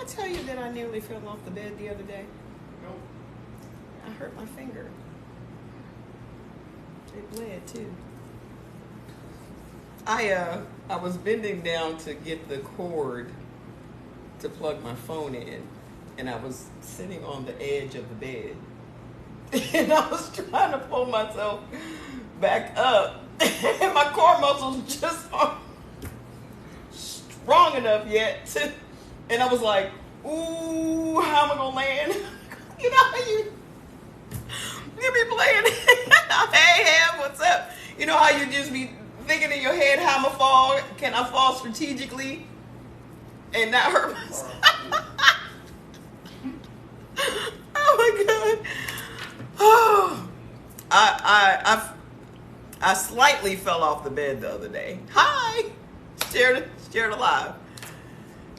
tell you that I nearly fell off the bed the other day? Nope. I hurt my finger. It bled too. I was bending down to get the cord to plug my phone in, and I was sitting on the edge of the bed, and I was trying to pull myself back up, and my core muscles just aren't strong enough yet to, and I was like, ooh, how am I gonna land? You know how you be playing, hey, what's up? You know how you just be thinking in your head, how I'm gonna fall? Can I fall strategically and not hurt myself? Oh my God. Oh, I slightly fell off the bed the other day. Hi, scared alive.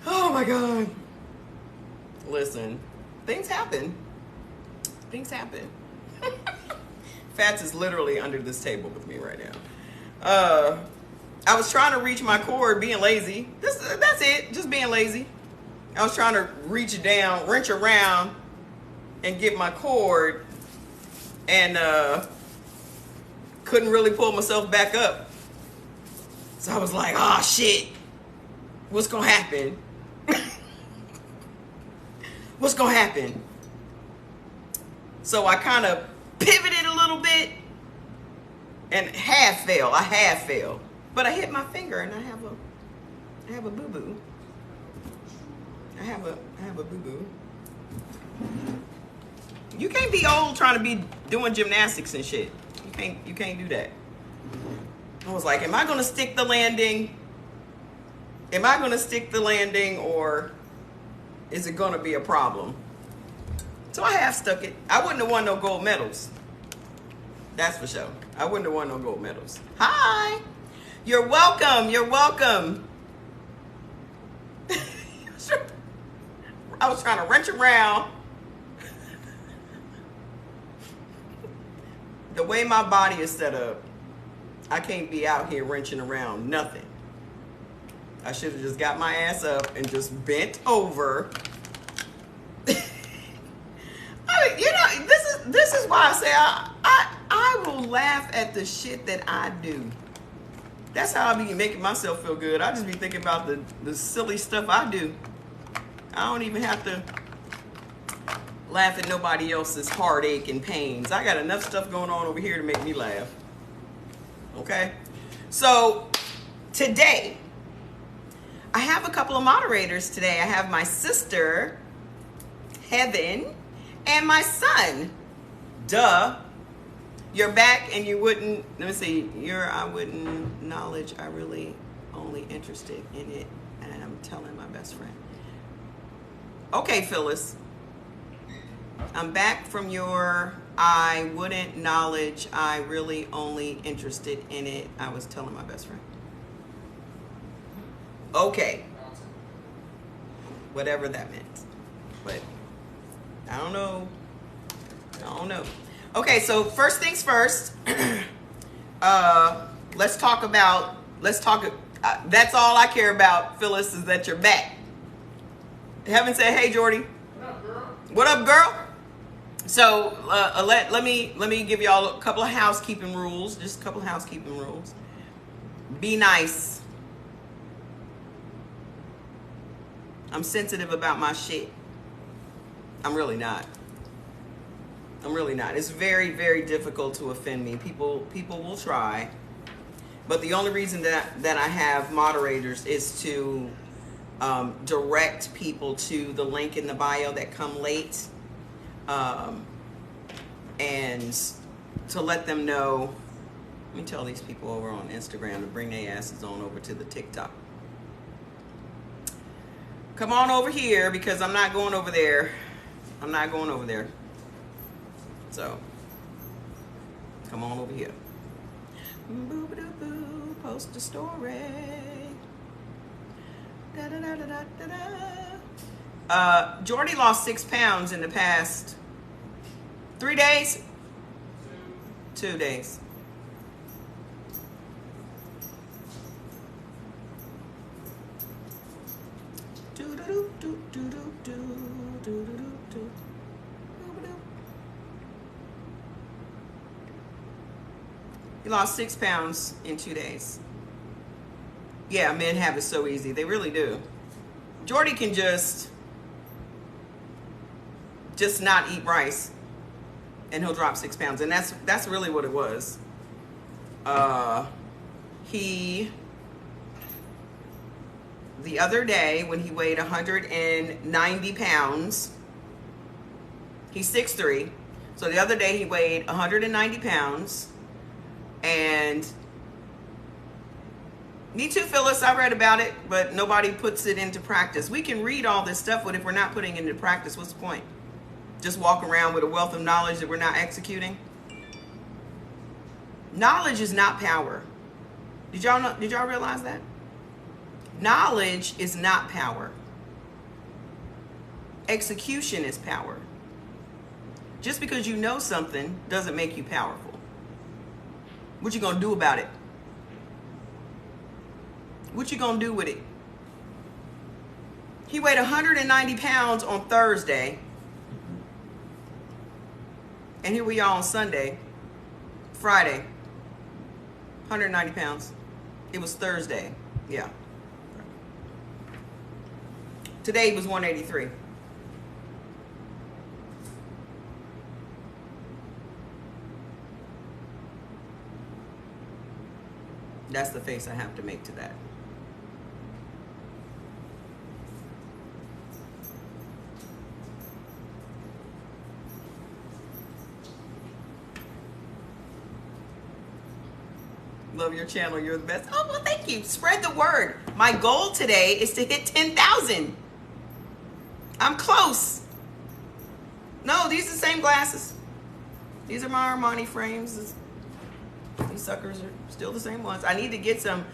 Oh my God. Listen, things happen. Things happen. Fats is literally under this table with me right now. I was trying to reach my cord, being lazy. That's it, just being lazy. I was trying to reach down, wrench around, and get my cord, and couldn't really pull myself back up. So I was like, oh shit, what's gonna happen? What's gonna happen? So I kind of pivoted a little bit and half fell. I half fell, but I hit my finger, and I have a boo boo. I have a boo boo. You can't be old trying to be doing gymnastics and shit. You can't do that. I was like, am I gonna stick the landing? Am I gonna stick the landing, or is it gonna be a problem? So I half stuck it. I wouldn't have won no gold medals. That's for sure. I wouldn't have won no gold medals. Hi. You're welcome. You're welcome. I was trying to wrench around. The way my body is set up, I can't be out here wrenching around nothing. I should have just got my ass up and just bent over. You know, this is why I say I will laugh at the shit that I do. That's how I be making myself feel good. I just be thinking about the silly stuff I do. I don't even have to laugh at nobody else's heartache and pains. I got enough stuff going on over here to make me laugh. Okay? So today, I have a couple of moderators today. I have my sister, Heaven, and my son, Duh. You're back, and you wouldn't, let me see, I wouldn't knowledge, I really only interested in it, and I'm telling my best friend. Okay, Phyllis. I'm back from your I wouldn't knowledge, I really only interested in it, I was telling my best friend. Okay. Whatever that meant. But I don't know. Okay, so first things first. Let's talk. That's all I care about, Phyllis, is that you're back. Heaven said, "Hey, Jordy." What up, girl? What up, girl? So let me give y'all a couple of housekeeping rules. Just a couple of housekeeping rules. Be nice. I'm sensitive about my shit. I'm really not. It's very, very difficult to offend me. People will try, but the only reason that I have moderators is to direct people to the link in the bio that come late, and to let them know. Let me tell these people over on Instagram to bring their asses on over to the TikTok. Come on over here, because I'm not going over there. So, come on over here. Boo-ba-doo-boo, post a story. Da-da-da-da-da-da. Jordy lost 6 pounds in the past 3 days? 2 days. He lost 6 pounds in 2 days. Yeah, men have it so easy. They really do. Jordy can just not eat rice and he'll drop 6 pounds. And that's really what it was. The other day when he weighed 190 pounds, he's 6'3". So the other day he weighed 190 pounds. And me too, Phyllis, I read about it, but nobody puts it into practice. We can read all this stuff, but if we're not putting it into practice, what's the point? Just walk around with a wealth of knowledge that we're not executing? Knowledge is not power. Did y'all realize that? Knowledge is not power. Execution is power. Just because you know something doesn't make you powerful. What you gonna do about it? What you gonna do with it? He weighed 190 pounds on Thursday. And here we are on Friday, 190 pounds. It was Thursday, yeah. Today was 183. That's the face I have to make to that. Love your channel. You're the best. Oh, well, thank you. Spread the word. My goal today is to hit 10,000. I'm close. No, these are the same glasses. These are my Armani frames. These suckers are still the same ones. I need to get some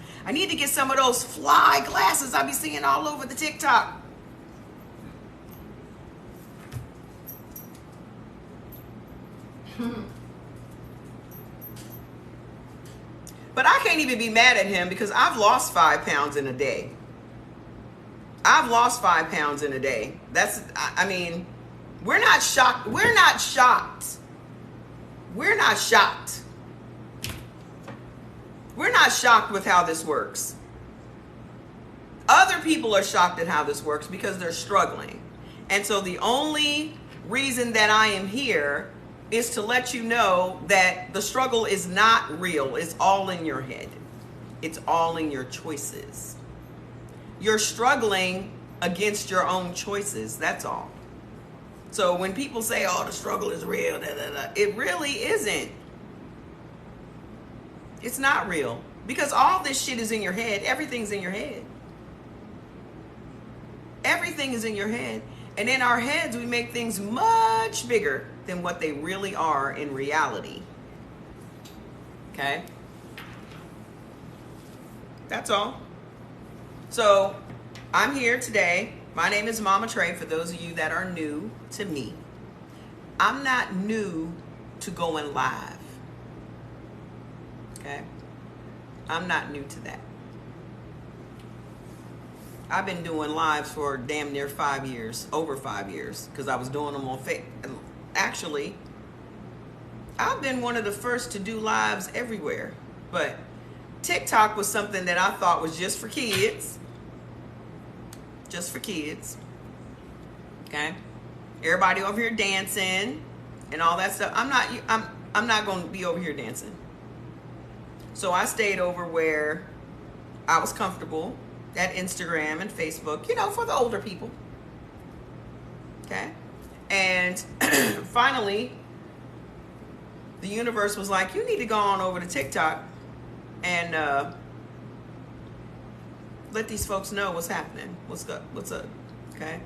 of those fly glasses I be seeing all over the TikTok. But I can't even be mad at him because I've lost 5 pounds in a day. I've lost 5 pounds in a day. I mean, we're not shocked. We're not shocked. We're not shocked. We're not shocked with how this works. Other people are shocked at how this works because they're struggling. And so the only reason that I am here is to let you know that the struggle is not real. It's all in your head. It's all in your choices. You're struggling against your own choices. That's all. So when people say, oh, the struggle is real, it really isn't. It's not real. Because all this shit is in your head. Everything's in your head. Everything is in your head. And in our heads, we make things much bigger than what they really are in reality. Okay? That's all. So, I'm here today. My name is Mama Trey, for those of you that are new to me. I'm not new to going live. Okay? I'm not new to that. I've been doing lives for damn near 5 years, over 5 years, because I was doing them on Facebook. Actually, I've been one of the first to do lives everywhere, but TikTok was something that I thought was just for kids. Just for kids. Okay? Everybody over here dancing and all that stuff. I'm not going to be over here dancing. So I stayed over where I was comfortable, at Instagram and Facebook, for the older people. Okay? And finally, the universe was like, you need to go on over to TikTok and let these folks know what's happening. What's up? Okay?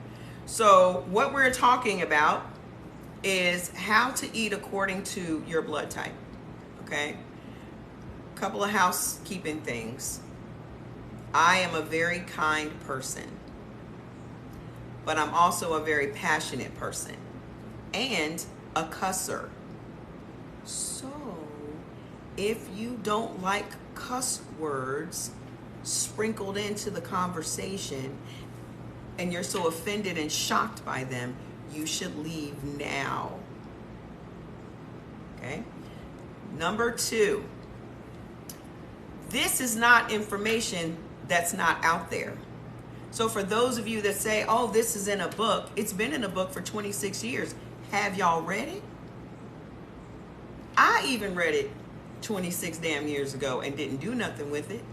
So what we're talking about is how to eat according to your blood type. Okay? A couple of housekeeping things. I am a very kind person, but I'm also a very passionate person and a cusser. So if you don't like cuss words sprinkled into the conversation, and you're so offended and shocked by them, you should leave now. Okay? Number 2, this is not information that's not out there. So for those of you that say, oh, this is in a book, it's been in a book for 26 years. Have y'all read it? I even read it 26 damn years ago and didn't do nothing with it.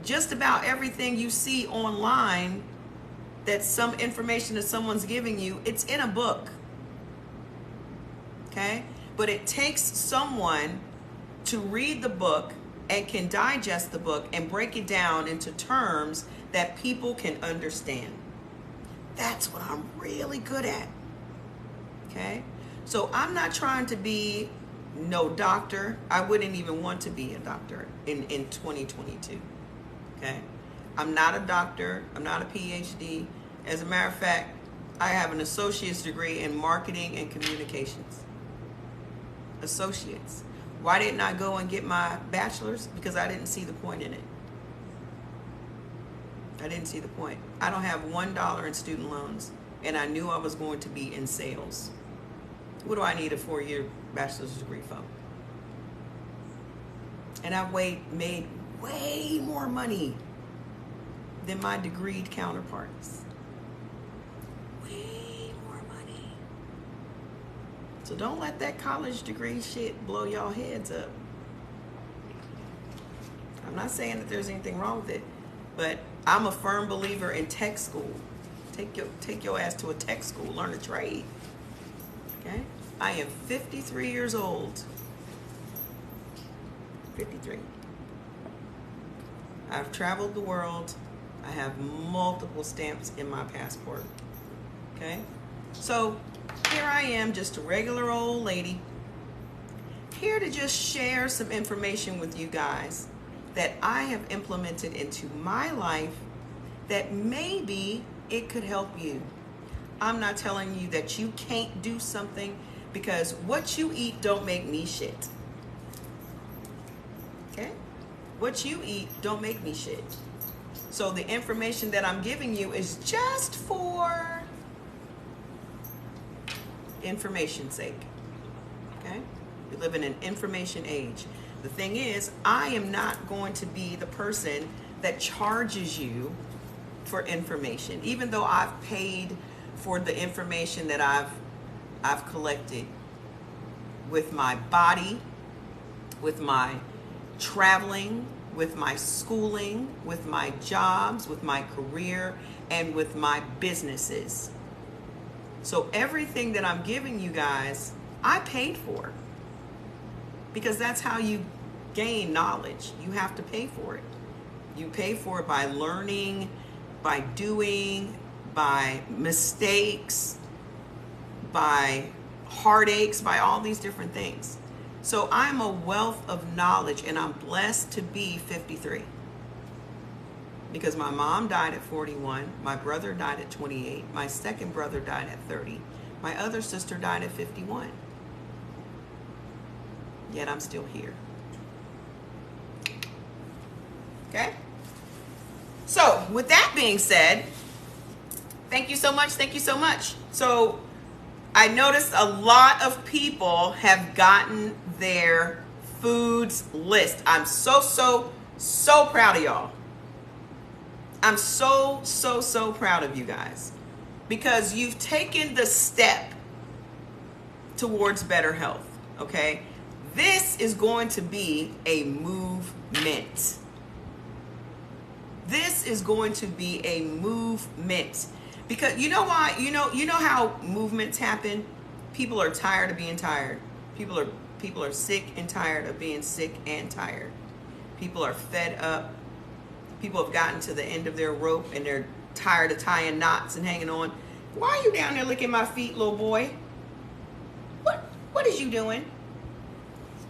Just about everything you see online that's some information that someone's giving you, it's in a book. Okay? But it takes someone to read the book and can digest the book and break it down into terms that people can understand. That's what I'm really good at. Okay? So I'm not trying to be no doctor. I wouldn't even want to be a doctor in 2022. Okay? I'm not a doctor. I'm not a PhD. As a matter of fact, I have an associate's degree in marketing and communications. Associates. Why didn't I go and get my bachelor's? Because I didn't see the point in it. I didn't see the point. I don't have $1 in student loans, and I knew I was going to be in sales. What do I need a 4-year bachelor's degree for? And I've made way more money than my degreed counterparts. Way more money. So don't let that college degree shit blow y'all heads up. I'm not saying that there's anything wrong with it, but I'm a firm believer in tech school. Take your ass to a tech school, learn a trade. Okay? I am 53 years old. 53. I've traveled the world. I have multiple stamps in my passport. Okay? So here I am, just a regular old lady, here to just share some information with you guys that I have implemented into my life that maybe it could help you. I'm not telling you that you can't do something, because what you eat don't make me shit. Okay? What you eat don't make me shit. So the information that I'm giving you is just for information's sake. Okay? We live in an information age. The thing is, I am not going to be the person that charges you for information, even though I've paid for the information that I've collected with my body, with my traveling, with my schooling, with my jobs, with my career, and with my businesses. So everything that I'm giving you guys, I paid for, because that's how you gain knowledge. You have to pay for it. You pay for it by learning, by doing, by mistakes, by heartaches, by all these different things. So I'm a wealth of knowledge, and I'm blessed to be 53. Because my mom died at 41, my brother died at 28, my second brother died at 30, my other sister died at 51. Yet I'm still here. Okay? So, with that being said, thank you so much. Thank you so much. So, I noticed a lot of people have gotten their foods list. I'm so proud of y'all. I'm so proud of you guys, because you've taken the step towards better health. Okay? This is going to be a movement. This is going to be a movement. Because you know why? You know how movements happen? People are tired of being tired. People are sick and tired of being sick and tired. People are fed up. People have gotten to the end of their rope and they're tired of tying knots and hanging on. Why are you down there licking my feet, little boy? What is you doing?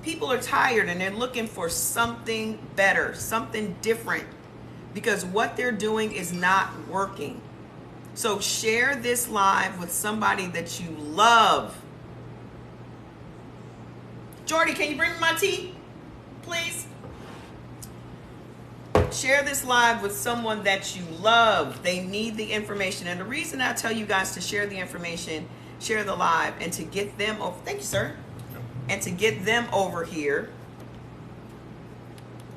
People are tired and they're looking for something better, something different, because what they're doing is not working. So share this live with somebody that you love. Jordy, can you bring me my tea, please? Share this live with someone that you love. They need the information. And the reason I tell you guys to share the information, share the live, and to get them over, thank you, sir. And to get them over here.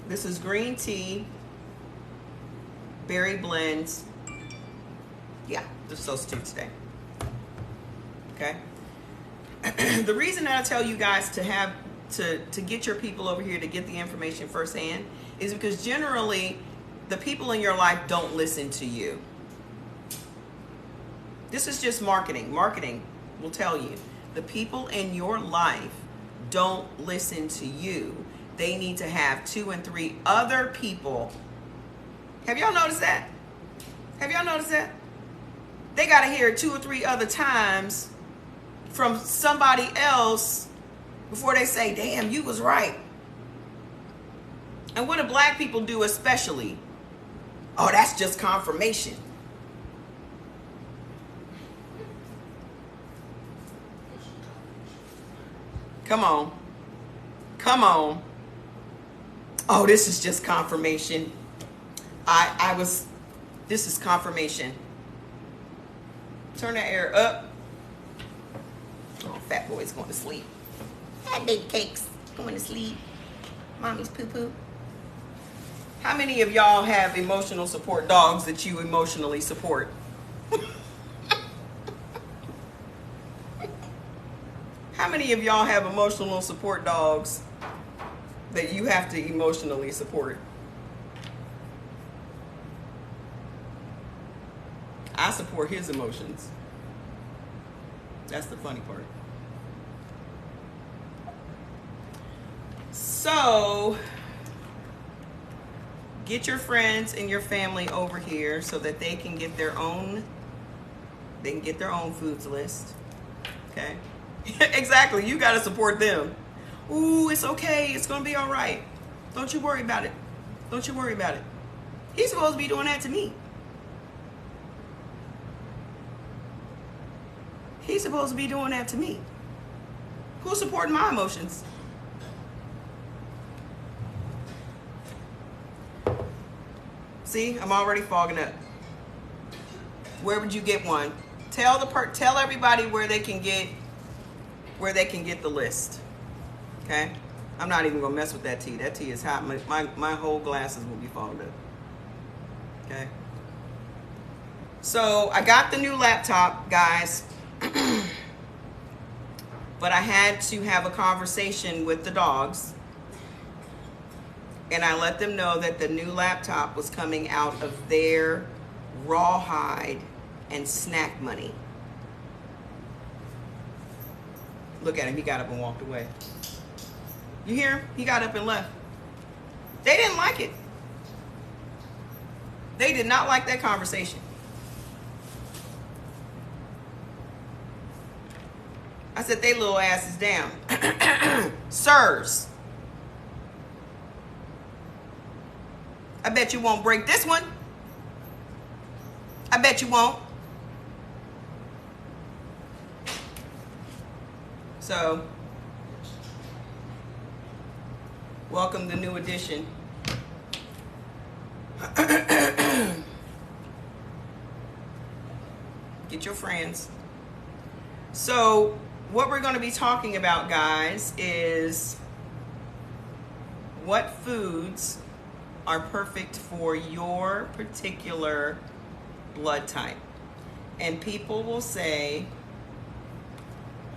This is green tea, berry blends. Yeah, the substitute today. Okay. The reason I tell you guys to have to get your people over here to get the information firsthand is because generally the people in your life don't listen to you. This is just marketing. Marketing will tell you the people in your life don't listen to you. They need to have 2 and 3 other people. Have y'all noticed that? Have y'all noticed that? They got to hear it 2 or 3 other times from somebody else before they say, damn, you was right. And what do black people do especially? Oh, that's just confirmation. Come on. Come on. Oh, this is just confirmation. This is confirmation. Turn that air up. Oh, fat boy's going to sleep. That big cake's going to sleep. Mommy's poo-poo. How many of y'all have emotional support dogs that you emotionally support? How many of y'all have emotional support dogs that you have to emotionally support? I support his emotions. That's the funny part. So, get your friends and your family over here so that they can get their own foods list. Okay? Exactly. You got to support them. Ooh, it's okay. It's going to be all right. Don't you worry about it. Don't you worry about it. He's supposed to be doing that to me. He's supposed to be doing that to me. Who's supporting my emotions? See, I'm already fogging up. Where would you get one? Tell everybody where they can get the list. Okay? I'm not even gonna mess with that tea. That tea is hot. My whole glasses will be fogged up. Okay? So I got the new laptop, guys. But I had to have a conversation with the dogs. And I let them know that the new laptop was coming out of their rawhide and snack money. Look at him. He got up and walked away. You hear him? He got up and left. They didn't like it. They did not like that conversation. I said, they little asses down. Sirs. I bet you won't break this one. I bet you won't. So, welcome the new edition. Get your friends. So, what we're going to be talking about, guys, is what foods are perfect for your particular blood type. And people will say,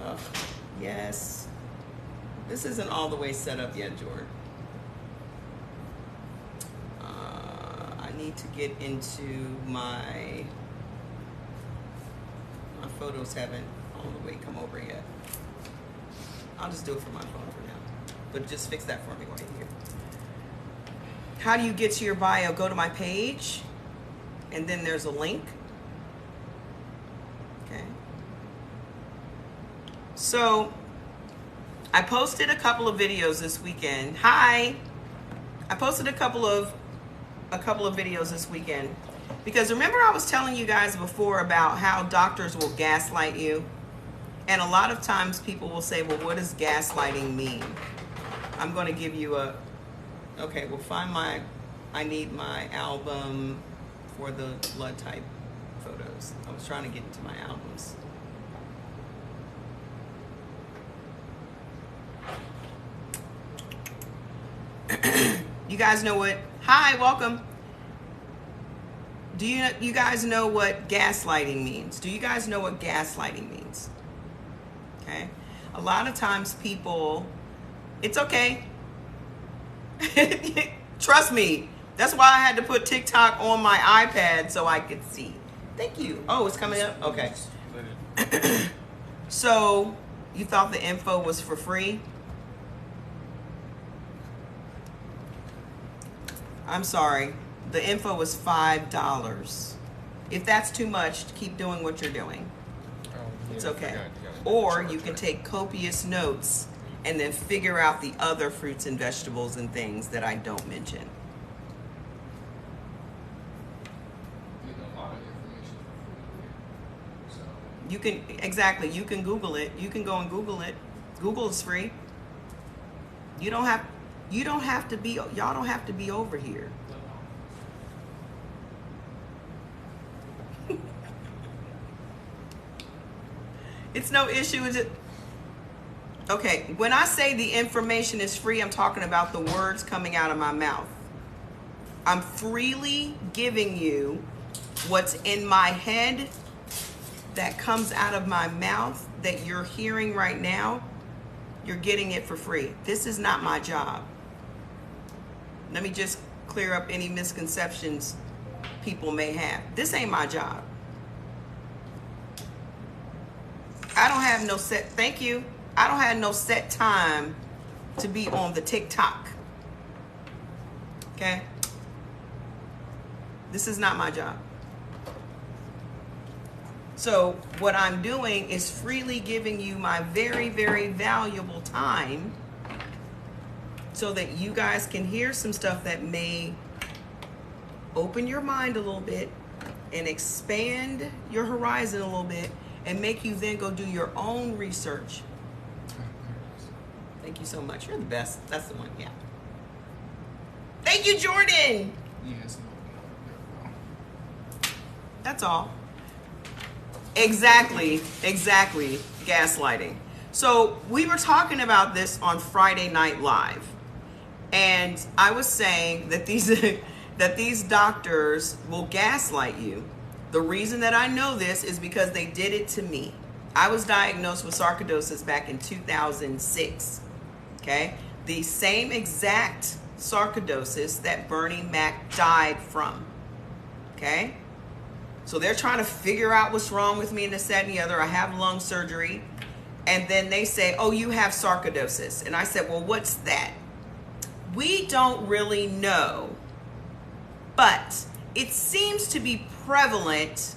oh, yes, this isn't all the way set up yet, Jordan. I need to get into my photos haven't all the way come over yet. I'll just do it from my phone for now. But just fix that for me right here. How do you get to your bio? Go to my page, and then there's a link. Okay. So, I posted a couple of videos this weekend. Hi! I posted a couple of videos this weekend. Because remember I was telling you guys before about how doctors will gaslight you? And a lot of times people will say, well, what does gaslighting mean? I'm going to give you a... Okay, we'll find my I need my album for the blood type photos. I was trying to get into my albums. You guys know what? Hi, welcome. Do you guys know what gaslighting means? Do you guys know what gaslighting means? Okay. A lot of times people, it's okay. Trust me. That's why I had to put TikTok on my iPad so I could see. Thank you. Oh, it's coming up? Okay. So, you thought the info was for free? I'm sorry. The info was $5. If that's too much, keep doing what you're doing. It's okay. Or you can take copious notes and then figure out the other fruits and vegetables and things that I don't mention. You can, exactly, you can Google it. You can go and Google it. Google is free. You don't have to be, y'all don't have to be over here. It's no issue, is it? Okay, when I say the information is free, I'm talking about the words coming out of my mouth. I'm freely giving you what's in my head that comes out of my mouth that you're hearing right now. You're getting it for free. This is not my job. Let me just clear up any misconceptions people may have. This ain't my job. I don't have no set, thank you. I don't have no set time to be on the TikTok. Okay? This is not my job. So what I'm doing is freely giving you my very, very valuable time so that you guys can hear some stuff that may open your mind a little bit and expand your horizon a little bit and make you then go do your own research. Thank you so much. You're the best. That's the one. Yeah. Thank you, Jordan. Yes. That's all. Exactly. Gaslighting. So we were talking about this on Friday Night Live. And I was saying that these doctors will gaslight you. The reason that I know this is because they did it to me. I was diagnosed with sarcoidosis back in 2006. Okay? The same exact sarcoidosis that Bernie Mac died from. Okay? So they're trying to figure out what's wrong with me and this, that, and the other. I have lung surgery. And then they say, oh, you have sarcoidosis. And I said, well, what's that? We don't really know. But it seems to be prevalent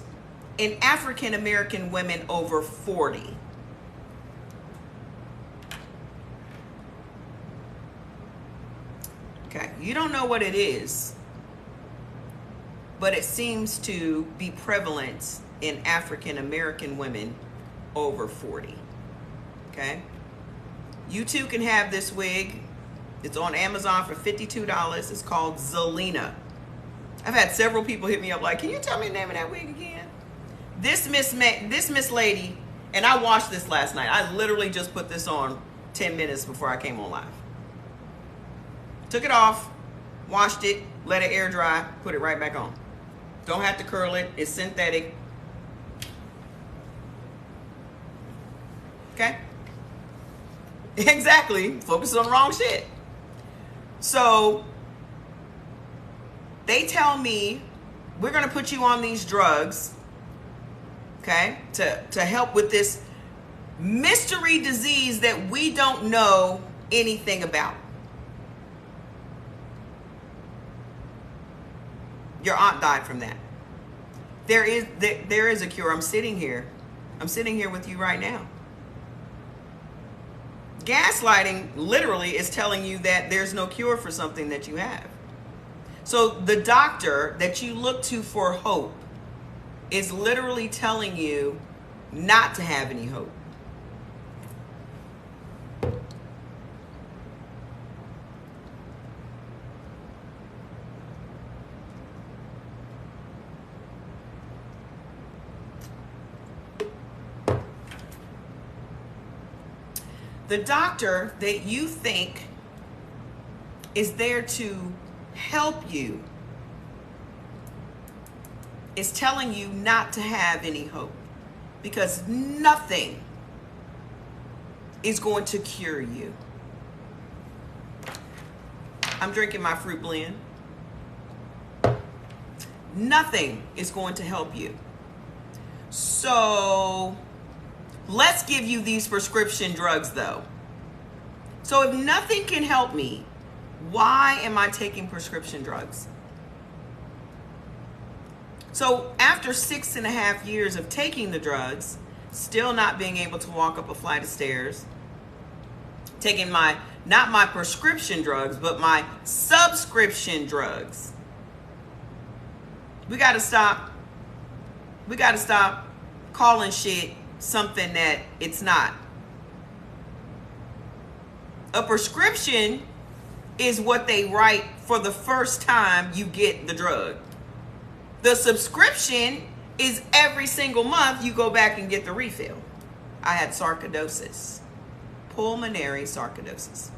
in African American women over 40. Okay, you don't know what it is, but it seems to be prevalent in African American women over 40. Okay, you too can have this wig. It's on Amazon for $52. It's called Zelina. I've had several people hit me up like, can you tell me the name of that wig again? This Miss Lady, and I watched this last night. I literally just put this on 10 minutes before I came on live. Took it off, washed it, let it air dry, put it right back on. Don't have to curl it. It's synthetic. Okay? Exactly. Focus on the wrong shit. So they tell me, we're going to put you on these drugs, okay, to help with this mystery disease that we don't know anything about. Your aunt died from that. There is a cure. I'm sitting here with you right now. Gaslighting literally is telling you that there's no cure for something that you have. So the doctor that you look to for hope is literally telling you not to have any hope. The doctor that you think is there to help you is telling you not to have any hope, because nothing is going to cure you. I'm drinking my fruit blend. Nothing is going to help you. So let's give you these prescription drugs though. So if nothing can help me, why am I taking prescription drugs? So after 6.5 years of taking the drugs, still not being able to walk up a flight of stairs, taking not my prescription drugs, but my subscription drugs. We got to stop calling shit something that it's not. A prescription is what they write for the first time you get the drug. The subscription is every single month you go back and get the refill. I had sarcoidosis, pulmonary sarcoidosis.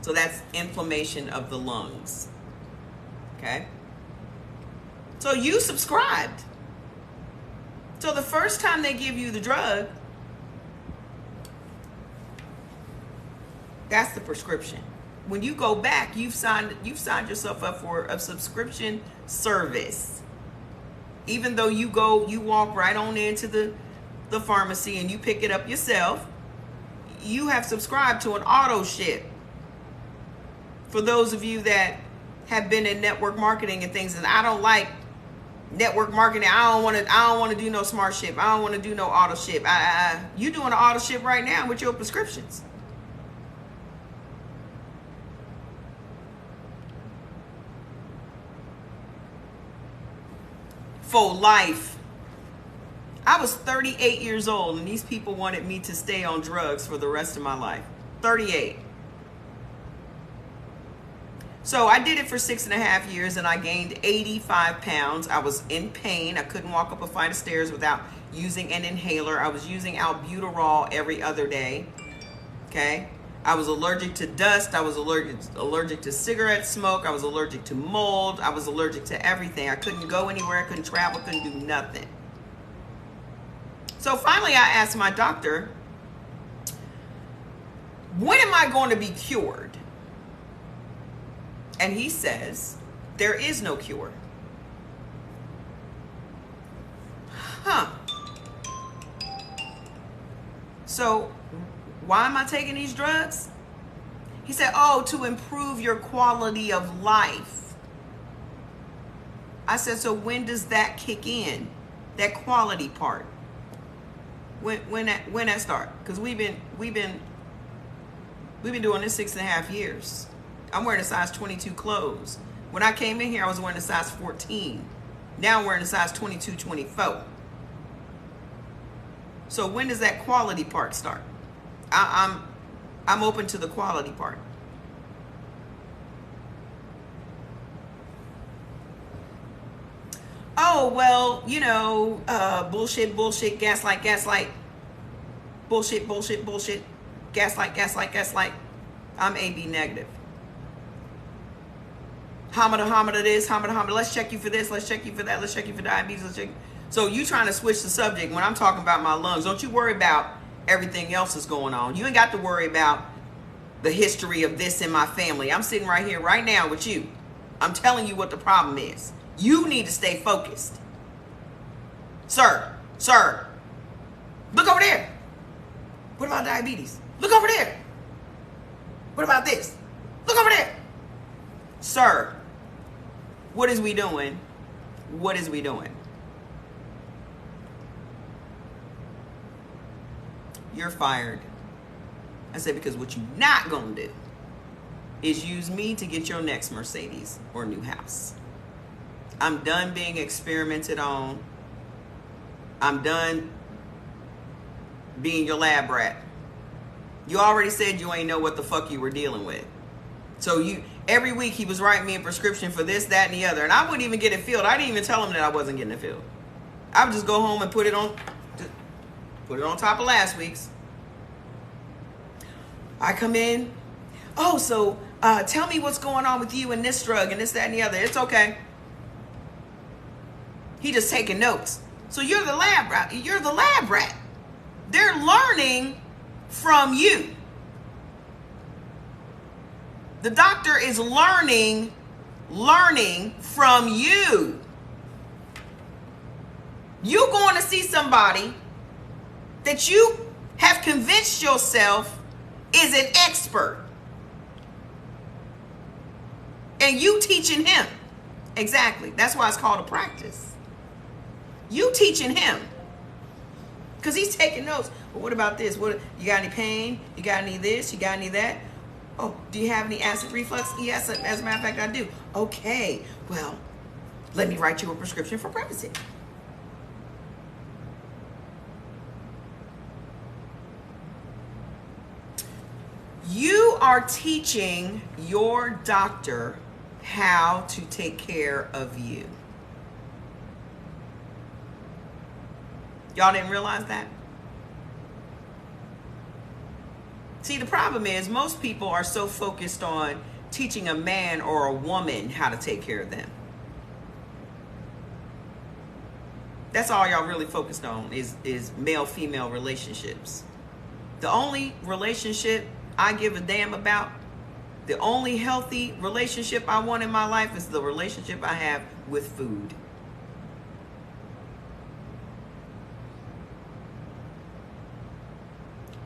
So that's inflammation of the lungs. Okay? So you subscribed. So the first time they give you the drug, that's the prescription. When you go back, you've signed yourself up for a subscription service. Even though you walk right on into the pharmacy and you pick it up yourself, you have subscribed to an auto ship. For those of you that have been in network marketing and things, and I don't like network marketing. I don't want to do no smart ship. I don't want to do no auto ship. You doing an auto ship right now with your prescriptions. For life. I was 38 years old and these people wanted me to stay on drugs for the rest of my life. 38. So I did it for 6.5 years and I gained 85 pounds. I was in pain. I couldn't walk up a flight of stairs without using an inhaler. I was using albuterol every other day. Okay. I was allergic to dust. I was allergic to cigarette smoke. I was allergic to mold. I was allergic to everything. I couldn't go anywhere. I couldn't travel. Couldn't do nothing. So finally I asked my doctor, when am I going to be cured? And he says, there is no cure. So why am I taking these drugs? He said, oh, to improve your quality of life. I said, so when does that kick in? That quality part. When that start? Because we've been doing this 6.5 years. I'm wearing a size 22 clothes. When I came in here, I was wearing a size 14. Now I'm wearing a size 22, 24. So when does that quality part start? I'm open to the quality part. Oh, well, you know, bullshit, gaslight. Bullshit, gaslight. I'm AB negative. Hamada this, hamada. Let's check you for this, let's check you for that, let's check you for diabetes, let's check. So you trying to switch the subject when I'm talking about my lungs. Don't you worry about everything else that's going on. You ain't got to worry about the history of this in my family. I'm sitting right here right now with you. I'm telling you what the problem is. You need to stay focused. Sir, look over there. What about diabetes? Look over there. What about this? Look over there. Sir, what is we doing? What is we doing? You're fired. I said, because what you're not going to do is use me to get your next Mercedes or new house. I'm done being experimented on. I'm done being your lab rat. You already said you ain't know what the fuck you were dealing with. So every week he was writing me a prescription for this, that, and the other. And I wouldn't even get it filled. I didn't even tell him that I wasn't getting it filled. I would just go home and put it on top of last week's. I come in, oh, so tell me what's going on with you and this drug and this, that, and the other. It's okay. He just taking notes. So you're the lab rat. You're the lab rat. They're learning from you. The doctor is learning from you. You're going to see somebody that you have convinced yourself is an expert. And you teaching him. Exactly. That's why it's called a practice. You teaching him. Because he's taking notes. Well, what about this? What, you got any pain? You got any this? You got any that? Oh, do you have any acid reflux? Yes, as a matter of fact, I do. Okay, well, let me write you a prescription for Prevacid. You are teaching your doctor how to take care of you. Y'all didn't realize that? See, the problem is most people are so focused on teaching a man or a woman how to take care of them. That's all y'all really focused on is male-female relationships. The only relationship I give a damn about, the only healthy relationship I want in my life is the relationship I have with food.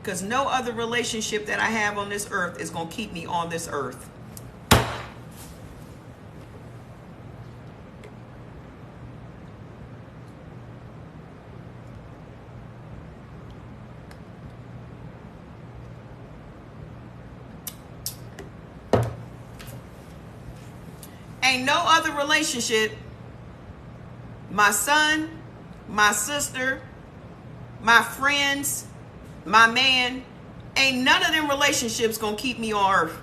Because no other relationship that I have on this earth is going to keep me on this earth. Ain't no other relationship, my son, my sister, my friends, my man, ain't none of them relationships gonna keep me on earth.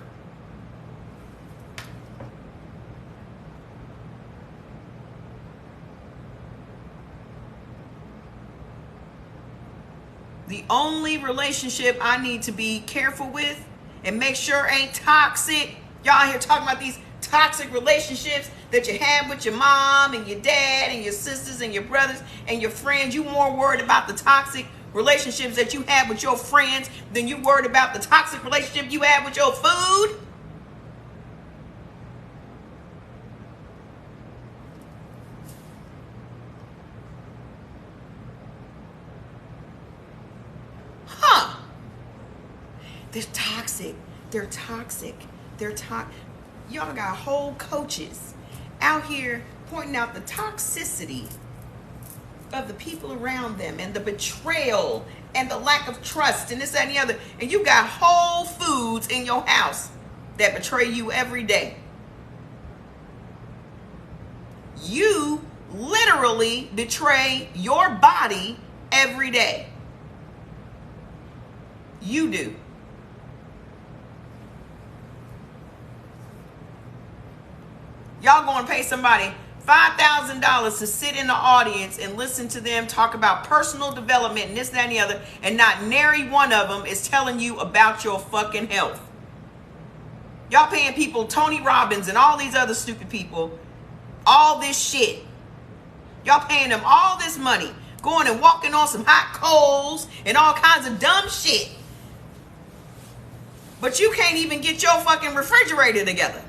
The only relationship I need to be careful with and make sure ain't toxic. Y'all here talking about these toxic relationships that you have with your mom and your dad and your sisters and your brothers and your friends. You more worried about the toxic relationships that you have with your friends than you worried about the toxic relationship you have with your food? Huh. They're toxic. They're toxic. They're toxic. Y'all got whole coaches out here pointing out the toxicity of the people around them and the betrayal and the lack of trust and this, that, and the other. And you got Whole Foods in your house that betray you every day. You literally betray your body every day. You do. Y'all going to pay somebody $5,000 to sit in the audience and listen to them talk about personal development and this, that, and the other, and not nary one of them is telling you about your fucking health. Y'all paying people, Tony Robbins and all these other stupid people, all this shit. Y'all paying them all this money, going and walking on some hot coals and all kinds of dumb shit. But you can't even get your fucking refrigerator together.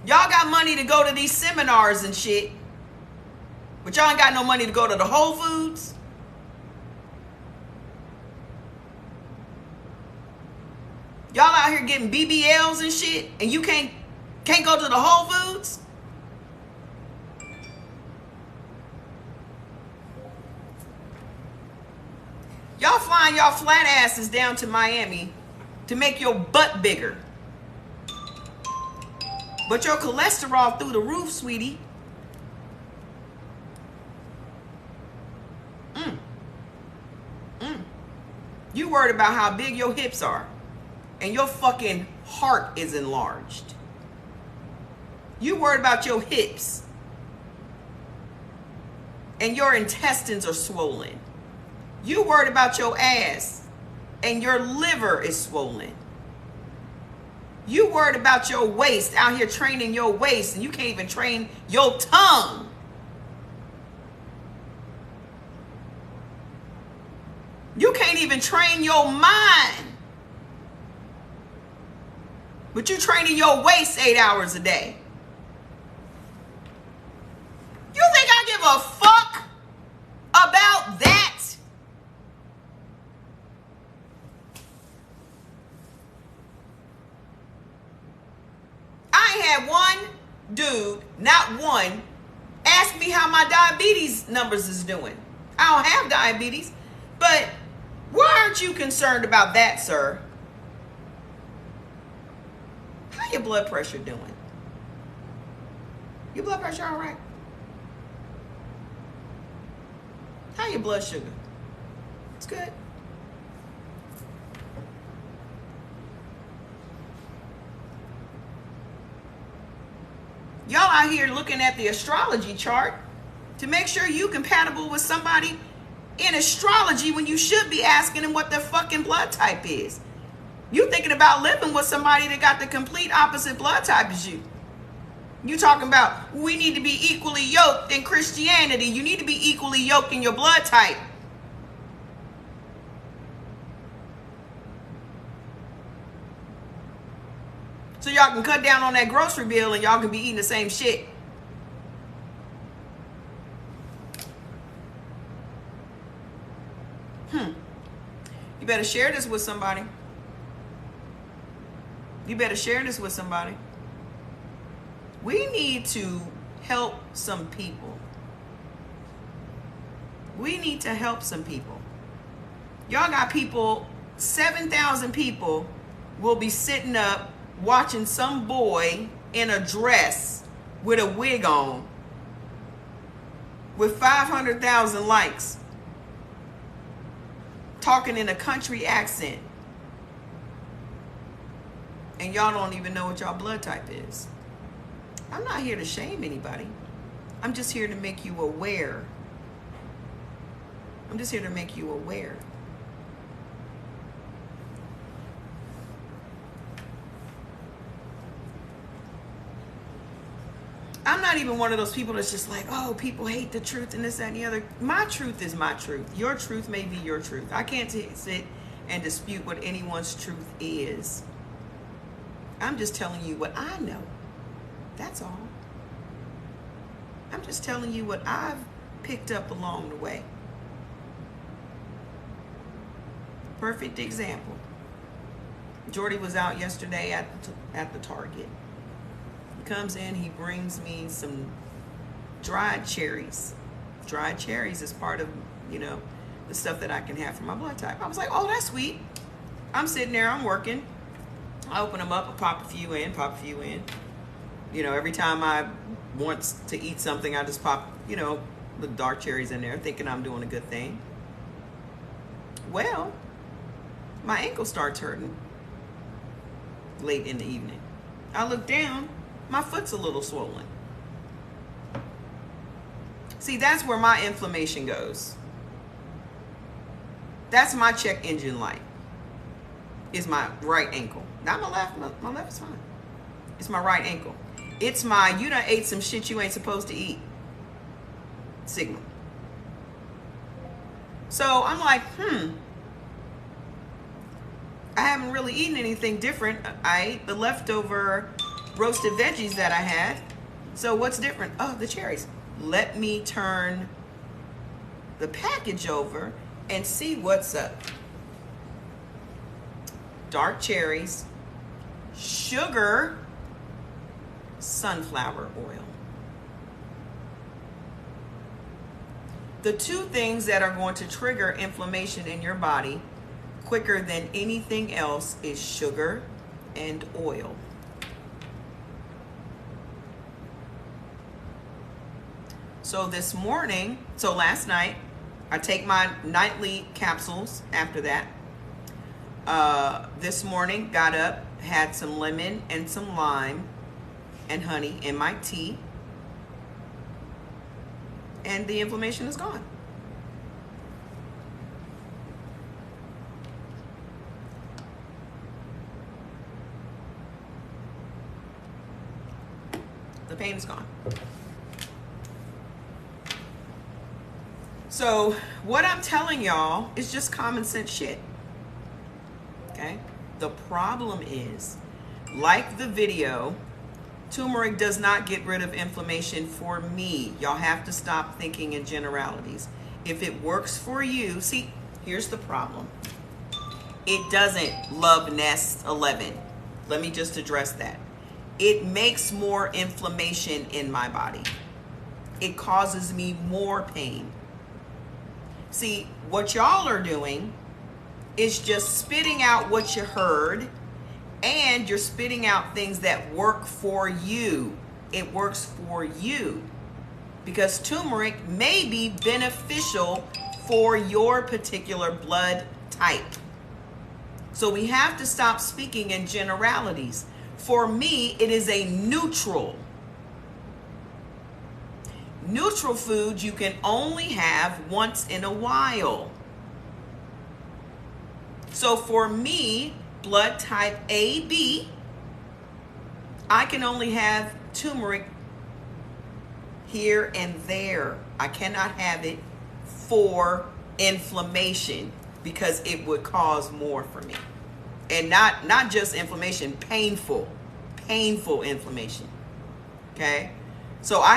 Y'all got money to go to these seminars and shit, but y'all ain't got no money to go to the Whole Foods. Y'all out here getting BBLs and shit, and you can't go to the Whole Foods? Y'all flying y'all flat asses down to Miami to make your butt bigger. But your cholesterol through the roof, sweetie. You worried about how big your hips are. And your fucking heart is enlarged. You worried about your hips. and your intestines are swollen. You worried about your ass and your liver is swollen. You worried about your waist, out here training your waist, and you can't even train your tongue. You can't even train your mind. But you training your waist 8 hours a day. You think I give a fuck about that? I ain't had one dude, not one, ask me how my diabetes numbers is doing. I don't have diabetes, but why aren't you concerned about that, sir? How your blood pressure doing? Your blood pressure all right? How your blood sugar? It's good. Y'all out here looking at the astrology chart to make sure you compatible with somebody in astrology when you should be asking them what their fucking blood type is. You thinking about living with somebody that got the complete opposite blood type as you. You talking about we need to be equally yoked in Christianity. You need to be equally yoked in your blood type. So y'all can cut down on that grocery bill and y'all can be eating the same shit. You better share this with somebody. You better share this with somebody. We need to help some people. We need to help some people. Y'all got people, 7,000 people will be sitting up watching some boy in a dress with a wig on with 500,000 likes talking in a country accent, and y'all don't even know what y'all blood type is. I'm not here to shame anybody. I'm just here to make you aware. I'm just here to make you aware. I'm not even one of those people that's just like, oh, people hate the truth and this, that, and the other. My truth is my truth. Your truth may be your truth. I can't sit and dispute what anyone's truth is. I'm just telling you what I know. That's all. I'm just telling you what I've picked up along the way. Perfect example. Jordy was out yesterday at the Target. He comes in, he brings me some dried cherries. Dried cherries is part of, the stuff that I can have for my blood type. I was like, oh, that's sweet. I'm sitting there, I'm working. I open them up, I pop a few in. Every time I want to eat something, I just pop, the dark cherries in there, thinking I'm doing a good thing. Well, my ankle starts hurting late in the evening. I look down, my foot's a little swollen. See, that's where my inflammation goes. That's my check engine light. Is my right ankle. Not my left. My left is fine. It's my right ankle. It's my you done ate some shit you ain't supposed to eat signal. So I'm like, I haven't really eaten anything different. I ate the leftover roasted veggies that I had. So what's different? Oh, the cherries. Let me turn the package over and see what's up. Dark cherries, sugar, sunflower oil. The two things that are going to trigger inflammation in your body quicker than anything else is sugar and oil. So last night, I take my nightly capsules after that. This morning, got up, had some lemon and some lime and honey in my tea. and the inflammation is gone. The pain is gone. So what I'm telling y'all is just common sense shit. Okay? The problem is, like the video, turmeric does not get rid of inflammation for me. Y'all have to stop thinking in generalities. If it works for you, see, here's the problem. It doesn't, Love Nest 11. Let me just address that. It makes more inflammation in my body. It causes me more pain. See, what y'all are doing is just spitting out what you heard, and you're spitting out things that work for you. It works for you because turmeric may be beneficial for your particular blood type. So we have to stop speaking in generalities. For me, it is a neutral. Neutral food you can only have once in a while. So for me, blood type AB, I can only have turmeric here and there. I cannot have it for inflammation because it would cause more for me. And not just inflammation, painful inflammation. Okay? So I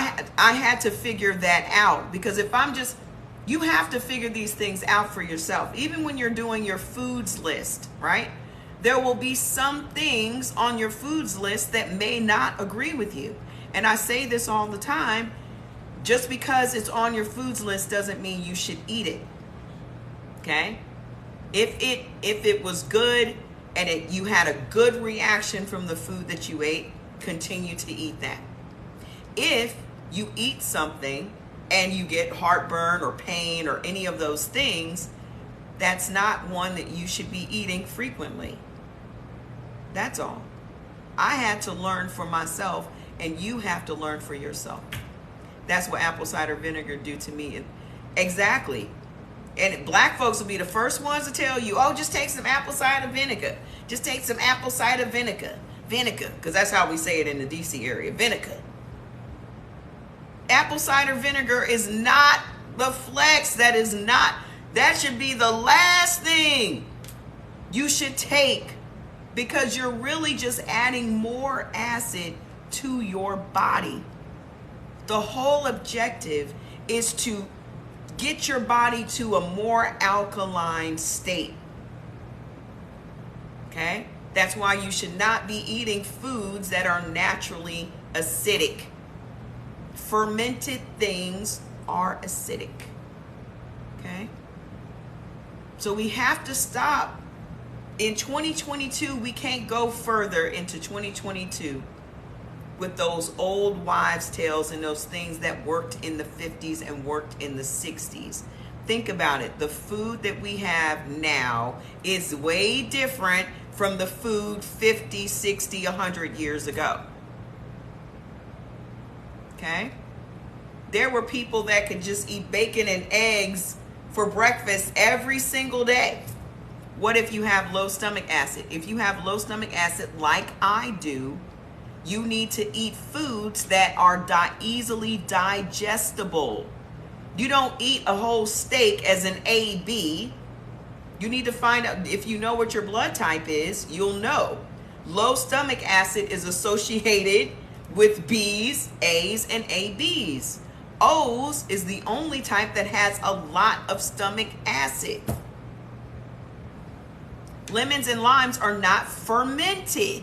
had to figure that out, because if I'm just, you have to figure these things out for yourself. Even when you're doing your foods list, right? There will be some things on your foods list that may not agree with you. And I say this all the time, just because it's on your foods list doesn't mean you should eat it. Okay? If it was good and you had a good reaction from the food that you ate, continue to eat that. If you eat something and you get heartburn or pain or any of those things, that's not one that you should be eating frequently. That's all. I had to learn for myself, and you have to learn for yourself. That's what apple cider vinegar do to me. Exactly. And black folks will be the first ones to tell you, oh, just take some apple cider vinegar. Just take some apple cider vinegar. Vinegar, because that's how we say it in the DC area, vinegar. Apple cider vinegar is not the flex. That should be the last thing you should take, because you're really just adding more acid to your body. The whole objective is to get your body to a more alkaline state. Okay? That's why you should not be eating foods that are naturally acidic. Fermented things are acidic. Okay? So we have to stop. In 2022, we can't go further into 2022 with those old wives' tales and those things that worked in the 50s and worked in the 60s. Think about it. The food that we have now is way different from the food 50, 60, 100 years ago. Okay? There were people that could just eat bacon and eggs for breakfast every single day. What if you have low stomach acid? If you have low stomach acid like I do, you need to eat foods that are easily digestible. You don't eat a whole steak as an AB. You need to find out, if you know what your blood type is, you'll know. Low stomach acid is associated with B's, A's, and AB's. O's is the only type that has a lot of stomach acid. Lemons and limes are not fermented.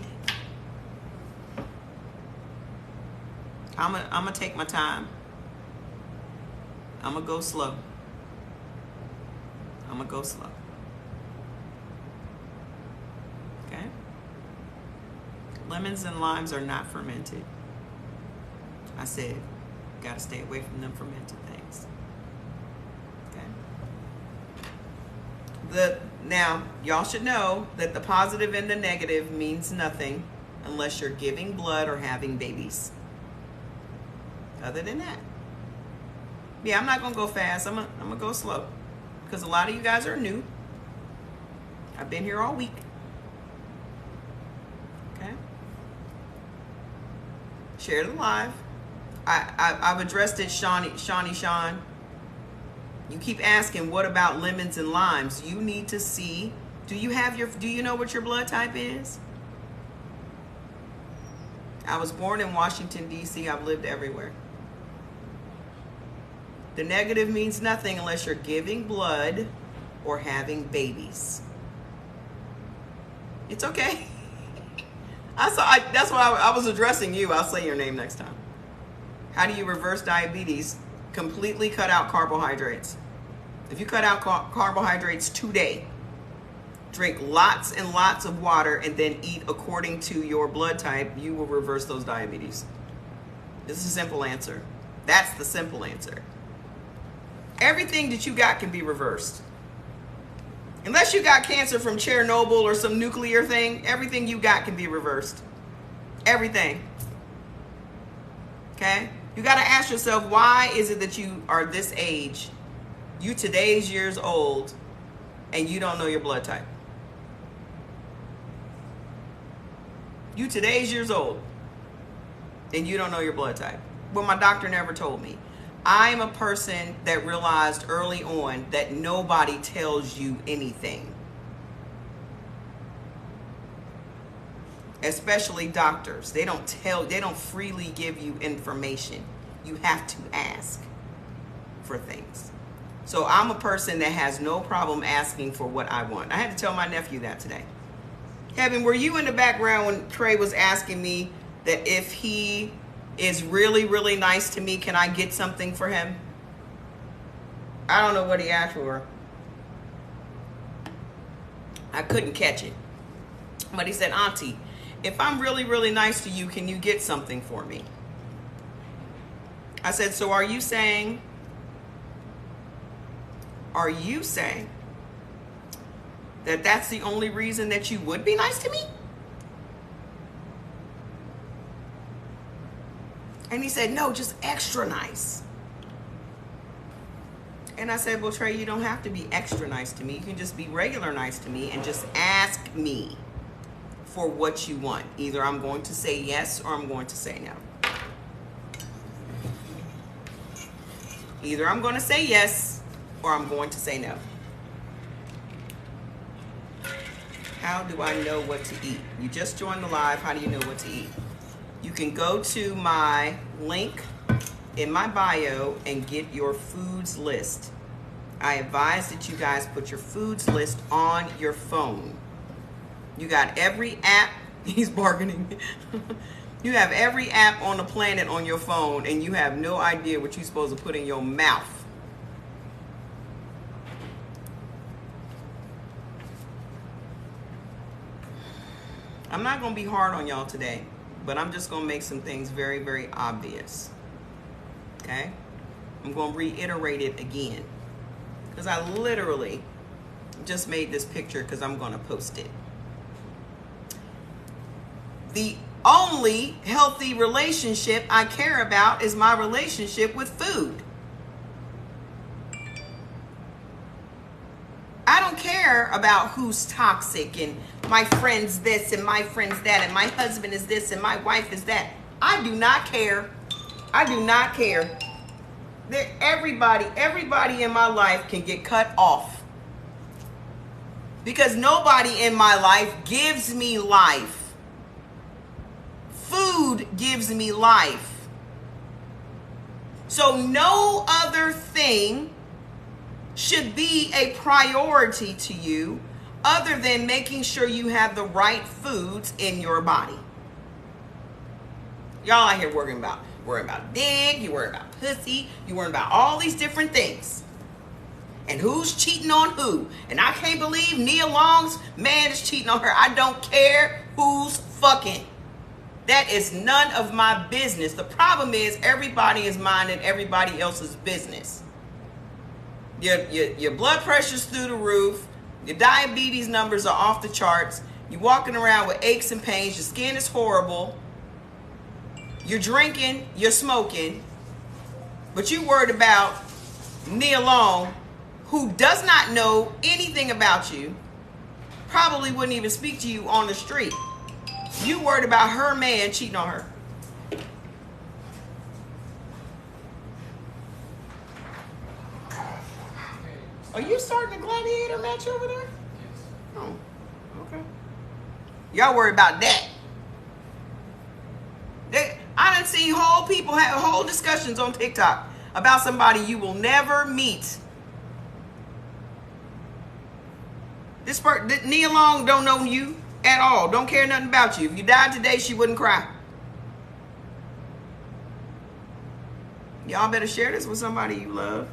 I'm gonna take my time. I'm gonna go slow. Okay? Lemons and limes are not fermented. I said, gotta stay away from them fermented things. Okay? Now, y'all should know that the positive and the negative means nothing unless you're giving blood or having babies. Other than that, Yeah, I'm not going to go fast. I'm going to go slow. Because a lot of you guys are new. I've been here all week. Okay? Share the live. I've addressed it, Shawnee. You keep asking, what about lemons and limes? You need to see, do you know what your blood type is? I was born in Washington, D.C. I've lived everywhere. The negative means nothing unless you're giving blood or having babies. It's okay. That's why I was addressing you. I'll say your name next time. How do you reverse diabetes? Completely cut out carbohydrates. If you cut out carbohydrates today, drink lots and lots of water, and then eat according to your blood type, you will reverse those diabetes. This is a simple answer. That's the simple answer. Everything that you got can be reversed. Unless you got cancer from Chernobyl or some nuclear thing, everything you got can be reversed. Everything. Okay? You got to ask yourself, why is it that you are this age, you today's years old, and you don't know your blood type? You today's years old, and you don't know your blood type. Well, my doctor never told me. I'm a person that realized early on that nobody tells you anything. Especially doctors. They don't freely give you information. You have to ask for things. So I'm a person that has no problem asking for what I want. I had to tell my nephew that today. Kevin, were you in the background when Trey was asking me that if he is really, really nice to me, can I get something for him? I don't know what he asked for. I couldn't catch it. But he said, Auntie, if I'm really, really nice to you, can you get something for me? I said, so are you saying that that's the only reason that you would be nice to me? And he said, no, just extra nice. And I said, well, Trey, you don't have to be extra nice to me. You can just be regular nice to me and just ask me for what you want. Either I'm going to say yes or I'm going to say no. Either I'm going to say yes or I'm going to say no. How do I know what to eat? You just joined the live. How do you know what to eat? You can go to my link in my bio and get your foods list. I advise that you guys put your foods list on your phone. You got every app. He's bargaining. You have every app on the planet on your phone, and you have no idea what you're supposed to put in your mouth. I'm not going to be hard on y'all today, but I'm just going to make some things very, very obvious. Okay? I'm going to reiterate it again, because I literally just made this picture because I'm going to post it. The only healthy relationship I care about is my relationship with food. I don't care about who's toxic and my friend's this and my friend's that and my husband is this and my wife is that. I do not care. I do not care. Everybody in my life can get cut off. Because nobody in my life gives me life. Food gives me life. So no other thing should be a priority to you other than making sure you have the right foods in your body. Y'all out here worrying about dick, you worry about pussy, you worry about all these different things. And who's cheating on who. And I can't believe Nia Long's man is cheating on her. I don't care who's fucking. That is none of my business. The problem is everybody is minding everybody else's business. Your blood pressure's through the roof. Your diabetes numbers are off the charts. You're walking around with aches and pains. Your skin is horrible. You're drinking. You're smoking. But you worried about Nia Long, who does not know anything about you, probably wouldn't even speak to you on the street. You worried about her man cheating on her. Are you starting a gladiator match over there? Oh, okay. Y'all worry about that. I done seen whole people have whole discussions on TikTok about somebody you will never meet. This person, Nia Long, don't know you at all. Don't care nothing about you. If you died today, she wouldn't cry. Y'all better share this with somebody you love.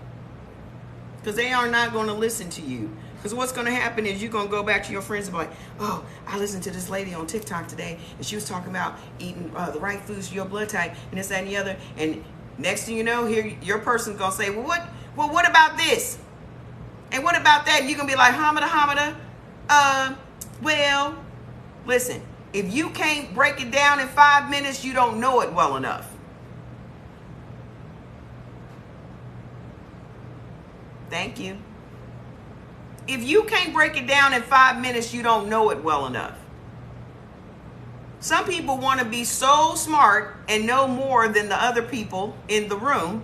Because they are not going to listen to you. Because what's going to happen is you're going to go back to your friends and be like, oh, I listened to this lady on TikTok today, and she was talking about eating the right foods for your blood type, and this, that, and the other. And next thing you know, here your person's going to say, well, what about this? And what about that? And you're going to be like, Hamada, well, listen, if you can't break it down in 5 minutes, you don't know it well enough. Thank you. If you can't break it down in 5 minutes, you don't know it well enough. Some people want to be so smart and know more than the other people in the room,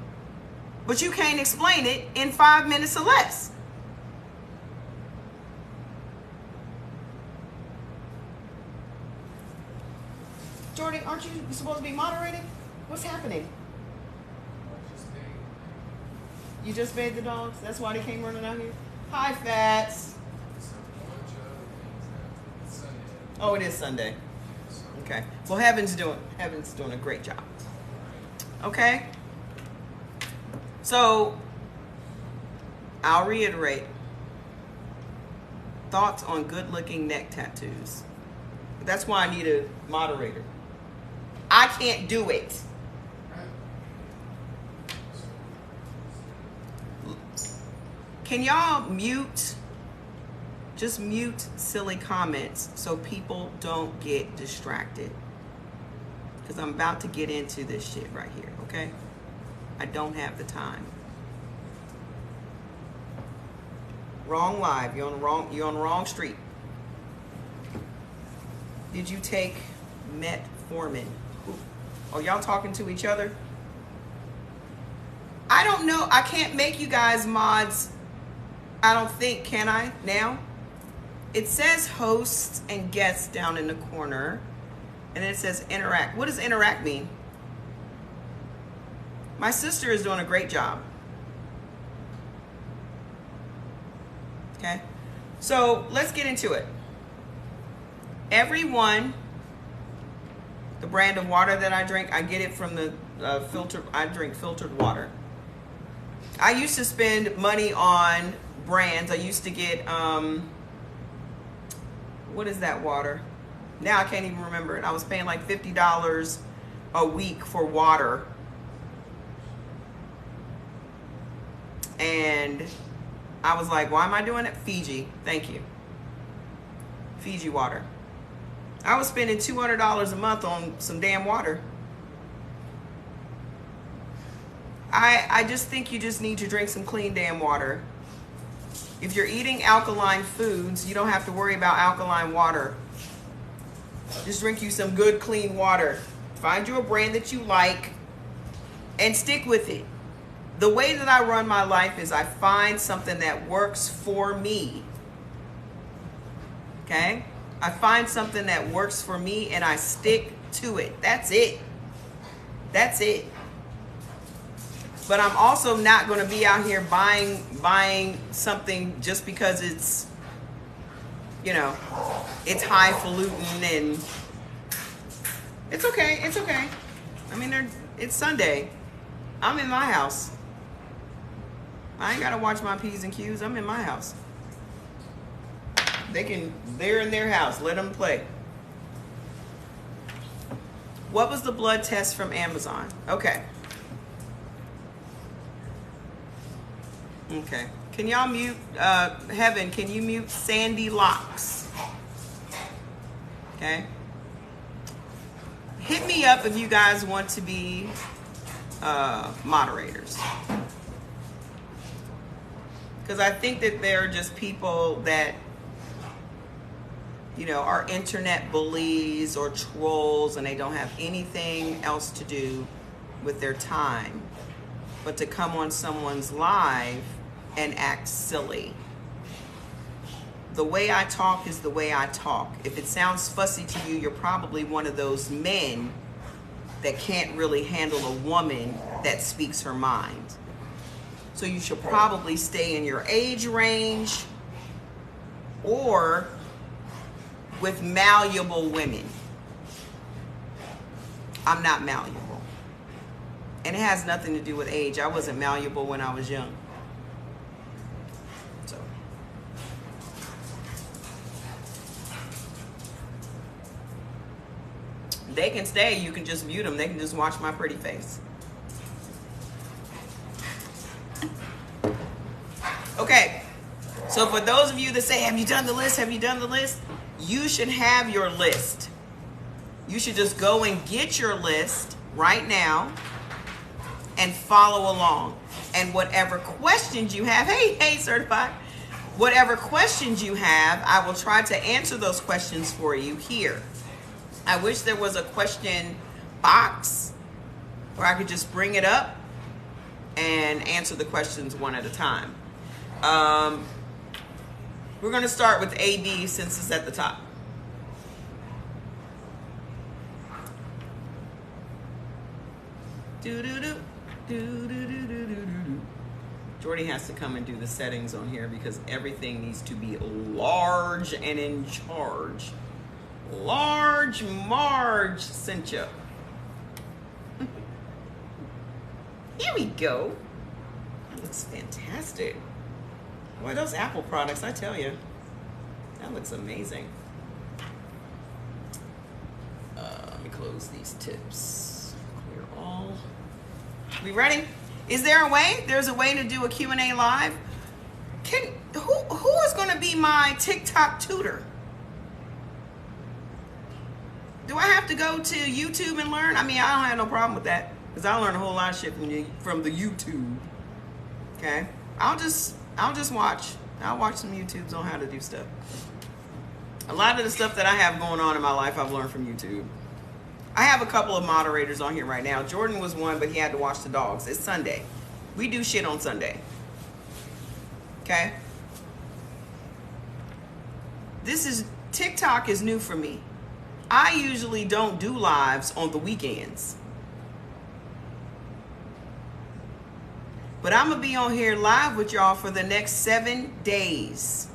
but you can't explain it in 5 minutes or less. Jordy, aren't you supposed to be moderating? What's happening? You just bathed the dogs? That's why they came running out here? Hi, Fats. Oh, it is Sunday. Okay. Well, Heaven's doing a great job. Okay? So, I'll reiterate. Thoughts on good-looking neck tattoos. That's why I need a moderator. I can't do it. Can y'all just mute silly comments so people don't get distracted? Because I'm about to get into this shit right here, okay? I don't have the time. Wrong live. You're on the wrong street. Did you take metformin? Are y'all talking to each other? I don't know. I can't make you guys mods. I don't think, can I now? It says hosts and guests down in the corner. And then it says interact. What does interact mean? My sister is doing a great job. Okay? So let's get into it. Everyone, the brand of water that I drink, I get it from the I drink filtered water. I used to spend money on brands. I used to get, what is that water? Now I can't even remember it. I was paying like $50 a week for water. And I was like, why am I doing it? Fiji. Thank you. Fiji water. I was spending $200 a month on some damn water. I just think you just need to drink some clean damn water. If you're eating alkaline foods, you don't have to worry about alkaline water. Just drink you some good clean water. Find you a brand that you like and stick with it. The way that I run my life is I find something that works for me. Okay? I find something that works for me and I stick to it. That's it. That's it. But I'm also not going to be out here buying something just because it's, you know, it's highfalutin and it's okay. It's okay. I mean, it's Sunday. I'm in my house. I ain't got to watch my P's and Q's. I'm in my house. They're in their house. Let them play. What was the blood test from Amazon? Okay. Okay. Can y'all mute, Heaven, can you mute Sandy Locks? Okay. Hit me up if you guys want to be moderators. Because I think that there are just people that, you know, are internet bullies or trolls, and they don't have anything else to do with their time but to come on someone's live and act silly. The way I talk is the way I talk. If it sounds fussy to you, you're probably one of those men that can't really handle a woman that speaks her mind. So you should probably stay in your age range or with malleable women. I'm not malleable. And it has nothing to do with age. I wasn't malleable when I was young. So. They can stay. You can just mute them. They can just watch my pretty face. Okay. So for those of you that say, have you done the list? Have you done the list? You should have your list. You should just go and get your list right now and follow along. And whatever questions you have, hey, certified, whatever questions you have, I will try to answer those questions for you here. I wish there was a question box where I could just bring it up and answer the questions one at a time. We're going to start with AB since it's at the top. Jordy has to come and do the settings on here because everything needs to be large and in charge. Large Marge sent you. Here we go. That looks fantastic. Boy, those Apple products, I tell you, that looks amazing. Let me close these tips. Clear all. We ready? Is there a way? There's a way to do a Q&A live. Who is going to be my TikTok tutor? Do I have to go to YouTube and learn? I mean, I don't have no problem with that because I learn a whole lot of shit from the YouTube. Okay, I'll just watch. I'll watch some YouTubes on how to do stuff. A lot of the stuff that I have going on in my life, I've learned from YouTube. I have a couple of moderators on here right now. Jordan was one, but he had to watch the dogs. It's Sunday. We do shit on Sunday. Okay? TikTok is new for me. I usually don't do lives on the weekends. But I'm going to be on here live with y'all for the next 7 days.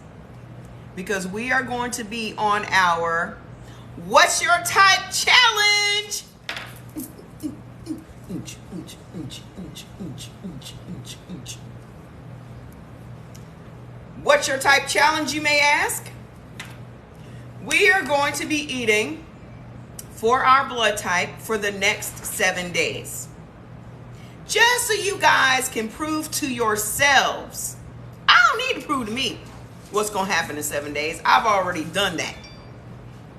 Because we are going to be on our What's Your Type Challenge. What's your type challenge, you may ask? We are going to be eating for our blood type for the next 7 days. Just so you guys can prove to yourselves. I don't need to prove to me what's going to happen in 7 days. I've already done that.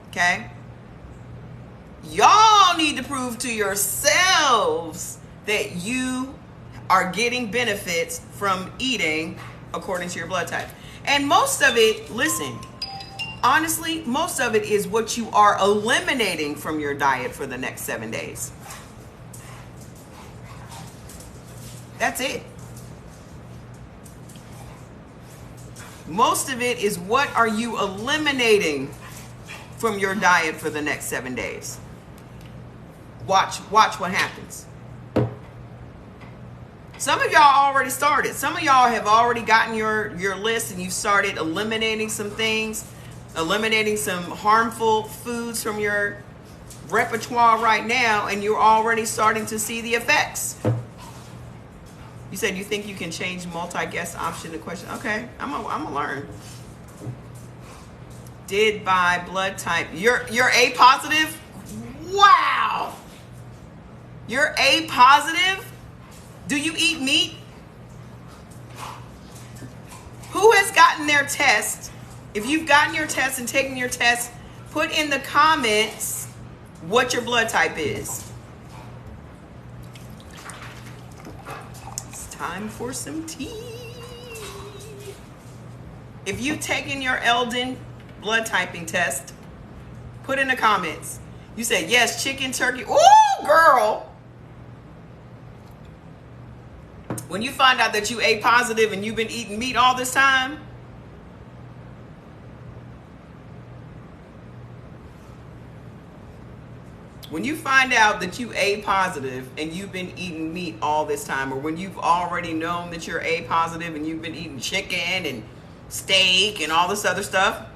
Okay? Y'all need to prove to yourselves that you are getting benefits from eating according to your blood type. And most of it, listen, honestly, most of it is what you are eliminating from your diet for the next 7 days. That's it. Most of it is what are you eliminating from your diet for the next 7 days. Watch what happens. Some of y'all already started. Some of y'all have already gotten your list and you started eliminating some things, eliminating some harmful foods from your repertoire right now, and you're already starting to see the effects. You said you think you can change multi-guest option to question. Okay, I'm gonna learn. Did by blood type. You're A positive? Wow. You're A positive? Do you eat meat? Who has gotten their test? If you've gotten your test and taken your test, put in the comments what your blood type is. It's time for some tea. If you've taken your Eldon blood typing test, put in the comments. You said yes, chicken, turkey. Ooh, girl. When you find out that you A positive and you've been eating meat all this time, when you find out that you A positive and you've been eating meat all this time, or when you've already known that you're A positive and you've been eating chicken and steak and all this other stuff,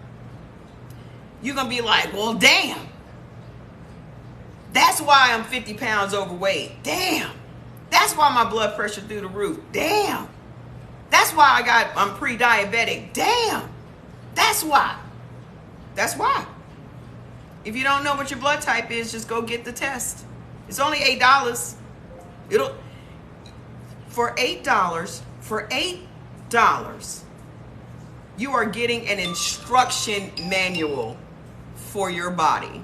you're going to be like, well, damn. That's why I'm 50 pounds overweight. Damn. That's why my blood pressure through the roof. Damn. That's why I'm pre-diabetic. Damn. That's why. That's why. If you don't know what your blood type is, just go get the test. It's only $8. For $8, you are getting an instruction manual for your body.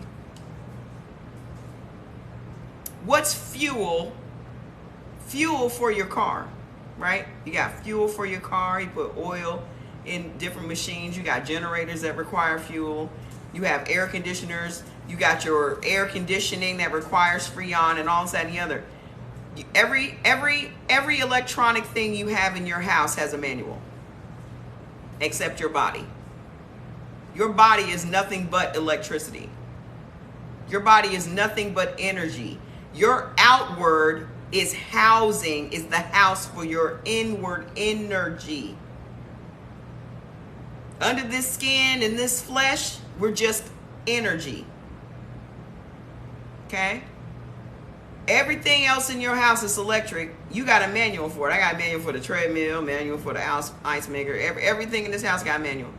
What's fuel? Fuel for your car, right? You got fuel for your car. You put oil in different machines. You got generators that require fuel. You have air conditioners. You got your air conditioning that requires Freon and all this, that, and the other. Every electronic thing you have in your house has a manual, except your body. Your body is nothing but electricity. Your body is nothing but energy. Your outward is the house for your inward energy. Under this skin and this flesh, we're just energy. Okay? Everything else in your house is electric. You got a manual for it. I got a manual for the treadmill, manual for the ice maker. Everything in this house got a manual.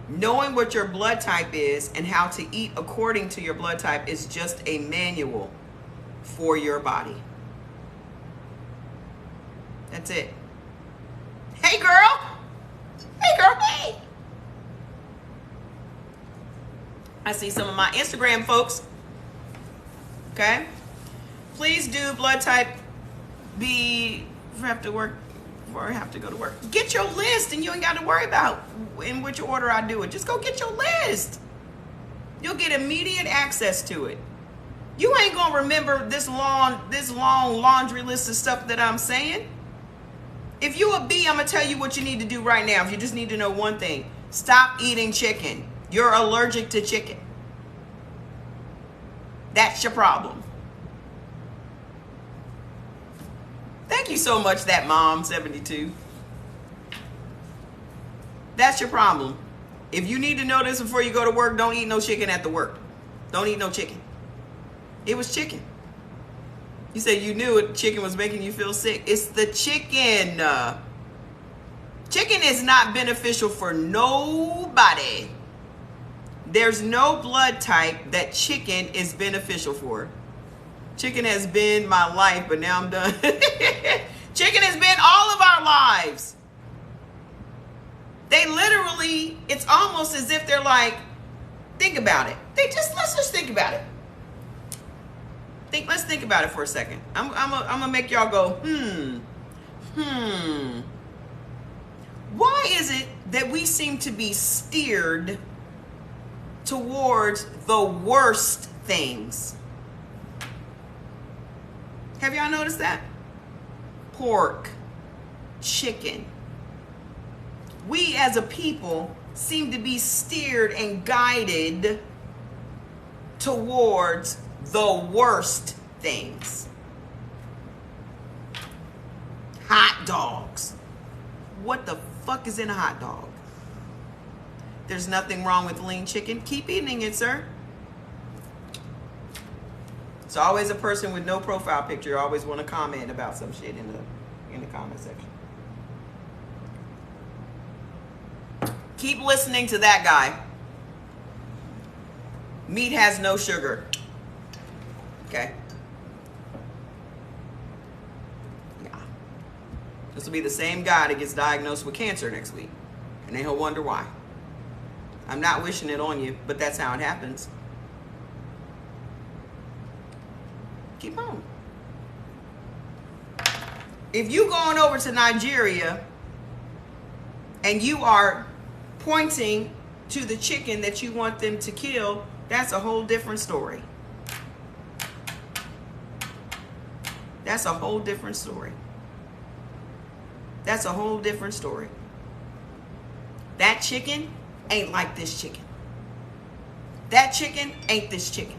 Knowing what your blood type is and how to eat according to your blood type is just a manual for your body. That's it. Hey, girl. Hey, girl. Hey. I see some of my Instagram folks. Okay. Please do blood type B. Have to work. Or have to go to work. Get your list and you ain't got to worry about in which order I do it. Just go get your list. You'll get immediate access to it. You ain't going to remember this long laundry list of stuff that I'm saying. If you a B, I'm going to tell you what you need to do right now. If you just need to know one thing, stop eating chicken. You're allergic to chicken. That's your problem. Thank you so much, that mom, 72. That's your problem. If you need to know this before you go to work, don't eat no chicken at the work. Don't eat no chicken. It was chicken. You said you knew it. Chicken was making you feel sick. It's the chicken. Chicken is not beneficial for nobody. There's no blood type that chicken is beneficial for. Chicken has been my life, but now I'm done. Chicken has been all of our lives. They literally, it's almost as if they're like, think about it. Let's just think about it. Let's think about it for a second. I'm gonna make y'all go, Why is it that we seem to be steered towards the worst things? Have y'all noticed that? Pork, chicken. We as a people seem to be steered and guided towards the worst things. Hot dogs. What the fuck is in a hot dog? There's nothing wrong with lean chicken. Keep eating it, sir. It's always a person with no profile picture. Always want to comment about some shit in the comment section. Keep listening to that guy. Meat has no sugar. Okay. Yeah. This will be the same guy that gets diagnosed with cancer next week. And then he'll wonder why. I'm not wishing it on you, but that's how it happens. Keep on. If you going over to Nigeria and you are pointing to the chicken that you want them to kill, that's a whole different story. That's a whole different story. That's a whole different story. That chicken ain't like this chicken. That chicken ain't this chicken.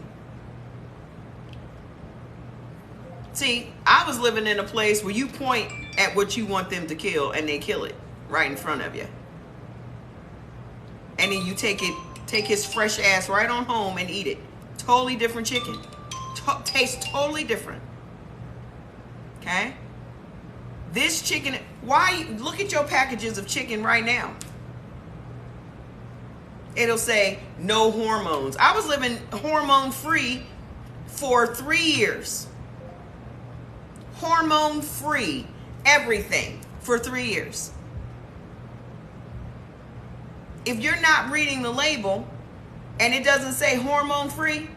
See, I was living in a place where you point at what you want them to kill and they kill it right in front of you. And then you take his fresh ass right on home and eat it. Totally different chicken. Tastes totally different. Okay? This chicken, look at your packages of chicken right now. It'll say no hormones. I was living hormone free for 3 years. Hormone free, everything for 3 years. If you're not reading the label and it doesn't say hormone free,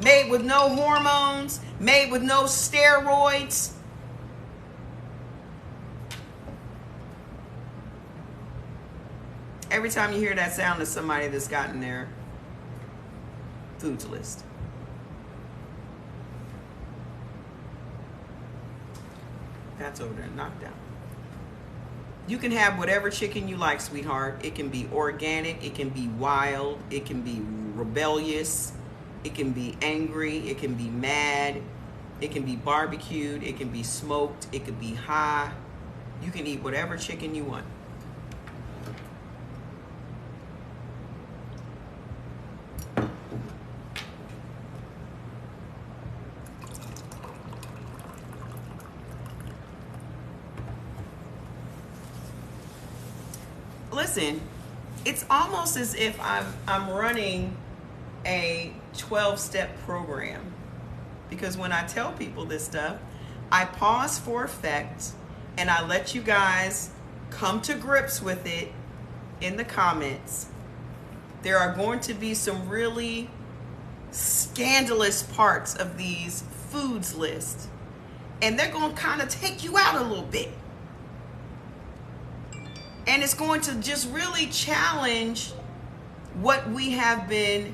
made with no hormones, made with no steroids, every time you hear that sound, it's somebody that's gotten their foods list. That's over there, knocked down. You can have whatever chicken you like, sweetheart. It can be organic, it can be wild, it can be rebellious, it can be angry, it can be mad, it can be barbecued, it can be smoked, it could be high. You can eat whatever chicken you want. Listen, it's almost as if I'm running a 12-step program, because when I tell people this stuff, I pause for effect and I let you guys come to grips with it in the comments. There are going to be some really scandalous parts of these foods lists, and they're going to kind of take you out a little bit. And it's going to just really challenge what we have been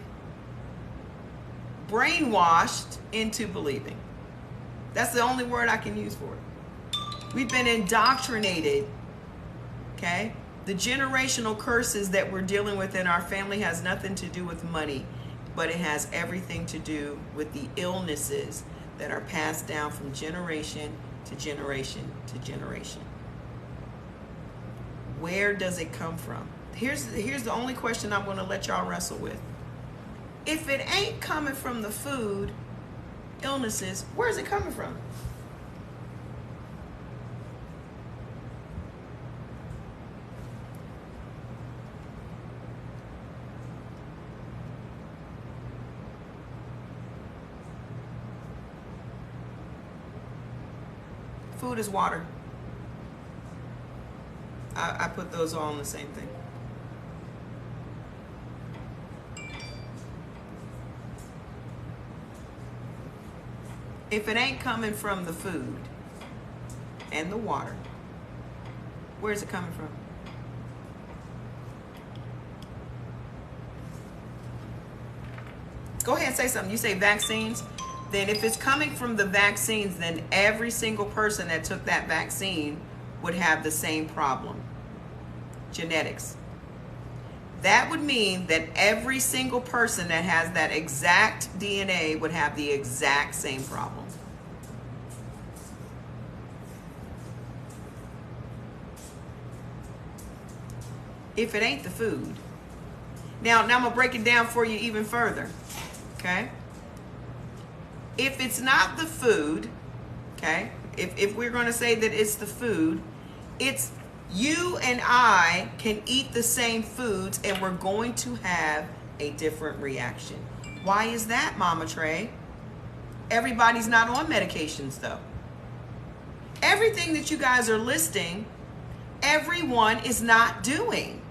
brainwashed into believing. That's the only word I can use for it. We've been indoctrinated, okay? The generational curses that we're dealing with in our family has nothing to do with money, but it has everything to do with the illnesses that are passed down from generation to generation to generation. Where does it come from? Here's the only question I'm going to let y'all wrestle with. If it ain't coming from the food illnesses, where's it coming from? Food is water. I put those all in the same thing. If it ain't coming from the food and the water, where's it coming from? Go ahead and say something. You say vaccines. Then if it's coming from the vaccines, then every single person that took that vaccine would have the same problem. Genetics. That would mean that every single person that has that exact DNA would have the exact same problem. If it ain't the food. Now I'm going to break it down for you even further. Okay? If it's not the food, okay? If we're going to say that it's the food, it's you and I can eat the same foods and we're going to have a different reaction. Why is that, Mama Trey? Everybody's not on medications though. Everything that you guys are listing, everyone is not doing.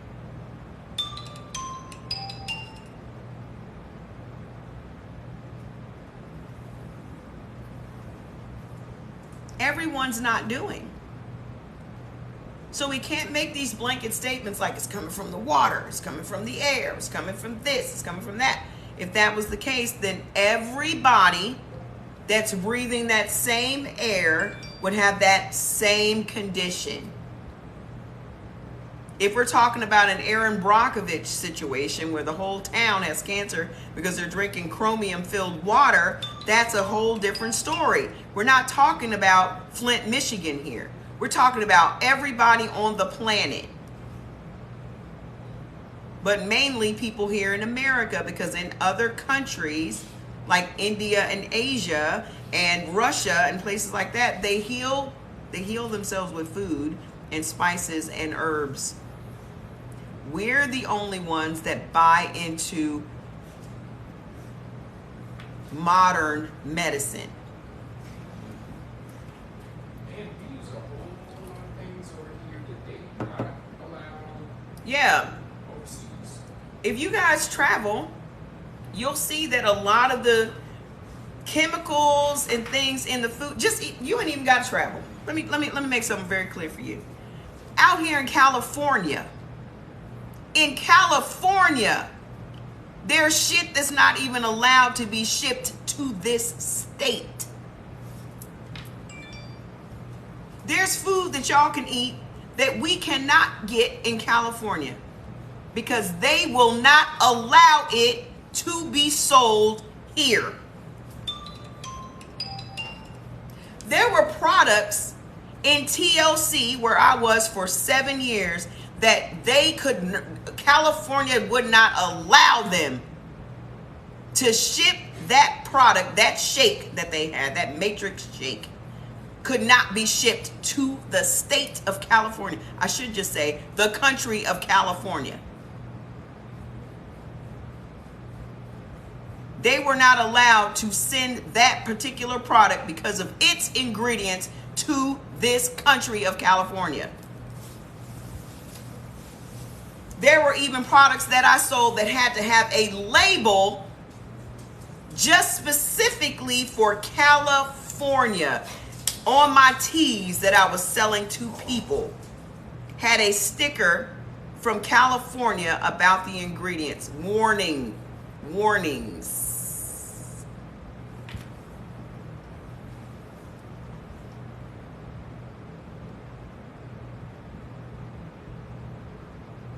Everyone's not doing. So we can't make these blanket statements like it's coming from the water, it's coming from the air, it's coming from this, it's coming from that. If that was the case, then everybody that's breathing that same air would have that same condition. If we're talking about an Aaron Brockovich situation where the whole town has cancer because they're drinking chromium-filled water, that's a whole different story. We're not talking about Flint, Michigan here. We're talking about everybody on the planet. But mainly people here in America, because in other countries like India and Asia and Russia and places like that, they heal themselves with food and spices and herbs. We're the only ones that buy into modern medicine. And we use a whole lot of things over here that they not allowed Yeah. overseas. If you guys travel, you'll see that a lot of the chemicals and things in the food, you ain't even got to travel. Let me make something very clear for you. Out here in California, there's shit that's not even allowed to be shipped to this state. There's food that y'all can eat that we cannot get in California because they will not allow it to be sold here. There were products in TLC where I was for 7 years that California would not allow them to ship that product, that shake that they had, that Matrix shake, could not be shipped to the state of California. I should just say the country of California. They were not allowed to send that particular product because of its ingredients to this country of California. There were even products that I sold that had to have a label just specifically for California. On my teas that I was selling to people, had a sticker from California about the ingredients. Warnings.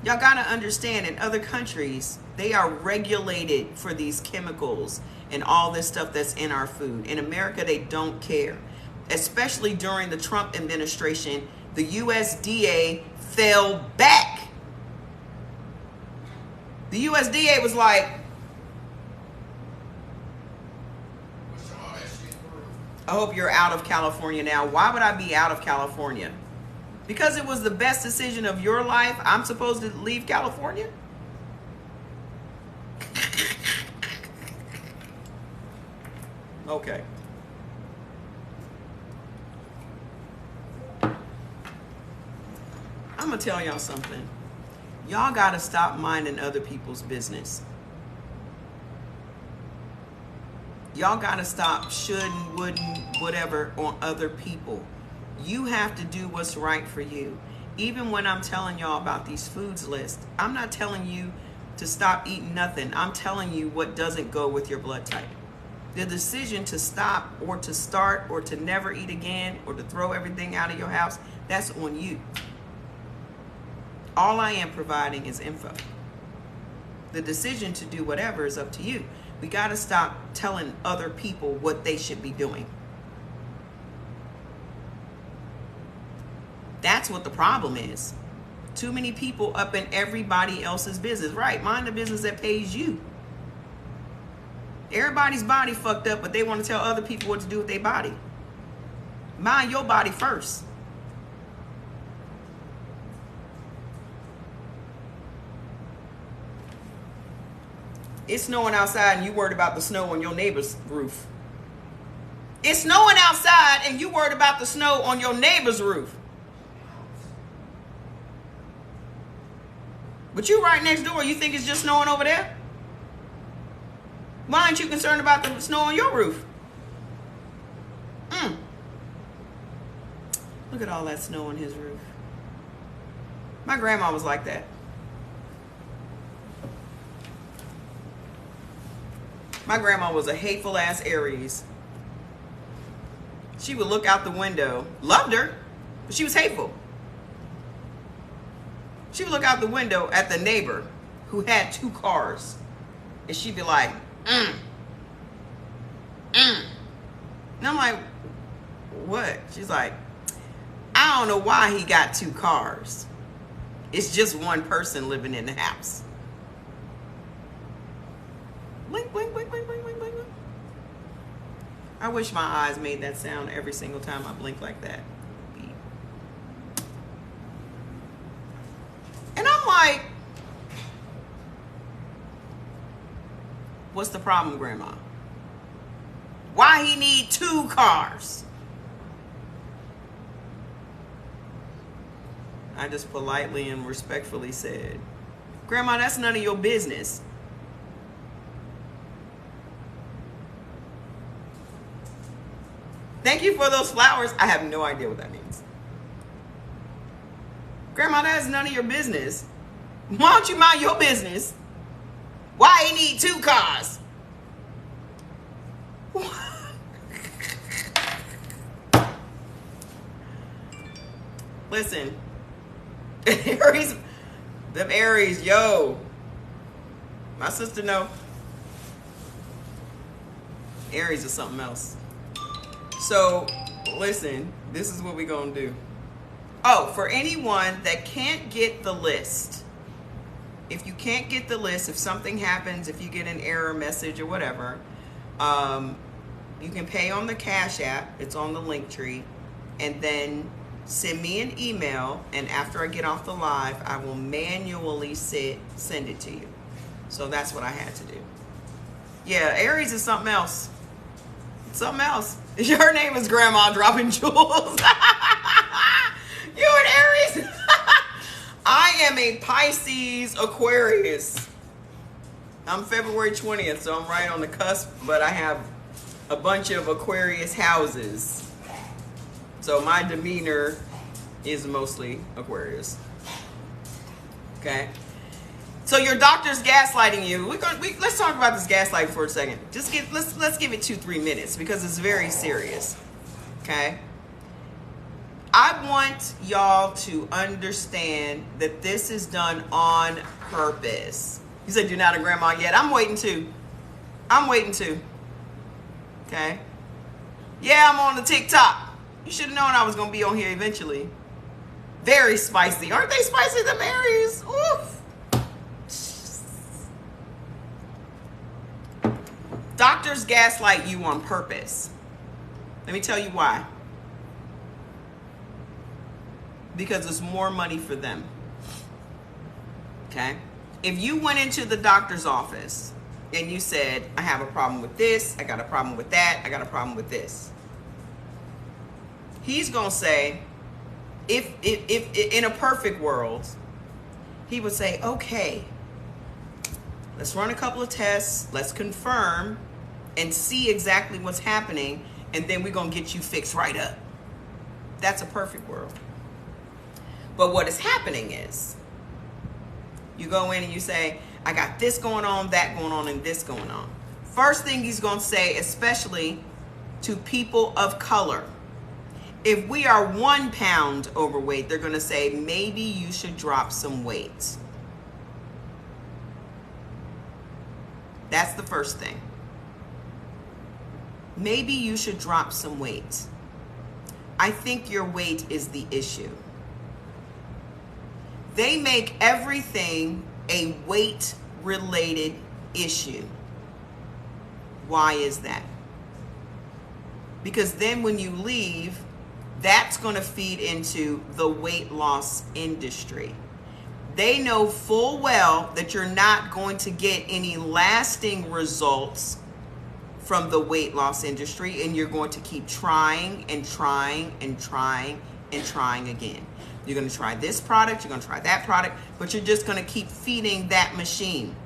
Y'all gotta understand, in other countries, they are regulated for these chemicals and all this stuff that's in our food. In America, they don't care. Especially during the Trump administration, the USDA fell back. The USDA was like, I hope you're out of California now. Why would I be out of California? Because it was the best decision of your life, I'm supposed to leave California? Okay. I'm going to tell y'all something. Y'all got to stop minding other people's business. Y'all got to stop shouldn't, wouldn't, whatever on other people. You have to do what's right for you. Even when I'm telling y'all about these foods lists, I'm not telling you to stop eating nothing. I'm telling you what doesn't go with your blood type. The decision to stop or to start or to never eat again or to throw everything out of your house, that's on you. All I am providing is info. The decision to do whatever is up to you. We got to stop telling other people what they should be doing. That's what the problem is. Too many people up in everybody else's business. Right, mind the business that pays you. Everybody's body fucked up, but they want to tell other people what to do with their body. Mind your body first. It's snowing outside and you worried about the snow on your neighbor's roof. It's snowing outside and you worried about the snow on your neighbor's roof. But you right next door, you think it's just snowing over there? Why aren't you concerned about the snow on your roof? Look at all that snow on his roof. My grandma was like that. My grandma was a hateful ass Aries. She would look out the window. Loved her, but she was hateful. She would look out the window at the neighbor who had 2 cars. And she'd be like, And I'm like, what? She's like, I don't know why he got 2 cars. It's just one person living in the house. Blink, blink, blink, blink, blink, blink, blink. I wish my eyes made that sound every single time I blink like that. And I'm like, what's the problem, Grandma? Why he need 2 cars? I just politely and respectfully said, Grandma, that's none of your business. Thank you for those flowers. I have no idea what that means. Grandma, that's none of your business. Why don't you mind your business? Why he need 2 cars? Listen, Aries, them Aries, yo. My sister know. Aries is something else. So, listen, this is what we're going to do. Oh, for anyone that can't get the list, if you can't get the list, if something happens, if you get an error message or whatever, you can pay on the Cash App. It's on the link tree. And then send me an email. And after I get off the live, I will manually send it to you. So that's what I had to do. Yeah, Aries is something else. Something else. Your name is Grandma Dropping Jewels. You an Aries? I am a Pisces Aquarius. I'm February 20th, so I'm right on the cusp, but I have a bunch of Aquarius houses. So my demeanor is mostly Aquarius. Okay? So your doctor's gaslighting you. Let's talk about this gaslighting for a second. Let's give it 2-3 minutes because it's very serious. Okay? I want y'all to understand that this is done on purpose. You said you're not a grandma yet. I'm waiting to. Okay? Yeah, I'm on the TikTok. You should have known I was going to be on here eventually. Very spicy. Aren't they spicy, them Aries? Oof. Doctors gaslight you on purpose. Let me tell you why. Because it's more money for them. Okay? If you went into the doctor's office and you said, I have a problem with this, I got a problem with that, I got a problem with this. He's going to say, if in a perfect world, he would say, okay, let's run a couple of tests, let's confirm and see exactly what's happening, and then we're going to get you fixed right up. That's a perfect world. But what is happening is, you go in and you say, I got this going on, that going on, and this going on. First thing he's going to say, especially to people of color, if we are 1 pound overweight, they're going to say, maybe you should drop some weight. That's the first thing. Maybe you should drop some weight. I think your weight is the issue. They make everything a weight-related issue. Why is that? Because then when you leave, that's going to feed into the weight loss industry. They know full well that you're not going to get any lasting results from the weight loss industry, and you're going to keep trying and trying and trying and trying again. You're going to try this product, you're going to try that product, but you're just going to keep feeding that machine.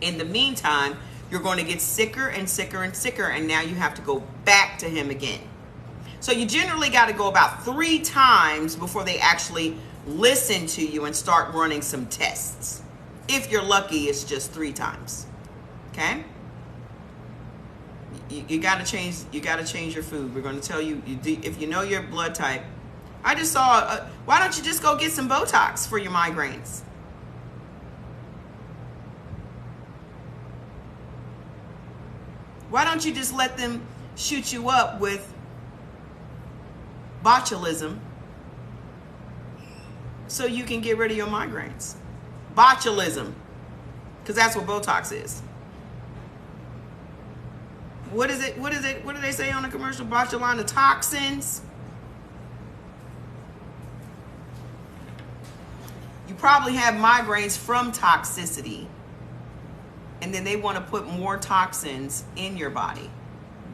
In the meantime, you're going to get sicker and sicker and sicker, and now you have to go back to him again. So you generally got to go about 3 times before they actually listen to you and start running some tests. If you're lucky, it's just 3 times. Okay? You got to change. You got to change your food. We're going to tell you, if you know your blood type. I just saw. Why don't you just go get some Botox for your migraines? Why don't you just let them shoot you up with botulism so you can get rid of your migraines? Botulism, because that's what Botox is. What is it? What is it? What do they say on the commercial? Botulinum toxins. You probably have migraines from toxicity. And then they want to put more toxins in your body.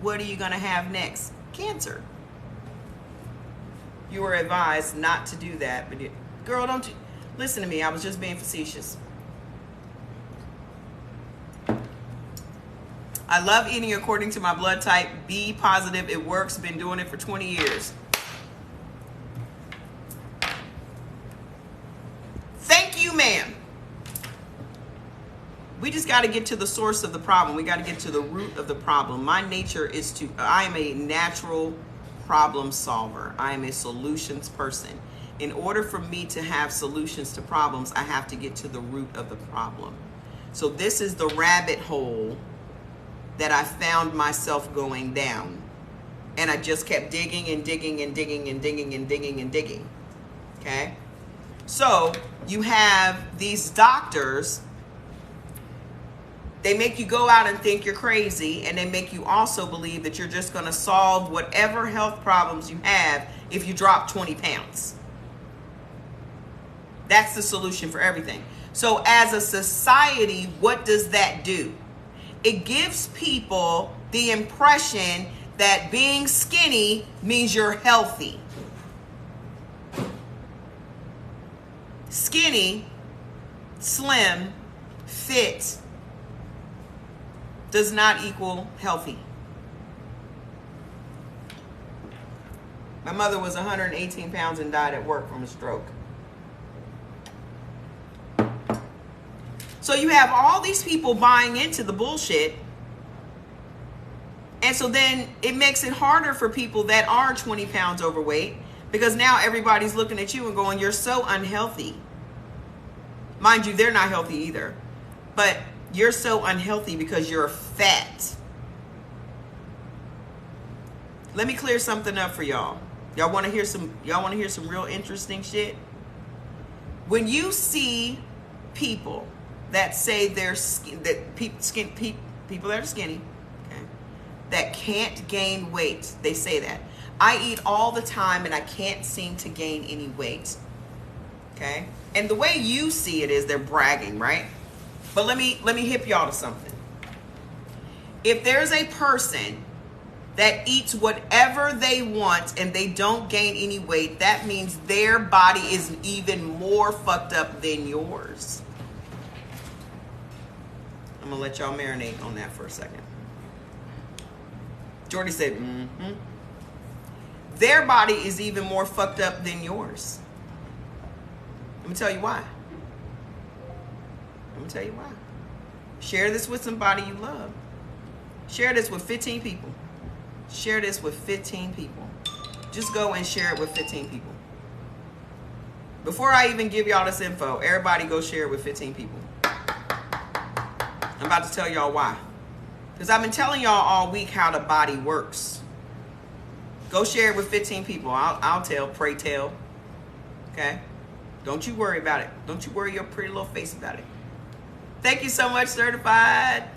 What are you going to have next? Cancer. You were advised not to do that. But girl, don't you listen to me. I was just being facetious. I love eating according to my blood type. B positive. It works. Been doing it for 20 years. Thank you, ma'am. We just got to get to the source of the problem. We got to get to the root of the problem. My nature is I am a natural problem solver. I am a solutions person. In order for me to have solutions to problems, I have to get to the root of the problem. So this is the rabbit hole that I found myself going down. And I just kept digging and digging and digging and digging and digging and digging. Okay? So you have these doctors. They make you go out and think you're crazy, and they make you also believe that you're just going to solve whatever health problems you have if you drop 20 pounds. That's the solution for everything. So as a society, what does that do? It gives people the impression that being skinny means you're healthy. Skinny, slim, fit does not equal healthy. My mother was 118 pounds and died at work from a stroke. So you have all these people buying into the bullshit. And so then it makes it harder for people that are 20 pounds overweight, because now everybody's looking at you and going, you're so unhealthy. Mind you, they're not healthy either. But you're so unhealthy because you're fat. Let me clear something up for y'all. Y'all want to hear some real interesting shit? When you see people that say they're people that are skinny, okay, that can't gain weight, they say that. I eat all the time and I can't seem to gain any weight. Okay? And the way you see it is they're bragging, right? But let me hip y'all to something. If there's a person that eats whatever they want and they don't gain any weight, that means their body is even more fucked up than yours. I'm gonna let y'all marinate on that for a second. Jordy said, mm-hmm. Their body is even more fucked up than yours. Let me tell you why. Let me tell you why. Share this with somebody you love. Share this with 15 people. Share this with 15 people. Just go and share it with 15 people. Before I even give y'all this info, everybody go share it with 15 people. I'm about to tell y'all why. Because I've been telling y'all all week how the body works. Go share it with 15 people. I'll tell, pray tell. Okay? Don't you worry about it. Don't you worry your pretty little face about it. Thank you so much, Certified.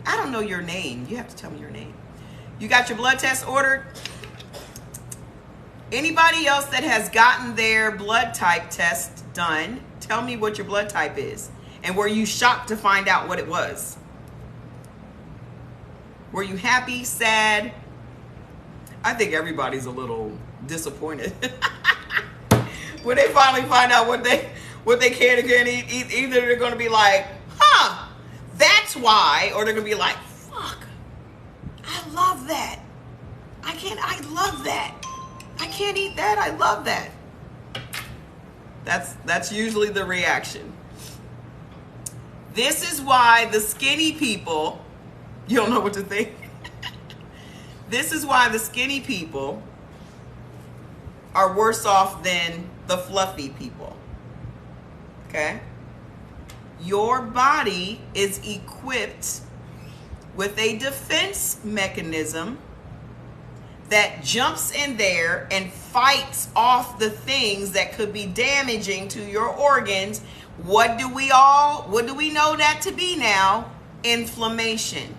I don't know your name. You have to tell me your name. You got your blood test ordered? Anybody else that has gotten their blood type test done, tell me what your blood type is. And were you shocked to find out what it was? Were you happy, sad? I think everybody's a little disappointed. When they finally find out what they can and can't eat, either they're going to be like, huh, that's why, or they're going to be like, fuck, I love that. I love that. I can't eat that. I love that. That's usually the reaction. This is why the skinny people, you don't know what to think. This is why the skinny people are worse off than the fluffy people. Okay? Your body is equipped with a defense mechanism that jumps in there and fights off the things that could be damaging to your organs. What do we know that to be now? Inflammation.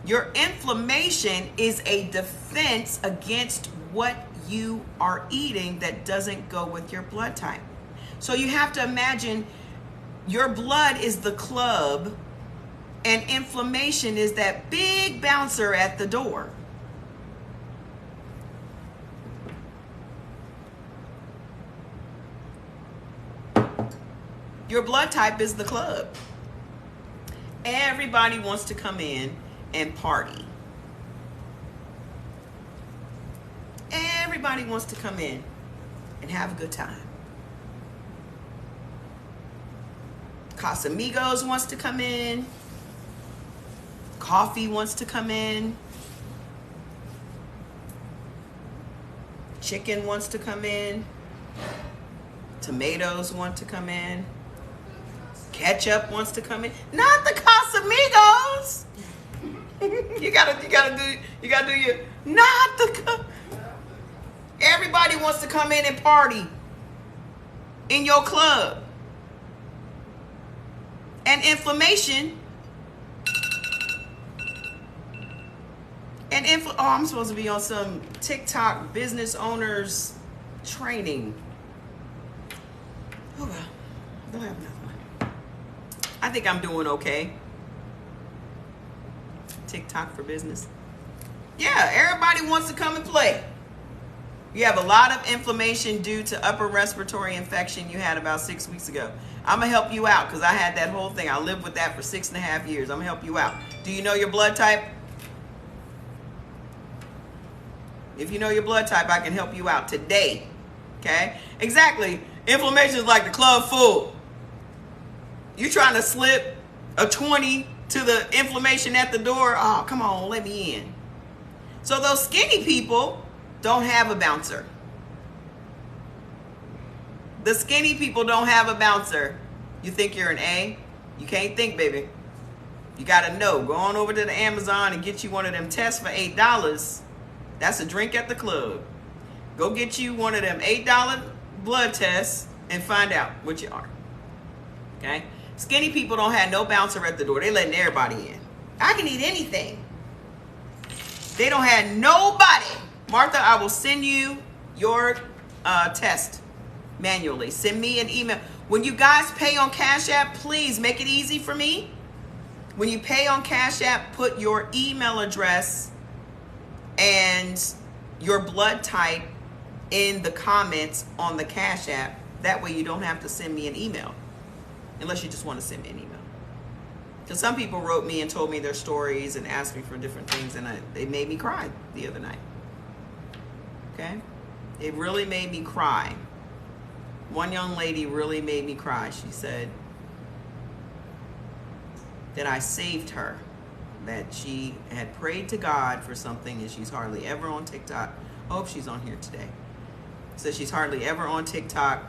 Your inflammation is a defense against what you are eating that doesn't go with your blood type. So you have to imagine your blood is the club and inflammation is that big bouncer at the door. Your blood type is the club. Everybody wants to come in and party. Everybody wants to come in and have a good time. Casamigos wants to come in. Coffee wants to come in. Chicken wants to come in. Tomatoes want to come in. Ketchup wants to come in. Not the Casamigos. You gotta do your, not the, everybody wants to come in and party in your club. And inflammation, oh, I'm supposed to be on some TikTok business owners training. Oh well, don't have enough money. I think I'm doing okay. TikTok for business. Yeah, everybody wants to come and play. You have a lot of inflammation due to upper respiratory infection you had about 6 weeks ago. I'm going to help you out because I had that whole thing. I lived with that for 6.5 years. I'm going to help you out. Do you know your blood type? If you know your blood type, I can help you out today. Okay? Exactly. Inflammation is like the club full. You trying to slip a 20 to the inflammation at the door? Oh, come on, let me in. So those skinny people don't have a bouncer. The skinny people don't have a bouncer. You think you're an A? You can't think, baby. You gotta know. Go on over to the Amazon and get you one of them tests for $8. That's a drink at the club. Go get you one of them $8 blood tests and find out what you are. Okay? Skinny people don't have no bouncer at the door. They letting everybody in. I can eat anything. They don't have nobody. Martha, I will send you your test manually. Send me an email. When you guys pay on Cash App, please make it easy for me. When you pay on Cash App, put your email address and your blood type in the comments on the Cash App. That way you don't have to send me an email. Unless you just want to send me an email. Because some people wrote me and told me their stories and asked me for different things, and they made me cry the other night. Okay? It really made me cry. One young lady really made me cry. She said that I saved her, that she had prayed to God for something, and she's hardly ever on TikTok. I hope she's on here today. So she's hardly ever on TikTok.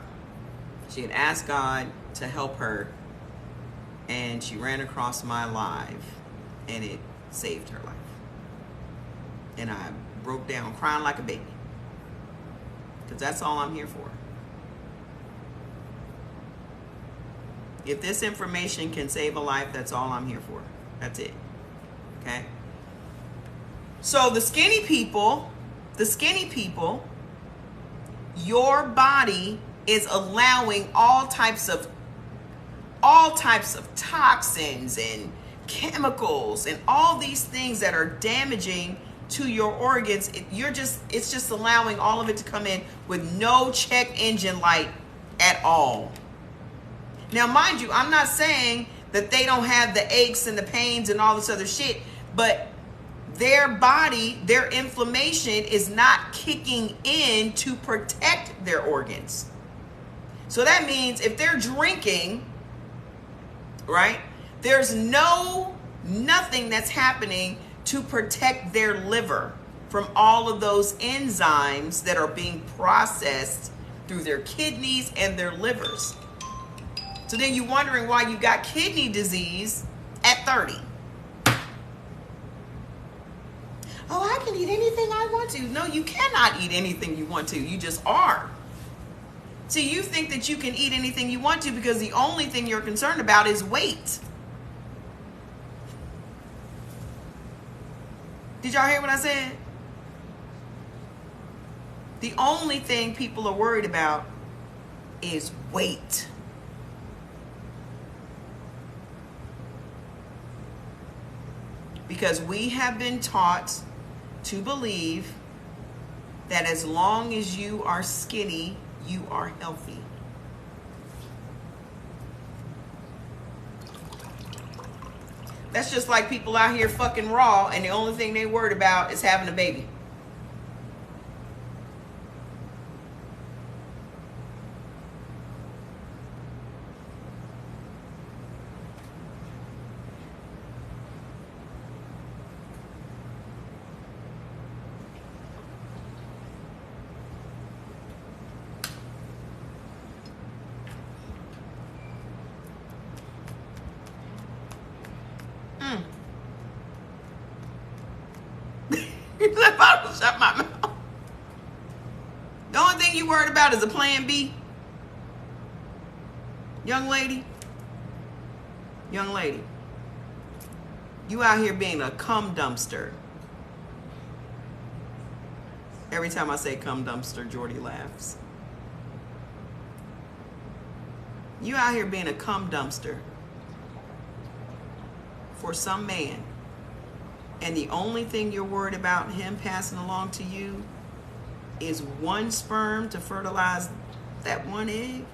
She had asked God to help her, and she ran across my live, and it saved her life. And I broke down crying like a baby, because that's all I'm here for. If this information can save a life, that's all I'm here for. That's it. Okay? So the skinny people, your body is allowing all types of toxins and chemicals and all these things that are damaging to your organs. It's just allowing all of it to come in with no check engine light at all. Now, mind you, I'm not saying that they don't have the aches and the pains and all this other shit, but their body, their inflammation is not kicking in to protect protect their organs. So that means if they're drinking, right, there's nothing that's happening to protect their liver from all of those enzymes that are being processed through their kidneys and their livers. So then you're wondering why you got kidney disease at 30. Oh, I can eat anything I want to. No, you cannot eat anything you want to. You just are. See, you think that you can eat anything you want to because the only thing you're concerned about is weight. Did y'all hear what I said? The only thing people are worried about is weight. Because we have been taught to believe that as long as you are skinny, you are healthy. That's just like people out here fucking raw and the only thing they worried about is having a baby. Shut my mouth. The only thing you worried about is a plan B. Young lady, you out here being a cum dumpster. Every time I say cum dumpster, Jordy laughs. You out here being a cum dumpster for some man. And the only thing you're worried about him passing along to you is one sperm to fertilize that one egg.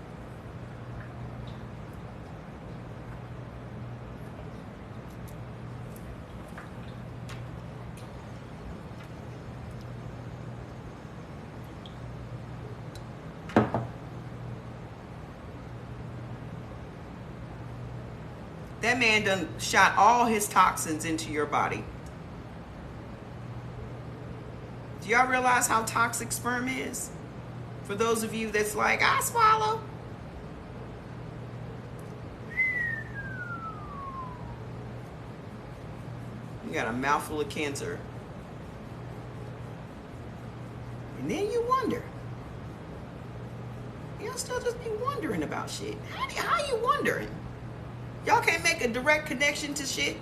That man done shot all his toxins into your body. Do y'all realize how toxic sperm is? For those of you that's like, I swallow. You got a mouthful of cancer. And then you wonder. You'll still just be wondering about shit. How you wondering? Y'all can't make a direct connection to shit?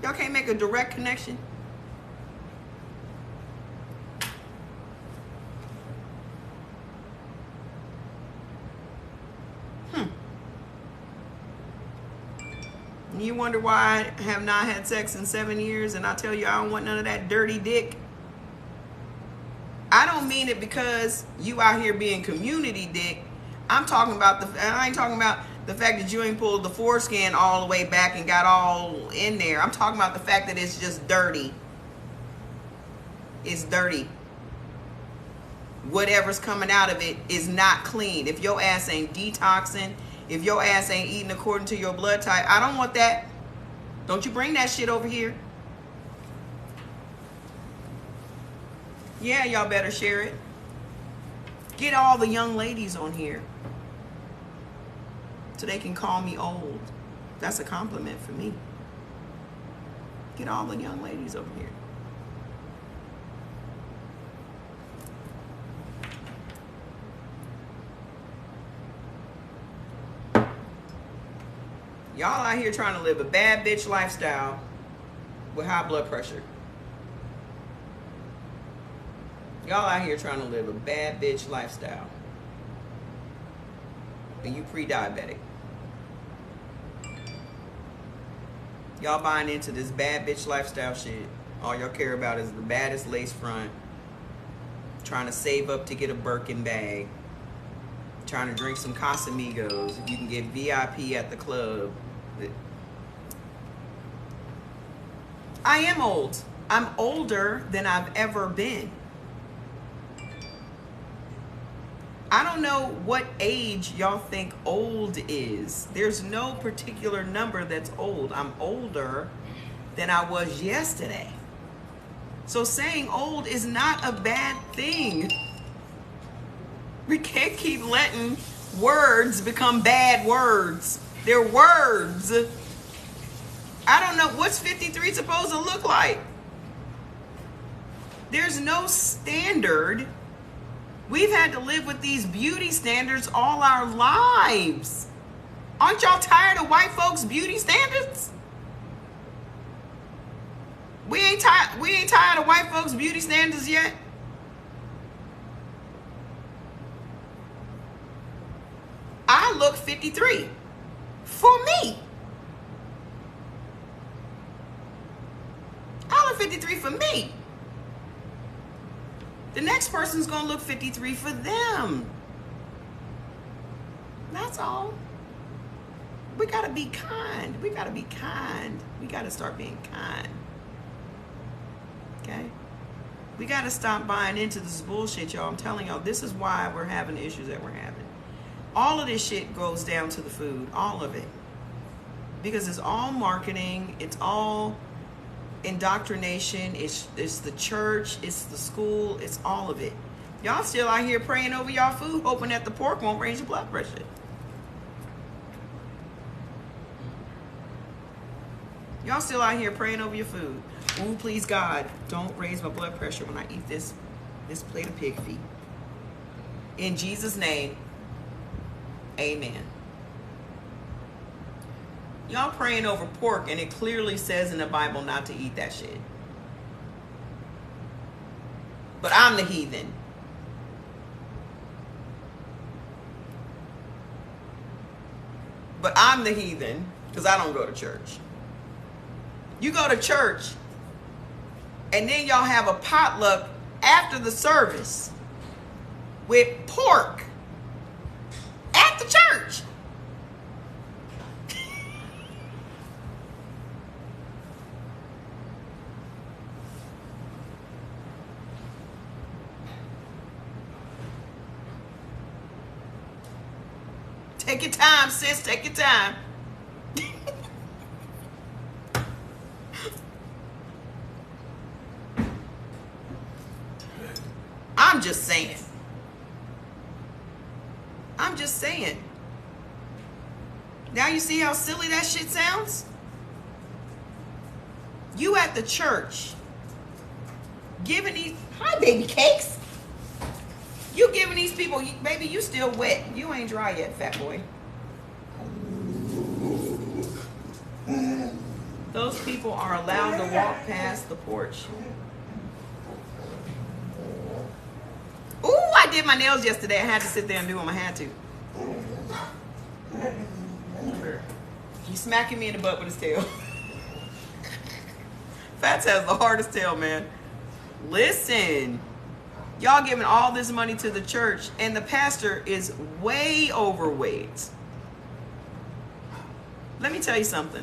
Y'all can't make a direct connection? You wonder why I have not had sex in 7 years and I tell you I don't want none of that dirty dick? I don't mean it because you out here being community dick. I'm talking about I ain't talking about the fact that you ain't pulled the foreskin all the way back and got all in there. I'm talking about the fact that it's just dirty. It's dirty. Whatever's coming out of it is not clean. If your ass ain't detoxing, if your ass ain't eating according to your blood type, I don't want that. Don't you bring that shit over here. Yeah, y'all better share it. Get all the young ladies on here so they can call me old. That's a compliment for me. Get all the young ladies over here. Y'all out here trying to live a bad bitch lifestyle with high blood pressure. Y'all out here trying to live a bad bitch lifestyle. And you pre-diabetic. Y'all buying into this bad bitch lifestyle shit. All y'all care about is the baddest lace front. Trying to save up to get a Birkin bag. Trying to drink some Casamigos. If you can get VIP at the club. I am old. I'm older than I've ever been. I don't know what age y'all think old is. There's no particular number that's old. I'm older than I was yesterday. So saying old is not a bad thing. We can't keep letting words become bad words. They're words. I don't know, what's 53 supposed to look like? There's no standard. We've had to live with these beauty standards all our lives. Aren't y'all tired of white folks' beauty standards? We ain't tired of white folks' beauty standards yet. I look 53 for me. I look 53 for me. The next person's gonna look 53 for them. That's all. We gotta be kind. We gotta be kind. We gotta start being kind. Okay? We gotta stop buying into this bullshit, y'all. I'm telling y'all, this is why we're having the issues that we're having. All of this shit goes down to the food. All of it. Because it's all marketing. It's all indoctrination. It's the church, it's the school, it's all of it. Y'all still out here praying over y'all food, hoping that the pork won't raise your blood pressure. Y'all still out here praying over your food. Ooh, please God, don't raise my blood pressure when I eat this plate of pig feet. In Jesus' name, amen. Y'all praying over pork, and it clearly says in the Bible not to eat that shit. But I'm the heathen. But I'm the heathen because I don't go to church. You go to church, and then y'all have a potluck after the service with pork at the church. Take your time, sis. Take your time. I'm just saying. I'm just saying. Now you see how silly that shit sounds? You at the church giving these, hi baby cakes. You giving these people, baby, you still wet. You ain't dry yet, fat boy. Those people are allowed to walk past the porch. Ooh, I did my nails yesterday. I had to sit there and do them. I had to. He's smacking me in the butt with his tail. Fats has the hardest tail, man. Listen. Y'all giving all this money to the church, and the pastor is way overweight. Let me tell you something.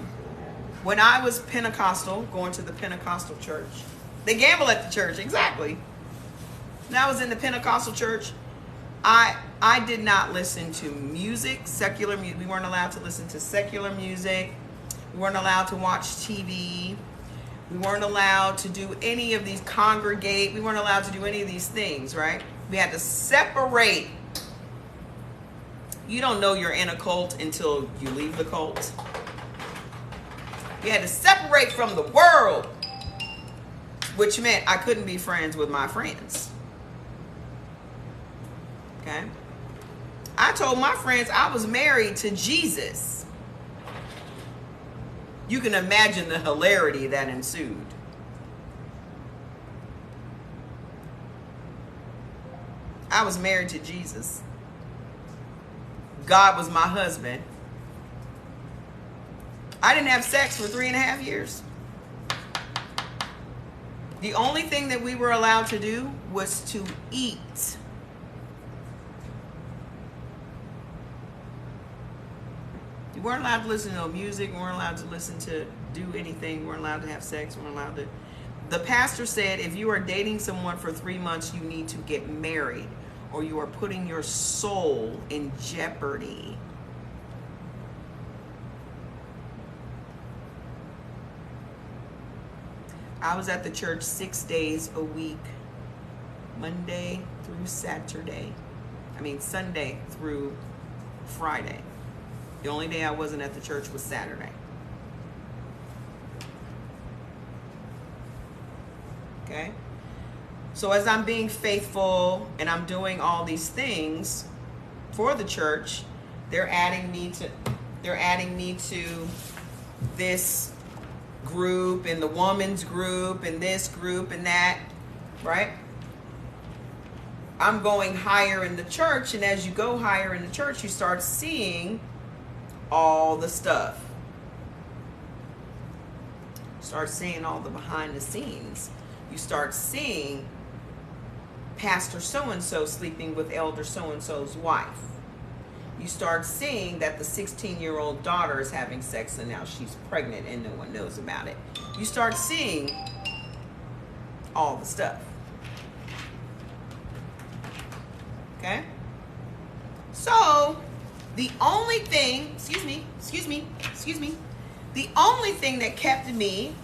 When I was Pentecostal, going to the Pentecostal church, they gamble at the church, exactly. When I was in the Pentecostal church, I did not listen to music, secular music. We weren't allowed to listen to secular music. We weren't allowed to watch TV. We weren't allowed to do any of these congregate. We weren't allowed to do any of these things, right? We had to separate. You don't know you're in a cult until you leave the cult. We had to separate from the world, which meant I couldn't be friends with my friends. Okay? I told my friends I was married to Jesus. You can imagine the hilarity that ensued. I was married to Jesus. God was my husband. I didn't have sex for 3.5 years. The only thing that we were allowed to do was to eat. We weren't allowed to listen to no music. We weren't allowed to listen to do anything. We weren't allowed to have sex. We weren't allowed to. The pastor said if you are dating someone for 3 months, you need to get married. or you are putting your soul in jeopardy. I was at the church 6 days a week, Monday through Saturday. Sunday through Friday. The only day I wasn't at the church was Saturday. Okay? So as I'm being faithful and I'm doing all these things for the church, they're adding me to this group and the woman's group and this group and that, right? I'm going higher in the church, and as you go higher in the church, you start seeing all the stuff. Start seeing all the behind the scenes. You start seeing Pastor so-and-so sleeping with Elder so-and-so's wife. You start seeing that the 16-year-old daughter is having sex and now she's pregnant and no one knows about it. You start seeing all the stuff. Okay? So, the only thing, the only thing that kept me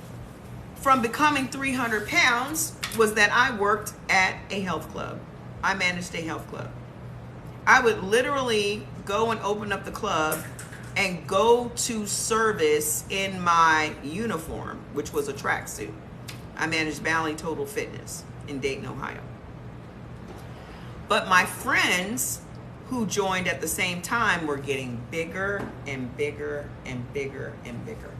from becoming 300 pounds was that I worked at a health club. I managed a health club. I would literally go and open up the club and go to service in my uniform, which was a tracksuit. I managed Bally Total Fitness in Dayton, Ohio. But my friends who joined at the same time were getting bigger and bigger and bigger and bigger.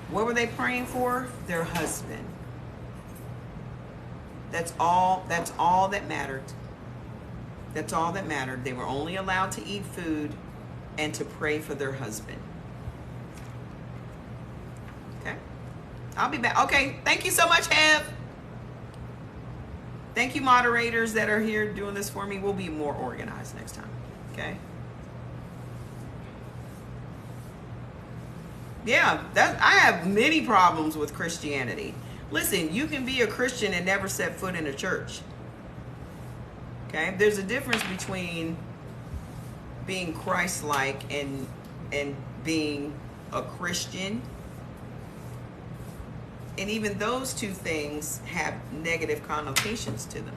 What were they praying for? Their husband. That's all that mattered. That's all that mattered. They were only allowed to eat food and to pray for their husband. Okay? I'll be back. Okay, thank you so much, Hev. Thank you, moderators that are here doing this for me. We'll be more organized next time. Okay? Yeah, I have many problems with Christianity. Listen, you can be a Christian and never set foot in a church. Okay? There's a difference between being Christ-like and being a Christian. And even those two things have negative connotations to them.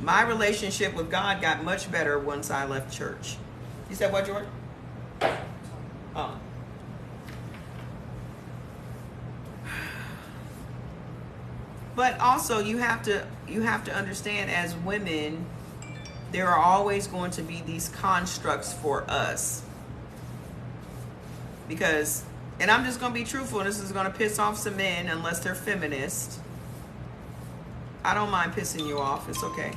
My relationship with God got much better once I left church. You said what, Jordan? Oh. But also you have to understand, as women, there are always going to be these constructs for us. Because, and I'm just going to be truthful, and this is going to piss off some men unless they're feminist. I don't mind pissing you off. It's okay.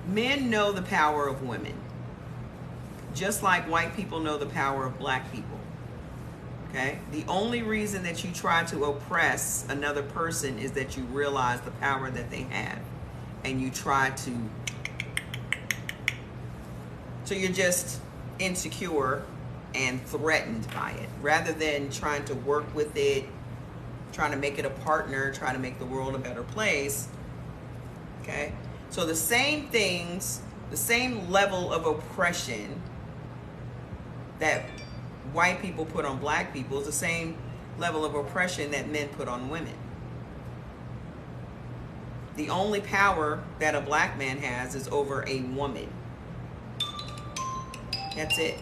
Men know the power of women, just like white people know the power of black people. Okay? The only reason that you try to oppress another person is that you realize the power that they have. And you try to... So you're just insecure and threatened by it. Rather than trying to work with it, trying to make it a partner, trying to make the world a better place. Okay? So the same things, the same level of oppression that white people put on black people is the same level of oppression that men put on women. The only power that a black man has is over a woman. That's it.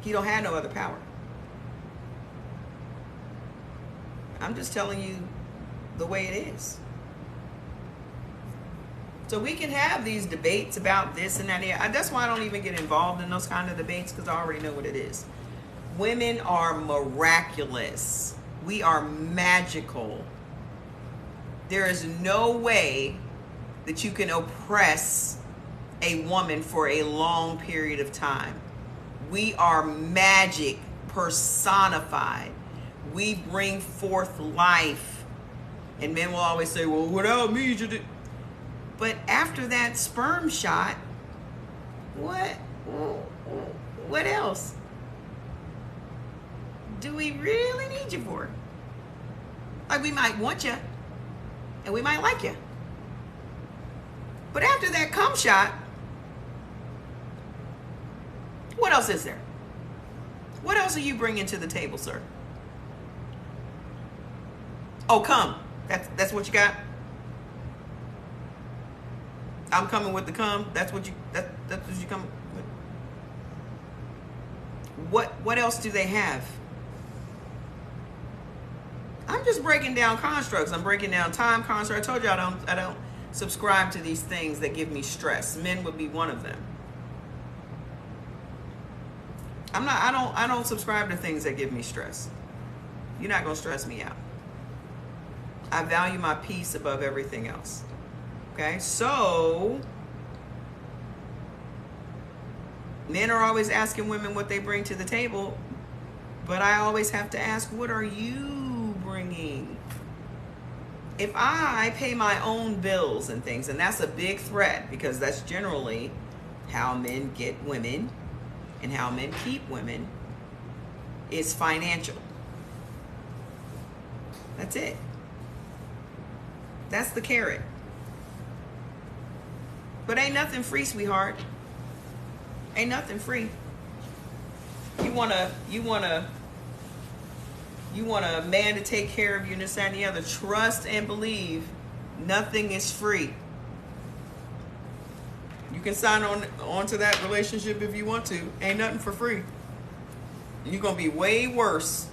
He don't have no other power. I'm just telling you the way it is. So we can have these debates about this and that. That's why I don't even get involved in those kind of debates, because I already know what it is. Women are miraculous. We are magical. There is no way that you can oppress a woman for a long period of time. We are magic personified. We bring forth life. And men will always say, well, without me, you did. But after that sperm shot, what else? do we really need you for? Like, we might want you, and we might like you. But after that cum shot, what else is there? What else are you bringing to the table, sir? Oh, cum. That's what you got? I'm coming with the cum. That's what you come with. What else do they have? I'm just breaking down constructs. I'm breaking down time constructs. I told you I don't subscribe to these things that give me stress. Men would be one of them. I don't subscribe to things that give me stress. You're not gonna stress me out. I value my peace above everything else. Okay, so men are always asking women what they bring to the table, but I always have to ask, what are you bringing? If I pay my own bills and things, and that's a big threat because that's generally how men get women and how men keep women, is financial. That's it. That's the carrot. But ain't nothing free, sweetheart. Ain't nothing free. You want a man to take care of you and this, that, and the other. Trust and believe nothing is free. You can sign on to that relationship if you want to. Ain't nothing for free. You're going to be way worse.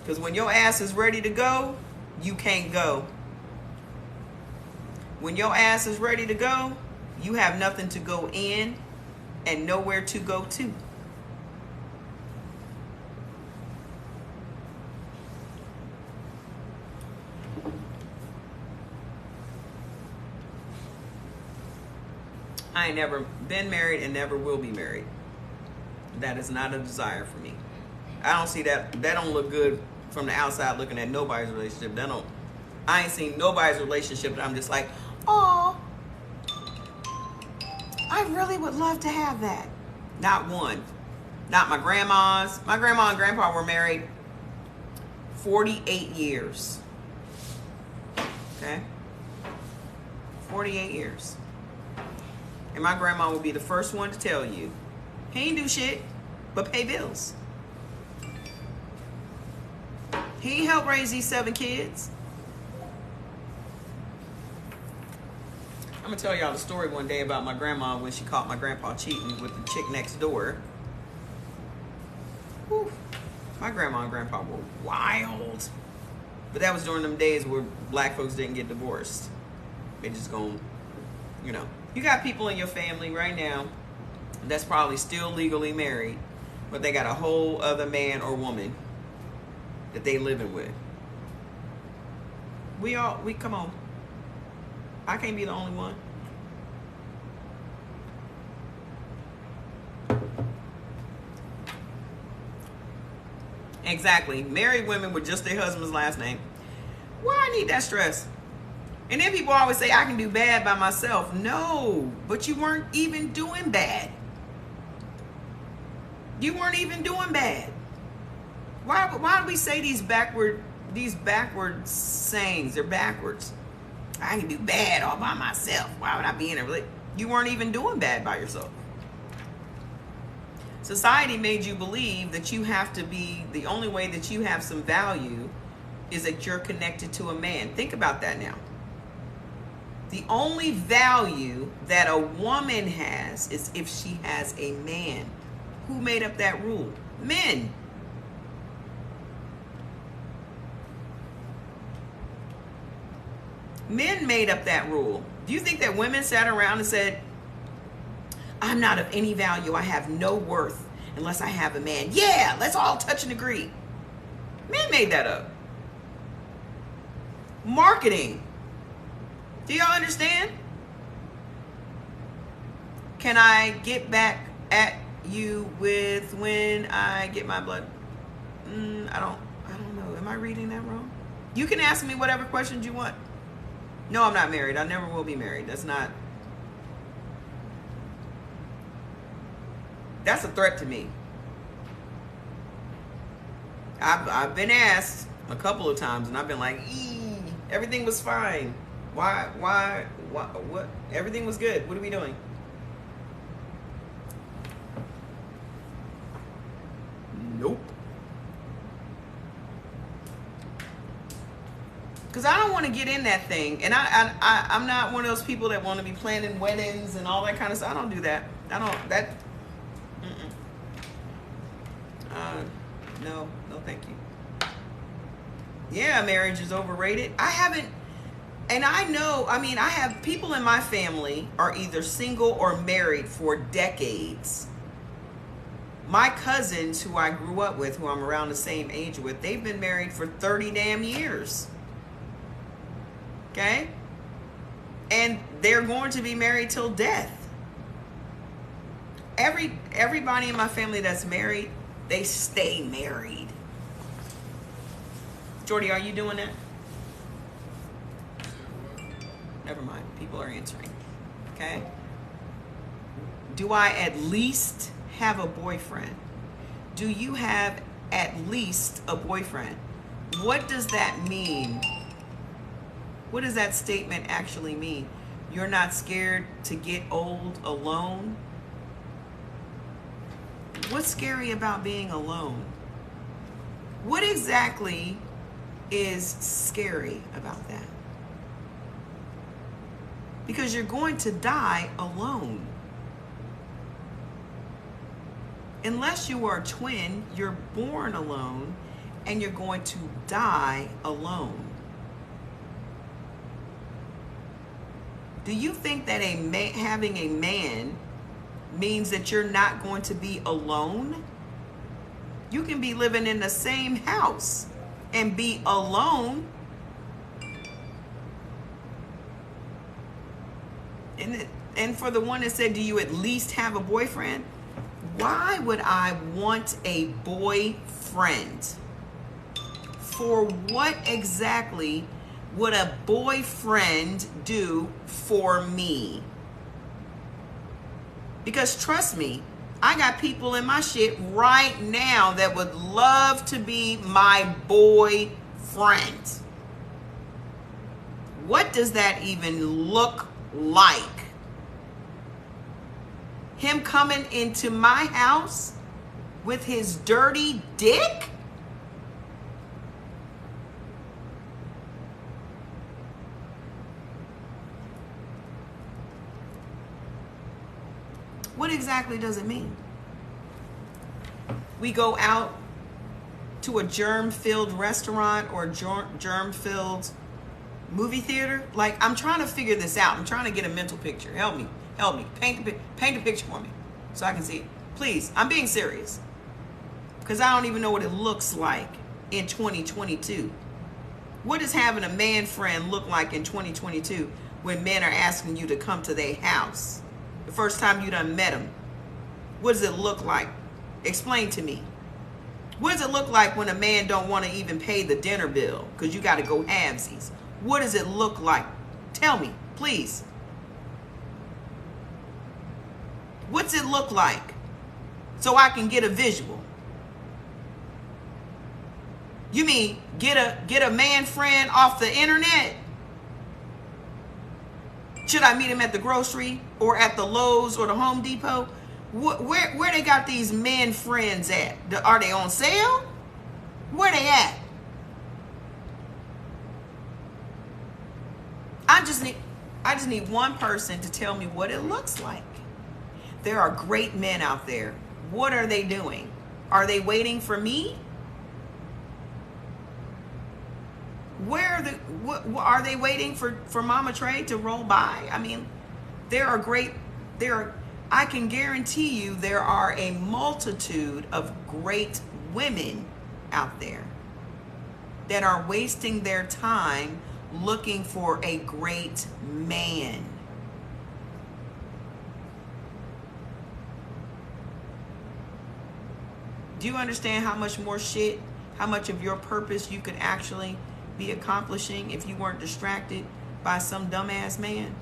Because when your ass is ready to go, you can't go. When your ass is ready to go, you have nothing to go in and nowhere to go to. I ain't never been married and never will be married. That is not a desire for me. I don't see that. That don't look good from the outside looking at nobody's relationship. I ain't seen nobody's relationship that I'm just like, oh, I really would love to have that. Not one. Not my grandma's. My grandma and grandpa were married 48 years. Okay? 48 years. And my grandma would be the first one to tell you, he ain't do shit but pay bills. He ain't helped raise these 7 kids. I'm gonna tell y'all the story one day about my grandma when she caught my grandpa cheating with the chick next door. Whew. My grandma and grandpa were wild. But that was during them days where black folks didn't get divorced. They just gonna, You got people in your family right now that's probably still legally married, but they got a whole other man or woman that they living with. We come on. I can't be the only one. Exactly. Married women with just their husband's last name. Why I need that stress? And then people always say, I can do bad by myself. No, but you weren't even doing bad. You weren't even doing bad. Why do we say these backward sayings? They're backwards. I can do bad all by myself. Why would I be in a relationship? You weren't even doing bad by yourself. Society made you believe that you have to be, the only way that you have some value is that you're connected to a man. Think about that now. The only value that a woman has is if she has a man. Who made up that rule? Men. Men made up that rule. Do you think that women sat around and said, I'm not of any value, I have no worth unless I have a man? Yeah, let's all touch and agree. Men made that up. Marketing. Do y'all understand? Can I get back at you with when I get my blood? I don't know. Am I reading that wrong? You can ask me whatever questions you want. No, I'm not married. I never will be married. That's a threat to me. I've been asked a couple of times, and I've been like, everything was fine. Why, what? Everything was good. What are we doing? Nope. Because I don't want to get in that thing. And I'm not one of those people that want to be planning weddings and all that kind of stuff. I don't do that. No, thank you. Yeah, marriage is overrated. I haven't, and I know, I mean, I have people in my family are either single or married for decades. My cousins who I grew up with, who I'm around the same age with, they've been married for 30 damn years. Okay? And they're going to be married till death. Everybody in my family that's married, they stay married. Jordy, are you doing that? Never mind. People are answering. Okay? Do I at least have a boyfriend? Do you have at least a boyfriend? What does that mean? What does that statement actually mean? You're not scared to get old alone? What's scary about being alone? What exactly is scary about that? Because you're going to die alone. Unless you are a twin, you're born alone and you're going to die alone. Do you think that having a man means that you're not going to be alone? You can be living in the same house and be alone. And for the one that said, do you at least have a boyfriend? Why would I want a boyfriend? For what exactly would a boyfriend do for me? Because trust me, I got people in my shit right now that would love to be my boyfriend. What does that even look like? Him coming into my house with his dirty dick? What exactly does it mean? We go out to a germ-filled restaurant or germ-filled movie theater? Like, I'm trying to figure this out. I'm trying to get a mental picture. Help me. Paint a picture for me so I can see it. Please, I'm being serious. Because I don't even know what it looks like in 2022. What does having a man friend look like in 2022 when men are asking you to come to their house? The first time you done met them. What does it look like? Explain to me. What does it look like when a man don't want to even pay the dinner bill because you got to go halvesies? What does it look like? Tell me, please. What's it look like? So I can get a visual. You mean get a man friend off the internet? Should I meet him at the grocery or at the Lowe's or the Home Depot? Where they got these men friends at? Are they on sale? Where they at? I just need one person to tell me what it looks like. There are great men out there. What are they doing? Are they waiting for me? Are they waiting for Mama Trey to roll by? I mean, I can guarantee you there are a multitude of great women out there that are wasting their time looking for a great man. Do you understand how much more shit, how much of your purpose you could actually be accomplishing if you weren't distracted by some dumbass man?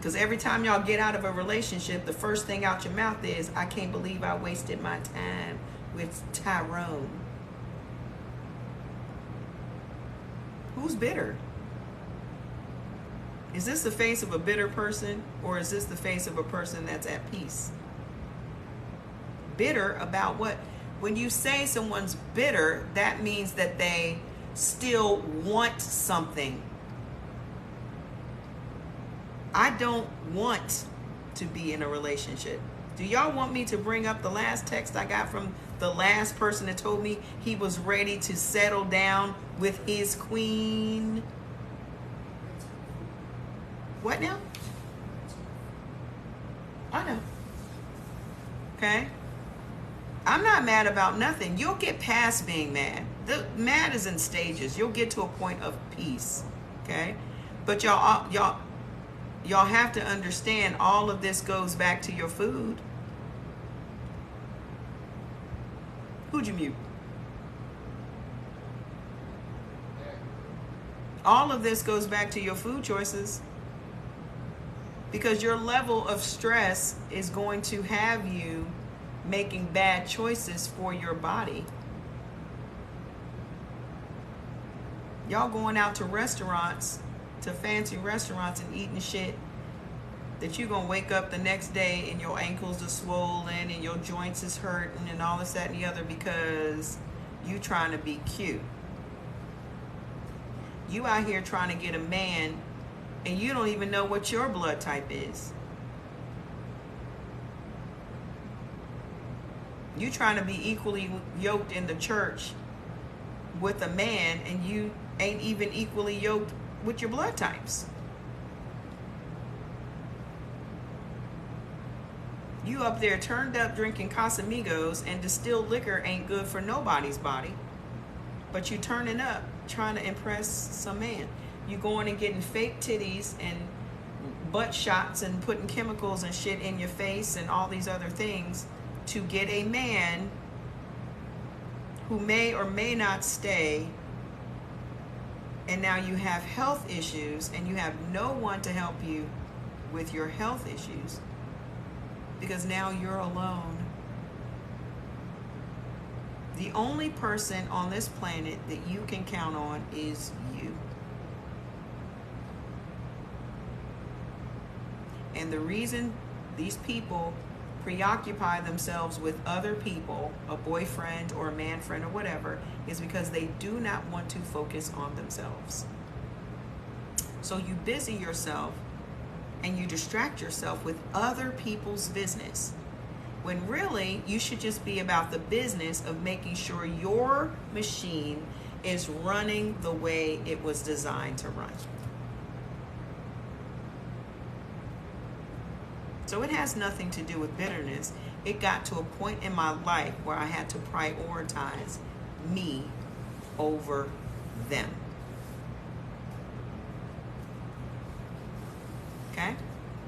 Because every time y'all get out of a relationship, the first thing out your mouth is, I can't believe I wasted my time with Tyrone. Who's bitter? Is this the face of a bitter person, or is this the face of a person that's at peace? Bitter about what? When you say someone's bitter, that means that they still want something. I don't want to be in a relationship. Do y'all want me to bring up the last text I got from the last person that told me he was ready to settle down with his queen? What now? I know. Okay? I'm not mad about nothing. You'll get past being mad. The mad is in stages. You'll get to a point of peace. Okay? But y'all have to understand, all of this goes back to your food. Who'd you mute? All of this goes back to your food choices. Because your level of stress is going to have you making bad choices for your body. Y'all going out to restaurants, to fancy restaurants, and eating shit that you're gonna wake up the next day and your ankles are swollen and your joints is hurting and all this, that, and the other, because you trying to be cute. You out here trying to get a man and you don't even know what your blood type is. You trying to be equally yoked in the church with a man, and you ain't even equally yoked with your blood types. You up there turned up drinking Casamigos, and distilled liquor ain't good for nobody's body. But you turning up trying to impress some man. You going and getting fake titties and butt shots and putting chemicals and shit in your face and all these other things to get a man who may or may not stay. And now you have health issues and you have no one to help you with your health issues, because now you're alone. The only person on this planet that you can count on is you. And the reason these people preoccupy themselves with other people, a boyfriend or a man friend or whatever, is because they do not want to focus on themselves. So you busy yourself and you distract yourself with other people's business, when really you should just be about the business of making sure your machine is running the way it was designed to run. So it has nothing to do with bitterness. It got to a point in my life where I had to prioritize me over them. Okay?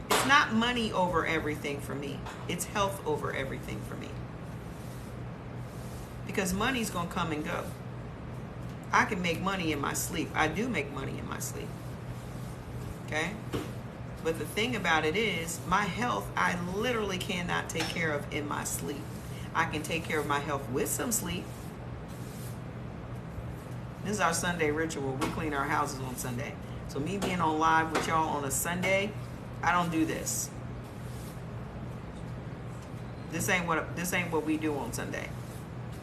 It's not money over everything for me. It's health over everything for me. Because money's going to come and go. I can make money in my sleep. I do make money in my sleep. Okay? But the thing about it is, my health, I literally cannot take care of in my sleep. I can take care of my health with some sleep. This is our Sunday ritual. We clean our houses on Sunday. So me being on live with y'all on a Sunday, I don't do this. This ain't what we do on Sunday.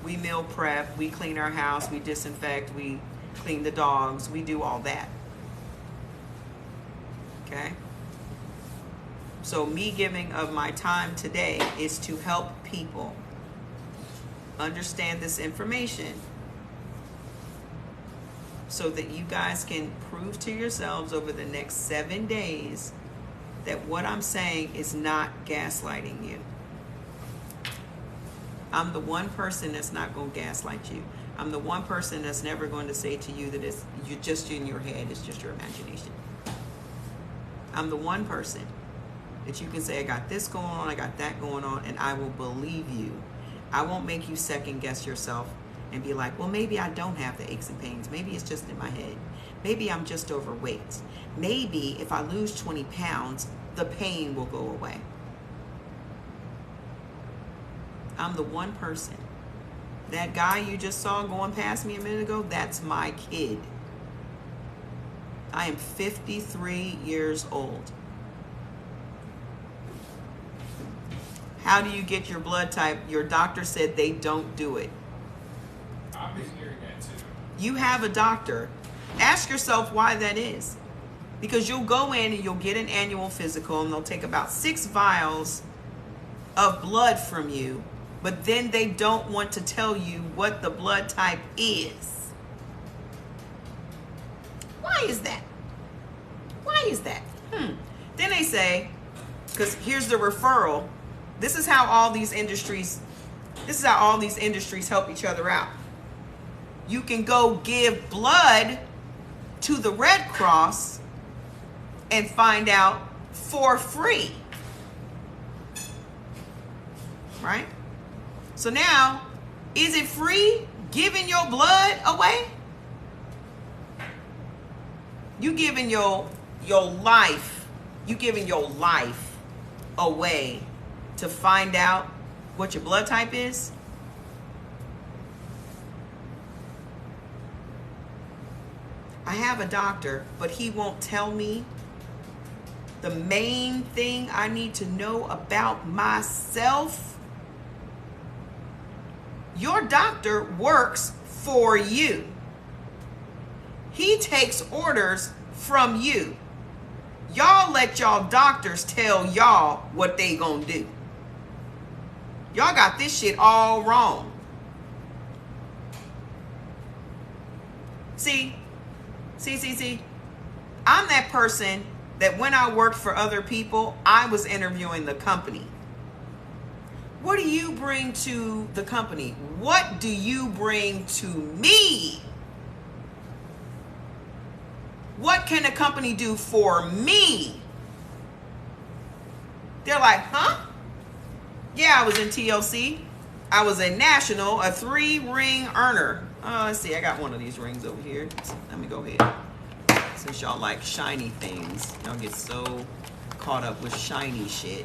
We meal prep, we clean our house, we disinfect, we clean the dogs, we do all that. Okay? So me giving of my time today is to help people understand this information so that you guys can prove to yourselves over the next 7 days that what I'm saying is not gaslighting you. I'm the one person that's not going to gaslight you. I'm the one person that's never going to say to you that you're just in your head, it's just your imagination. I'm the one person that you can say, I got this going on, I got that going on, and I will believe you. I won't make you second guess yourself and be like, well, maybe I don't have the aches and pains. Maybe it's just in my head. Maybe I'm just overweight. Maybe if I lose 20 pounds, the pain will go away. I'm the one person. That guy you just saw going past me a minute ago, that's my kid. I am 53 years old. How do you get your blood type? Your doctor said they don't do it. I've been hearing that too. You have a doctor. Ask yourself why that is. Because you'll go in and you'll get an annual physical and they'll take about 6 vials of blood from you, but then they don't want to tell you what the blood type is. Why is that? Why is that? Then they say, because here's the referral. This is how all these industries help each other out. You can go give blood to the Red Cross and find out for free. Right? So now, is it free giving your blood away? You giving your life, you giving your life away to find out what your blood type is? I have a doctor, but he won't tell me the main thing I need to know about myself. Your doctor works for you. He takes orders from you. Y'all let y'all doctors tell y'all what they gonna do. Y'all got this shit all wrong. See. I'm that person that when I worked for other people, I was interviewing the company. What do you bring to the company? What do you bring to me? What can a company do for me? They're like, huh? Yeah, I was in TLC. I was a national, a 3-ring earner. Let's see, I got one of these rings over here. Let me go ahead. Since y'all like shiny things, y'all get so caught up with shiny shit.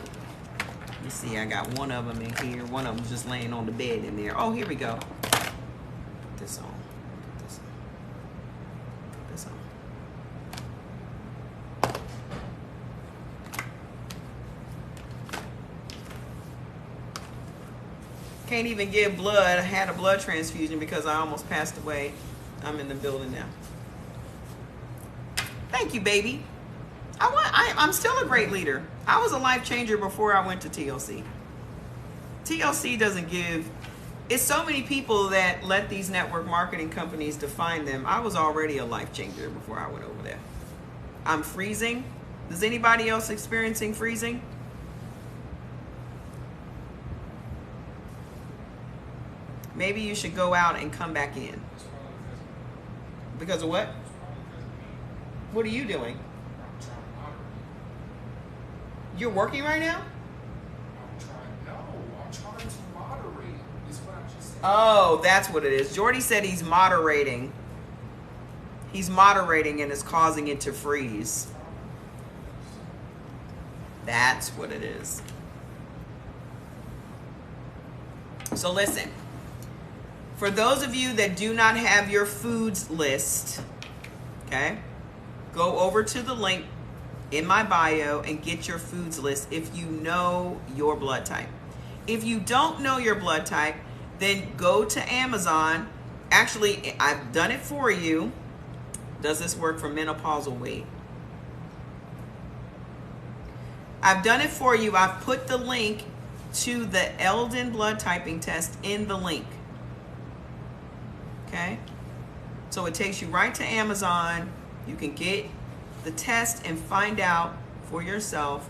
You see, I got one of them in here. One of them's just laying on the bed in there. Oh, here we go. Put this on. Put this on. Can't even give blood. I had a blood transfusion because I almost passed away. I'm in the building now. Thank you, baby. I'm still a great leader. I was a life changer before I went to TLC. TLC doesn't give. It's so many people that let these network marketing companies define them. I was already a life changer before I went over there. I'm freezing. Is anybody else experiencing freezing? Maybe you should go out and come back in. Because of what? What are you doing? You're working right now? I'm trying to moderate. Is what I just said. Oh, that's what it is. Jordy said he's moderating. He's moderating and is causing it to freeze. That's what it is. So listen. For those of you that do not have your foods list, okay, go over to the link in my bio and get your foods list if you know your blood type. If you don't know your blood type, then go to Amazon. Actually, I've done it for you. Does this work for menopausal weight? I've done it for you. I've put the link to the Eldon blood typing test in the link. Okay? So it takes you right to Amazon. You can get the test and find out for yourself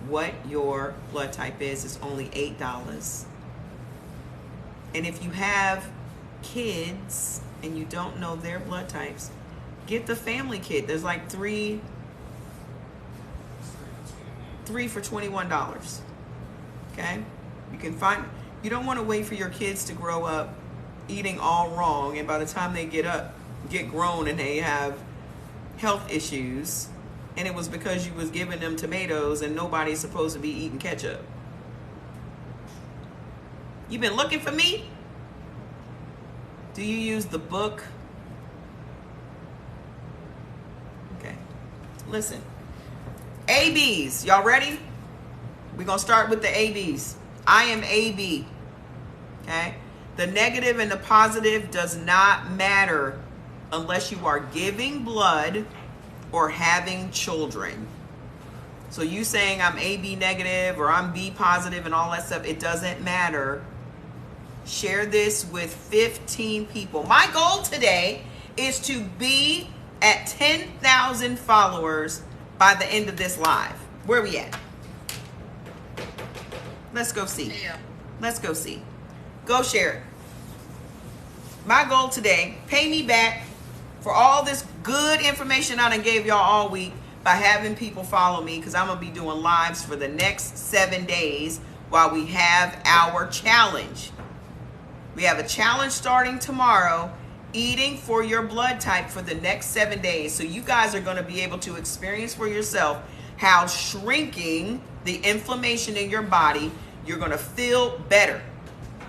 what your blood type is. It's only $8. And if you have kids and you don't know their blood types, get the family kit. There's like three for $21. Okay? You can find, you don't want to wait for your kids to grow up eating all wrong, and by the time they get grown and they have health issues, and it was because you was giving them tomatoes and nobody's supposed to be eating ketchup. You been looking for me? Do you use the book? Okay. Listen. ABs. Y'all ready? We're going to start with the ABs. I am AB. Okay? The negative and the positive does not matter unless you are giving blood or having children. So you saying I'm AB negative or I'm B positive and all that stuff, it doesn't matter. Share this with 15 people. My goal today is to be at 10,000 followers by the end of this live. Where we at? Let's go see. Yeah. Let's go see. Go share it. My goal today, pay me back for all this good information I done gave y'all all week by having people follow me, because I'm going to be doing lives for the next 7 days while we have our challenge. We have a challenge starting tomorrow, eating for your blood type for the next 7 days. So you guys are going to be able to experience for yourself how shrinking the inflammation in your body, you're going to feel better.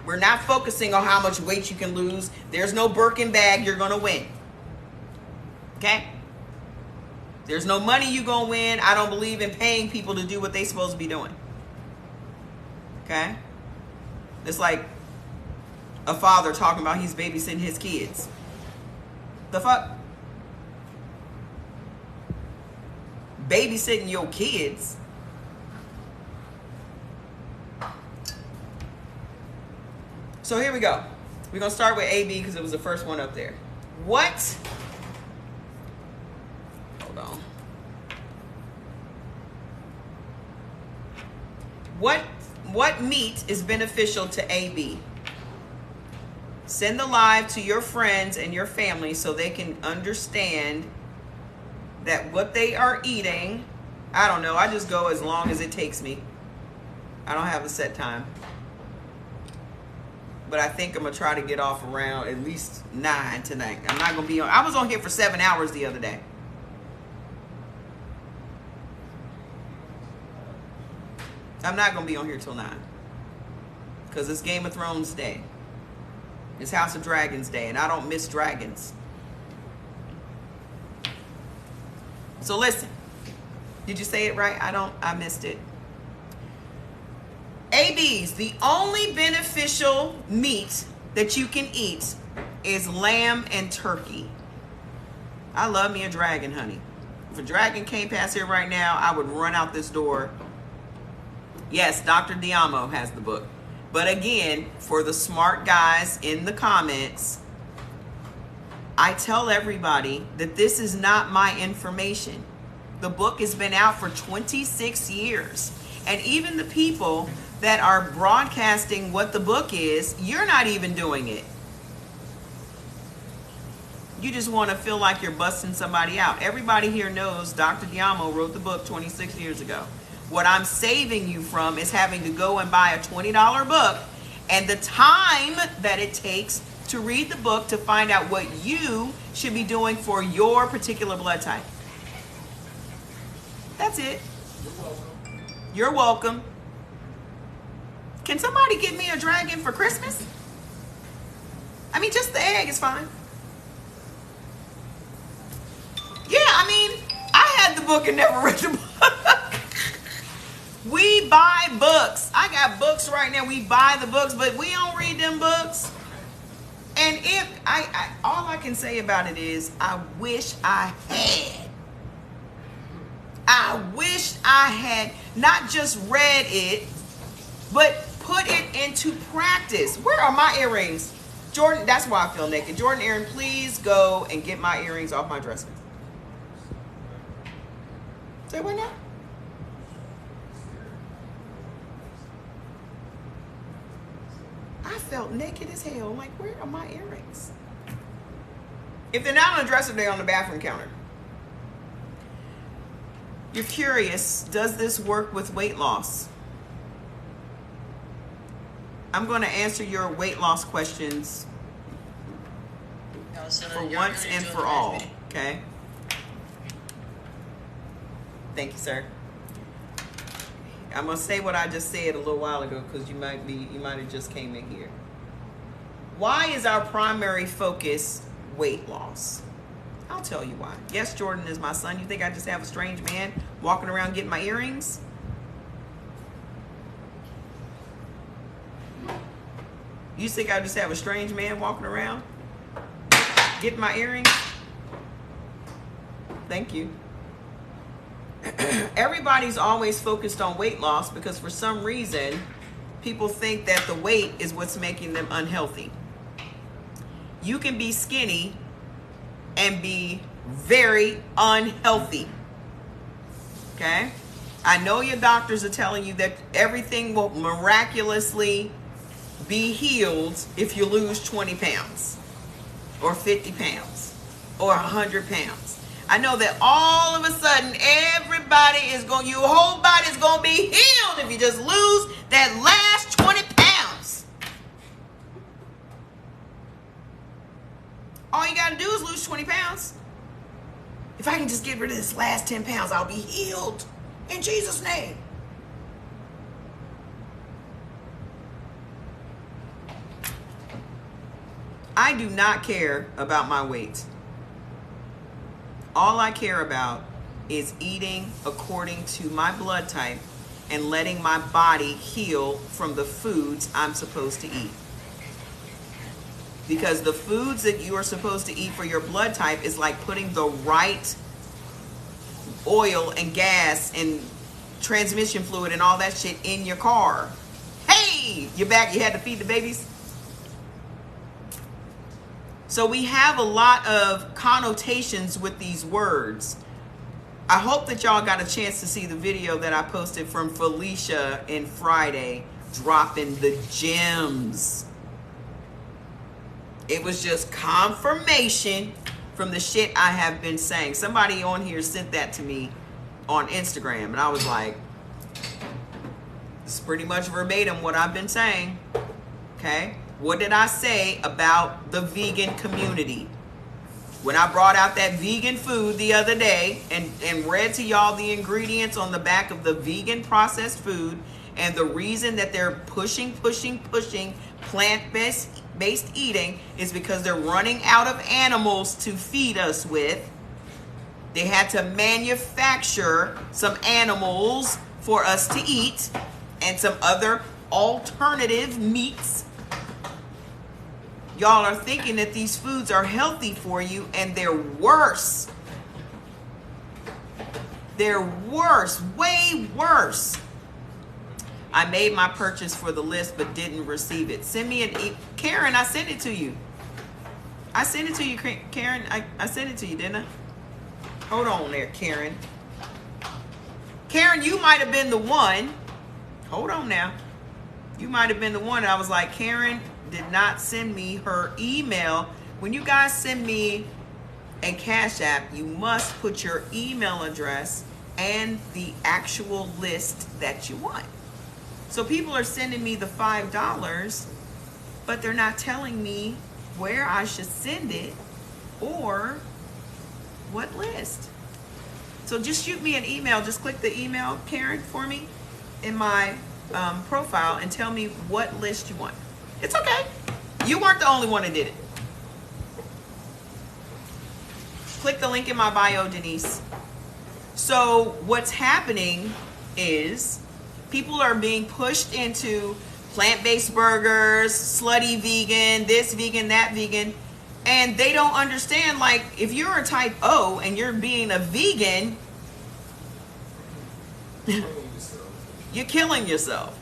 We're not focusing on how much weight you can lose. There's no Birkin bag you're going to win. Okay? There's no money you're going to win. I don't believe in paying people to do what they're supposed to be doing. Okay? It's like a father talking about he's babysitting his kids. The fuck? Babysitting your kids? So here we go. We're going to start with AB because it was the first one up there. What? Hold on. What meat is beneficial to AB? Send the live to your friends and your family so they can understand that what they are eating, I don't know, I just go as long as it takes me. I don't have a set time. But I think I'm going to try to get off around at least 9 tonight. I'm not going to be on. I was on here for 7 hours the other day. I'm not going to be on here till 9. Because it's Game of Thrones Day. It's House of Dragons Day. And I don't miss dragons. So listen. Did you say it right? I missed it. ABs, the only beneficial meat that you can eat is lamb and turkey. I love me a dragon, honey. If a dragon came past here right now, I would run out this door. Yes, Dr. Diamo has the book. But again, for the smart guys in the comments, I tell everybody that this is not my information. The book has been out for 26 years. And even the people that are broadcasting what the book is, you're not even doing it. You just want to feel like you're busting somebody out. Everybody here knows Dr. Diamo wrote the book 26 years ago. What I'm saving you from is having to go and buy a $20 book and the time that it takes to read the book to find out what you should be doing for your particular blood type. That's it. You're welcome. You're welcome. Can somebody get me a dragon for Christmas? I mean, just the egg is fine. Yeah, I mean, I had the book and never read the book. We buy books. I got books right now. We buy the books, but we don't read them books. And if all I can say about it is, I wish I had. I wish I had not just read it, but put it into practice. Where are my earrings? Jordan, that's why I feel naked. Jordan, Aaron, please go and get my earrings off my dresser. Say what now? I felt naked as hell. Like, where are my earrings? If they're not on the dresser, they're on the bathroom counter. You're curious, does this work with weight loss? I'm going to answer your weight loss questions for once and for all, okay? Thank you, sir. I'm gonna say what I just said a little while ago because you might have just came in here. Why is our primary focus weight loss? I'll tell you why. Yes, Jordan is my son. You think I just have a strange man walking around getting my earrings? You think I just have a strange man walking around getting my earrings? Thank you. Everybody's always focused on weight loss because for some reason people think that the weight is what's making them unhealthy. You can be skinny and be very unhealthy. Okay? I know your doctors are telling you that everything will miraculously be healed if you lose 20 pounds or 50 pounds or 100 pounds. I know that all of a sudden your whole body's going to be healed if you just lose that last 20 pounds. All you got to do is lose 20 pounds. If I can just get rid of this last 10 pounds, I'll be healed in Jesus' name. I do not care about my weight. All I care about is eating according to my blood type and letting my body heal from the foods I'm supposed to eat. Because the foods that you are supposed to eat for your blood type is like putting the right oil and gas and transmission fluid and all that shit in your car. Hey, you're back. You had to feed the babies. So we have a lot of connotations with these words. I hope that y'all got a chance to see the video that I posted from Felicia in Friday, dropping the gems. It was just confirmation from the shit I have been saying. Somebody on here sent that to me on Instagram, and I was like, it's pretty much verbatim what I've been saying. Okay? What did I say about the vegan community? When I brought out that vegan food the other day and read to y'all the ingredients on the back of the vegan processed food and the reason that they're pushing plant-based eating is because they're running out of animals to feed us with. They had to manufacture some animals for us to eat and some other alternative meats. Y'all are thinking that these foods are healthy for you, and they're worse. They're worse, way worse. I made my purchase for the list but didn't receive it. Send me an Karen, I sent it to you. I sent it to you, Karen. I sent it to you, didn't I? Hold on there, Karen. Karen, you might have been the one. Hold on now. You might have been the one. I was like, Karen did not send me her email. When you guys send me a Cash App, you must put your email address and the actual list that you want. So people are sending me the $5, but they're not telling me where I should send it or what list. So just shoot me an email. Just click the email, Karen, for me in my profile and tell me what list you want. It's okay. You weren't the only one that did it. Click the link in my bio, Denise. So what's happening is people are being pushed into plant-based burgers, slutty vegan, this vegan, that vegan, and they don't understand, like, if you're a type O and you're being a vegan, you're killing yourself.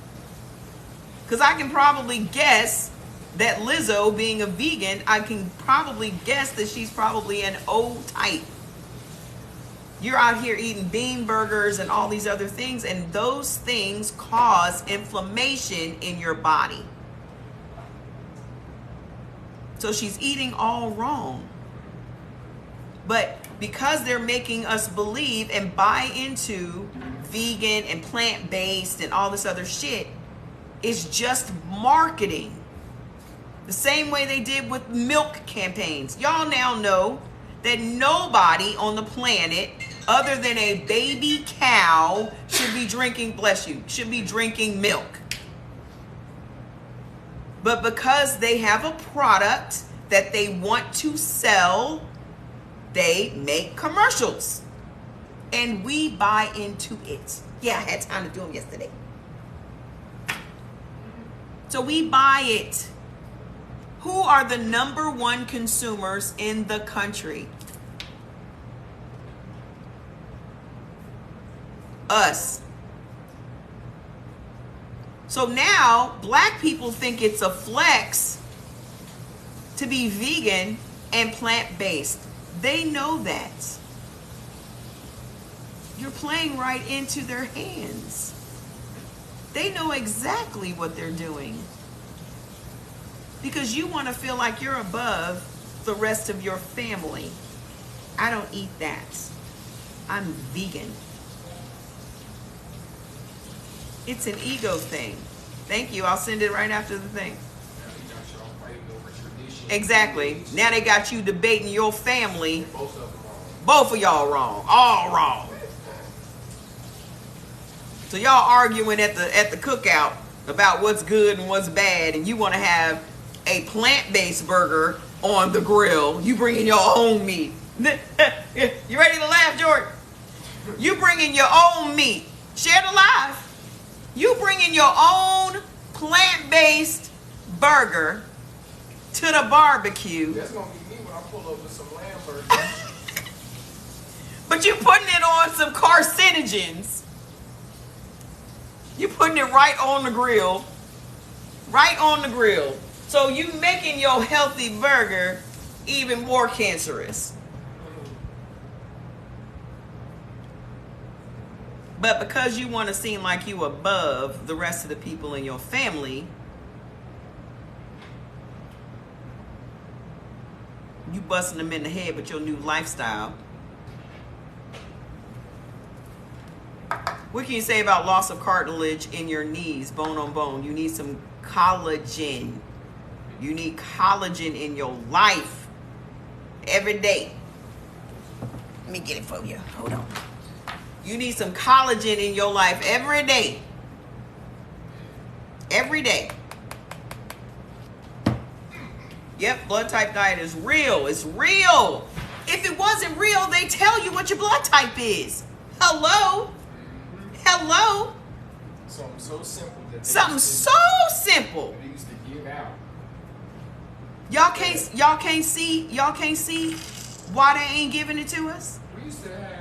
Because I can probably guess that Lizzo, being a vegan, I can probably guess that she's probably an O type. You're out here eating bean burgers and all these other things, and those things cause inflammation in your body. So she's eating all wrong. But because they're making us believe and buy into vegan and plant-based and all this other shit, it's just marketing. The same way they did with milk campaigns. Y'all now know that nobody on the planet other than a baby cow should be drinking, bless you, should be drinking milk. But because they have a product that they want to sell, they make commercials. And we buy into it. Yeah, I had time to do them yesterday. So we buy it. Who are the number one consumers in the country? Us. So now black people think it's a flex to be vegan and plant-based. They know that. You're playing right into their hands. They know exactly what they're doing. Because you want to feel like you're above the rest of your family. I don't eat that. I'm vegan. It's an ego thing. Thank you. I'll send it right after the thing. Exactly. Now they got you debating your family. Both of y'all wrong. All wrong. So y'all arguing at the cookout about what's good and what's bad, and you want to have a plant-based burger on the grill. You bring in your own meat. You ready to laugh, Jordan? You bring in your own meat. Share the life. You bring in your own plant-based burger to the barbecue. That's gonna be me when I pull up with some lamb burgers. But you putting it on some carcinogens. You putting it right on the grill. Right on the grill. So you making your healthy burger even more cancerous. But because you want to seem like you above the rest of the people in your family, you busting them in the head with your new lifestyle. What can you say about loss of cartilage in your knees, bone on bone? You need some collagen. You need collagen in your life every day. Let me get it for you. Hold on. You need some collagen in your life every day. Every day. Yep, blood type diet is real. It's real. If it wasn't real, they tell you what your blood type is. Hello? Hello? Something so simple. Something so simple. They used to give out. Y'all can't see why they ain't giving it to us? We used to have.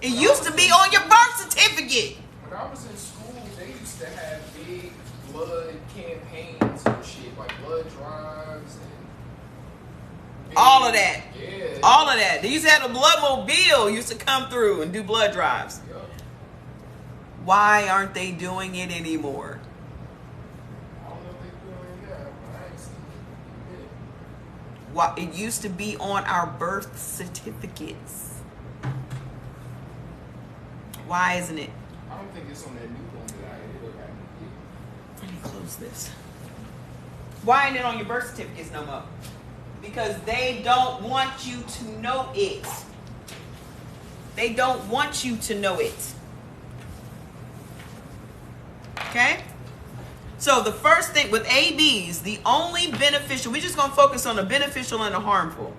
It used to be on your birth certificate. When I was in school, they used to have big blood campaigns and shit, like blood drives and All of that. Yeah. All of that. They used to have a blood mobile used to come through and do blood drives. Yep. Why aren't they doing it anymore? I don't know if they're doing that, but I ain't seen it. Why it used to be on our birth certificates. Why isn't it? I don't think it's on that new one that I ended up having to get. Let me close this. Why ain't it on your birth certificates no more? Because they don't want you to know it. They don't want you to know it. Okay? So the first thing with ABs, the only beneficial, we're just going to focus on the beneficial and the harmful.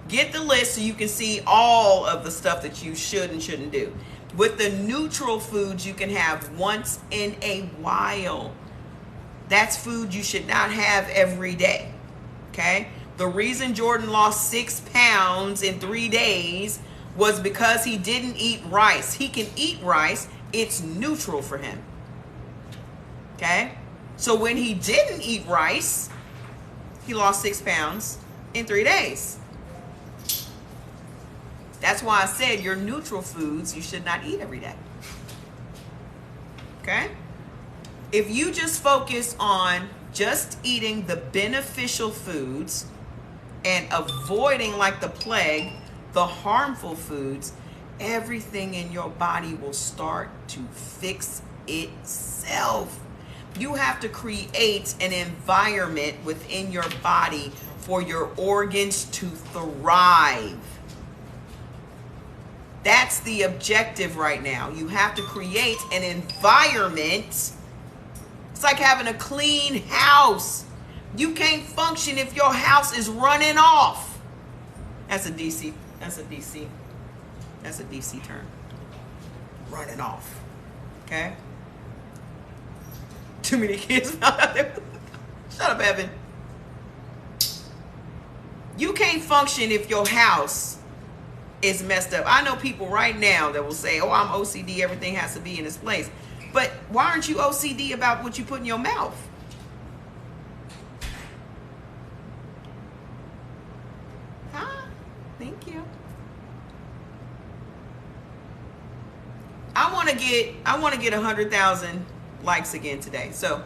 Get the list so you can see all of the stuff that you should and shouldn't do. With the neutral foods, you can have once in a while. That's food you should not have every day. Okay? The reason Jordan lost 6 pounds in 3 days was because he didn't eat rice. He can eat rice. It's neutral for him. Okay? So when he didn't eat rice, he lost 6 pounds in 3 days. That's why I said your neutral foods you should not eat every day. Okay? If you just focus on just eating the beneficial foods and avoiding like the plague the harmful foods, everything in your body will start to fix itself. You have to create an environment within your body for your organs to thrive. That's the objective right now. You have to create an environment. It's like having a clean house. You can't function if your house is running off. That's a DC term. Running off. Okay? Too many kids out there. Shut up, Evan. You can't function if your house is messed up. I know people right now that will say, oh, I'm OCD, everything has to be in its place. But why aren't you OCD about what you put in your mouth? Huh? Thank you. I want to get 100,000 likes again today. So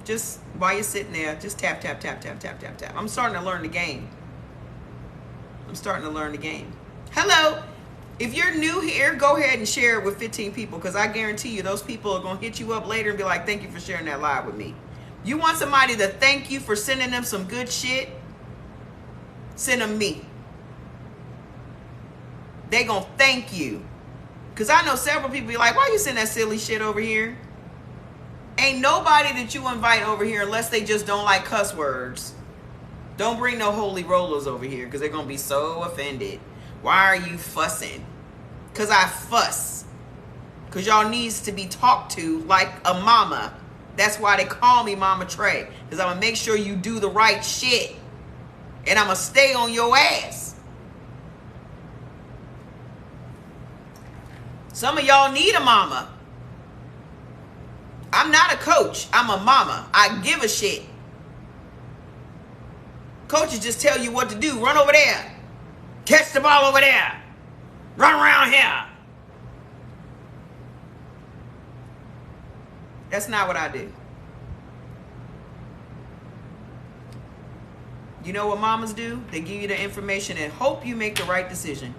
just while you're sitting there, just tap, tap, tap, tap, tap, tap, tap. I'm starting to learn the game. Hello. If you're new here, go ahead and share it with 15 people, because I guarantee you those people are going to hit you up later and be like, thank you for sharing that live with me. You want somebody to thank you for sending them some good shit? Send them me. They going to thank you. Because I know several people be like, why you send that silly shit over here? Ain't nobody that you invite over here unless they just don't like cuss words. Don't bring no holy rollers over here, because they're going to be so offended. Why are you fussing? Because I fuss. Because y'all needs to be talked to like a mama. That's why they call me Mama Trey. Because I'm going to make sure you do the right shit. And I'm going to stay on your ass. Some of y'all need a mama. I'm not a coach. I'm a mama. I give a shit. Coaches just tell you what to do. Run over there. Catch the ball over there. Run around here. That's not what I do. You know what mamas do? They give you the information and hope you make the right decision.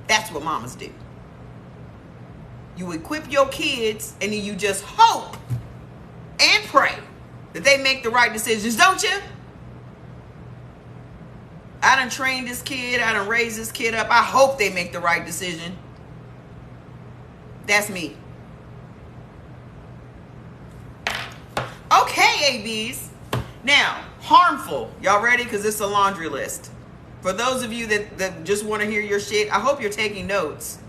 That's what mamas do. You equip your kids and then you just hope and pray that they make the right decisions, don't you? I done trained this kid. I done raised this kid up. I hope they make the right decision. That's me. Okay, ABs. Now, harmful. Y'all ready? Because it's a laundry list. For those of you that just want to hear your shit, I hope you're taking notes.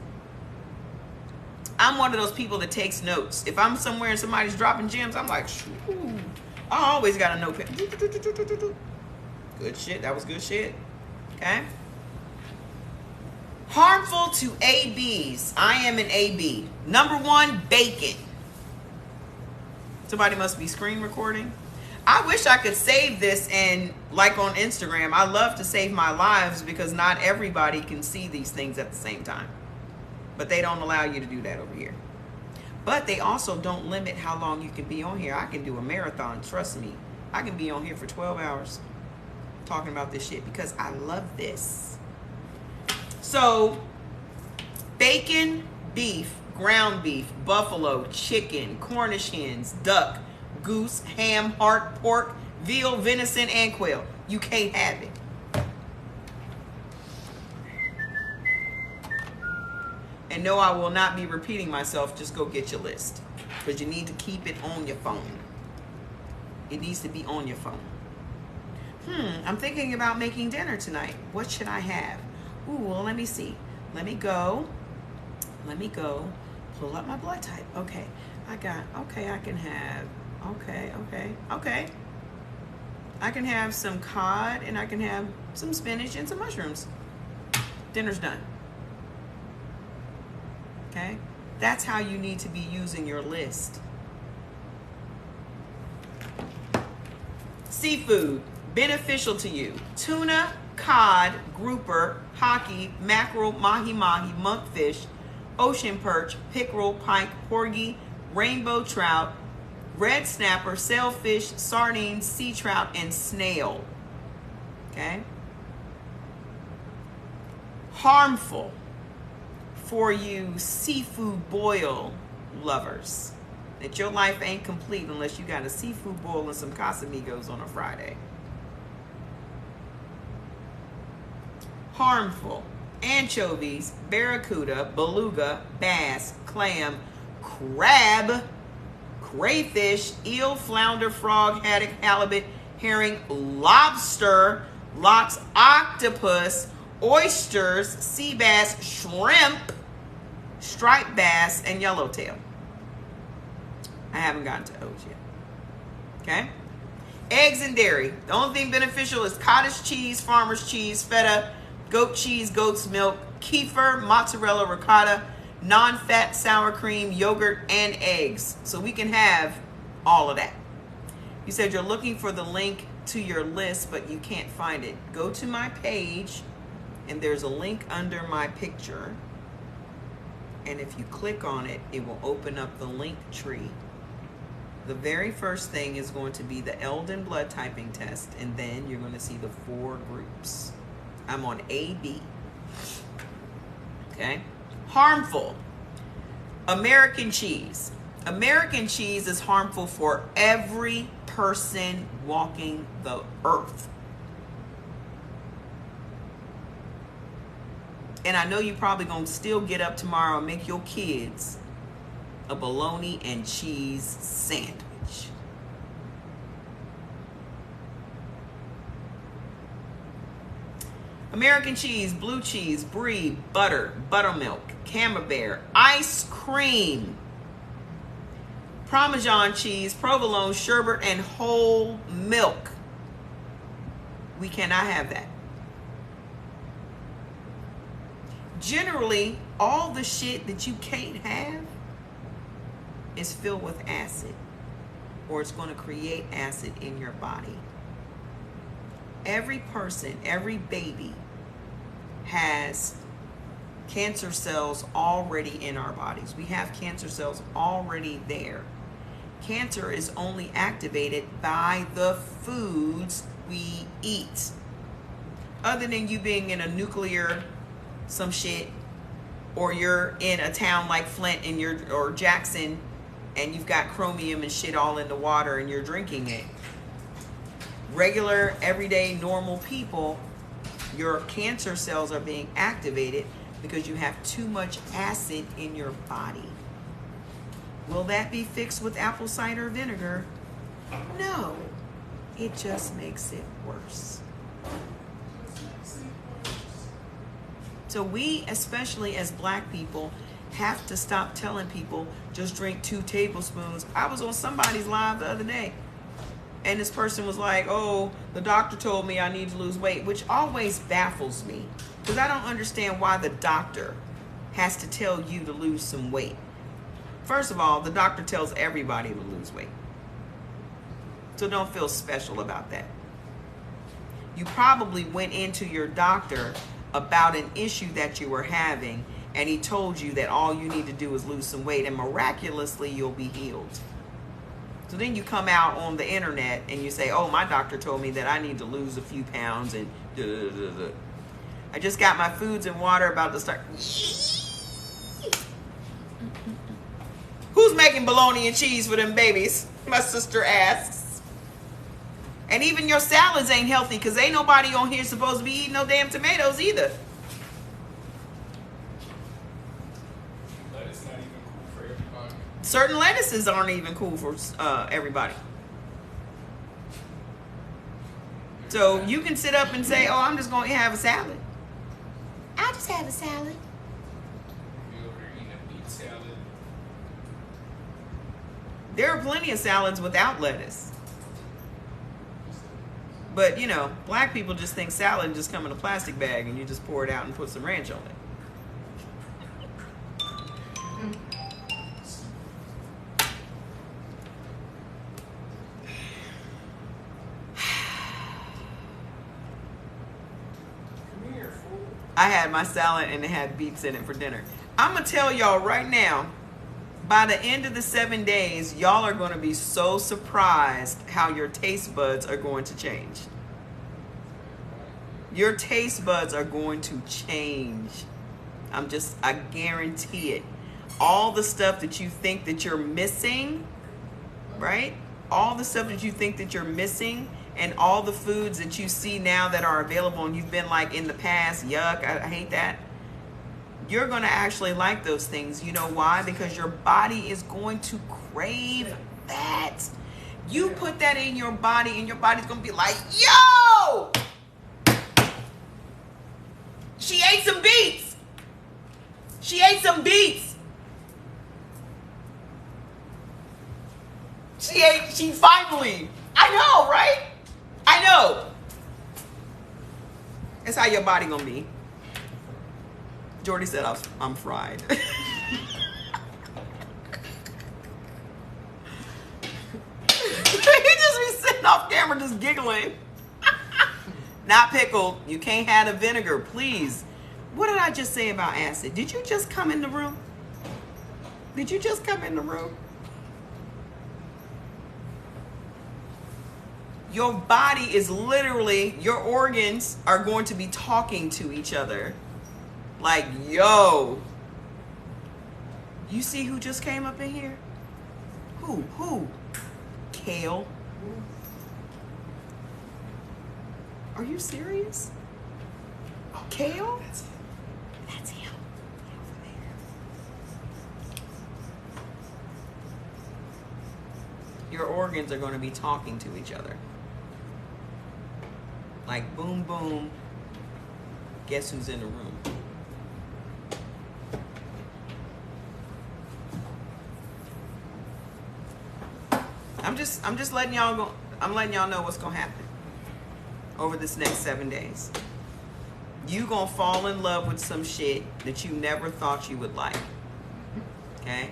I'm one of those people that takes notes. If I'm somewhere and somebody's dropping gems, I'm like, shoo. I always got a notepad. Good shit. That was good shit. Okay. Harmful to ABs. I am an AB. Number 1, bacon. Somebody must be screen recording. I wish I could save this and like on Instagram. I love to save my lives because not everybody can see these things at the same time. But they don't allow you to do that over here. But they also don't limit how long you can be on here. I can do a marathon. Trust me. I can be on here for 12 hours. Talking about this shit because I love this. So bacon, beef, ground beef, buffalo, chicken, Cornish hens, duck, goose, ham, heart, pork, veal, venison, and quail. You can't have it. And no, I will not be repeating myself. Just go get your list, because you need to keep it on your phone. It needs to be on your phone. I'm thinking about making dinner tonight. What should I have? Ooh, well, let me see. Let me go. Pull up my blood type. Okay. I can have, okay. I can have some cod and I can have some spinach and some mushrooms. Dinner's done. Okay? That's how you need to be using your list. Seafood. Beneficial to you. Tuna, cod, grouper, hockey, mackerel, mahi-mahi, monkfish, ocean perch, pickerel, pike, porgy, rainbow trout, red snapper, sailfish, sardines, sea trout, and snail. Okay? Harmful for you seafood boil lovers. That your life ain't complete unless you got a seafood boil and some Casamigos on a Friday. Harmful anchovies, barracuda, beluga, bass, clam, crab, crayfish, eel, flounder, frog, haddock, halibut, herring, lobster, lox, octopus, oysters, sea bass, shrimp, striped bass, and yellowtail. I haven't gotten to those yet. Okay? Eggs and dairy. The only thing beneficial is cottage cheese, farmer's cheese, feta, goat cheese, goat's milk, kefir, mozzarella, ricotta, non-fat sour cream, yogurt, and eggs. So we can have all of that. You said you're looking for the link to your list, but you can't find it. Go to my page, and there's a link under my picture. And if you click on it, it will open up the link tree. The very first thing is going to be the Eldon blood typing test, and then you're going to see the 4 groups. I'm on AB. Okay? Harmful. American cheese. American cheese is harmful for every person walking the earth. And I know you're probably going to still get up tomorrow and make your kids a bologna and cheese sandwich. American cheese, blue cheese, brie, butter, buttermilk, camembert, ice cream, Parmesan cheese, provolone, sherbet, and whole milk. We cannot have that. Generally, all the shit that you can't have is filled with acid, or it's going to create acid in your body. Every person, every baby has cancer cells already in our bodies. We have cancer cells already there. Cancer is only activated by the foods we eat. Other than you being in a nuclear some shit, or you're in a town like Flint and or Jackson, and you've got chromium and shit all in the water and you're drinking it. Regular, everyday, normal people, your cancer cells are being activated because you have too much acid in your body. Will that be fixed with apple cider vinegar? No. It just makes it worse. So we, especially as black people, have to stop telling people just drink 2 tablespoons. I was on somebody's live the other day, and this person was like, oh, the doctor told me I need to lose weight, which always baffles me because I don't understand why the doctor has to tell you to lose some weight. First of all, the doctor tells everybody to lose weight. So don't feel special about that. You probably went into your doctor about an issue that you were having, and he told you that all you need to do is lose some weight, and miraculously you'll be healed. So then you come out on the internet and you say, oh, my doctor told me that I need to lose a few pounds and I just got my foods and water about to start. Who's making bologna and cheese for them babies? My sister asks. And even your salads ain't healthy because ain't nobody on here supposed to be eating no damn tomatoes either. Lettuce not even cool for everybody. Certain lettuces aren't even cool for everybody. So you can sit up and say, oh, I'm just going to have a salad. I'll just have a salad. You over here eating a beet salad. There are plenty of salads without lettuce. But, you know, black people just think salad and just come in a plastic bag and you just pour it out and put some ranch on it. Come here, fool. I had my salad and it had beets in it for dinner. I'm going to tell y'all right now, by the end of the 7 days, y'all are going to be so surprised how your taste buds are going to change. Your taste buds are going to change. I guarantee it. All the stuff that you think that you're missing, right? All the stuff that you think that you're missing, and all the foods that you see now that are available and you've been like in the past, yuck, I hate that. you're going to actually like those things. You know why? Because your body is going to crave that. You put that in your body and your body's going to be like, yo, she ate some beets. She ate some beets. She finally, I know, right? I know. That's how your body gonna be. Jordy said I'm fried. He just be sitting off camera just giggling. Not pickled. You can't have the vinegar, please. What did I just say about acid? Did you just come in the room? Did you just come in the room? Your body is literally, your organs are going to be talking to each other. Like, yo. You see who just came up in here? Who? Kale. Are you serious? Kale? That's him. Over there. Your organs are going to be talking to each other. Like, boom, boom. Guess who's in the room? I'm just letting y'all go. I'm letting y'all know what's gonna happen over this next 7 days. You gonna fall in love with some shit that you never thought you would like. Okay?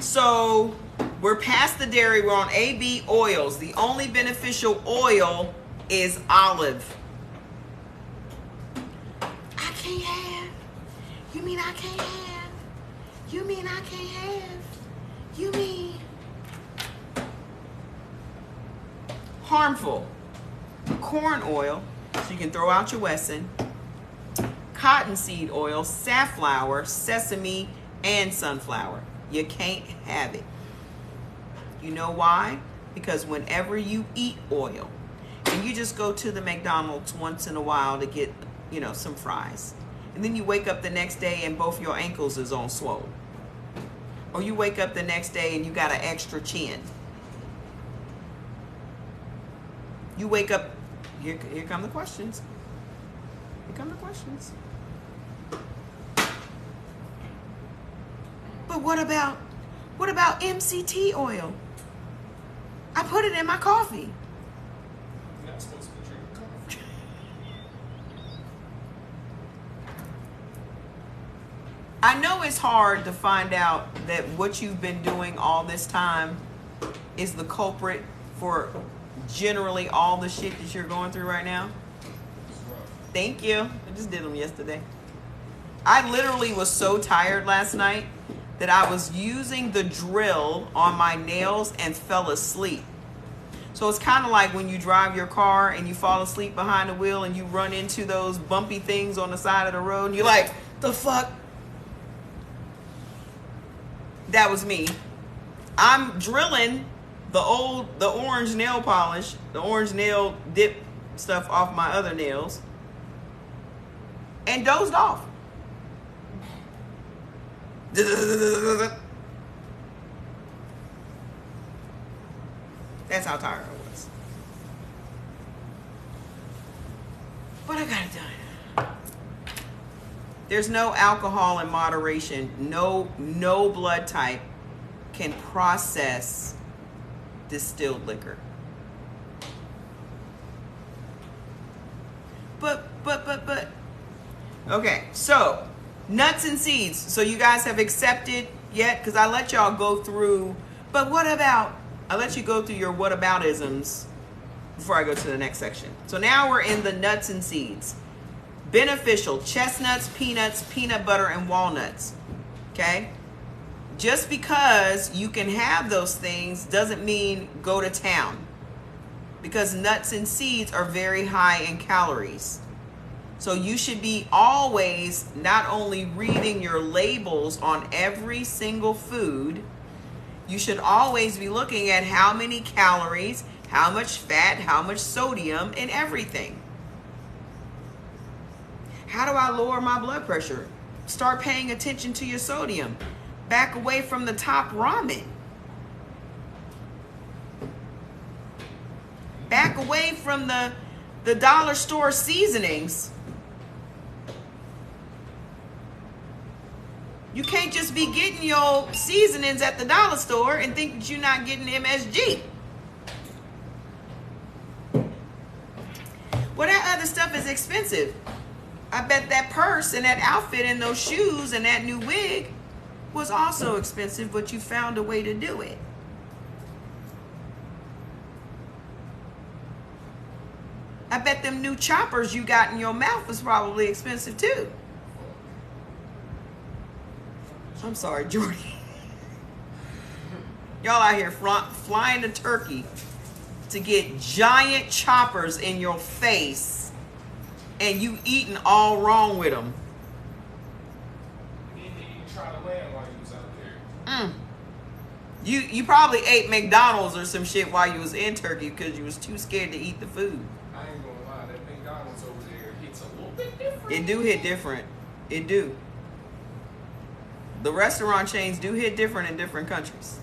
So we're past the dairy. We're on AB oils. The only beneficial oil is olive. I can't have. You mean I can't have? You mean I can't have? You mean harmful? Corn oil, so you can throw out your Wesson. Cottonseed oil, safflower, sesame, and sunflower. You can't have it. You know why? Because whenever you eat oil, and you just go to the McDonald's once in a while to get, some fries, and then you wake up the next day and both your ankles is on swole, or you wake up the next day and you got an extra chin. You wake up, here come the questions. Here come the questions. But what about MCT oil? I put it in my coffee. You're not supposed to be drinking coffee. I know it's hard to find out that what you've been doing all this time is the culprit for generally all the shit that you're going through right now. Thank you. I just did them yesterday. I literally was so tired last night that I was using the drill on my nails and fell asleep. So it's kind of like when you drive your car and you fall asleep behind the wheel and you run into those bumpy things on the side of the road and you're like, the fuck? That was me. I'm drilling the orange nail polish, the orange nail dip stuff off my other nails, and dozed off. That's how tired I was. But I got it done. There's no alcohol in moderation. No blood type can process distilled liquor. But. Okay, so nuts and seeds. So you guys have accepted yet? Because I let y'all go through. But what about? I let you go through your whataboutisms before I go to the next section. So now we're in the nuts and seeds. Beneficial: chestnuts, peanuts, peanut butter, and walnuts. Okay? Just because you can have those things doesn't mean go to town. Because nuts and seeds are very high in calories. So you should be always not only reading your labels on every single food, you should always be looking at how many calories, how much fat, how much sodium in everything. How do I lower my blood pressure? Start paying attention to your sodium. Back away from the top ramen. Back away from the dollar store seasonings. You can't just be getting your seasonings at the dollar store and think that you're not getting MSG. Well, that other stuff is expensive. I bet that purse and that outfit and those shoes and that new wig was also expensive, but you found a way to do it. I bet them new choppers you got in your mouth was probably expensive too. I'm sorry, Jordy. Y'all out here flying to Turkey to get giant choppers in your face, and you eating all wrong with them. You didn't even try to land while you was out there. You probably ate McDonald's or some shit while you was in Turkey because you was too scared to eat the food. I ain't gonna lie, that McDonald's over there hits a little bit different. It do hit different. It do. The restaurant chains do hit different in different countries.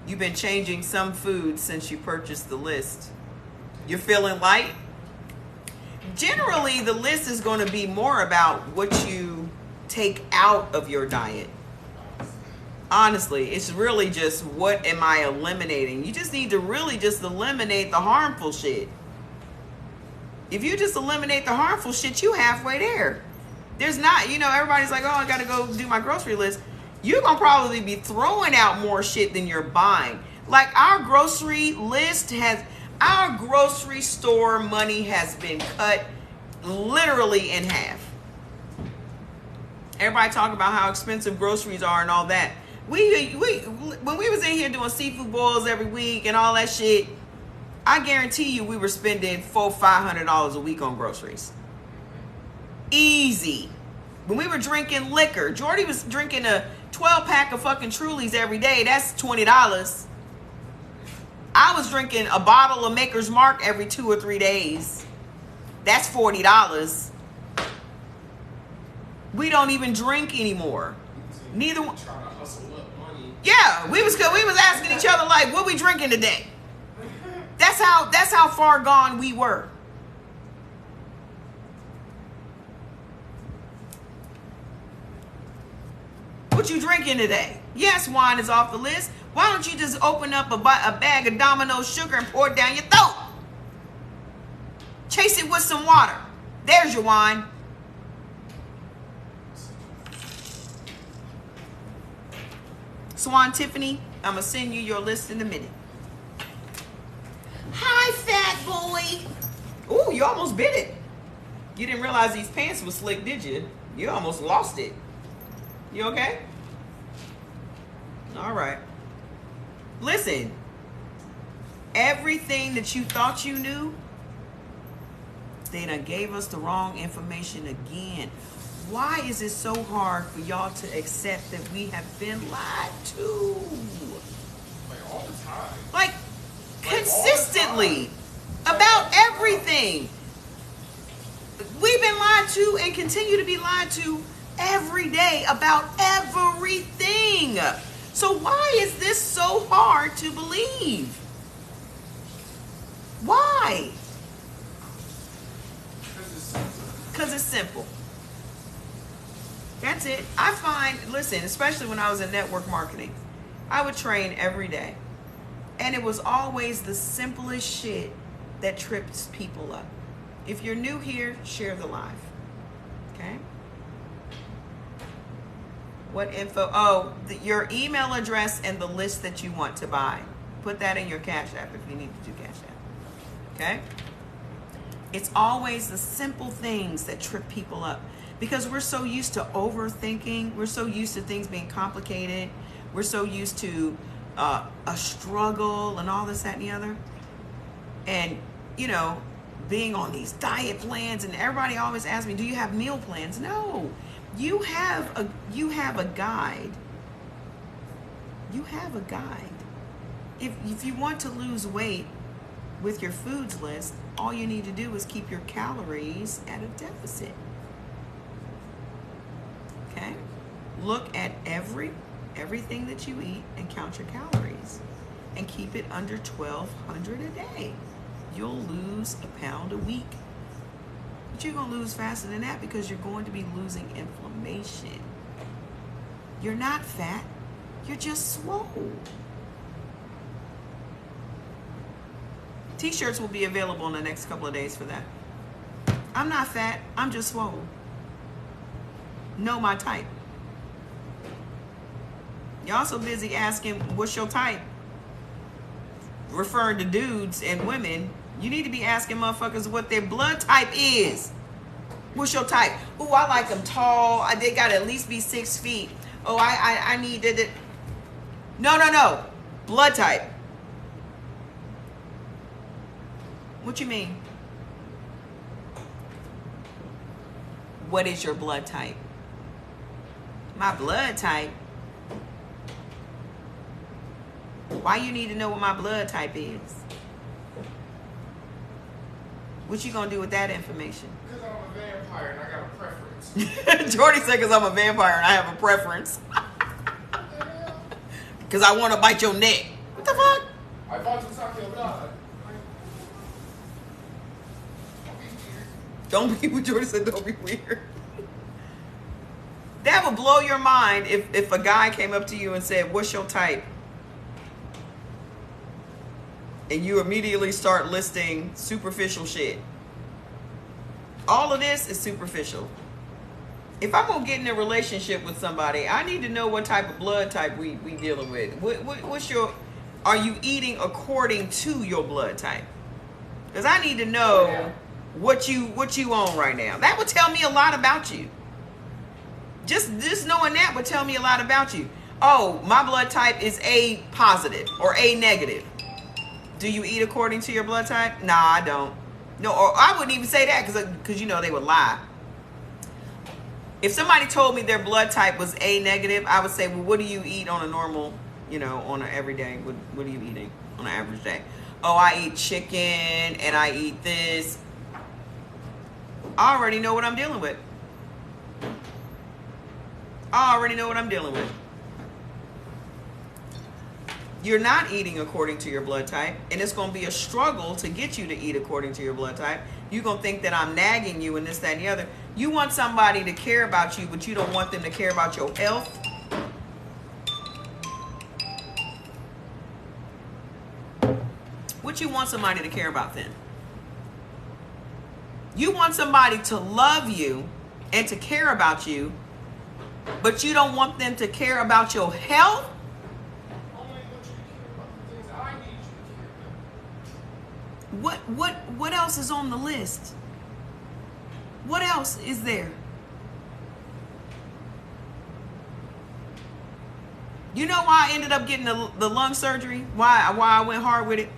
You've been changing some foods since you purchased the list. You're feeling light? Generally, the list is going to be more about what you take out of your diet. Honestly, it's really just what am I eliminating? You just need to really just eliminate the harmful shit. If you just eliminate the harmful shit, you halfway there. There's not, everybody's like, oh, I got to go do my grocery list. You're going to probably be throwing out more shit than you're buying. Like our grocery list our grocery store money has been cut literally in half. Everybody talk about how expensive groceries are and all that. We when we was in here doing seafood boils every week and all that shit, I guarantee you we were spending $400-500 a week on groceries. Easy. When we were drinking liquor, Jordy was drinking a 12-pack of fucking Trulies every day. That's $20. I was drinking a bottle of Maker's Mark every 2 or 3 days. That's $40. We don't even drink anymore. Neither one. Trying to hustle up money. Yeah, we was asking each other like, what we drinking today? That's how far gone we were. What you drinking today? Yes, wine is off the list. Why don't you just open up a bag of Domino's sugar and pour it down your throat? Chase it with some water. There's your wine. Swan Tiffany, I'm going to send you your list in a minute. Hi, fat boy. Ooh, you almost bit it. You didn't realize these pants were slick, did you? You almost lost it. You okay? All right. Listen, everything that you thought you knew, they done gave us the wrong information again. Why is it so hard for y'all to accept that we have been lied to? Like all the time. Like consistently about everything. We've been lied to and continue to be lied to every day about everything. So why is this so hard to believe? Why? Because it's simple. That's it. I find, listen, especially when I was in network marketing, I would train every day. And it was always the simplest shit that trips people up. If you're new here, share the live. Okay? What info? Oh, your email address and the list that you want to buy. Put that in your Cash App if you need to do Cash App. Okay? It's always the simple things that trip people up. Because we're so used to overthinking. We're so used to things being complicated. We're so used to a struggle and all this, that, and the other. And, being on these diet plans. And everybody always asks me, do you have meal plans? No. You have a guide. You have a guide. If you want to lose weight, with your foods list, all you need to do is keep your calories at a deficit. Okay? Look at everything that you eat and count your calories and keep it under 1,200 a day. You'll lose a pound a week. But you're going to lose faster than that because you're going to be losing inflammation. You're not fat. You're just swole. T-shirts will be available in the next couple of days for that. I'm not fat. I'm just swole. Know my type. Y'all so busy asking, what's your type? Referring to dudes and women. You need to be asking motherfuckers what their blood type is. What's your type? Ooh, I like them tall. They got to at least be 6 feet. Oh, I need it. No. Blood type. What you mean? What is your blood type? My blood type? Why you need to know what my blood type is? What you gonna do with that information? Because I'm a vampire and I got a preference. Jordy said because I'm a vampire and I have a preference. Because I want to bite your neck. What the fuck? I want to suck your blood. Don't be, Jordy said don't be weird. That would blow your mind if a guy came up to you and said, what's your type? And you immediately start listing superficial shit. All of this is superficial. If I'm going to get in a relationship with somebody, I need to know what type of blood type we dealing with. What's your, are you eating according to your blood type? Because I need to know what you on right now. That would tell me a lot about you. Just knowing that would tell me a lot about you. Oh, my blood type is A positive or A negative. Do you eat according to your blood type? Nah, I don't. No, or I wouldn't even say that because you know they would lie. If somebody told me their blood type was A negative, I would say, well, what do you eat on a normal, on an everyday? What are you eating on an average day? Oh, I eat chicken and I eat this. I already know what I'm dealing with. You're not eating according to your blood type, and it's going to be a struggle to get you to eat according to your blood type. You're going to think that I'm nagging you and this, that, and the other. You want somebody to care about you, but you don't want them to care about your health. What you want somebody to care about then? You want somebody to love you and to care about you, but you don't want them to care about your health? What else is on the list? What else is there? You know why I ended up getting the lung surgery? Why I went hard with it?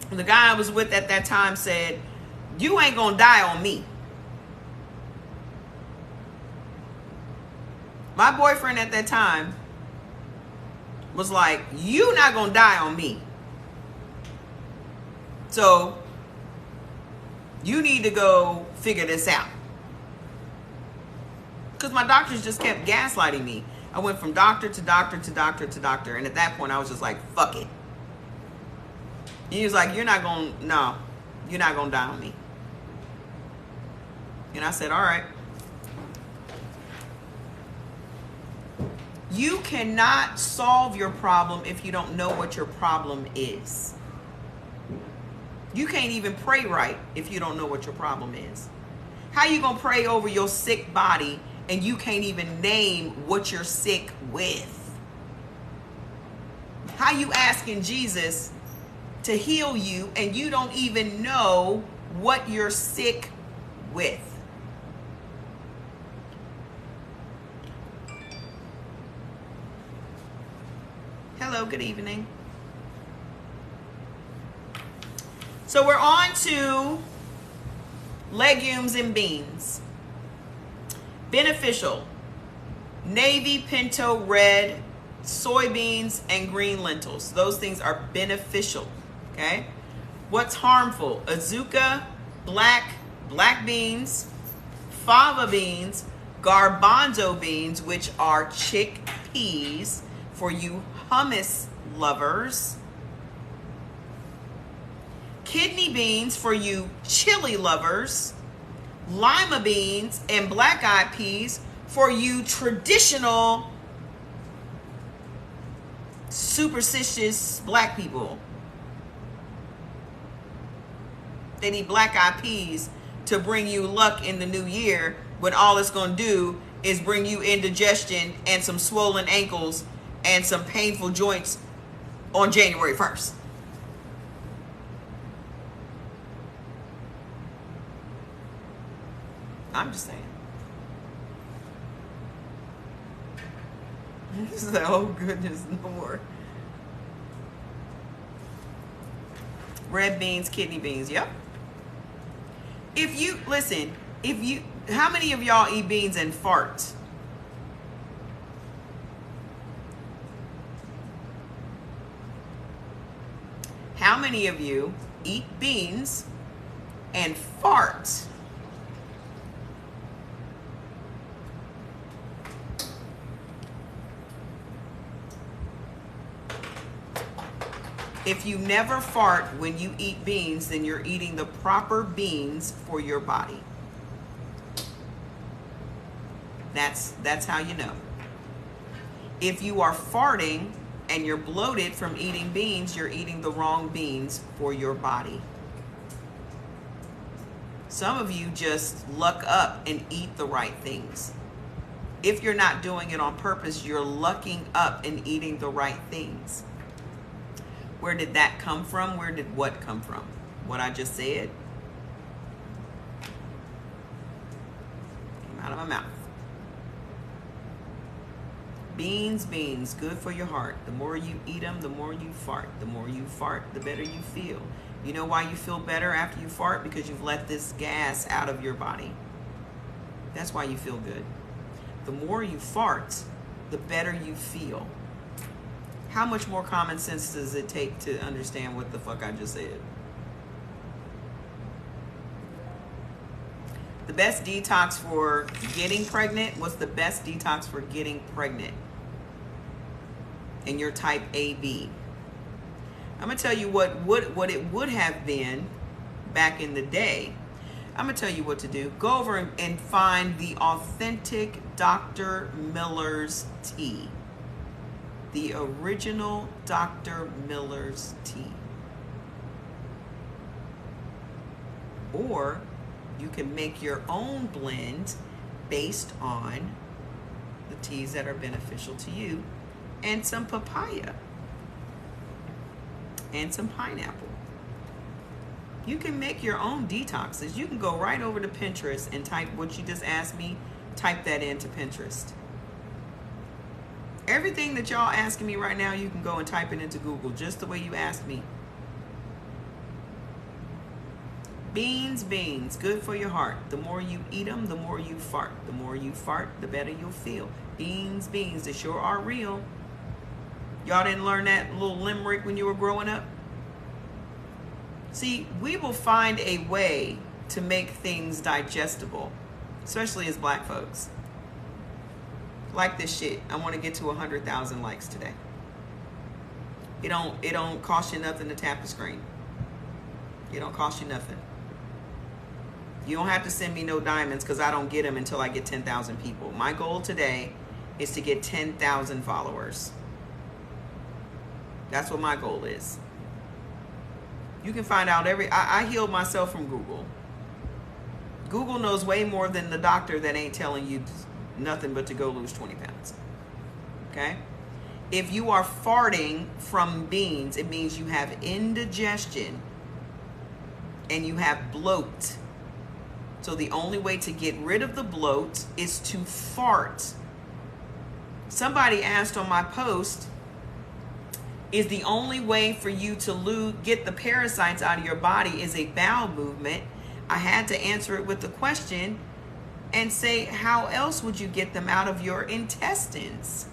The guy I was with at that time said, you ain't gonna die on me. My boyfriend at that time was like, you not gonna die on me. So you need to go figure this out. Because my doctors just kept gaslighting me. I went from doctor to doctor to doctor to doctor. And at that point, I was just like, fuck it. He was like, you're not going to die on me. And I said, all right. You cannot solve your problem if you don't know what your problem is. You can't even pray right if you don't know what your problem is. How you going to pray over your sick body and you can't even name what you're sick with? How you asking Jesus to heal you and you don't even know what you're sick with? Hello, good evening. So we're on to legumes and beans. Beneficial. Navy, pinto, red, soybeans, and green lentils. Those things are beneficial. Okay? What's harmful? Azuka, black beans, fava beans, garbanzo beans, which are chickpeas for you hummus lovers, kidney beans for you chili lovers, lima beans and black-eyed peas for you traditional superstitious black people. They need black-eyed peas to bring you luck in the new year, when all it's going to do is bring you indigestion and some swollen ankles and some painful joints on January 1st. I'm just saying. This is like, oh goodness, no more. Red beans, kidney beans, yep. If you, listen, how many of y'all eat beans and fart? How many of you eat beans and fart? If you never fart when you eat beans, then you're eating the proper beans for your body. That's how you know. If you are farting and you're bloated from eating beans, you're eating the wrong beans for your body. Some of you just luck up and eat the right things. If you're not doing it on purpose, you're lucking up and eating the right things. Where did that come from? Where did what come from? What I just said came out of my mouth. Beans, good for your heart. The more you eat them, the more you fart. The more you fart, the better you feel. You know why you feel better after you fart? Because you've let this gas out of your body. That's why you feel good. The more you fart, the better you feel. How much more common sense does it take to understand what the fuck I just said? The best detox for getting pregnant. What's the best detox for getting pregnant? And you're type AB. I'm going to tell you what it would have been back in the day. I'm going to tell you what to do. Go over and find the authentic Dr. Miller's tea. The original Dr. Miller's tea. Or you can make your own blend based on the teas that are beneficial to you, and some papaya and some pineapple. You can make your own detoxes. You can go right over to Pinterest and type what you just asked me, type that into Pinterest. Everything that y'all asking me right now, you can go and type it into Google just the way you asked me. Beans, good for your heart. The more you eat them, the more you fart. The more you fart, the better you'll feel. Beans, they sure are real. Y'all didn't learn that little limerick when you were growing up? See, we will find a way to make things digestible, especially as black folks. Like this shit. I want to get to 100,000 likes today. It don't cost you nothing to tap the screen. It don't cost you nothing. You don't have to send me no diamonds, because I don't get them until I get 10,000 people. My goal today is to get 10,000 followers. That's what my goal is. You can find out I healed myself from Google. Google knows way more than the doctor that ain't telling you nothing but to go lose 20 pounds. Okay? If you are farting from beans, it means you have indigestion and you have bloat. So the only way to get rid of the bloat is to fart. Somebody asked on my post, is the only way for you to get the parasites out of your body is a bowel movement? I had to answer it with the question and say, how else would you get them out of your intestines?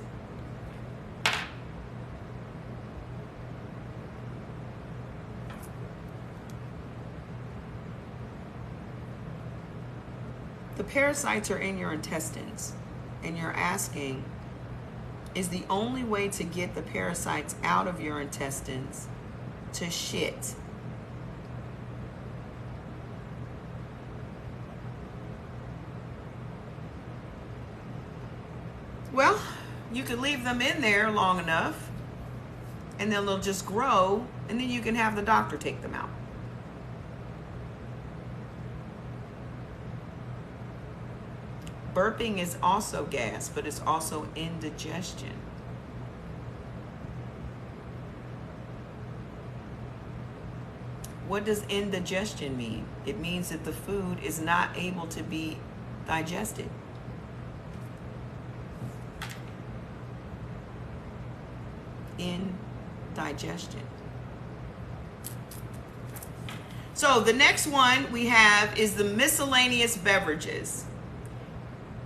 The parasites are in your intestines, and you're asking, is the only way to get the parasites out of your intestines to shit? Well, you could leave them in there long enough, and then they'll just grow, and then you can have the doctor take them out. Burping is also gas, but it's also indigestion. What does indigestion mean? It means that the food is not able to be digested. Indigestion. So the next one we have is the miscellaneous beverages.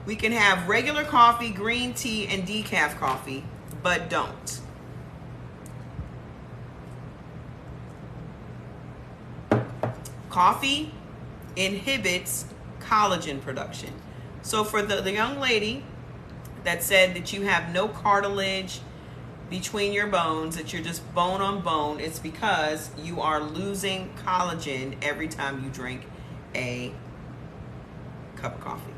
We can have regular coffee, green tea, and decaf coffee, but don't. Coffee inhibits collagen production. So for the young lady that said that you have no cartilage between your bones, that you're just bone on bone, it's because you are losing collagen every time you drink a cup of coffee.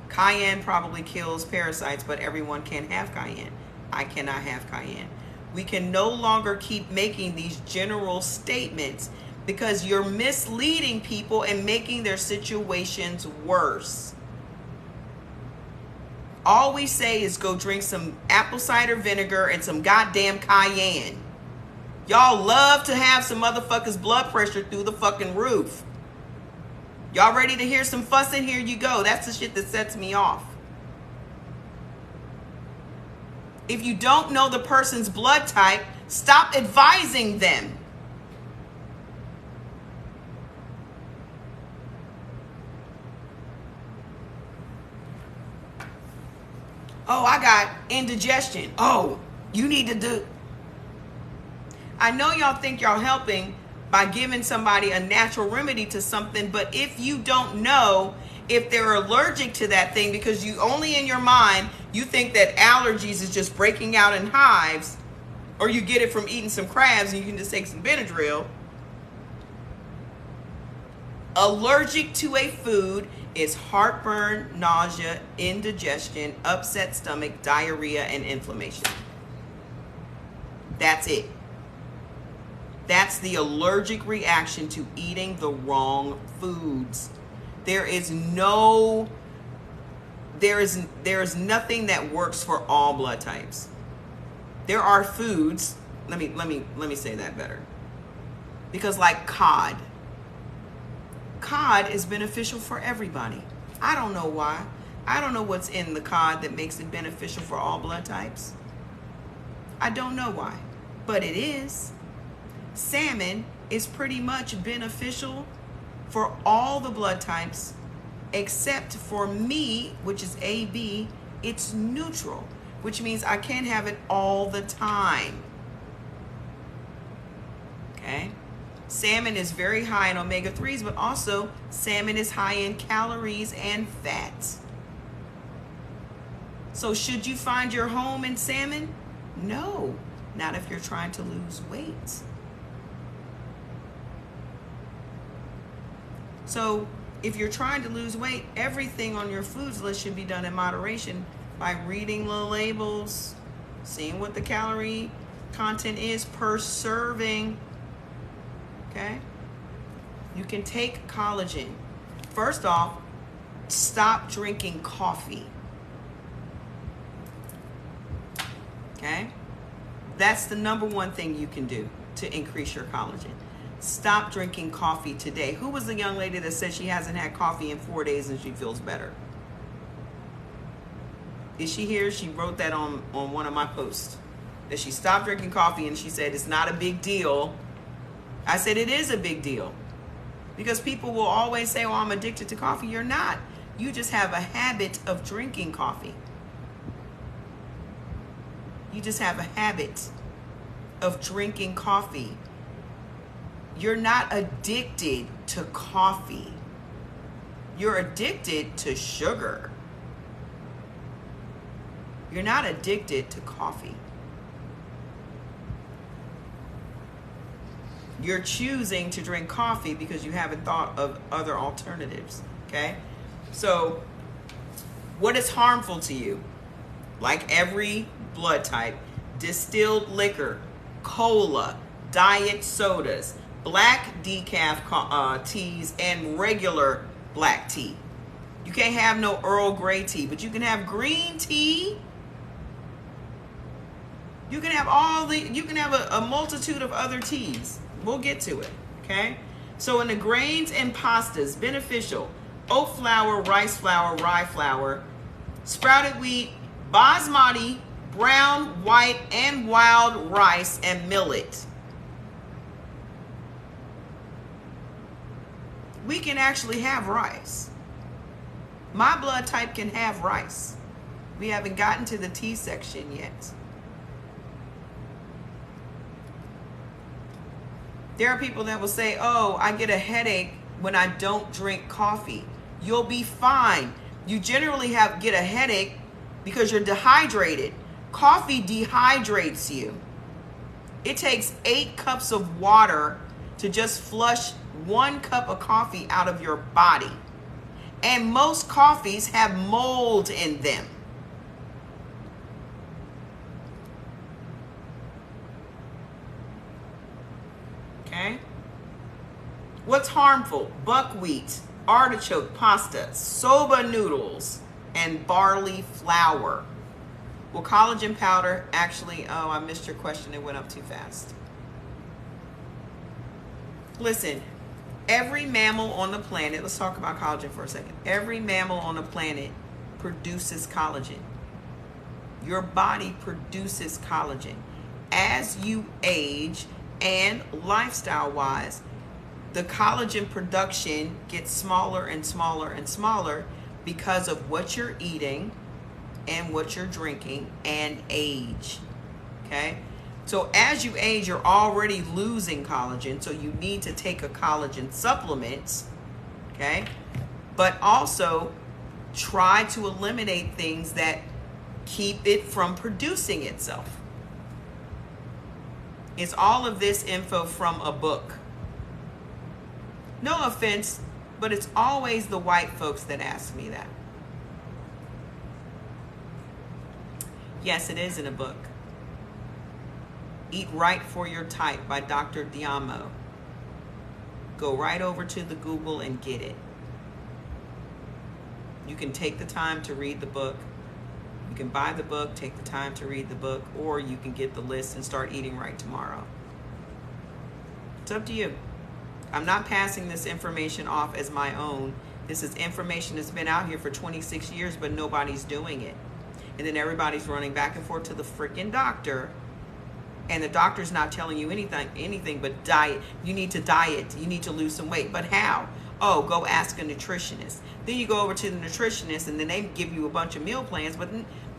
Cayenne probably kills parasites, but everyone can have cayenne. I cannot have cayenne. We can no longer keep making these general statements because you're misleading people and making their situations worse. All we say is go drink some apple cider vinegar and some goddamn cayenne. Y'all love to have some motherfuckers' blood pressure through the fucking roof. Y'all ready to hear some fussing? Here you go. That's the shit that sets me off. If you don't know the person's blood type, stop advising them. Oh, I got indigestion. Oh, you need to do. I know y'all think y'all helping by giving somebody a natural remedy to something, but if you don't know if they're allergic to that thing, because you only in your mind, you think that allergies is just breaking out in hives, or you get it from eating some crabs and you can just take some Benadryl. Allergic to a food is heartburn, nausea, indigestion, upset stomach, diarrhea, and inflammation. That's it. That's the allergic reaction to eating the wrong foods. There is nothing that works for all blood types. There are foods, let me say that better. Because like cod is beneficial for everybody. I don't know why. I don't know what's in the cod that makes it beneficial for all blood types. I don't know why, but it is. Salmon is pretty much beneficial for all the blood types, except for me, which is AB, it's neutral, which means I can't have it all the time. Okay? Salmon is very high in omega-3s, but also salmon is high in calories and fats. So should you find your home in salmon? No, not if you're trying to lose weight. So if you're trying to lose weight, everything on your foods list should be done in moderation by reading the labels, seeing what the calorie content is per serving. Okay? You can take collagen. First off, stop drinking coffee. Okay? That's the number one thing you can do to increase your collagen. Stop drinking coffee today. Who was the young lady that said she hasn't had coffee in 4 days and she feels better? Is she here? She wrote that on one of my posts. That she stopped drinking coffee and she said it's not a big deal. I said it is a big deal. Because people will always say, oh, I'm addicted to coffee. You're not. You just have a habit of drinking coffee. You just have a habit of drinking coffee. You're not addicted to coffee. You're addicted to sugar. You're not addicted to coffee. You're choosing to drink coffee because you haven't thought of other alternatives, okay? So, what is harmful to you? Like every blood type, distilled liquor, cola, diet sodas, black decaf teas, and regular black tea. You can't have no Earl Grey tea, but you can have green tea. You can have a multitude of other teas. We'll get to it, okay? So in the grains and pastas, beneficial: oat flour, rice flour, rye flour, sprouted wheat, basmati, brown, white, and wild rice, and millet. We can actually have rice. My blood type can have rice. We haven't gotten to the tea section yet. There are people that will say, oh, I get a headache when I don't drink coffee. You'll be fine. You generally get a headache because you're dehydrated. Coffee dehydrates you. It takes 8 cups of water to just flush 1 cup of coffee out of your body. And most coffees have mold in them. Okay? What's harmful? Buckwheat, artichoke pasta, soba noodles, and barley flour. Well, collagen powder, actually, oh, I missed your question. It went up too fast. Listen, every mammal on the planet, let's talk about collagen for a second. Every mammal on the planet produces collagen. Your body produces collagen. As you age, and lifestyle-wise, the collagen production gets smaller and smaller and smaller because of what you're eating and what you're drinking and age, okay? So as you age, you're already losing collagen, so you need to take a collagen supplement, okay? But also try to eliminate things that keep it from producing itself. Is all of this info from a book? No offense, but it's always the white folks that ask me that. Yes, it is in a book. Eat Right for Your Type by Dr. Diamo. Go right over to the Google and get it. You can take the time to read the book. You can buy the book, take the time to read the book, or you can get the list and start eating right tomorrow. It's up to you. I'm not passing this information off as my own. This is information that's been out here for 26 years, but nobody's doing it. And then everybody's running back and forth to the freaking doctor, and the doctor's not telling you anything but diet. You need to diet. You need to lose some weight. But how? Oh, go ask a nutritionist. Then you go over to the nutritionist, and then they give you a bunch of meal plans, but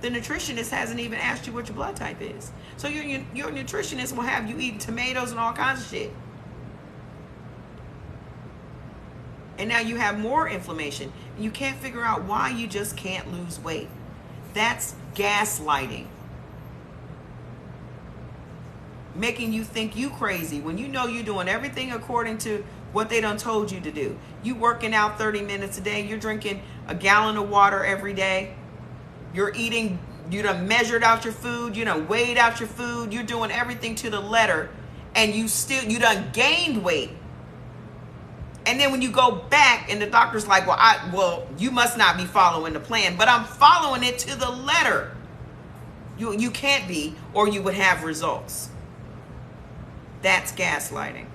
the nutritionist hasn't even asked you what your blood type is. So your nutritionist will have you eating tomatoes and all kinds of shit. And now you have more inflammation, and you can't figure out why you just can't lose weight. That's gaslighting. Making you think you crazy when you know you're doing everything according to what they done told you to do. You working out 30 minutes a day. You're drinking a gallon of water every day. You're eating, you done measured out your food. You done weighed out your food. You're doing everything to the letter. And you done gained weight. And then when you go back and the doctor's like, well, you must not be following the plan. But I'm following it to the letter. You can't be, or you would have results. That's gaslighting.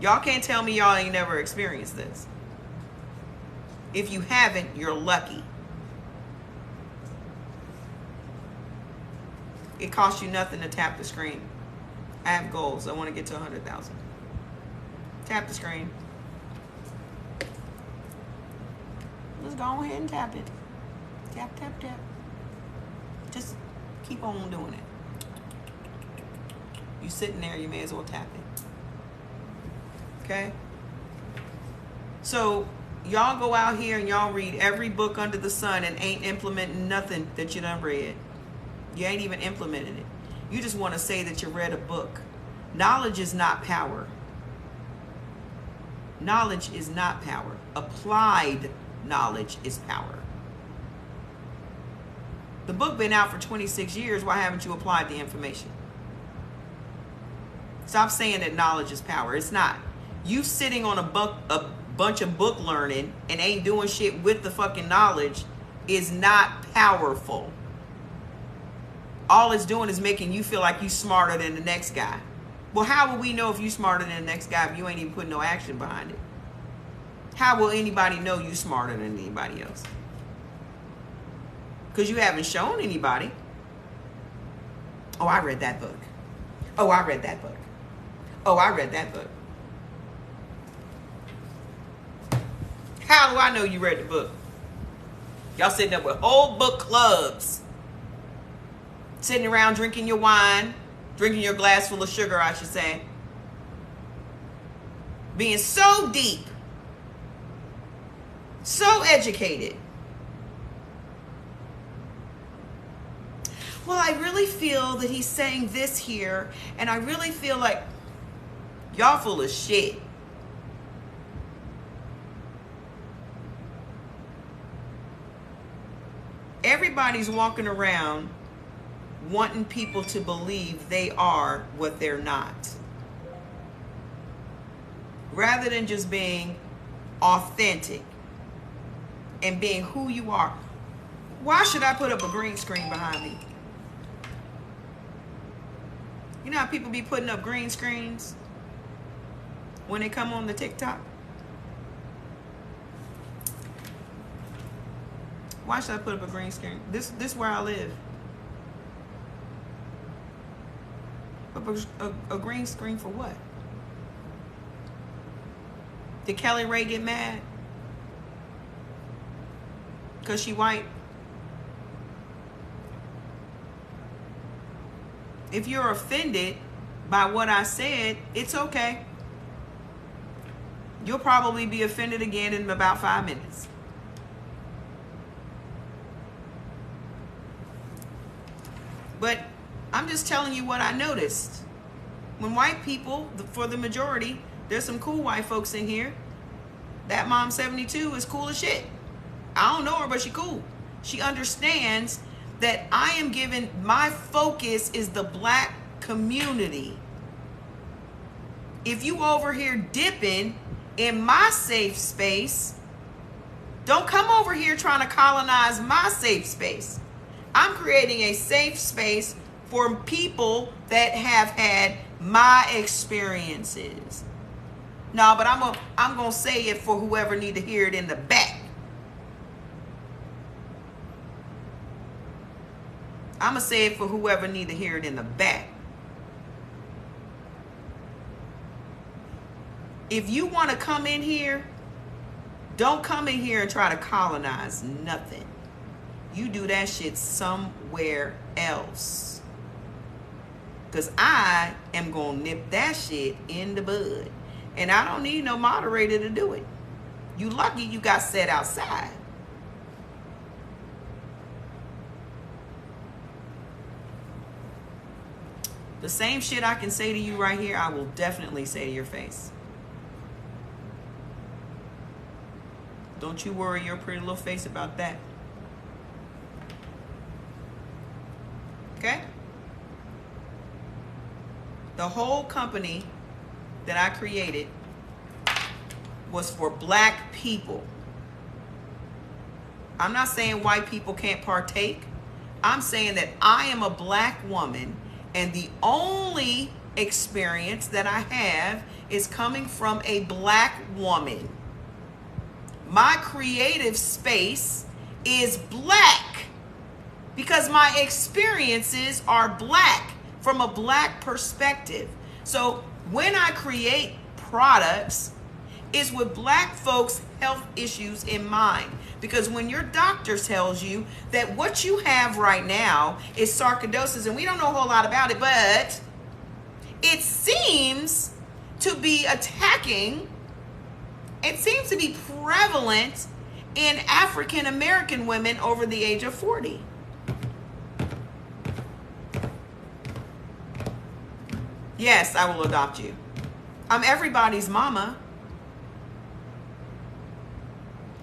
Y'all can't tell me y'all ain't never experienced this. If you haven't, you're lucky. It costs you nothing to tap the screen. I have goals. I want to get to 100,000. Tap the screen. Let's go ahead and tap it. Tap, tap, tap. Just keep on doing it. You sitting there, you may as well tap it. Okay? So y'all go out here and y'all read every book under the sun and ain't implementing nothing that you done read. You ain't even implementing it. You just want to say that you read a book. Knowledge is not power. Knowledge is not power. Applied knowledge is power. The book been out for 26 years. Why haven't you applied the information? Stop saying that knowledge is power. It's not. You sitting on a bunch of book learning and ain't doing shit with the fucking knowledge is not powerful. All it's doing is making you feel like you smarter than the next guy. Well, how will we know if you smarter than the next guy if you ain't even putting no action behind it? How will anybody know you smarter than anybody else? Because you haven't shown anybody. Oh, I read that book. Oh, I read that book. Oh, I read that book. How do I know you read the book? Y'all sitting up with whole book clubs. Sitting around drinking your wine. Drinking your glass full of sugar, I should say. Being so deep. So educated. Well, I really feel that he's saying this here. And I really feel like y'all full of shit. Everybody's walking around wanting people to believe they are what they're not. Rather than just being authentic and being who you are. Why should I put up a green screen behind me? You know how people be putting up green screens when they come on the TikTok? Why should I put up a green screen? This is where I live. A green screen for what? Did Kelly Ray get mad? Because she white? If you're offended by what I said, it's okay. You'll probably be offended again in about 5 minutes. But I'm just telling you what I noticed. When white people, for the majority, there's some cool white folks in here. That mom 72 is cool as shit. I don't know her, but she cool. She understands that I am given, my focus is the black community. If you over here dipping in my safe space, don't come over here trying to colonize my safe space. I'm creating a safe space for people that have had my experiences. No, but I'm gonna say it for whoever need to hear it in the back. I'm gonna say it for whoever need to hear it in the back. If you want to come in here, don't come in here and try to colonize nothing. You do that shit somewhere else. Because I am going to nip that shit in the bud. And I don't need no moderator to do it. You lucky you got set outside. The same shit I can say to you right here, I will definitely say to your face. Don't you worry your pretty little face about that. Okay? The whole company that I created was for black people. I'm not saying white people can't partake. I'm saying that I am a black woman and the only experience that I have is coming from a black woman. My creative space is black because my experiences are black from a black perspective. So when I create products, it's with black folks' health issues in mind. Because when your doctor tells you that what you have right now is sarcoidosis, and we don't know a whole lot about it, but it seems to be attacking it seems to be prevalent in African American women over the age of 40. Yes, I will adopt you. I'm everybody's mama.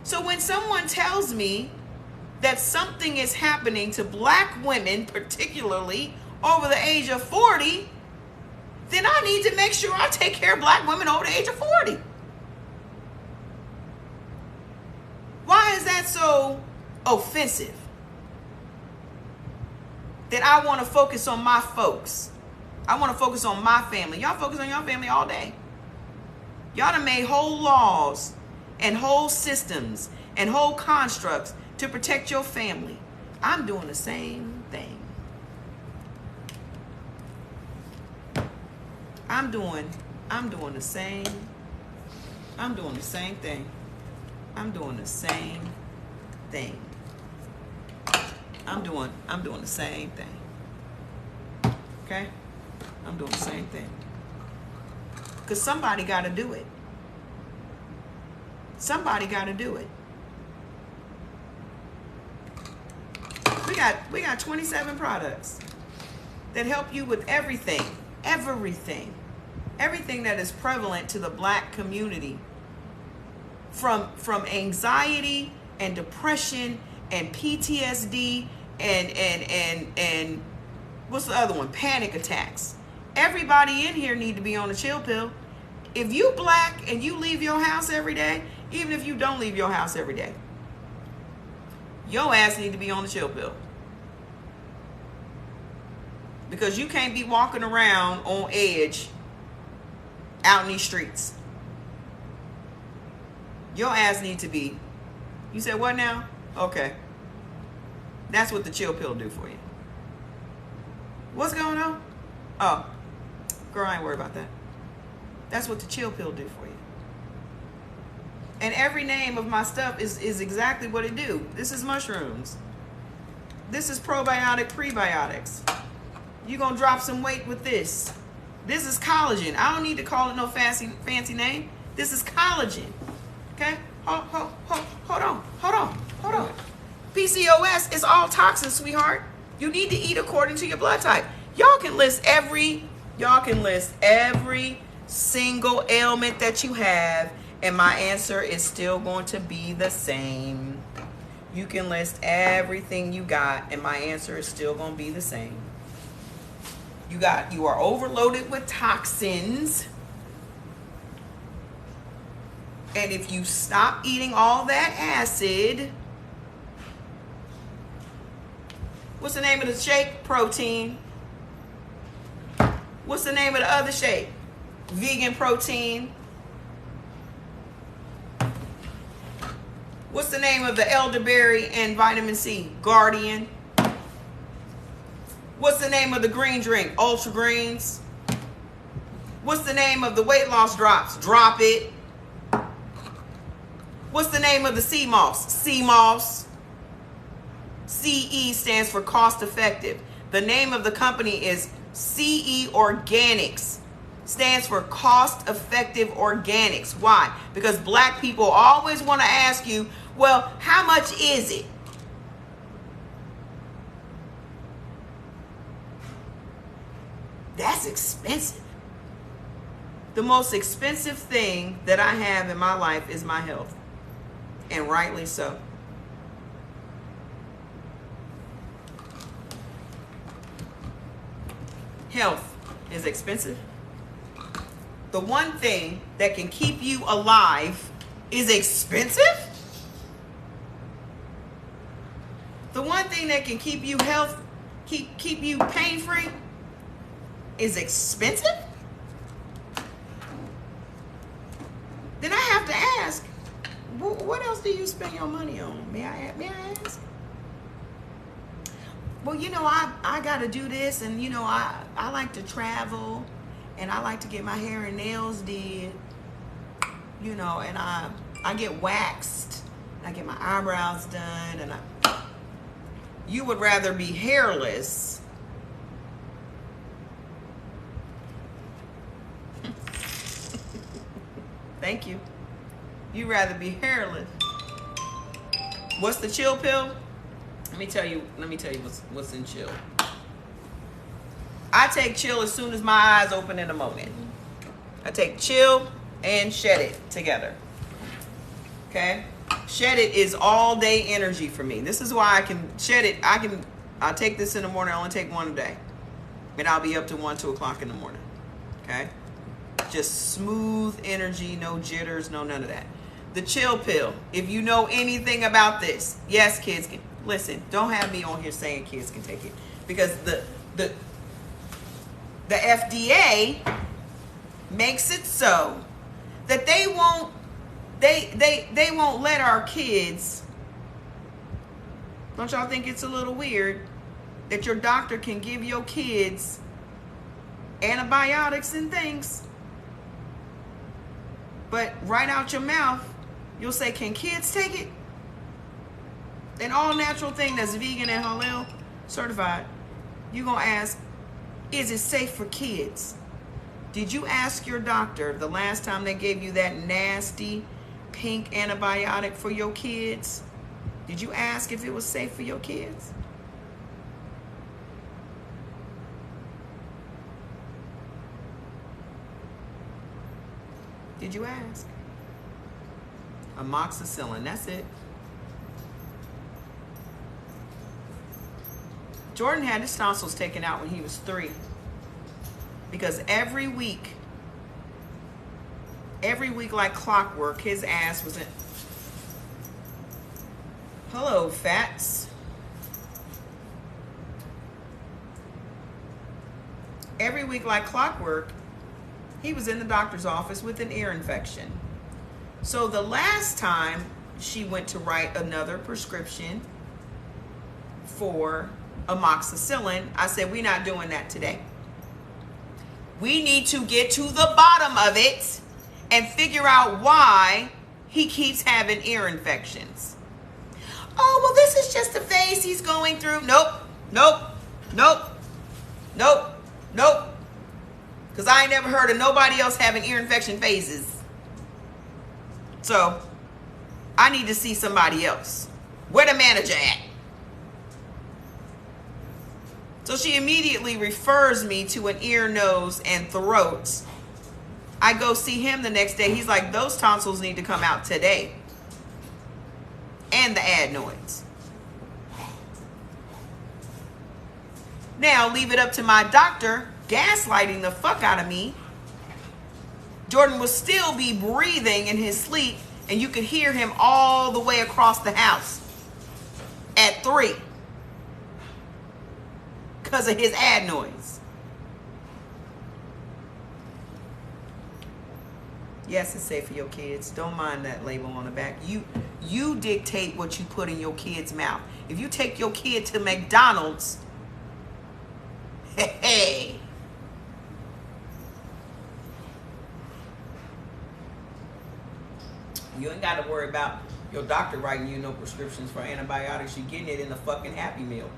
So when someone tells me that something is happening to black women, particularly over the age of 40, then I need to make sure I take care of black women over the age of 40. Why is that so offensive? That I want to focus on my folks. I want to focus on my family. Y'all focus on your family all day. Y'all done made whole laws and whole systems and whole constructs to protect your family. I'm doing the same thing. I'm doing the same thing. I'm doing the same thing. I'm doing the same thing. Okay? I'm doing the same thing. Because somebody got to do it. Somebody got to do it. We got 27 products that help you with everything that is prevalent to the black community, from anxiety and depression and PTSD and what's the other one? Panic attacks. Everybody in here need to be on a chill pill. If you black and you leave your house every day, even if you don't leave your house every day, your ass need to be on the chill pill. Because you can't be walking around on edge out in these streets. Your ass need to be. You said what now? Okay. That's what the chill pill do for you. What's going on? Oh, girl, I ain't worried about that. That's what the chill pill do for you. And every name of my stuff is exactly what it do. This is mushrooms. This is probiotic prebiotics. You're going to drop some weight with this. This is collagen. I don't need to call it no fancy name. This is collagen. Okay? Hold on. PCOS is all toxins, sweetheart. You need to eat according to your blood type. Y'all can list every single ailment that you have, and my answer is still going to be the same. You can list everything you got, and my answer is still going to be the same. You are overloaded with toxins. And if you stop eating all that acid, what's the name of the shake? Protein. What's the name of the other shake? Vegan protein. What's the name of the elderberry and vitamin C? Guardian. What's the name of the green drink? Ultra Greens. What's the name of the weight loss drops? Drop It. What's the name of the sea moss? Sea Moss. CE stands for cost effective. The name of the company is CE Organics. Stands for cost effective organics. Why? Because black people always want to ask you, well, how much is it? That's expensive. The most expensive thing that I have in my life is my health. And rightly so. Health is expensive. The one thing that can keep you alive is expensive. The one thing that can keep you keep you pain-free is expensive. Then I have to ask, what else do you spend your money on? May I ask? Well, I got to do this, and I like to travel, and I like to get my hair and nails did, and I get waxed, and I get my eyebrows done, and you would rather be hairless thank you. You'd rather be hairless. What's the chill pill? Let me tell you what's in chill. I take chill as soon as my eyes open in the moment. I take chill and shed it together. Okay? Shed it is all day energy for me. This is why I can shed it. I'll take this in the morning. I only take one a day. And I'll be up to 1, 2 o'clock in the morning. Okay? Just smooth energy, no jitters, no none of that. The chill pill. If you know anything about this, yes, kids can. Listen, don't have me on here saying kids can take it. Because the FDA makes it so that they won't let our kids. Don't y'all think it's a little weird that your doctor can give your kids antibiotics and things, but right out your mouth you'll say, can kids take it? An all natural thing that's vegan and halal certified, you're gonna ask, is it safe for kids? Did you ask your doctor the last time they gave you that nasty pink antibiotic for your kids? Did you ask if it was safe for your kids? Did you ask? Amoxicillin, that's it. Jordan had his tonsils taken out when he was 3. Because every week like clockwork, his ass was in. Hello, Fats. Every week like clockwork, he was in the doctor's office with an ear infection. So the last time she went to write another prescription for amoxicillin, I said, we're not doing that today. We need to get to the bottom of it and figure out why he keeps having ear infections. Oh, well, this is just a phase he's going through. Nope. Because I ain't never heard of nobody else having ear infection phases. So, I need to see somebody else. Where the manager at? So she immediately refers me to an ear, nose, and throat. I go see him the next day. He's like, those tonsils need to come out today. And the adenoids. Now, leave it up to my doctor, gaslighting the fuck out of me. Jordan will still be breathing in his sleep, and you could hear him all the way across the house at 3 because of his adenoids. Yes, it's safe for your kids. Don't mind that label on the back. You dictate what you put in your kid's mouth. If you take your kid to McDonald's, hey. You ain't got to worry about your doctor writing you no prescriptions for antibiotics. You're getting it in the fucking Happy Meal.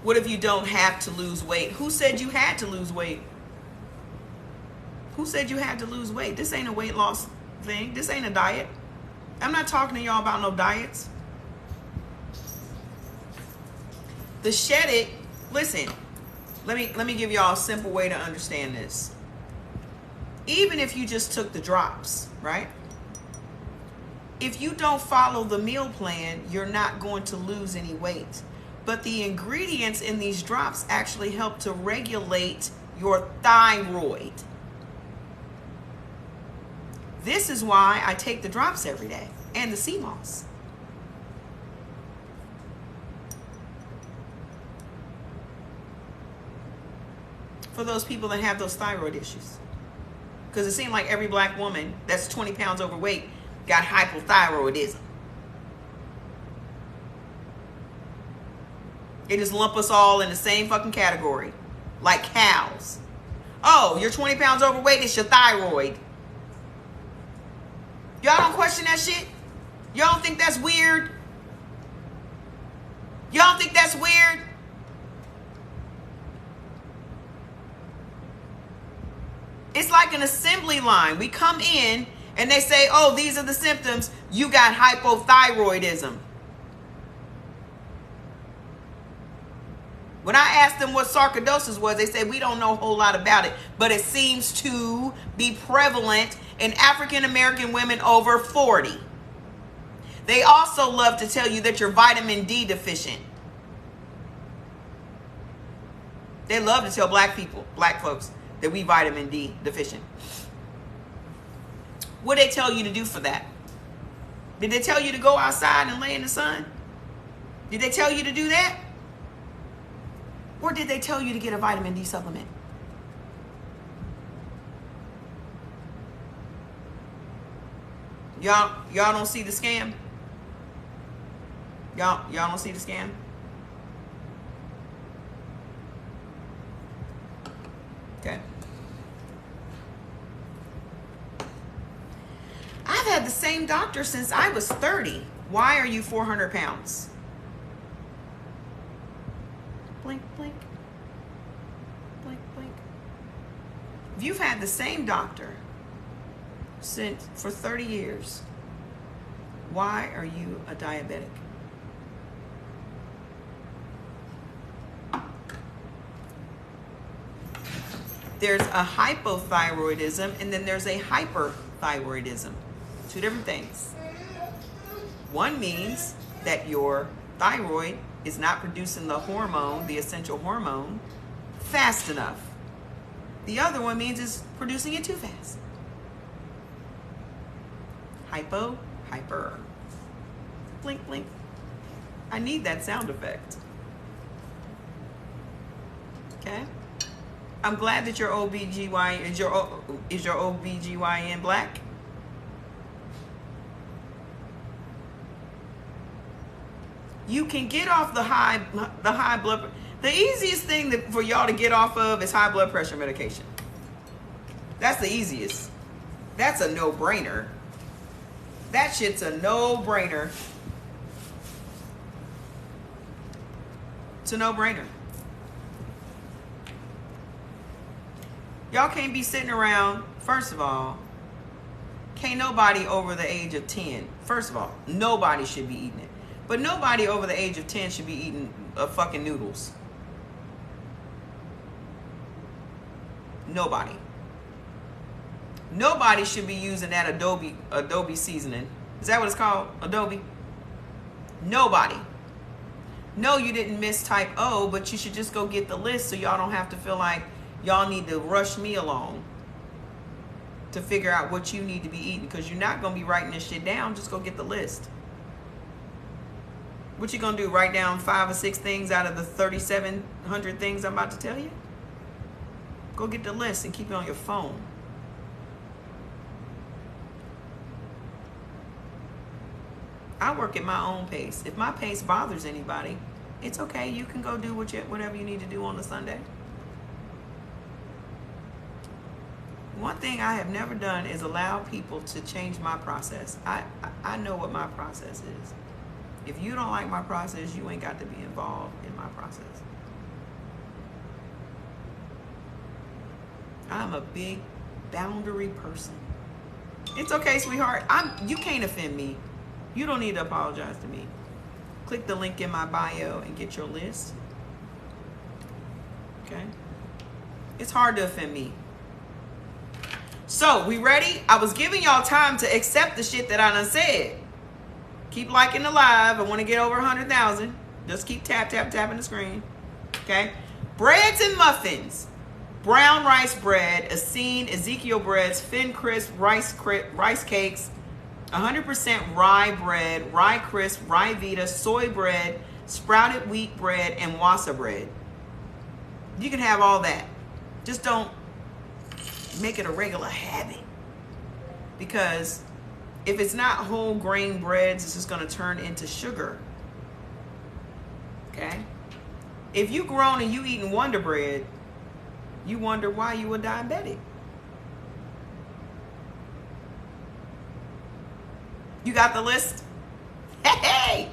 What if you don't have to lose weight? Who said you had to lose weight? Who said you had to lose weight? This ain't a weight loss thing. This ain't a diet. I'm not talking to y'all about no diets. The shed it, listen, let me give y'all a simple way to understand this. Even if you just took the drops, right? If you don't follow the meal plan, you're not going to lose any weight. But the ingredients in these drops actually help to regulate your thyroid. This is why I take the drops every day and the sea moss. For those people that have those thyroid issues. Because it seems like every black woman that's 20 pounds overweight got hypothyroidism. They just lump us all in the same fucking category. Like cows. Oh, you're 20 pounds overweight, it's your thyroid. Y'all don't question that shit? Y'all don't think that's weird? Y'all think that's weird? It's like an assembly line. We come in and they say, oh, these are the symptoms. You got hypothyroidism. When I asked them what sarcoidosis was, they said, we don't know a whole lot about it, but it seems to be prevalent in African American women over 40. They also love to tell you that you're vitamin D deficient. They love to tell black folks, that we vitamin D deficient. What did they tell you to do for that? Did they tell you to go outside and lay in the sun? Did they tell you to do that? Or did they tell you to get a vitamin D supplement? Y'all don't see the scam? Y'all don't see the scam? Okay. I've had the same doctor since I was 30. Why are you 400 pounds? Blink, blink. Blink, blink. If you've had the same doctor for 30 years, why are you a diabetic? There's a hypothyroidism and then there's a hyperthyroidism. Two different things. One means that your thyroid is not producing the hormone, the essential hormone, fast enough. The other one means it's producing it too fast. Hypo, hyper. Blink, blink. I need that sound effect. Okay? I'm glad that your OBGYN is your OBGYN black. You can get off the high blood. The easiest thing for y'all to get off of is high blood pressure medication. That's the easiest. That's a no-brainer. That shit's a no-brainer. It's a no-brainer. Y'all can't be sitting around, first of all, can't nobody over the age of 10, first of all, nobody should be eating it. But nobody over the age of 10 should be eating fucking noodles. Nobody. Nobody should be using that Adobe seasoning. Is that what it's called? Adobe? Nobody. No, you didn't miss type O, but you should just go get the list so y'all don't have to feel like y'all need to rush me along to figure out what you need to be eating, because you're not going to be writing this shit down. Just go get the list. What you going to do? Write down 5 or 6 things out of the 3,700 things I'm about to tell you? Go get the list and keep it on your phone. I work at my own pace. If my pace bothers anybody, it's okay. You can go do whatever you need to do on the Sunday. One thing I have never done is allow people to change my process. I know what my process is. If you don't like my process, you ain't got to be involved in my process. I'm a big boundary person. It's okay, sweetheart. You can't offend me. You don't need to apologize to me. Click the link in my bio and get your list. Okay? It's hard to offend me. So, we ready? I was giving y'all time to accept the shit that I done said. Keep liking the live. I want to get over 100,000. Just keep tapping the screen. Okay? Breads and muffins. Brown rice bread, Essene, Ezekiel breads, Thin Crisp, rice cakes, 100% rye bread, rye crisp, rye vita, soy bread, sprouted wheat bread, and wasa bread. You can have all that. Just don't make it a regular habit. Because if it's not whole grain breads, it's just going to turn into sugar. Okay? If you grown and you eating Wonder Bread, you wonder why you were diabetic. You got the list? Hey,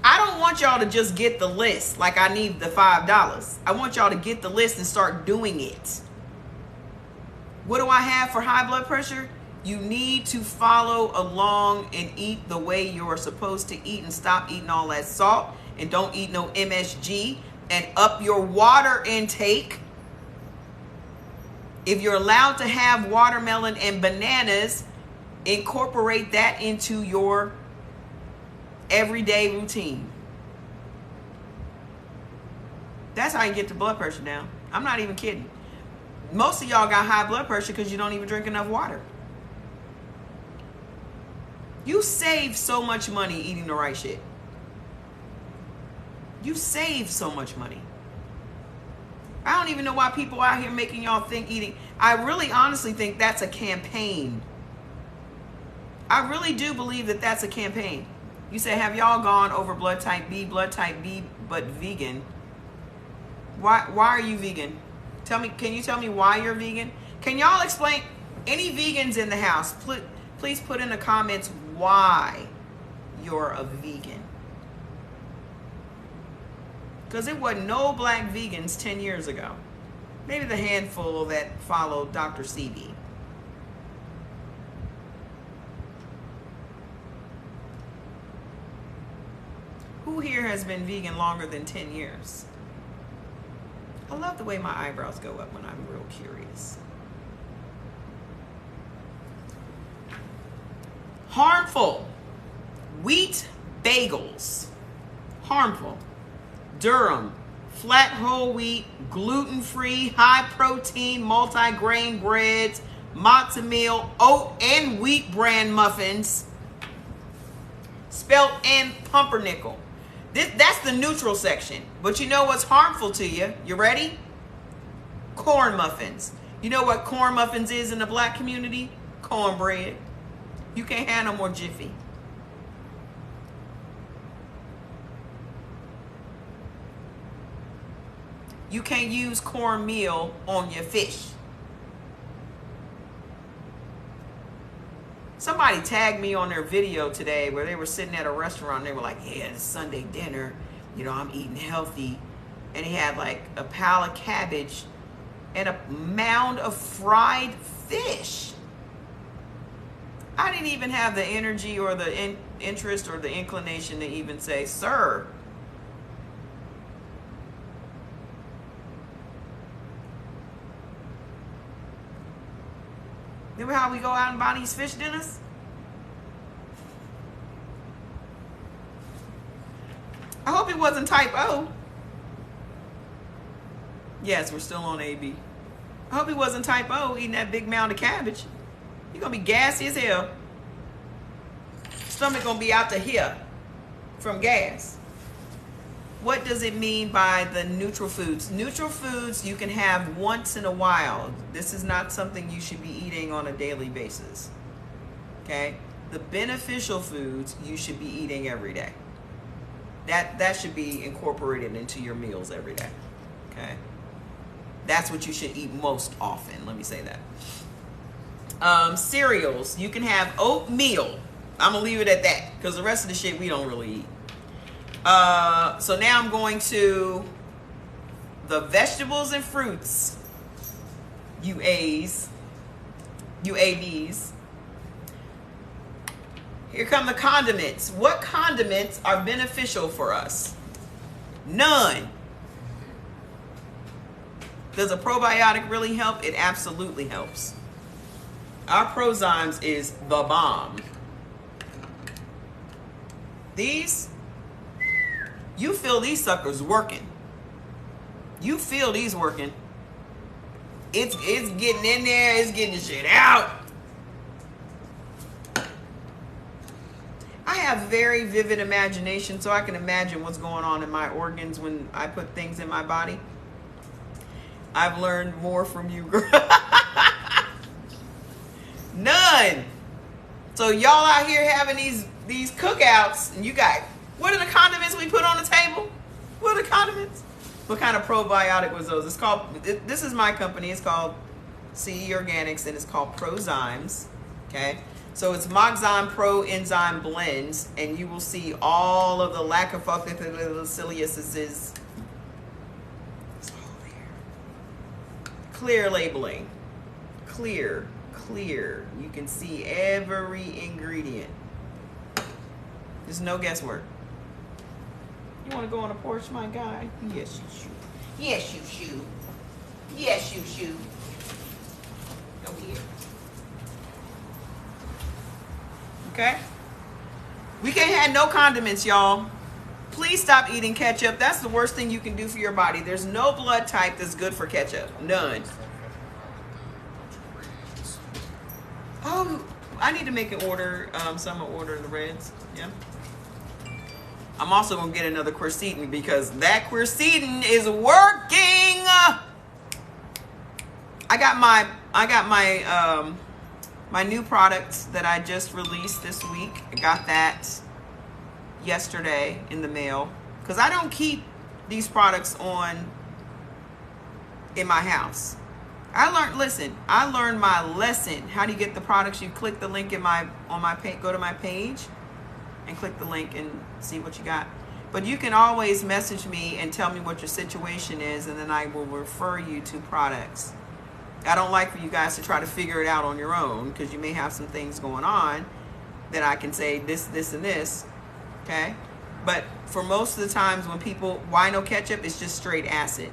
I don't want y'all to just get the list like I need the $5. I want y'all to get the list and start doing it. What do I have for high blood pressure? You need to follow along and eat the way you're supposed to eat and stop eating all that salt and don't eat no MSG and up your water intake. If you're allowed to have watermelon and bananas, incorporate that into your everyday routine. That's how you get the blood pressure down. I'm not even kidding. Most of y'all got high blood pressure because you don't even drink enough water. You save so much money eating the right shit. You save so much money. I don't even know why people out here making y'all think eating. I really honestly think that's a campaign. I really do believe that that's a campaign. You say, have y'all gone over blood type B, but vegan? Why are you vegan? Tell me, can you tell me why you're vegan? Can y'all explain? Any vegans in the house, please put in the comments why you're a vegan. Because it wasn't no black vegans 10 years ago. Maybe the handful that followed Dr. Sebi. Who here has been vegan longer than 10 years? I love the way my eyebrows go up when I'm real curious. Harmful. Wheat bagels. Harmful. Durum. Flat whole wheat, gluten-free, high-protein, multi-grain breads, matzo meal, oat and wheat brand muffins, spelt and pumpernickel. That's the neutral section. But you know what's harmful to you? You ready? Corn muffins. You know what corn muffins is in the black community? Cornbread. You can't have no more Jiffy. You can't use cornmeal on your fish. Somebody tagged me on their video today where they were sitting at a restaurant and they were like, yeah, it's Sunday dinner. You know, I'm eating healthy. And he had like a pile of cabbage and a mound of fried fish. I didn't even have the energy or the interest or the inclination to even say, sir, remember how we go out and buy these fish dinners? I hope it wasn't type O. Yes, we're still on AB. I hope it wasn't type O eating that big mound of cabbage. You're going to be gassy as hell. Stomach going to be out to here from gas. What does it mean by the neutral foods? Neutral foods you can have once in a while. This is not something you should be eating on a daily basis. Okay? The beneficial foods you should be eating every day. That should be incorporated into your meals every day. Okay? That's what you should eat most often. Let me say that. Cereals. You can have oatmeal. I'm going to leave it at that because the rest of the shit we don't really eat. So now I'm going to the vegetables and fruits. UABs. Here come the condiments. What condiments are beneficial for us? None. Does a probiotic really help? It absolutely helps. Our Prozymes is the bomb. These, you feel these suckers working. You feel these working. It's getting in there. It's getting the shit out. I have very vivid imagination, so I can imagine what's going on in my organs when I put things in my body. I've learned more from you, girl. None. So y'all out here having these cookouts, and you got, what are the condiments we put on the table? What are the condiments? What kind of probiotic was those? It's called, this is my company. It's called CE Organics, and it's called Prozymes. Okay. So it's Moxon Pro Enzyme Blends, and you will see all of the lactobacillus. It's all there. Clear labeling. Clear. You can see every ingredient. There's no guesswork. You want to go on a porch, my guy? Yes, you should. Yes, you should. Yes, you should. Over here. Okay? We can't have no condiments, y'all. Please stop eating ketchup. That's the worst thing you can do for your body. There's no blood type that's good for ketchup. None. Oh, I need to make an order. So I'm going to order the reds. Yeah. I'm also going to get another quercetin because that quercetin is working. I got my new products that I just released this week. I got that yesterday in the mail because I don't keep these products in my house. I learned my lesson. How do you get the products? You click the link on my page, go to my page and click the link and see what you got. But you can always message me and tell me what your situation is, and then I will refer you to products. I don't like for you guys to try to figure it out on your own because you may have some things going on that I can say this, and this, okay? But for most of the times when why no ketchup? It's just straight acid.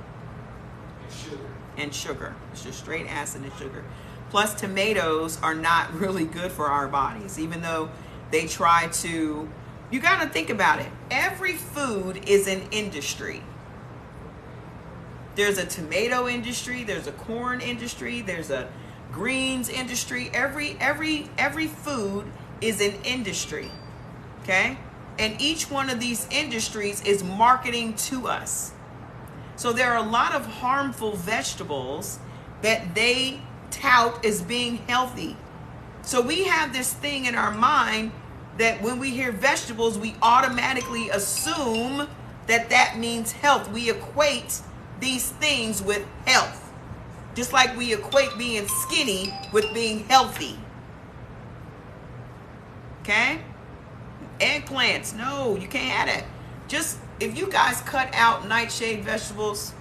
And sugar. It's just straight acid and sugar. Plus tomatoes are not really good for our bodies, even though they try to. You got to think about it. Every food is an industry. There's a tomato industry, there's a corn industry, there's a greens industry. Every food is an industry. Okay? And each one of these industries is marketing to us. So there are a lot of harmful vegetables that they tout as being healthy. So we have this thing in our mind that when we hear vegetables, we automatically assume that means health. We equate these things with health. Just like we equate being skinny with being healthy. Okay? Eggplants, no, you can't have that. Just, if you guys cut out nightshade vegetables,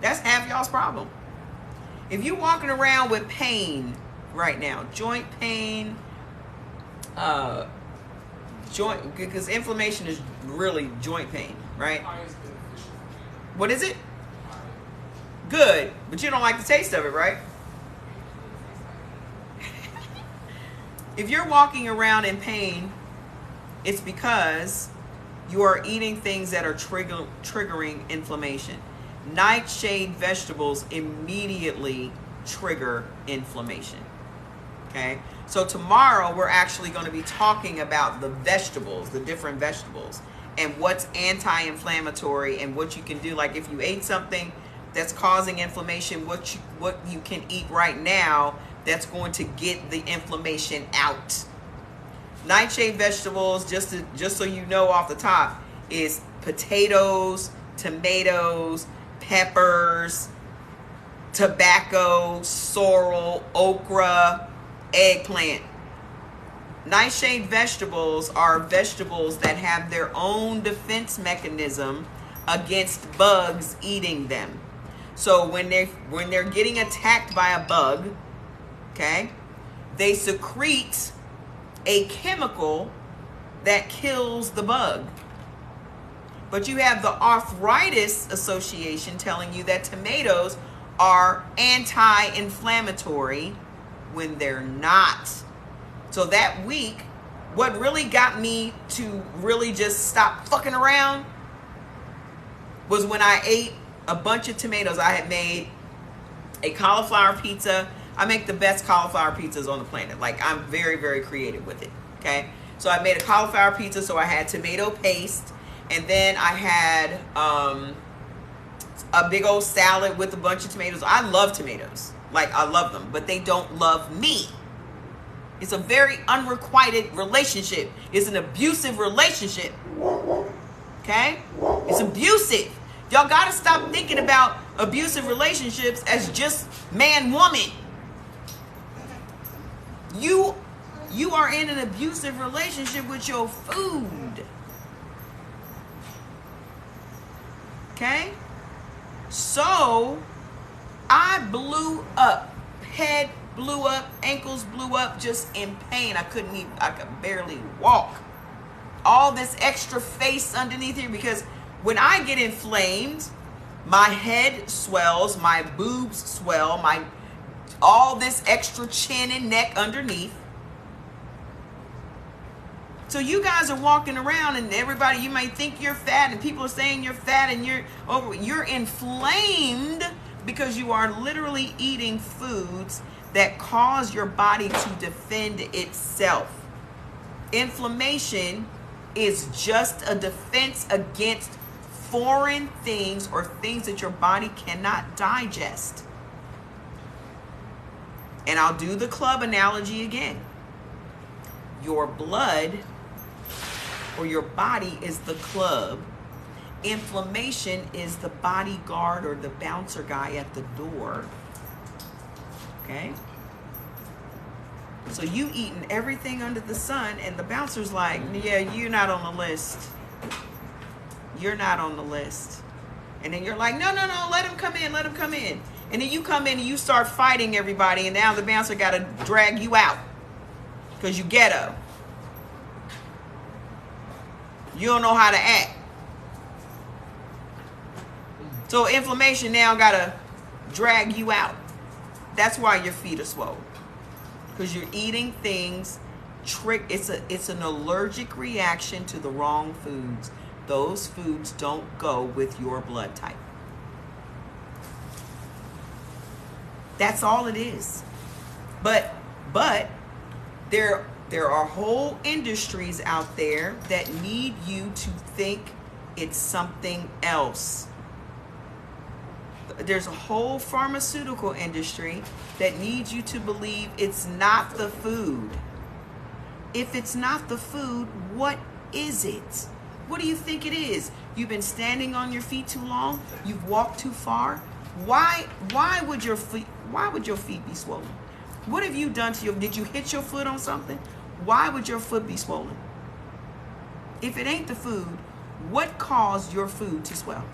that's half y'all's problem. If you're walking around with pain right now, joint pain, because inflammation is really joint pain, right? What is it? Good, but you don't like the taste of it, right? If you're walking around in pain, it's because you are eating things that are triggering inflammation. Nightshade vegetables immediately trigger inflammation. Okay? So tomorrow we're actually going to be talking about the vegetables, the different vegetables, and what's anti-inflammatory and what you can do. Like if you ate something that's causing inflammation, what you can eat right now that's going to get the inflammation out. Nightshade vegetables, just so you know off the top, is potatoes, tomatoes, peppers, tobacco, sorrel, okra, eggplant. Nightshade vegetables are vegetables that have their own defense mechanism against bugs eating them. So when they're getting attacked by a bug, okay, they secrete a chemical that kills the bug. But you have the Arthritis Association telling you that tomatoes are anti-inflammatory when they're not. So that week, what really got me to really just stop fucking around was when I ate a bunch of tomatoes. I had made a cauliflower pizza. I make the best cauliflower pizzas on the planet. Like, I'm very, very creative with it, okay? So I made a cauliflower pizza, so I had tomato paste, and then I had a big old salad with a bunch of tomatoes. I love tomatoes. Like, I love them, but they don't love me. It's a very unrequited relationship. It's an abusive relationship, okay? It's abusive. Y'all gotta stop thinking about abusive relationships as just man-woman. You You are in an abusive relationship with your food. Okay? So, I blew up. Head blew up, ankles blew up, just in pain. I could barely walk. All this extra face underneath here, because when I get inflamed, my head swells, my boobs swell, all this extra chin and neck underneath. So you guys are walking around and everybody, you might think you're fat and people are saying you're fat and you're inflamed because you are literally eating foods that cause your body to defend itself. Inflammation is just a defense against foreign things or things that your body cannot digest. And I'll do the club analogy again. Your blood or your body is the club. Inflammation is the bodyguard or the bouncer guy at the door. Okay? So you eating everything under the sun and the bouncer's like, yeah, you're not on the list. You're not on the list. And then you're like, no, let him come in, let him come in. And then you come in and you start fighting everybody, and now the bouncer got to drag you out because you ghetto. You don't know how to act. So inflammation now got to drag you out. That's why your feet are swollen. Because you're eating things, it's an allergic reaction to the wrong foods. Those foods don't go with your blood type. That's all it is. But there are whole industries out there that need you to think it's something else. There's a whole pharmaceutical industry that needs you to believe it's not the food. If it's not the food, what is it? What do you think it is? You've been standing on your feet too long? You've walked too far? Why would your feet be swollen? What have you done to did you hit your foot on something? Why would your foot be swollen? If it ain't the food, what caused your food to swell?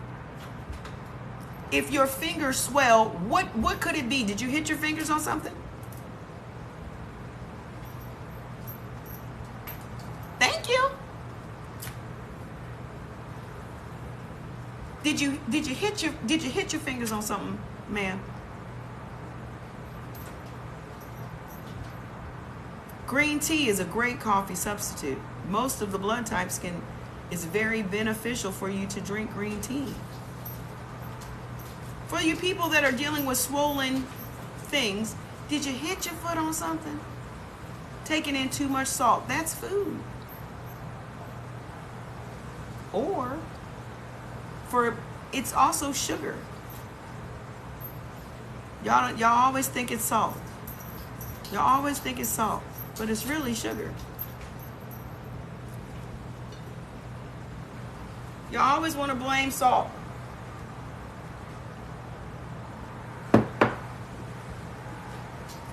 If your fingers swell, what could it be? Did you hit your fingers on something? Thank you. Did you hit your fingers on something, ma'am? Green tea is a great coffee substitute. Most of the blood types it's very beneficial for you to drink green tea. For you people that are dealing with swollen things, did you hit your foot on something? Taking in too much salt, that's food. Or it's also sugar. Y'all always think it's salt. Y'all always think it's salt, but it's really sugar. Y'all always want to blame salt.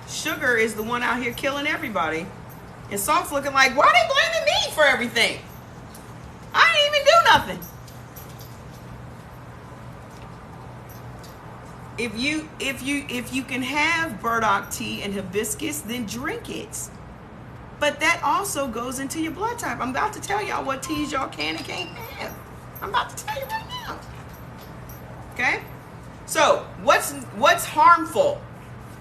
Sugar is the one out here killing everybody. And salt's looking like, why are they blaming me for everything? I didn't even do nothing. If you can have burdock tea and hibiscus, then drink it. But that also goes into your blood type. I'm about to tell y'all what teas y'all can and can't have. I'm about to tell you right now. Okay? So, what's harmful?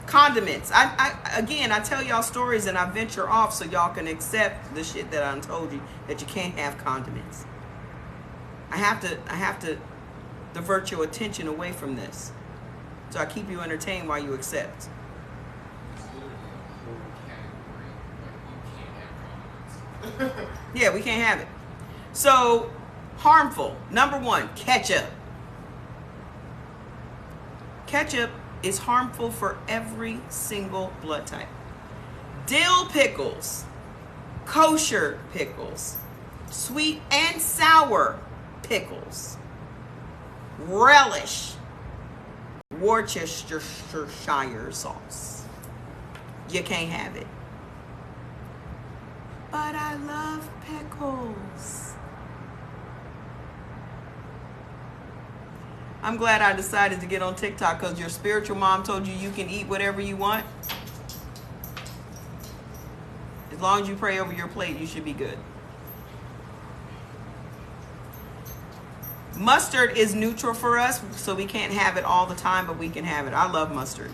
Condiments. I tell y'all stories and I venture off so y'all can accept the shit that I told you, that you can't have condiments. I have to divert your attention away from this. So I keep you entertained while you accept. It's literally a whole category. Like, you can't have condiments. Yeah, we can't have it. So, harmful. Number 1, ketchup. Ketchup is harmful for every single blood type. Dill pickles, kosher pickles, sweet and sour pickles, relish, Worcestershire sauce. You can't have it. But I love pickles. I'm glad I decided to get on TikTok because your spiritual mom told you you can eat whatever you want. As long as you pray over your plate, you should be good. Mustard is neutral for us, so we can't have it all the time, but we can have it. I love mustard.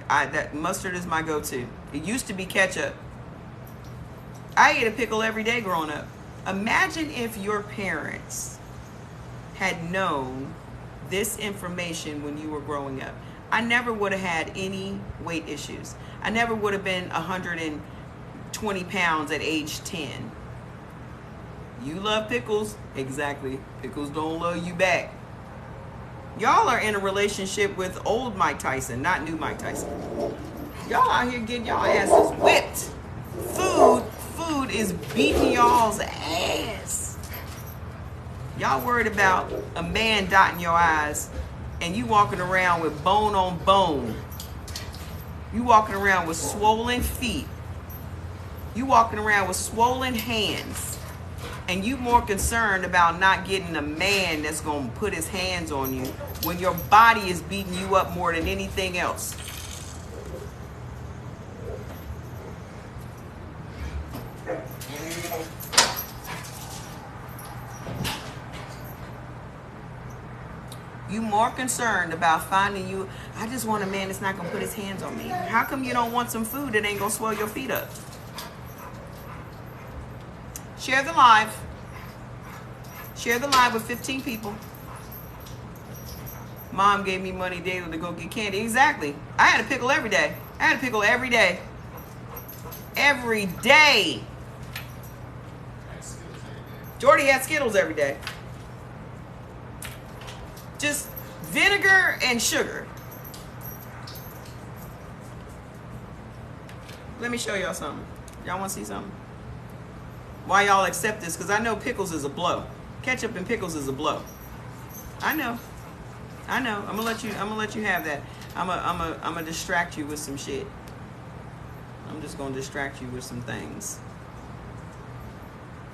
That mustard is my go-to. It used to be ketchup. I ate a pickle every day growing up. Imagine if your parents had known this information when you were growing up. I never would have had any weight issues. I never would have been 120 pounds at age 10. You love pickles? Exactly. Pickles don't love you back. Y'all are in a relationship with old Mike Tyson, not new Mike Tyson. Y'all out here getting y'all asses whipped. Food is beating y'all's ass. Y'all worried about a man dotting your eyes and you walking around with bone on bone. You walking around with swollen feet. You walking around with swollen hands. And you more concerned about not getting a man that's going to put his hands on you when your body is beating you up more than anything else. You more concerned about finding you, I just want a man that's not going to put his hands on me. How come you don't want some food that ain't going to swell your feet up? Share the live. Share the live with 15 people. Mom gave me money daily to go get candy. Exactly. I had a pickle every day. I had a pickle every day. Every day. Jordy had Skittles every day. Just vinegar and sugar. Let me show y'all something. Y'all want to see something? Why y'all accept this? Because I know pickles is a blow. Ketchup and pickles is a blow. I know. I'm gonna let you have that. I'm gonna distract you with some shit. I'm just gonna distract you with some things.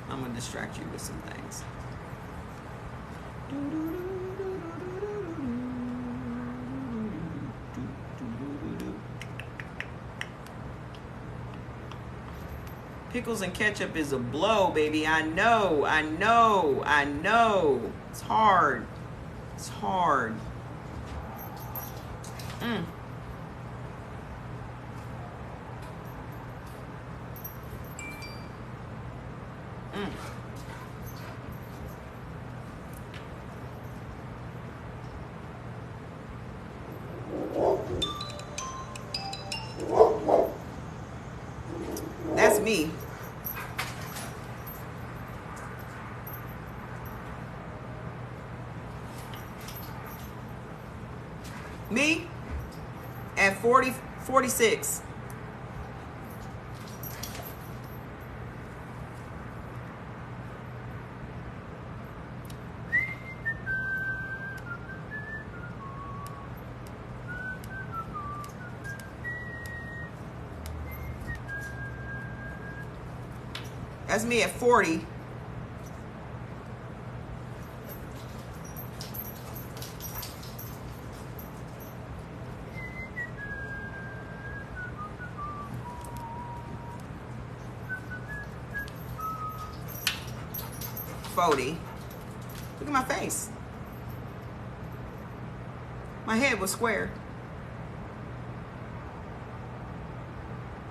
I'm gonna distract you with some things. Pickles and ketchup is a blow, baby. I know. It's hard. It's hard. Mm. That's me. Me at 46. That's me at 40. Look at my face. My head was square.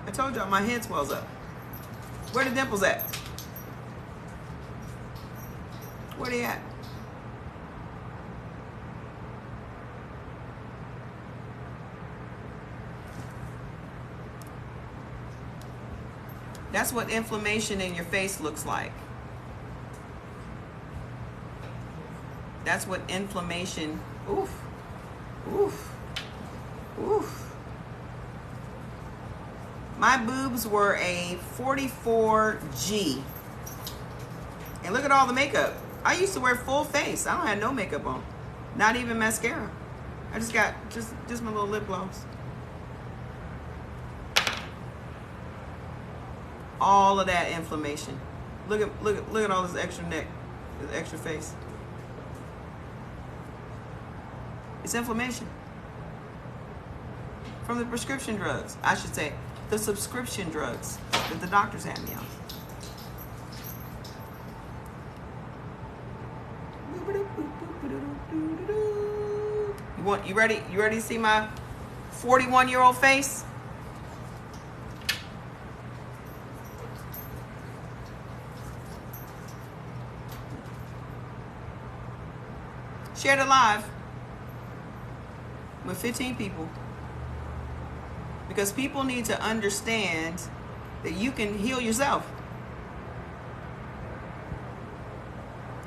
I told y'all my head swells up. Where the dimples at? Where they at? That's what inflammation in your face looks like. That's what inflammation, oof. My boobs were a 44G. And look at all the makeup. I used to wear full face. I don't have no makeup on. Not even mascara. I just got just my little lip gloss. All of that inflammation. Look at all this extra neck, this extra face. It's inflammation. From the prescription drugs, I should say, the subscription drugs that the doctors have me on. You ready? You ready to see my 41-year-old face? Shared it live with 15 people. Because people need to understand that you can heal yourself.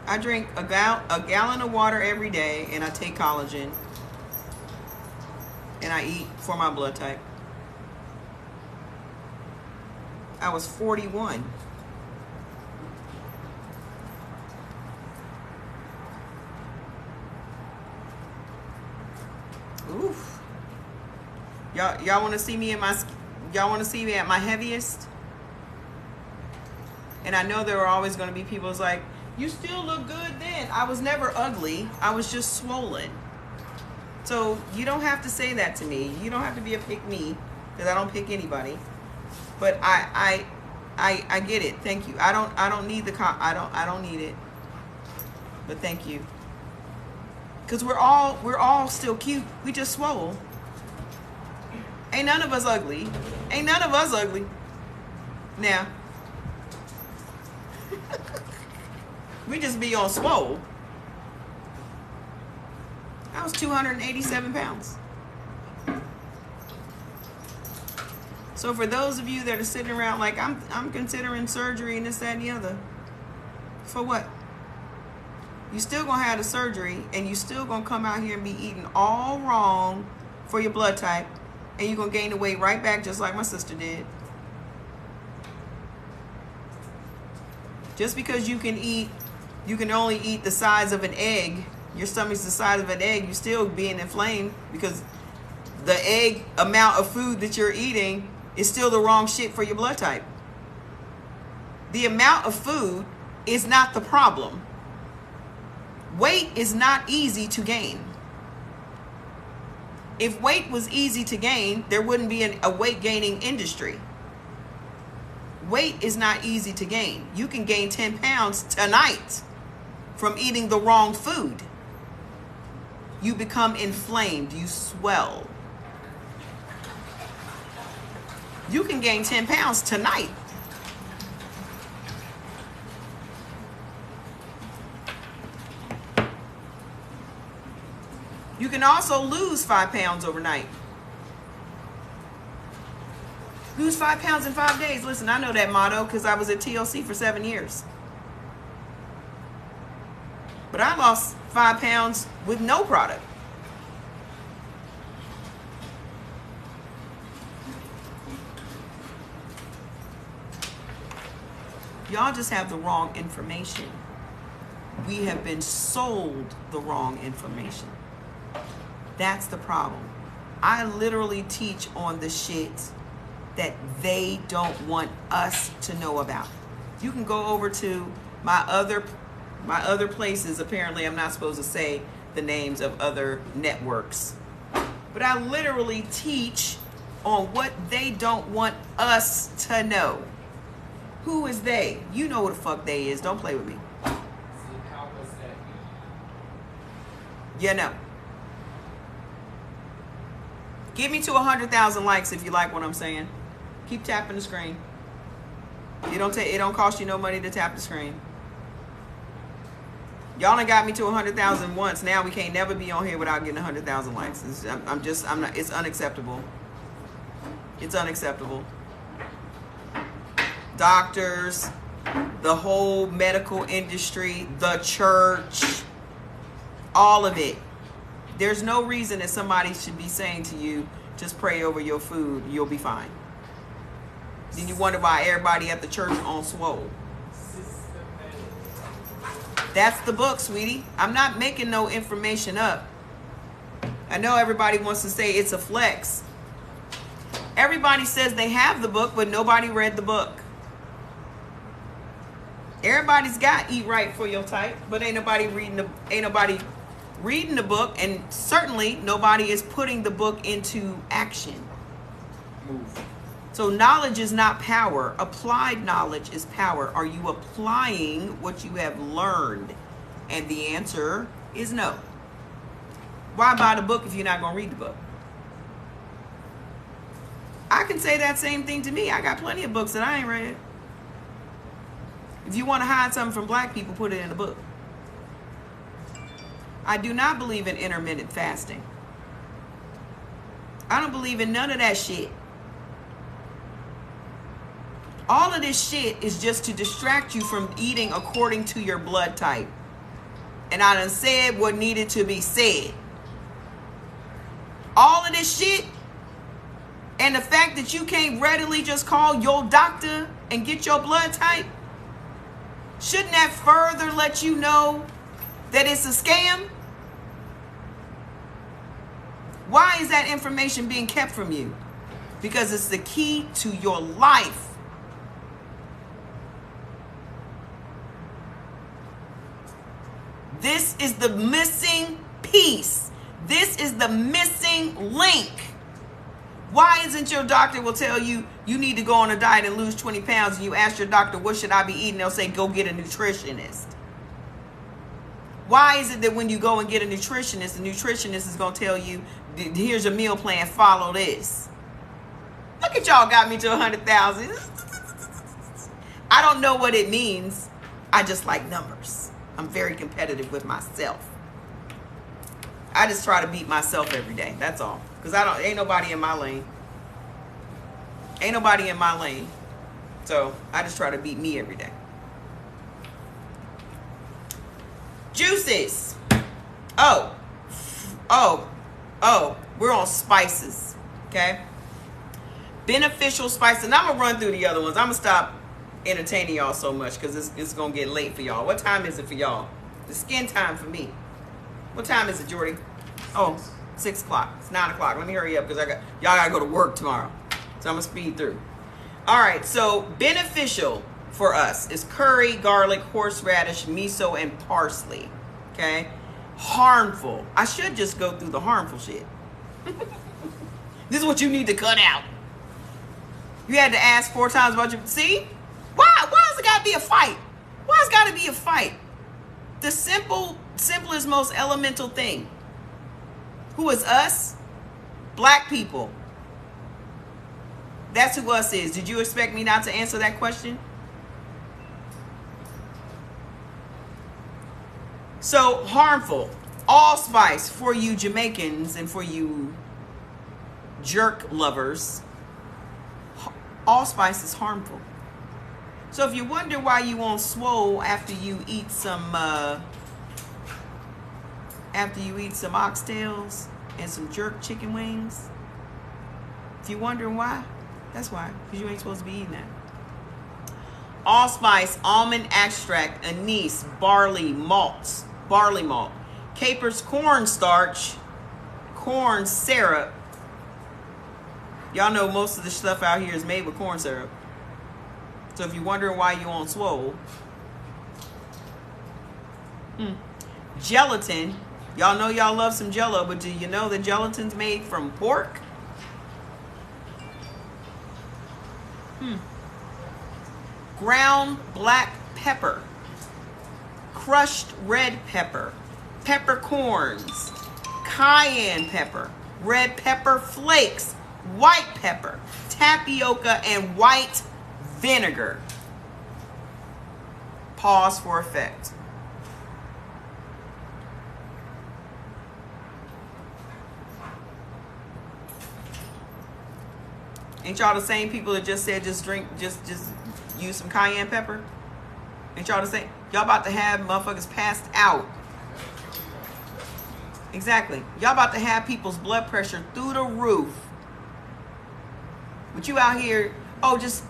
I drink a gallon of water every day, and I take collagen, and I eat for my blood type. I was 41. Oof. Y'all want to see me at my heaviest? And I know there are always going to be people who's like, you still look good then. I was never ugly. I was just swollen. So you don't have to say that to me. You don't have to be a pick me, because I don't pick anybody. But I get it. Thank you. I don't need I don't need it. But thank you. Because we're all still cute. We just swole. Ain't none of us ugly. Ain't none of us ugly. Now, we just be on swole. I was 287 pounds. So for those of you that are sitting around like, I'm considering surgery and this, that, and the other. For what? You still gonna have the surgery, and you still gonna come out here and be eating all wrong for your blood type, and you're gonna gain the weight right back just like my sister did. Just because you can only eat the size of an egg, your stomach's the size of an egg, you're still being inflamed because the egg amount of food that you're eating is still the wrong shit for your blood type. The amount of food is not the problem. Weight is not easy to gain. If weight was easy to gain, there wouldn't be a weight gaining industry. Weight is not easy to gain. You can gain 10 pounds tonight from eating the wrong food. You become inflamed. You swell. You can gain 10 pounds tonight. You can also lose 5 pounds overnight. Lose 5 pounds in 5 days. Listen, I know that motto because I was at TLC for 7 years. But I lost 5 pounds with no product. Y'all just have the wrong information. We have been sold the wrong information. That's the problem. I literally teach on the shit that they don't want us to know about. You can go over to my other places. Apparently, I'm not supposed to say the names of other networks. But I literally teach on what they don't want us to know. Who is they? You know what the fuck they is. Don't play with me. You know. Give me to 100,000 likes if you like what I'm saying. Keep tapping the screen. It don't cost you no money to tap the screen. Y'all done got me to 100,000 once. Now we can't never be on here without getting 100,000 likes. It's unacceptable. It's unacceptable. Doctors, the whole medical industry, the church, all of it. There's no reason that somebody should be saying to you, just pray over your food, you'll be fine. Then you wonder why everybody at the church on swole. That's the book, sweetie. I'm not making no information up. I know everybody wants to say it's a flex. Everybody says they have the book, but nobody read the book. Everybody's got Eat Right for Your Type, but ain't nobody reading the book, and certainly nobody is putting the book into action. Move. So knowledge is not power. Applied knowledge is power. Are you applying what you have learned? And the answer is no. Why buy the book if you're not going to read the book? I can say that same thing to me. I got plenty of books that I ain't read. If you want to hide something from black people, put it in a book. I do not believe in intermittent fasting. I don't believe in none of that shit. All of this shit is just to distract you from eating according to your blood type. And I done said what needed to be said. All of this shit, and the fact that you can't readily just call your doctor and get your blood type, shouldn't that further let you know that it's a scam? Why is that information being kept from you? Because it's the key to your life. This is the missing piece. This is the missing link. Why isn't your doctor will tell you you need to go on a diet and lose 20 pounds, and you ask your doctor, what should I be eating? They'll say, go get a nutritionist. Why is it that when you go and get a nutritionist, the nutritionist is going to tell you, here's a meal plan, follow this? Look at y'all, got me to 100,000. I don't know what it means. I just like numbers. I'm very competitive with myself. I just try to beat myself every day. That's all. Because ain't nobody in my lane. Ain't nobody in my lane. So I just try to beat me every day. Juices. Oh, we're on spices. Okay. Beneficial spices. And I'm going to run through the other ones. I'm going to stop entertaining y'all so much because it's going to get late for y'all. What time is it for y'all? The skin time for me. What time is it, Jordy? Oh, 6 o'clock. It's 9 o'clock. Let me hurry up because y'all got to go to work tomorrow. So I'm going to speed through. All right. So beneficial for us is curry, garlic, horseradish, miso, and parsley. Okay. Harmful. I should just go through the harmful shit. This is what you need to cut out. You had to ask 4 times about your... See? Why has it got to be a fight? Why has it got to be a fight? The simplest, most elemental thing. Who is us? Black people. That's who us is. Did you expect me not to answer that question? So, harmful. Allspice for you Jamaicans and for you jerk lovers. Allspice is harmful. So if you wonder why you on swole after you eat some oxtails and some jerk chicken wings, if you're wondering why, that's why, because you ain't supposed to be eating that. Allspice, almond extract, anise, barley malt, capers, cornstarch, corn syrup. Y'all know most of the stuff out here is made with corn syrup. So if you're wondering why you on swole, gelatin. Y'all know y'all love some Jello, but do you know that gelatin's made from pork? Ground black pepper, crushed red pepper, peppercorns, cayenne pepper, red pepper flakes, white pepper, tapioca, and white vinegar. Pause for effect. Ain't y'all the same people that just said just use some cayenne pepper? Ain't y'all the same? Y'all about to have motherfuckers passed out. Exactly. Y'all about to have people's blood pressure through the roof. But you out here, oh, just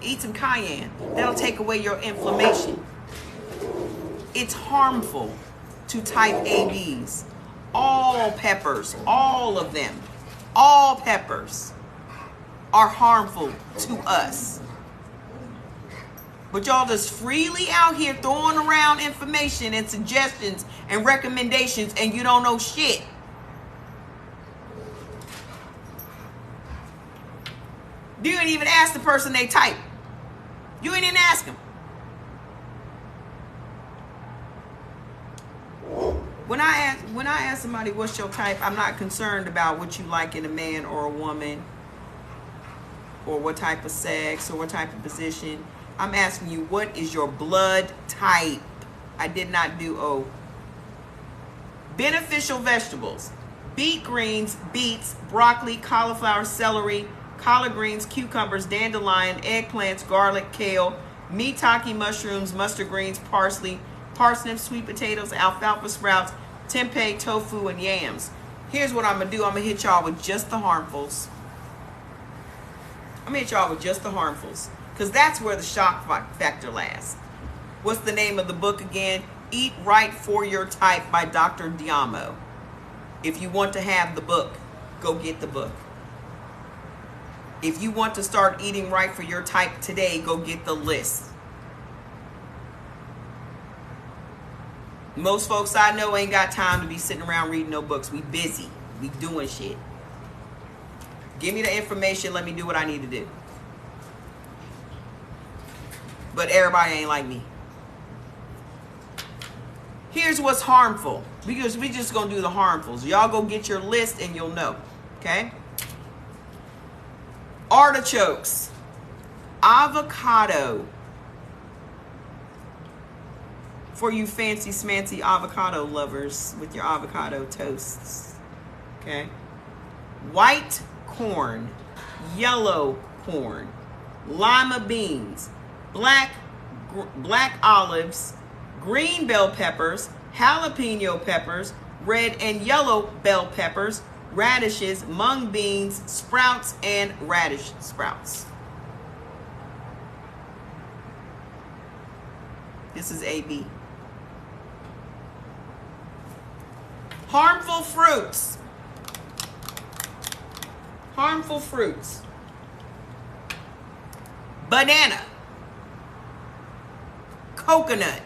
eat some cayenne. That'll take away your inflammation. It's harmful to type ABs. All peppers, all of them, all peppers are harmful to us. But y'all just freely out here throwing around information and suggestions and recommendations, and you don't know shit. You ain't even ask the person they type. You ain't even ask them. When I ask somebody what's your type, I'm not concerned about what you like in a man or a woman, or what type of sex or what type of position. I'm asking you, what is your blood type? I did not do O. Beneficial vegetables: beet greens, beets, broccoli, cauliflower, celery, collard greens, cucumbers, dandelion, eggplants, garlic, kale, maitake mushrooms, mustard greens, parsley, parsnips, sweet potatoes, alfalfa sprouts, tempeh, tofu, and yams. Here's what I'm going to do. I'm going to hit y'all with just the harmfuls. Because that's where the shock factor lasts. What's the name of the book again? Eat Right for Your Type by Dr. Diamo. If you want to have the book, go get the book. If you want to start eating right for your type today, go get the list. Most folks I know ain't got time to be sitting around reading no books. We busy. We doing shit. Give me the information. Let me do what I need to do. But everybody ain't like me. Here's what's harmful. Because we just gonna do the harmfuls. Y'all go get your list and you'll know. Okay? Artichokes. Avocado. For you fancy smancy avocado lovers with your avocado toasts. Okay? White corn. Yellow corn. Lima beans. Black olives. Green bell peppers. Jalapeno peppers. Red and yellow bell peppers. Radishes, mung beans, sprouts, and radish sprouts. This is AB. Harmful fruits. Harmful fruits. Banana. Coconut.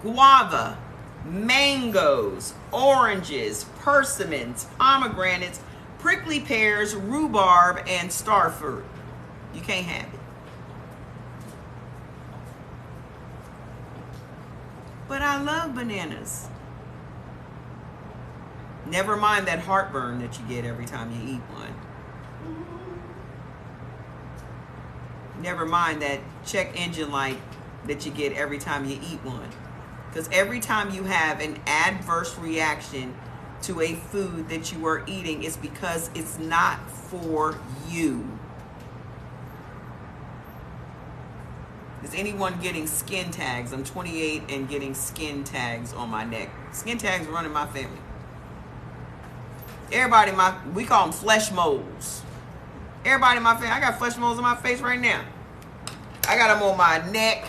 Guava. Mangoes, oranges, persimmons, pomegranates, prickly pears, rhubarb, and star fruit. You can't have it. But I love bananas. Never mind that heartburn that you get every time you eat one. Never mind that check engine light that you get every time you eat one. Because every time you have an adverse reaction to a food that you are eating, it's because it's not for you. Is anyone getting skin tags? I'm 28 and getting skin tags on my neck. Skin tags run in my family. Everybody we call them flesh moles. Everybody in my family, I got flesh moles on my face right now. I got them on my neck.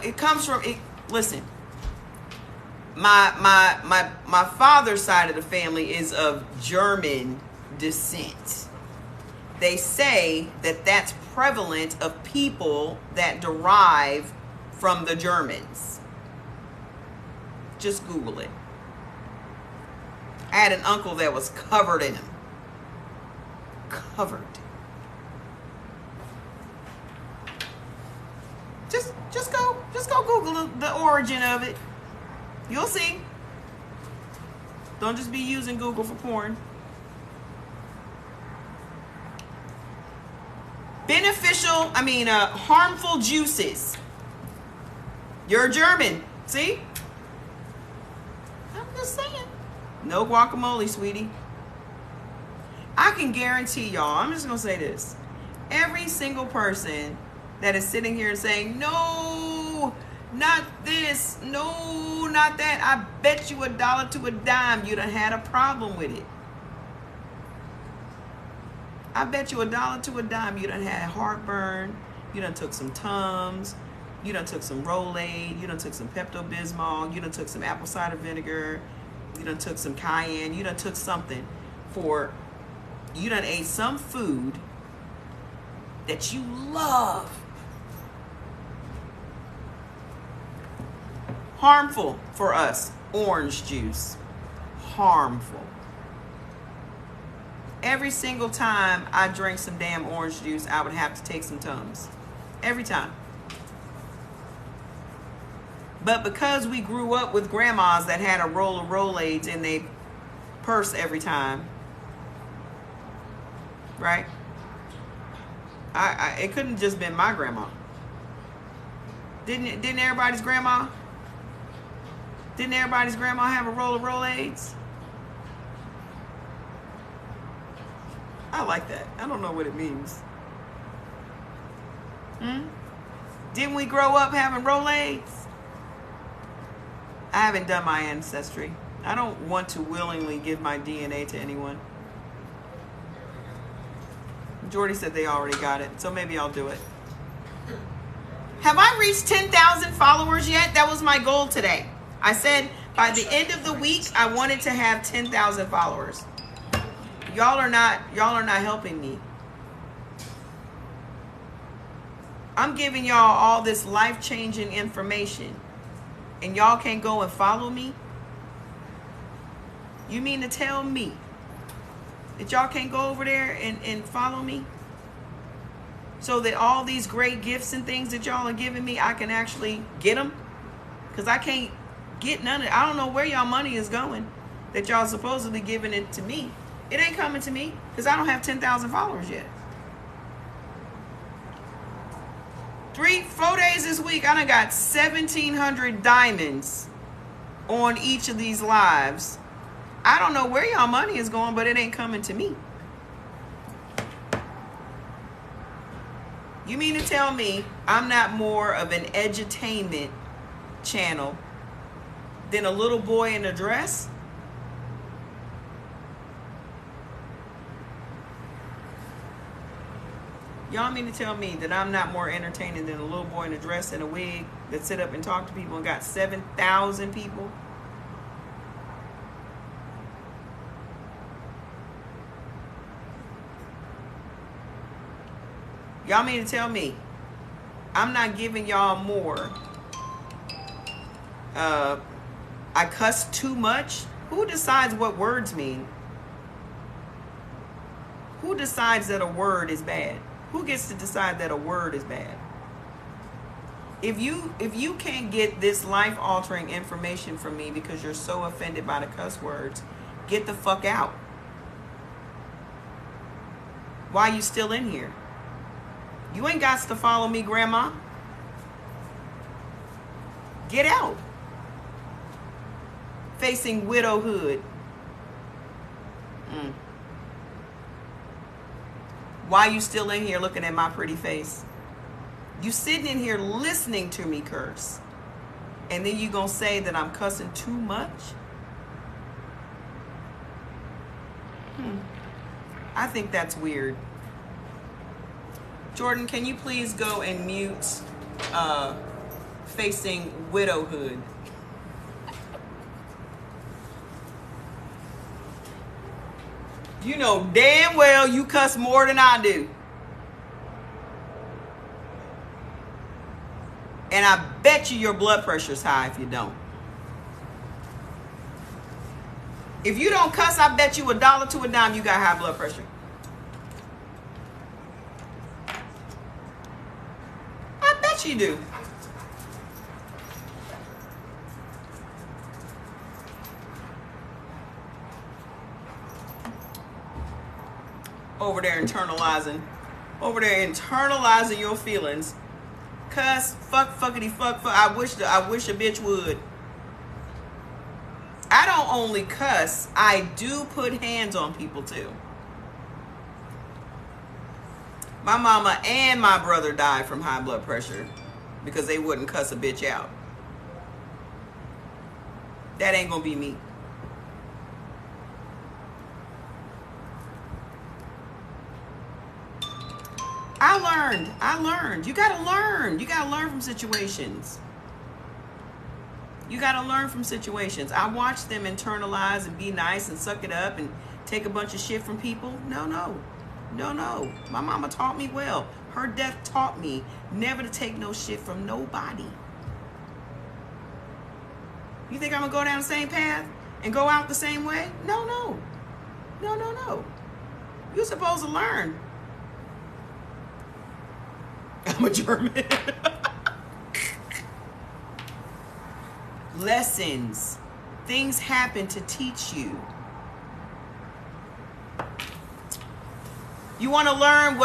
It comes from it. Listen, my father's side of the family is of German descent. They say that that's prevalent of people that derive from the Germans. Just Google it. I had an uncle that was covered in them. Covered. Just go Google the origin of it. You'll see. Don't just be using Google for porn. Harmful juices. You're German. See? I'm just saying. No guacamole, sweetie. I can guarantee y'all, I'm just going to say this. Every single person that is sitting here saying, no, not this, no, not that, I bet you $1 to a dime you done had a problem with it. I bet you $1 to a dime you done had heartburn, you done took some Tums, you done took some Rolaids, you done took some Pepto-Bismol, you done took some apple cider vinegar, you done took some cayenne, you done took something for you done ate some food that you love. Harmful for us. Orange juice. Harmful. Every single time I drink some damn orange juice, I would have to take some Tums. Every time. But because we grew up with grandmas that had a roll of Rolaids in their purse every time, right? It couldn't just been my grandma. Didn't everybody's grandma? Didn't everybody's grandma have a roll of Rolaids? I like that. I don't know what it means. Didn't we grow up having Rolaids? I haven't done my ancestry. I don't want to willingly give my DNA to anyone. Jordy said they already got it, so maybe I'll do it. Have I reached 10,000 followers yet? That was my goal today. I said by the end of the week, I wanted to have 10,000 followers. Y'all are not helping me. I'm giving y'all all this life-changing information, and y'all can't go and follow me? You mean to tell me that y'all can't go over there and follow me? So that all these great gifts and things that y'all are giving me, I can actually get them? Because I can't get none of it. I don't know where y'all money is going that y'all supposedly giving it to me. It ain't coming to me because I don't have 10,000 followers yet. 4 days this week, I done got 1,700 diamonds on each of these lives. I don't know where y'all money is going, but it ain't coming to me. You mean to tell me I'm not more of an edutainment channel than a little boy in a dress? Y'all mean to tell me that I'm not more entertaining than a little boy in a dress and a wig that sit up and talk to people and got 7,000 people? Y'all mean to tell me I'm not giving y'all more? I cuss too much? Who decides what words mean? Who decides that a word is bad? Who gets to decide that a word is bad? If you can't get this life-altering information from me because you're so offended by the cuss words, get the fuck out. Why are you still in here? You ain't got to follow me, Grandma. Get out. Facing widowhood. Why you still in here looking at my pretty face? You sitting in here listening to me curse. And then you gonna say that I'm cussing too much? I think that's weird. Jordan, can you please go and mute facing widowhood? You know damn well you cuss more than I do. And I bet you your blood pressure's high if you don't. If you don't cuss, I bet you $1 to a dime you got high blood pressure. I bet you do. Over there internalizing your feelings. Cuss, fuckity fuck. I wish a bitch would. I don't only cuss, I do put hands on people too. My mama and my brother died from high blood pressure because they wouldn't cuss a bitch out. That ain't gonna be me. I learned. You gotta learn. You gotta learn from situations. I watch them internalize and be nice and suck it up and take a bunch of shit from people. No. My mama taught me well. Her death taught me never to take no shit from nobody. You think I'm gonna go down the same path and go out the same way? No. You're supposed to learn. I'm a German. Lessons. Things happen to teach you. You want to learn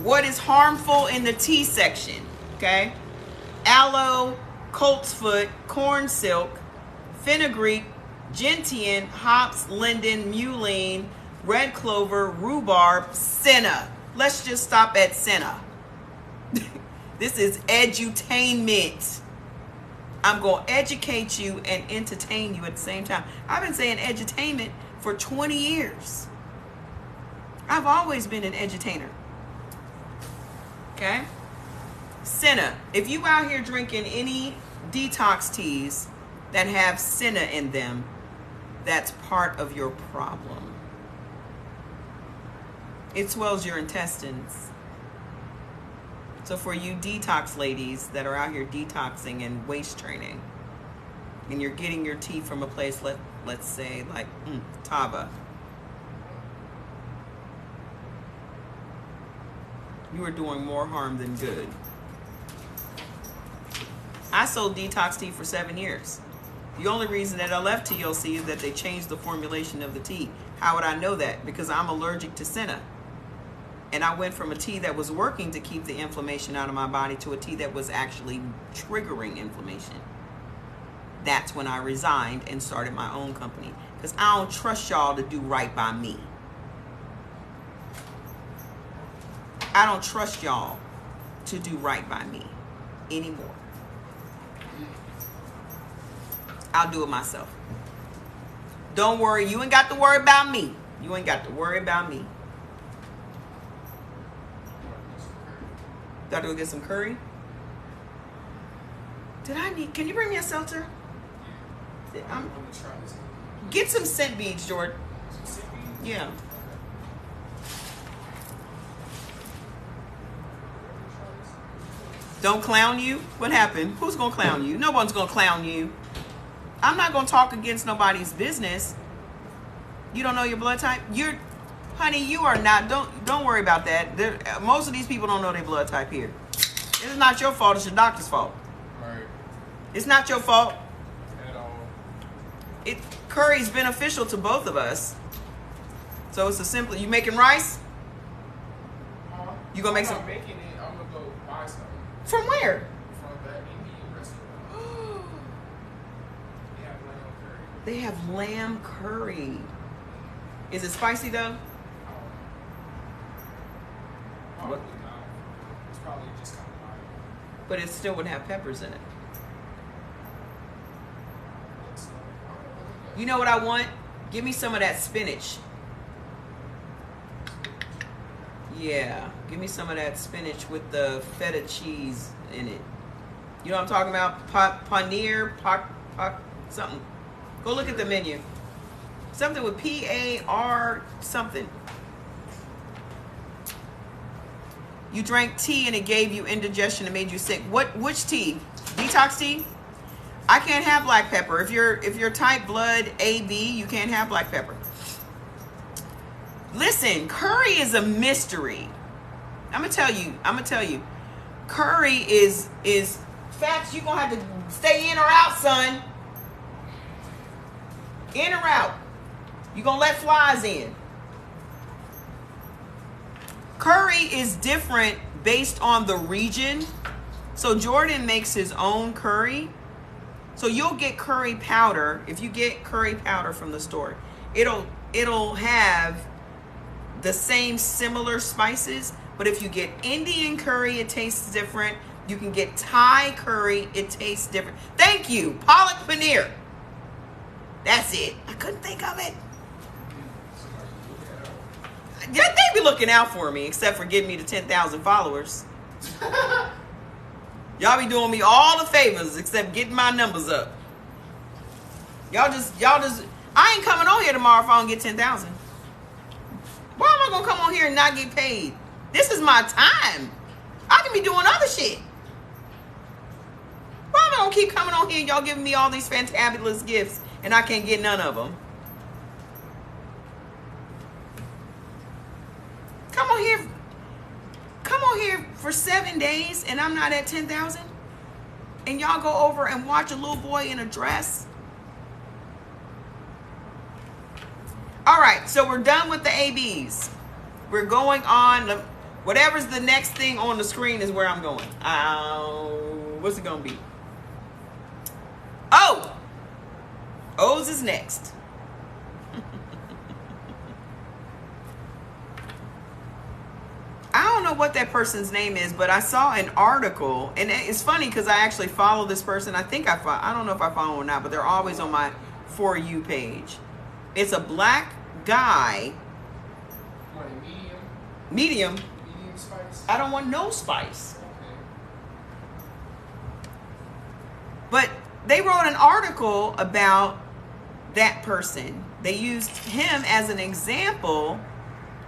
what is harmful in the tea section, okay? Aloe, coltsfoot, corn silk, fenugreek, gentian, hops, linden, mullein, red clover, rhubarb, senna. Let's just stop at senna. This is edutainment. I'm going to educate you and entertain you at the same time. I've been saying edutainment for 20 years. I've always been an edutainer. Okay? Senna. If you out here drinking any detox teas that have senna in them, that's part of your problem. It swells your intestines. So for you detox ladies that are out here detoxing and waist training, and you're getting your tea from a place, let's say like Tava, you are doing more harm than good. I sold detox tea for 7 years. The only reason that I left TLC is that they changed the formulation of the tea. How would I know that? Because I'm allergic to senna. And I went from a tea that was working to keep the inflammation out of my body to a tea that was actually triggering inflammation. That's when I resigned and started my own company. Because I don't trust y'all to do right by me. I don't trust y'all to do right by me anymore. I'll do it myself. Don't worry. You ain't got to worry about me. You ain't got to worry about me. Got to go get some curry? Can you bring me a seltzer? Get some scent beads, Jordan. Yeah. Don't clown you? What happened? Who's going to clown you? No one's going to clown you. I'm not going to talk against nobody's business. You don't know your blood type? Honey, you are not. Don't worry about that. Most of these people don't know their blood type here. It's not your fault. It's your doctor's fault. Right. It's not your fault. At all. Curry's beneficial to both of us. So it's a simple. You making rice? You gonna make some? I'm making it. I'm gonna go buy some. From where? From that Indian restaurant. They have lamb curry. Is it spicy though? Probably not. It's probably just kind of light. But it still would have peppers in it. You know what I want? Give me some of that spinach. Yeah, give me some of that spinach with the feta cheese in it. You know what I'm talking about? Paneer, something. Go look at the menu. Something with P-A-R something. You drank tea and it gave you indigestion and made you sick. Which tea? Detox tea? I can't have black pepper. If you're type blood AB, you can't have black pepper. Listen, curry is a mystery. I'm gonna tell you. Curry is facts. You're gonna have to stay in or out, son. In or out. You're gonna let flies in. Curry is different based on the region. So Jordan makes his own curry. So you'll get curry powder. If you get curry powder from the store, it'll have the same similar spices. But if you get Indian curry, it tastes different. You can get Thai curry, it tastes different. Thank you. Palak paneer. That's it. I couldn't think of it. They be looking out for me, except for giving me the 10,000 followers. Y'all be doing me all the favors except getting my numbers up. Y'all just I ain't coming on here tomorrow if I don't get 10,000. Why am I gonna come on here and not get paid? This is my time. I can be doing other shit. Why am I gonna keep coming on here and y'all giving me all these fantabulous gifts and I can't get none of them? Come on here for 7 days and I'm not at 10,000? And y'all go over and watch a little boy in a dress? All right, so we're done with the ABs. We're going on, whatever's the next thing on the screen is where I'm going. What's it gonna be? Oh! O's is next. I don't know what that person's name is, but I saw an article, and it's funny because I actually follow this person. I think I don't know if I follow them or not, but they're always on my For You page. It's a black guy. Medium. Medium spice. I don't want no spice. Okay. But they wrote an article about that person. They used him as an example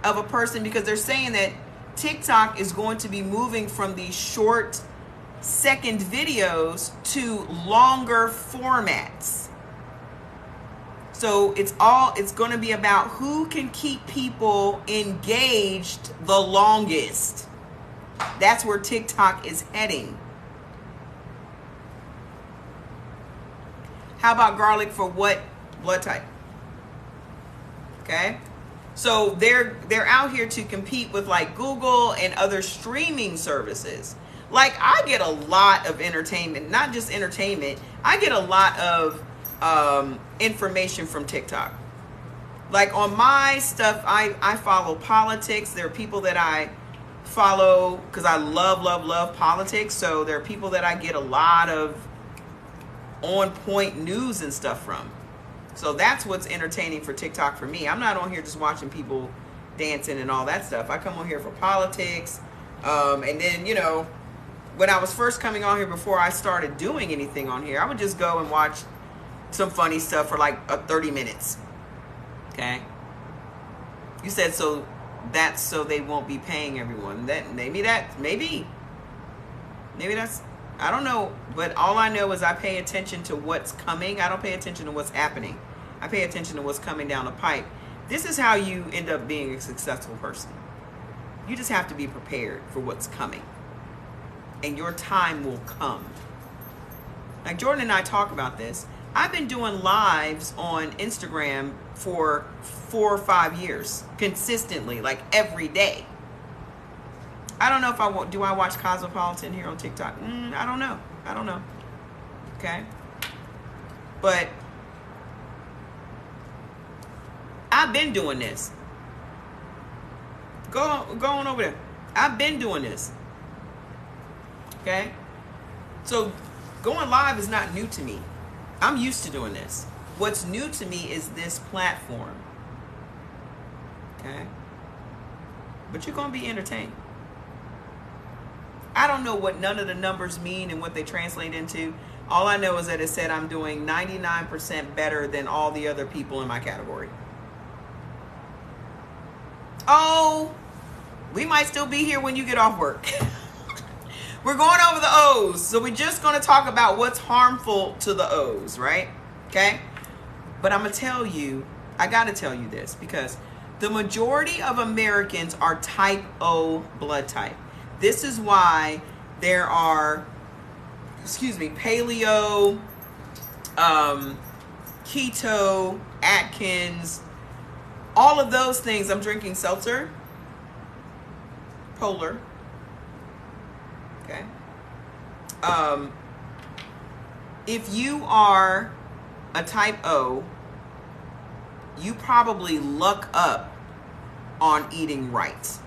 of a person because they're saying that TikTok is going to be moving from these short second videos to longer formats. So it's going to be about who can keep people engaged the longest. That's where TikTok is heading. How about garlic for what blood type? Okay. So they're out here to compete with like Google and other streaming services. Like I get a lot of entertainment, not just entertainment. I get a lot of information from TikTok. Like on my stuff, I follow politics. There are people that I follow because I love politics. So there are people that I get a lot of on point news and stuff from. So that's what's entertaining for TikTok for me. I'm not on here just watching people dancing and all that stuff. I come on here for politics. And then, you know, when I was first coming on here before I started doing anything on here, I would just go and watch some funny stuff for like 30 minutes. Okay. You said so that's so they won't be paying everyone. Maybe that's, I don't know. But all I know is I pay attention to what's coming. I don't pay attention to what's happening. I pay attention to what's coming down the pipe. This is how you end up being a successful person. You just have to be prepared for what's coming. And your time will come. Like Jordan and I talk about this. I've been doing lives on Instagram for 4 or 5 years consistently, like every day. I don't know if I watch Cosmopolitan here on TikTok. I don't know. Okay. But I've been doing this. Go on over there. I've been doing this. Okay. So going live is not new to me. I'm used to doing this. What's new to me is this platform. Okay. But you're going to be entertained. I don't know what none of the numbers mean and what they translate into. All I know is that it said I'm doing 99% better than all the other people in my category. Oh, we might still be here when you get off work. We're going over the O's. So we're just going to talk about what's harmful to the O's, right? Okay? But I'm going to tell you, I got to tell you this because the majority of Americans are type O blood type. This is why there are, paleo, keto, Atkins, all of those things. I'm drinking seltzer, Polar. Okay. If you are a type O, you probably luck up on eating right.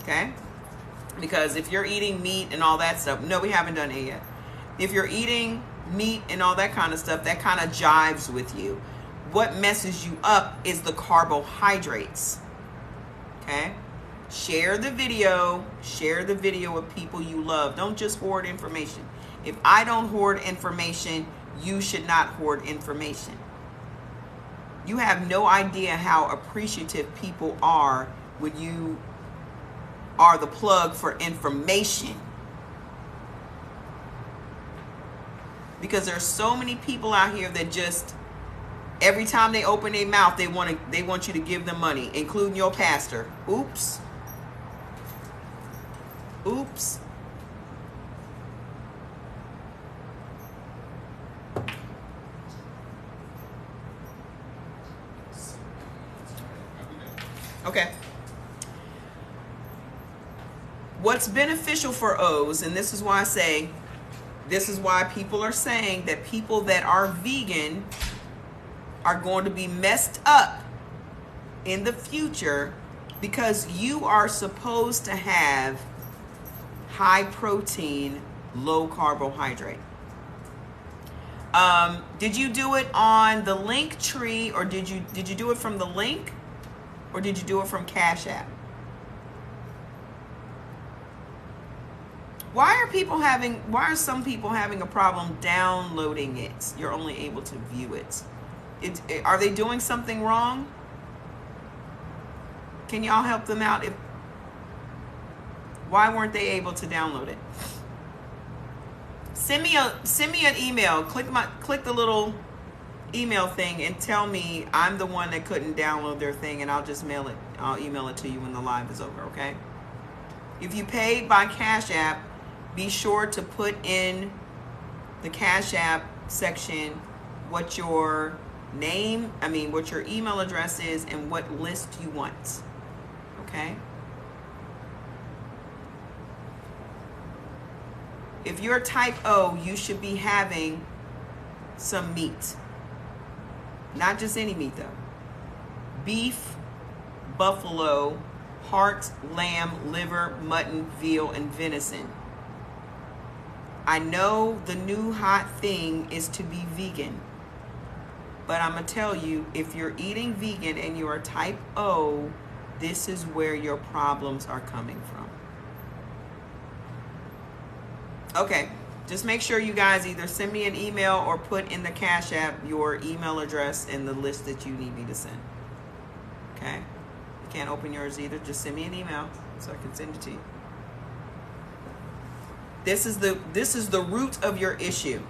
Okay? Because if you're eating meat and all that stuff, no, we haven't done it yet. If you're eating meat and all that kind of stuff, that kind of jives with you. What messes you up is the carbohydrates. Okay? Share the video with people you love. Don't just hoard information. If I don't hoard information, you should not hoard information. You have no idea how appreciative people are when you are the plug for information. Because there's so many people out here that just, every time they open their mouth, they want you to give them money, including your pastor. Oops. Oops. Okay. What's beneficial for O's, and this is why I say, this is why people are saying that people that are vegan are going to be messed up in the future, because you are supposed to have high protein, low carbohydrate. Did you do it on the link tree, or did you do it from the link, or did you do it from Cash App? Why are some people having a problem downloading it? You're only able to view it. Are they doing something wrong? Can y'all help them out? Why weren't they able to download it? Send me an email. Click the little email thing and tell me I'm the one that couldn't download their thing, and I'll just mail it. I'll email it to you when the live is over, okay? If you paid by Cash App, be sure to put in the Cash App section what your what your email address is and what list you want. Okay? If you're type O, you should be having some meat. Not just any meat though. Beef, buffalo, heart, lamb, liver, mutton, veal, and venison. I know the new hot thing is to be vegan, but I'm going to tell you, if you're eating vegan and you're a type O, this is where your problems are coming from. Okay, just make sure you guys either send me an email or put in the Cash App your email address and the list that you need me to send. Okay? You can't open yours either. Just send me an email so I can send it to you. This is the root of your issue.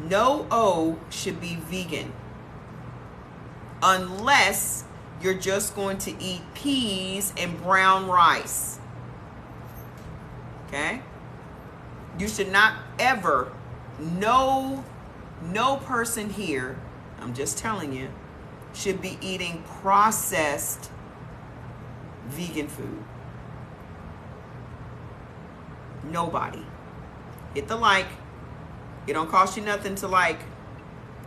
No O should be vegan unless you're just going to eat peas and brown rice. Okay? You should not ever, no person here, I'm just telling you, should be eating processed vegan food. Nobody. Hit the like. It don't cost you nothing to like.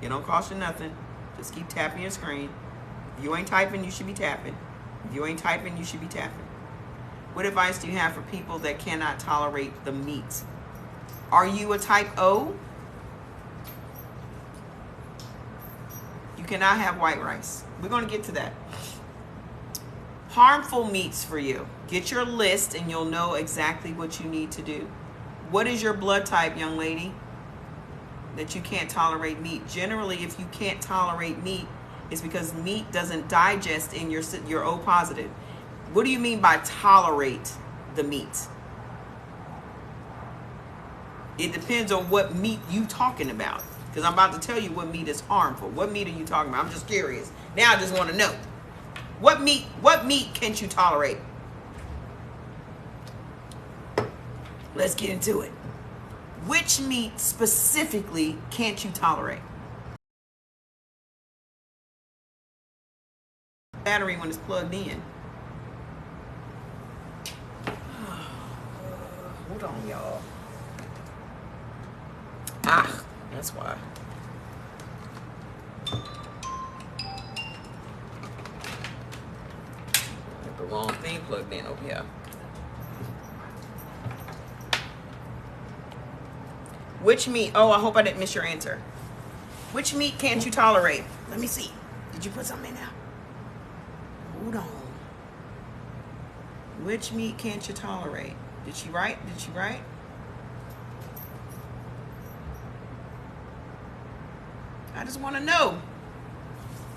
It don't cost you nothing. Just keep tapping your screen. If you ain't typing, you should be tapping. If you ain't typing, you should be tapping. What advice do you have for people that cannot tolerate the meat? Are you a type O? You cannot have white rice. We're going to get to that. Harmful meats for you. Get your list and you'll know exactly what you need to do. What is your blood type, young lady, that you can't tolerate meat? Generally, if you can't tolerate meat, it's because meat doesn't digest in your O positive. What do you mean by tolerate the meat? It depends on what meat you talking about. Because I'm about to tell you what meat is harmful. What meat are you talking about? I'm just curious. Now I just want to know. What meat can't you tolerate? Let's get into it. Which meat specifically can't you tolerate? Battery when it's plugged in. Hold on, y'all. That's why. Got the wrong thing plugged in over here. Which meat? Oh, I hope I didn't miss your answer. Which meat can't you tolerate? Let me see. Did you put something in there? Hold on. Which meat can't you tolerate? Did she write? I just want to know.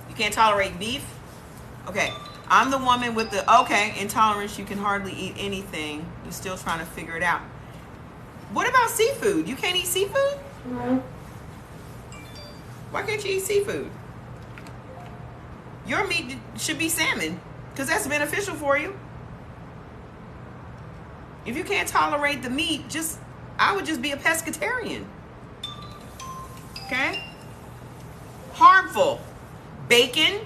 You can't tolerate beef? Okay. I'm the woman with the, okay, intolerance. You can hardly eat anything. You're still trying to figure it out. What about seafood? You can't eat seafood? No. Why can't you eat seafood? Your meat should be salmon because that's beneficial for you. If you can't tolerate the meat, I would just be a pescatarian. Okay? Harmful. Bacon.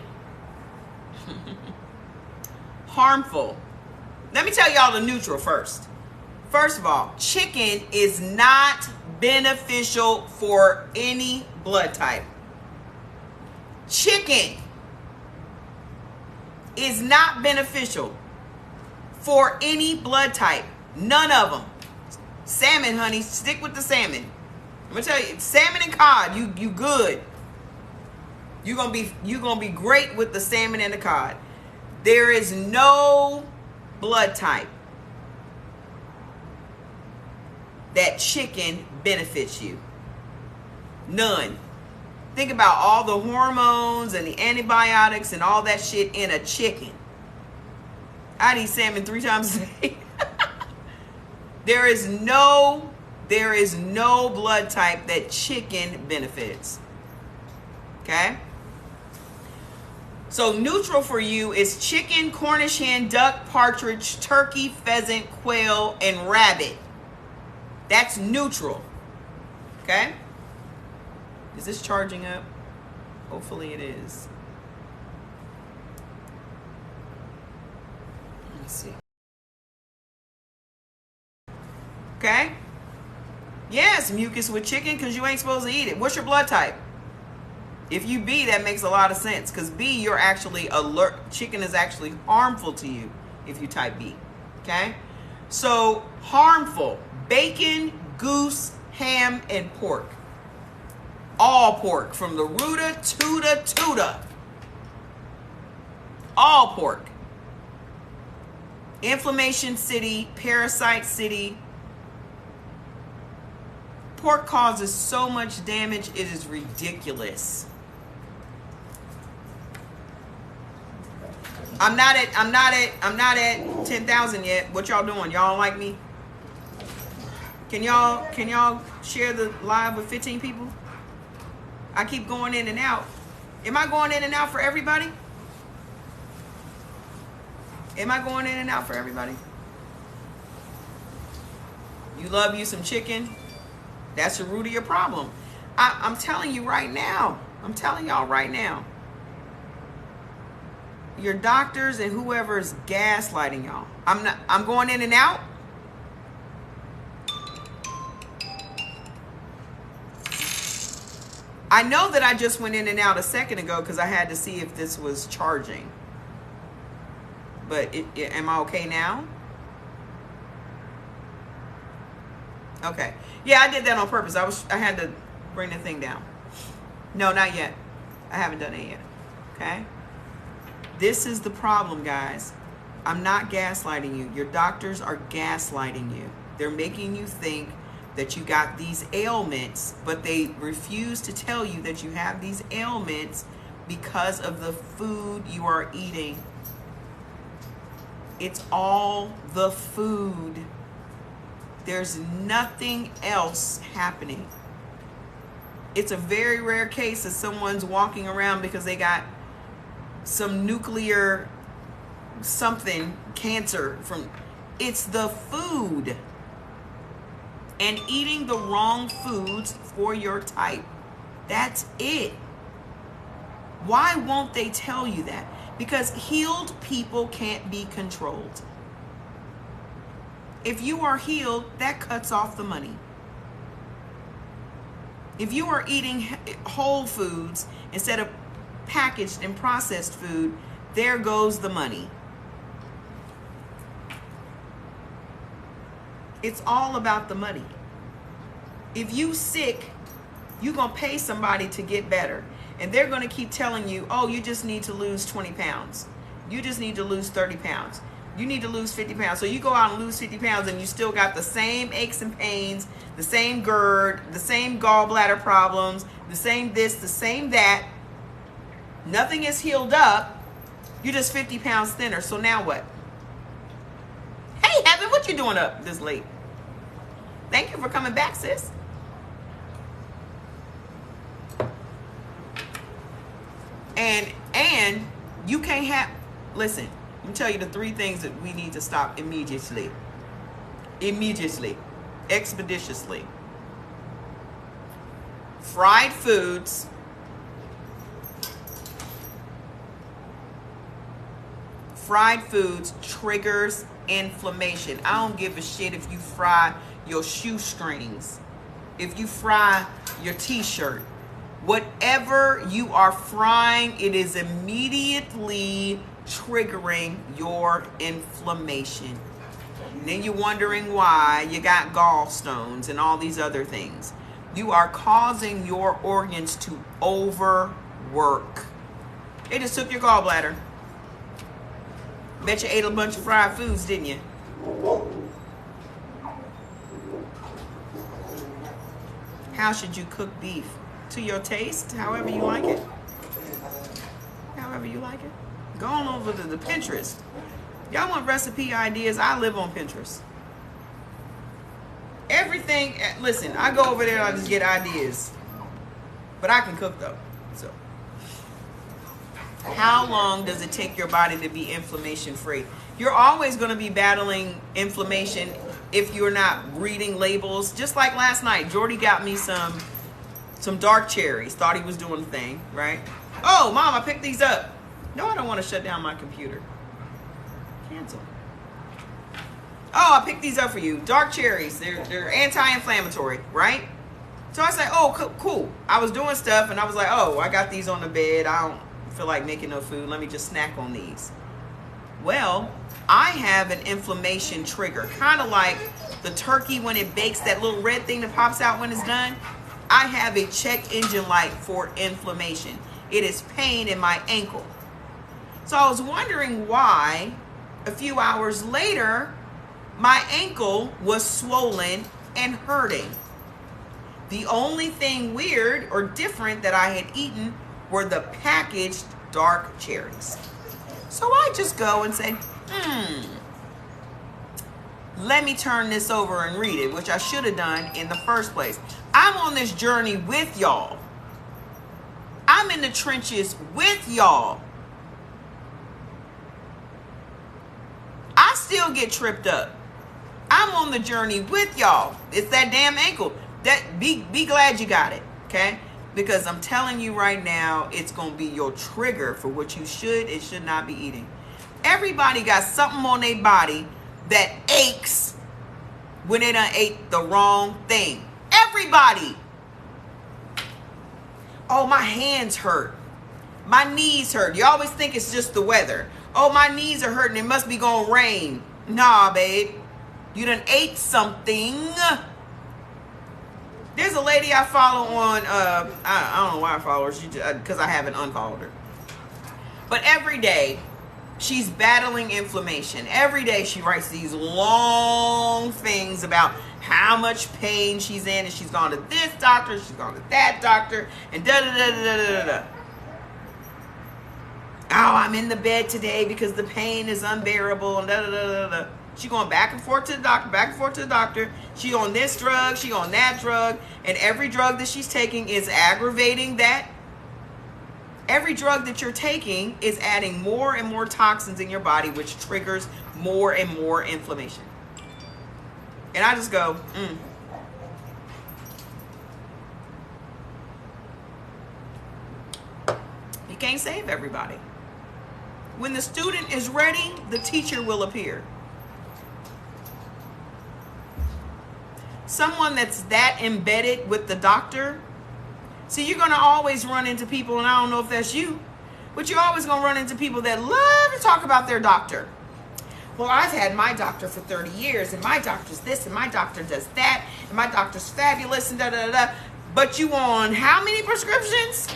Harmful. Let me tell y'all the neutral first. First of all, chicken is not beneficial for any blood type. Chicken is not beneficial for any blood type. None of them. Salmon, honey, stick with the salmon. I'm gonna tell you, salmon and cod, you good. You're gonna be great with the salmon and the cod. There is no blood type that chicken benefits you. None. Think about all the hormones and the antibiotics and all that shit in a chicken. I'd eat salmon 3 times a day. There is no blood type that chicken benefits. Okay? So neutral for you is chicken, Cornish hen, duck, partridge, turkey, pheasant, quail, and rabbit. That's neutral. Okay? Is this charging up? Hopefully it is. Let me see. Okay? Yes, mucus with chicken because you ain't supposed to eat it. What's your blood type? If you B, that makes a lot of sense because B, you're actually alert. Chicken is actually harmful to you if you type B. Okay? So, harmful. Bacon, goose, ham, and pork. All pork from the rooter to the tutor. All pork. Inflammation city, parasite city. Pork causes so much damage, it is ridiculous. I'm not at 10,000 yet. What y'all doing? Y'all don't like me? Can y'all share the live with 15 people? I keep going in and out. Am I going in and out for everybody? Am I going in and out for everybody? You love you some chicken? That's the root of your problem. I'm telling you right now. I'm telling y'all right now. Your doctors and whoever is gaslighting y'all. I'm going in and out. I know that I just went in and out a second ago because I had to see if this was charging. But am I okay now? Okay. Yeah, I did that on purpose. I had to bring the thing down. No, not yet. I haven't done it yet. Okay? This is the problem, guys. I'm not gaslighting you. Your doctors are gaslighting you. They're making you think that you got these ailments, but they refuse to tell you that you have these ailments because of the food you are eating. It's all the food. There's nothing else happening. It's a very rare case that someone's walking around because they got some nuclear something, cancer from. It's the food. And eating the wrong foods for your type. That's it. Why won't they tell you that? Because healed people can't be controlled. If you are healed, that cuts off the money. If you are eating whole foods instead of packaged and processed food, there goes the money. It's all about the money. If you sick, you're going to pay somebody to get better. And they're going to keep telling you, oh, you just need to lose 20 pounds. You just need to lose 30 pounds. You need to lose 50 pounds. So you go out and lose 50 pounds and you still got the same aches and pains, the same GERD, the same gallbladder problems, the same this, the same that. Nothing is healed up. You're just 50 pounds thinner. So now what? Hey, Heaven, what you doing up this late? Thank you for coming back, sis. And you can't have, listen, let me tell you the 3 things that we need to stop immediately. Immediately. Expeditiously. Fried foods. Fried foods triggers inflammation. I don't give a shit if you fry your shoestrings, if you fry your t-shirt. Whatever you are frying, it is immediately triggering your inflammation. And then you're wondering why you got gallstones and all these other things. You are causing your organs to overwork. They just took your gallbladder. Bet you ate a bunch of fried foods, didn't you? How should you cook beef? To your taste, however you like it. However you like it. Go on over to the Pinterest. Y'all want recipe ideas? I live on Pinterest. Everything, listen, I go over there and I just get ideas. But I can cook though. So, how long does it take your body to be inflammation free? You're always going to be battling inflammation if you're not reading labels. Just like last night, Jordy got me some dark cherries. Thought he was doing the thing, right? Oh, Mom, I picked these up. No, I don't want to shut down my computer. Cancel. Oh, I picked these up for you. Dark cherries. They're anti-inflammatory, right? So I said, oh, cool. I was doing stuff and I was like, oh, I got these on the bed. I don't feel like making no food. Let me just snack on these. Well, I have an inflammation trigger. Kind of like the turkey when it bakes, that little red thing that pops out when it's done. I have a check engine light for inflammation. It is pain in my ankle. So I was wondering why a few hours later, my ankle was swollen and hurting. The only thing weird or different that I had eaten were the packaged dark cherries. So I just go and say, let me turn this over and read it, which I should have done in the first place. I'm on this journey with y'all. I'm in the trenches with y'all. I still get tripped up. I'm on the journey with y'all. It's that damn ankle. That be glad you got it, okay? Because I'm telling you right now, it's going to be your trigger for what you should and should not be eating. Everybody got something on their body that aches when they done ate the wrong thing. Everybody. Oh, my hands hurt. My knees hurt. You always think it's just the weather. Oh, my knees are hurting. It must be going to rain. Nah, babe. You done ate something. There's a lady I follow on, I don't know why I follow her, because I haven't unfollowed her. But every day, she's battling inflammation. Every day she writes these long things about how much pain she's in, and she's gone to this doctor, she's gone to that doctor, and da-da-da-da-da-da-da. Oh, I'm in the bed today because the pain is unbearable, and da-da-da-da-da. She going back and forth to the doctor, back and forth to the doctor. She on this drug, she on that drug, and every drug that she's taking is aggravating that. Every drug that you're taking is adding more and more toxins in your body, which triggers more and more inflammation. And I just go, You can't save everybody. When the student is ready, the teacher will appear. Someone that's that embedded with the doctor. See, you're going to always run into people, and I don't know if that's you, but you're always going to run into people that love to talk about their doctor. Well, I've had my doctor for 30 years, and my doctor's this, and my doctor does that, and my doctor's fabulous, and da-da-da-da. But you on how many prescriptions?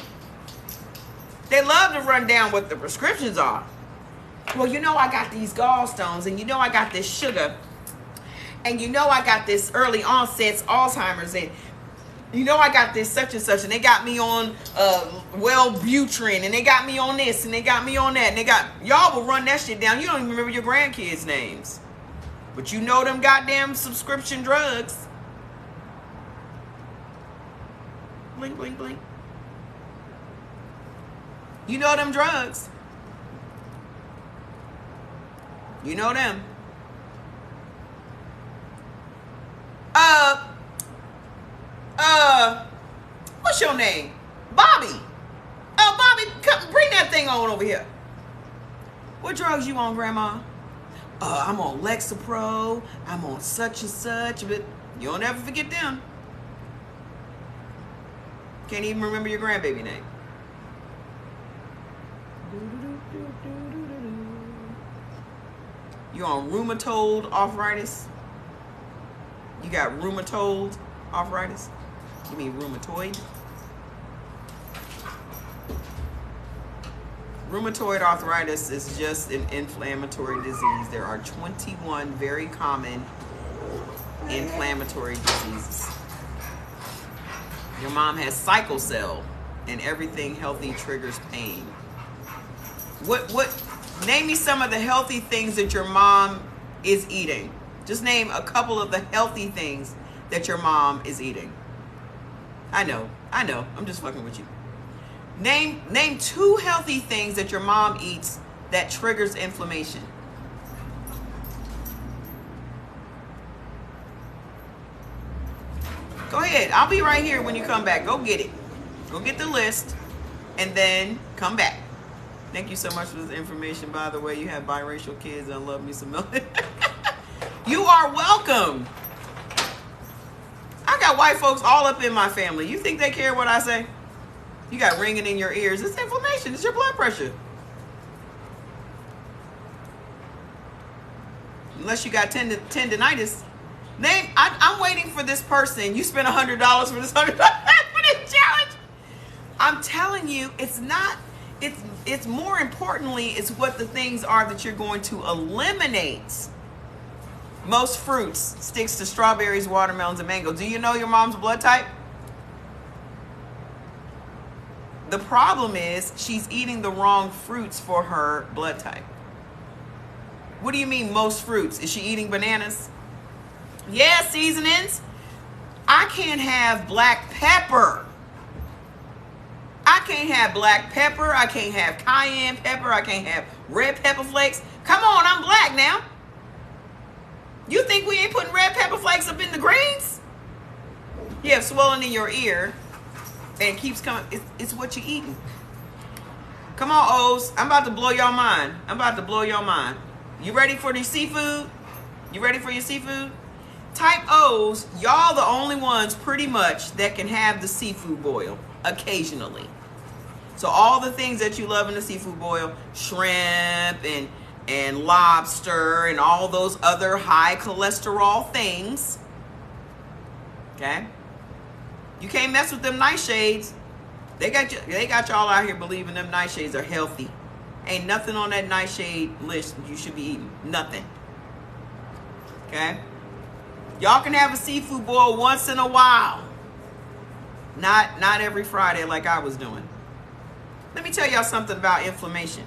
They love to run down what the prescriptions are. well, you know I got these gallstones, and you know I got this sugar, and you know I got this early onset Alzheimer's, and you know I got this such and such, and they got me on Wellbutrin, and they got me on this, and they got me on that, and they got, y'all will run that shit down. You don't even remember your grandkids' names, but you know them goddamn subscription drugs. Blink, blink, blink. You know them drugs. You know them. What's your name? Bobby. Oh, Bobby, come bring that thing on over here. What drugs you on, Grandma? I'm on Lexapro. I'm on such and such, but you don't ever forget them. Can't even remember your grandbaby name. You on rheumatoid arthritis? You got rheumatoid arthritis? You mean rheumatoid? Rheumatoid arthritis is just an inflammatory disease. There are 21 very common inflammatory diseases. Your mom has sickle cell, and everything healthy triggers pain. Name me some of the healthy things that your mom is eating. Just name a couple of the healthy things that your mom is eating. I know. I'm just fucking with you. Name 2 healthy things that your mom eats that triggers inflammation. Go ahead. I'll be right here when you come back. Go get it. Go get the list and then come back. Thank you so much for this information. By the way, you have biracial kids that love me some milk. You are welcome. I got white folks all up in my family. You think they care what I say? You got ringing in your ears. It's inflammation. It's your blood pressure. Unless you got tendinitis. I'm waiting for this person. You spent $100 for this $100 for this challenge. I'm telling you, it's not. It's more importantly, it's what the things are that you're going to eliminate. Most fruits sticks to strawberries, watermelons, and mango. Do you know your mom's blood type? The problem is she's eating the wrong fruits for her blood type. What do you mean most fruits? Is she eating bananas? Yeah, seasonings. I can't have black pepper. I can't have black pepper. I can't have cayenne pepper. I can't have red pepper flakes. Come on, I'm black now. You think we ain't putting red pepper flakes up in the greens? You have swelling in your ear and it keeps coming. It's what you're eating. Come on, O's. I'm about to blow your mind. You ready for the seafood? You ready for your seafood? Type O's, y'all the only ones pretty much that can have the seafood boil occasionally. So all the things that you love in the seafood boil, shrimp and lobster and all those other high cholesterol things, okay? You can't mess with them nightshades. They got y'all out here believing them nightshades are healthy. Ain't nothing on that nightshade list you should be eating. Nothing. Okay? Y'all can have a seafood boil once in a while. Not every Friday like I was doing. Let me tell y'all something about inflammation.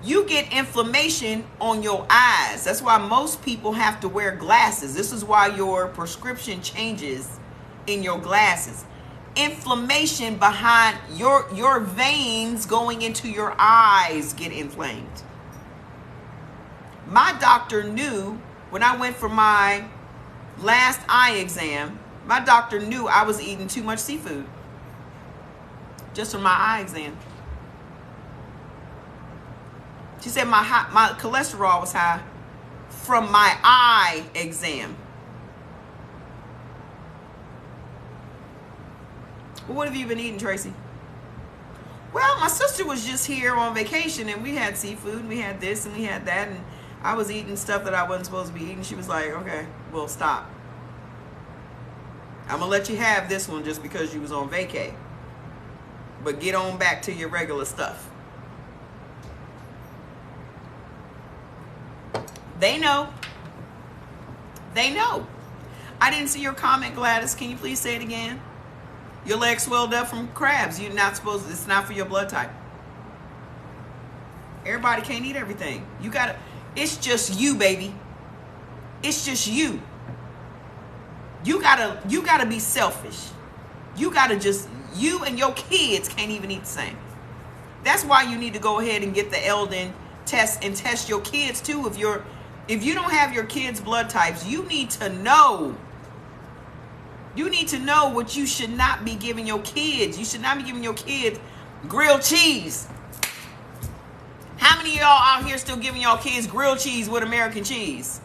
You get inflammation on your eyes. That's why most people have to wear glasses. This is why your prescription changes in your glasses. Inflammation behind your veins going into your eyes get inflamed. My doctor knew when I went for my last eye exam, my doctor knew I was eating too much seafood just for my eye exam. She said my cholesterol was high from my eye exam. Well, what have you been eating, Tracy? Well, my sister was just here on vacation and we had seafood and we had this and we had that and I was eating stuff that I wasn't supposed to be eating. She was like, okay, well, stop. I'm going to let you have this one just because you was on vacay. But get on back to your regular stuff. They know. They know. I didn't see your comment, Gladys. Can you please say it again? Your leg swelled up from crabs. You're not supposed to, it's not for your blood type. Everybody can't eat everything. You gotta, it's just you, baby. It's just you. You gotta be selfish. You gotta just, you and your kids can't even eat the same. That's why you need to go ahead and get the Eldon test and test your kids too. If you don't have your kids' blood types, you need to know. You need to know what you should not be giving your kids. You should not be giving your kids grilled cheese. How many of y'all out here still giving y'all kids grilled cheese with American cheese?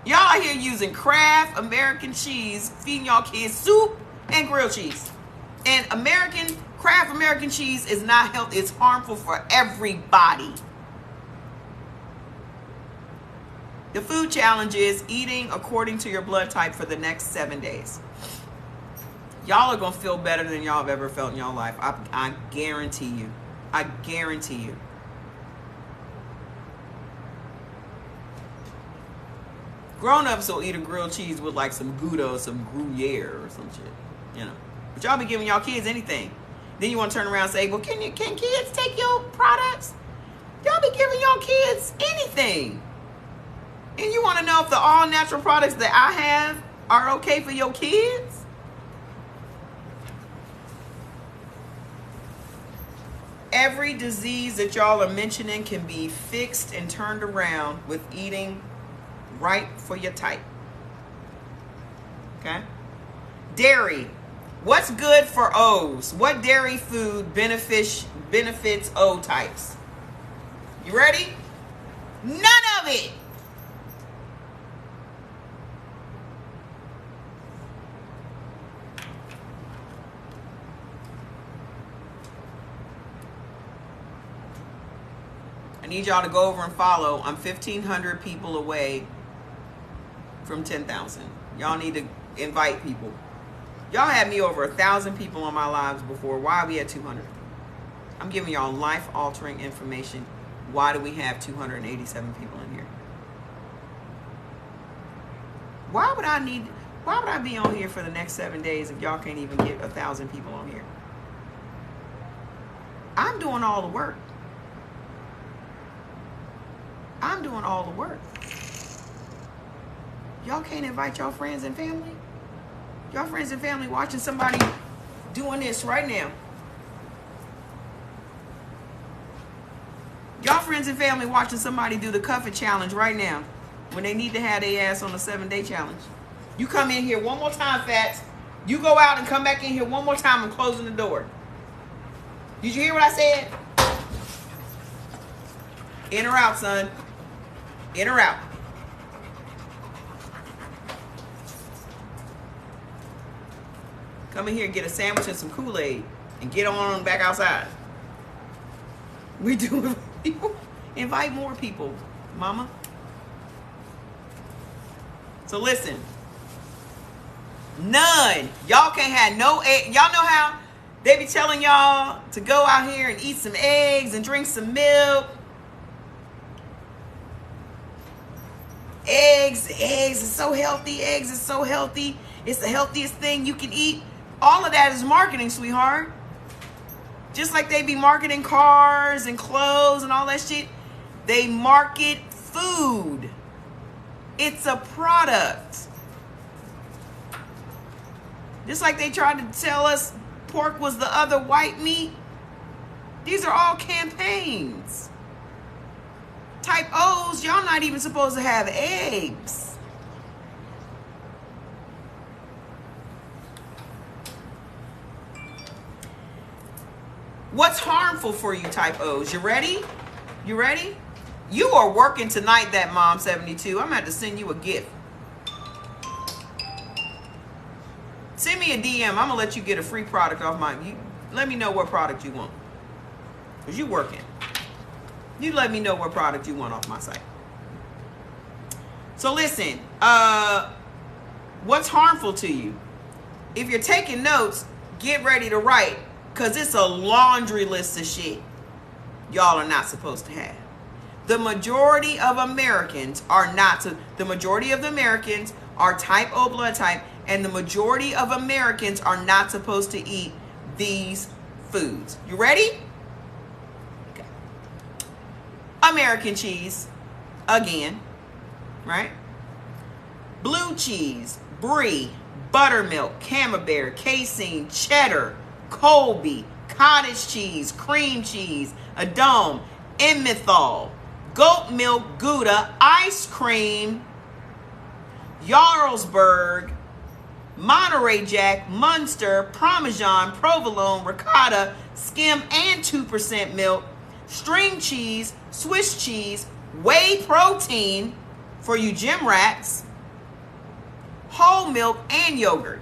Y'all out here using Kraft American cheese, feeding y'all kids soup and grilled cheese. And Kraft American cheese is not healthy. It's harmful for everybody. The food challenge is eating according to your blood type for the next 7 days. Y'all are going to feel better than y'all have ever felt in your life. I guarantee you. I guarantee you. Grown-ups will eat a grilled cheese with like some Gouda or some Gruyere or some shit. You know. But y'all be giving y'all kids anything. Then you want to turn around and say, well, can kids take your products? Y'all be giving y'all kids anything. And you want to know if the all-natural products that I have are okay for your kids? Every disease that y'all are mentioning can be fixed and turned around with eating right for your type. Okay? Dairy. What's good for O's? What dairy food benefits O types? You ready? None of it. I need y'all to go over and follow. I'm 1,500 people away from 10,000. Y'all need to invite people. Y'all had me over 1,000 people on my lives before. Why are we at 200? I'm giving y'all life-altering information. Why do we have 287 people in here? Why would I be on here for the next 7 days if y'all can't even get 1,000 people on here? I'm doing all the work. I'm doing all the work. Y'all can't invite y'all friends and family? Y'all friends and family watching somebody doing this right now. Y'all friends and family watching somebody do the cuff it challenge right now when they need to have their ass on a 7-day challenge. You come in here one more time, Fats. You go out and come back in here one more time. I'm closing the door. Did you hear what I said? In or out, son. In or out. Come in here and get a sandwich and some Kool-Aid and get on back outside. We do people. Invite more people, mama. So listen. None. Y'all can't have no egg. Y'all know how they be telling y'all to go out here and eat some eggs and drink some milk. Eggs is so healthy. Eggs is so healthy. It's the healthiest thing you can eat. All of that is marketing, sweetheart. Just like they be marketing cars and clothes and all that shit. They market food. It's a product. Just like they tried to tell us pork was the other white meat. These are all campaigns. Type O's, y'all not even supposed to have eggs. What's harmful for you, type O's? You ready? You ready? You are working tonight, that Mom 72. I'm going to have to send you a gift. Send me a DM. I'm going to let you get a free product off let me know what product you want. Because you working. You let me know what product you want off my site. So listen, what's harmful to you? If you're taking notes, get ready to write. Because it's a laundry list of shit. y'all are not supposed to have. The majority of Americans are not to, the majority of the Americans are type O blood type, and the majority of Americans are not supposed to eat these foods. You ready? Okay. American cheese, again, right? Blue cheese, brie, buttermilk, camembert, casein, cheddar, Colby, cottage cheese, cream cheese, Edam, Emmenthal, goat milk, Gouda, ice cream, Jarlsberg, Monterey Jack, Munster, Parmesan, provolone, ricotta, skim and 2% milk, string cheese, Swiss cheese, whey protein for you gym rats, whole milk, and yogurt.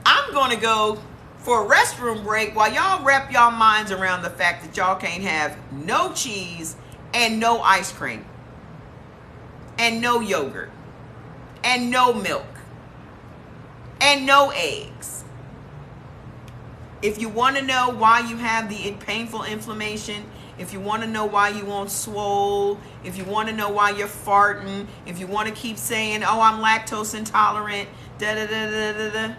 I'm going to go for a restroom break while y'all wrap y'all minds around the fact that y'all can't have no cheese and no ice cream and no yogurt and no milk and no eggs. If you want to know why you have the painful inflammation, if you want to know why you won't swole, if you want to know why you're farting, if you want to keep saying, oh, I'm lactose intolerant, da-da-da-da-da-da,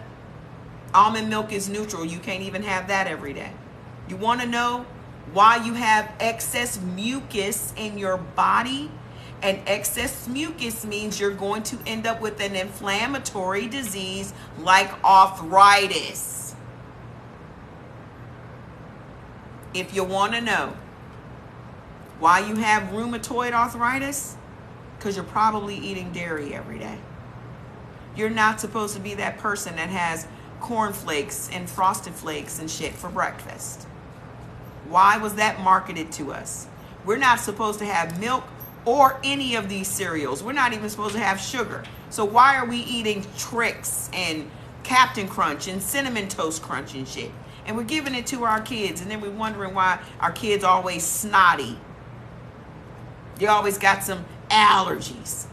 almond milk is neutral. You can't even have that every day. You want to know why you have excess mucus in your body? And excess mucus means you're going to end up with an inflammatory disease like arthritis. If you want to know why you have rheumatoid arthritis, because you're probably eating dairy every day. You're not supposed to be that person that has cornflakes and frosted flakes and shit for breakfast. Why was that marketed to us? We're not supposed to have milk or any of these cereals. We're not even supposed to have sugar. So why are we eating Trix and Captain Crunch and Cinnamon Toast Crunch and shit? And we're giving it to our kids, and then we're wondering why our kids always snotty. They always got some allergies.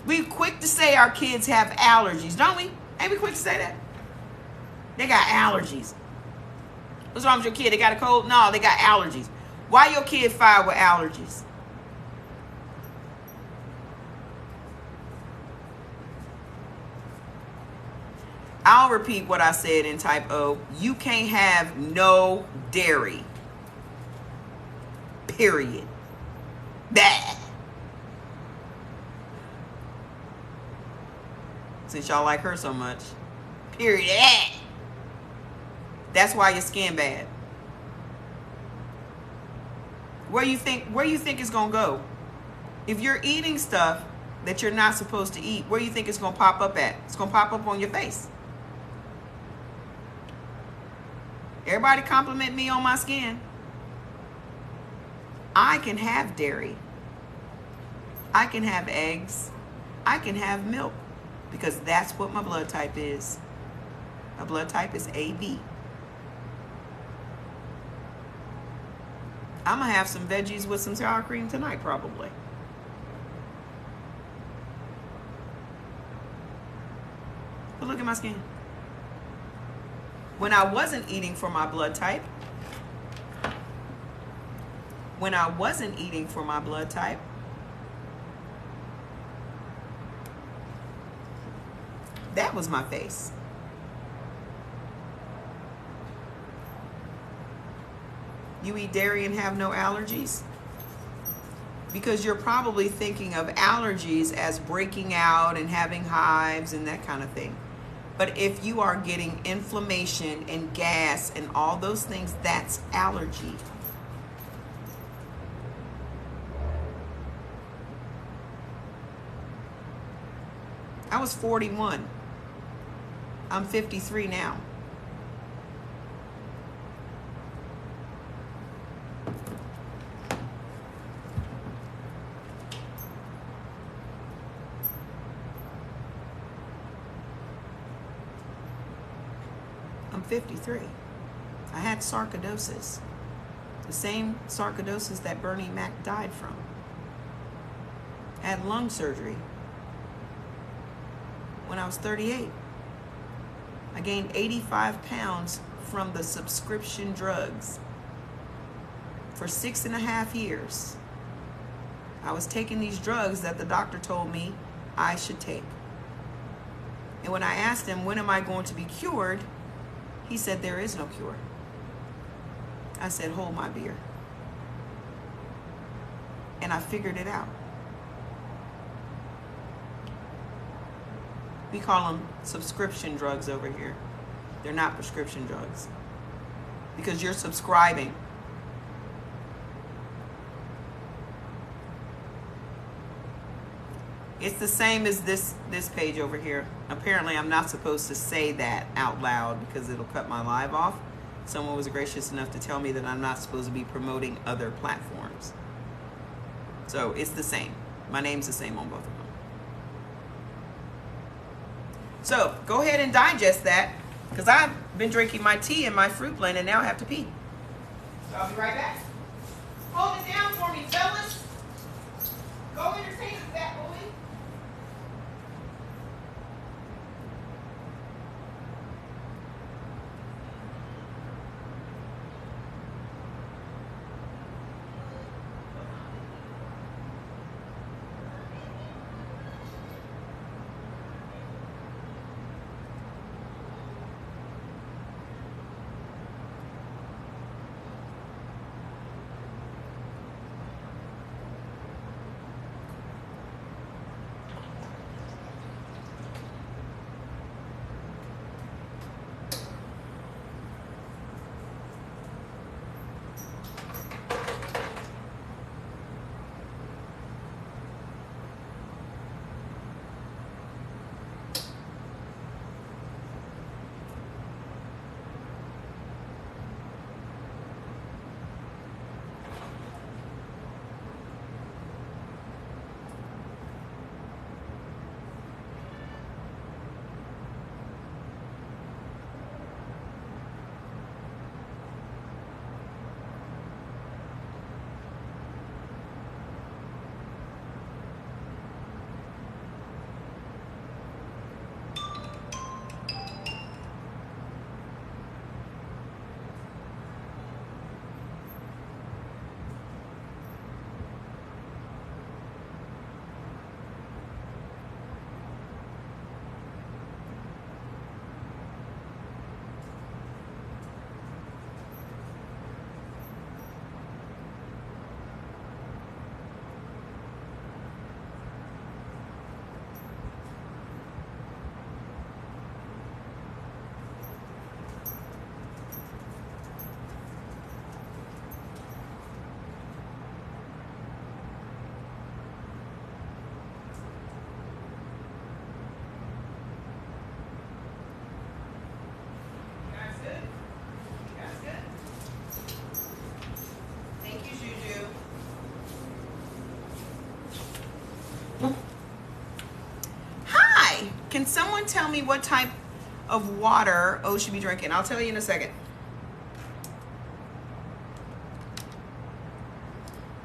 We quick to say our kids have allergies, don't we? Ain't we quick to say that? They got allergies. What's wrong with your kid? They got a cold? No, they got allergies. Why your kid fired with allergies? I'll repeat what I said in type O. You can't have no dairy. Period. Bah. Since y'all like her so much. Period. That's why your skin bad. Where you think it's gonna go? If you're eating stuff that you're not supposed to eat, where do you think it's gonna pop up at? It's gonna pop up on your face. Everybody compliment me on my skin. I can have dairy. I can have eggs. I can have milk because that's what my blood type is. My blood type is AB. I'm going to have some veggies with some sour cream tonight probably. But look at my skin. When I wasn't eating for my blood type, that was my face. You eat dairy and have no allergies? Because you're probably thinking of allergies as breaking out and having hives and that kind of thing. But if you are getting inflammation and gas and all those things, that's allergy. I was 41. I'm 53 now. I'm 53. I had sarcoidosis. The same sarcoidosis that Bernie Mac died from. I had lung surgery when I was 38. I gained 85 pounds from the subscription drugs. For 6.5 years, I was taking these drugs that the doctor told me I should take. And when I asked him, when am I going to be cured? He said, there is no cure. I said, hold my beer. And I figured it out. We call them subscription drugs over here. They're not prescription drugs. Because you're subscribing. It's the same as this page over here. Apparently, I'm not supposed to say that out loud because it'll cut my live off. Someone was gracious enough to tell me that I'm not supposed to be promoting other platforms. So it's the same. My name's the same on both of them. So go ahead and digest that, because I've been drinking my tea and my fruit blend and now I have to pee. So I'll be right back. Hold it down for me, fellas. Go entertain us, fat boy. Can someone tell me what type of water O should be drinking? I'll tell you in a second.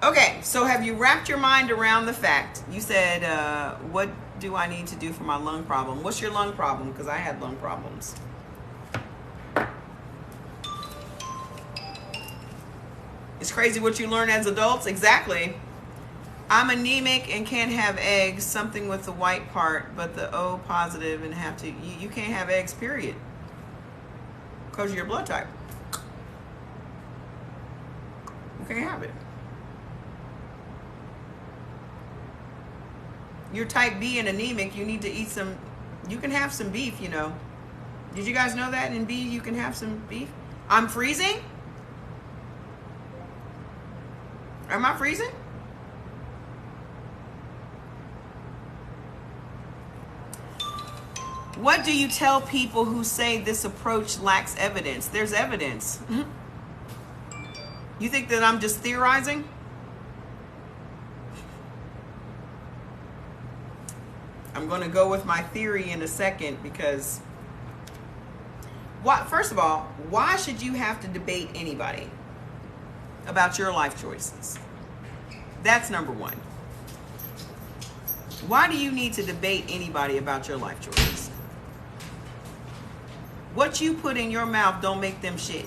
Okay, so have you wrapped your mind around the fact? You said, what do I need to do for my lung problem? What's your lung problem? Because I had lung problems. It's crazy what you learn as adults. Exactly. I'm anemic and can't have eggs, something with the white part, but the O positive and have to, you can't have eggs, period. Because of your blood type. You can't have it. You're type B and anemic, you need to eat some, you can have some beef, you know. Did you guys know that in B you can have some beef? I'm freezing? Am I freezing? What do you tell people who say this approach lacks evidence? There's evidence. You think that I'm just theorizing? I'm going to go with my theory in a second because, first of all, why should you have to debate anybody about your life choices? That's number one. Why do you need to debate anybody about your life choices? What you put in your mouth don't make them shit.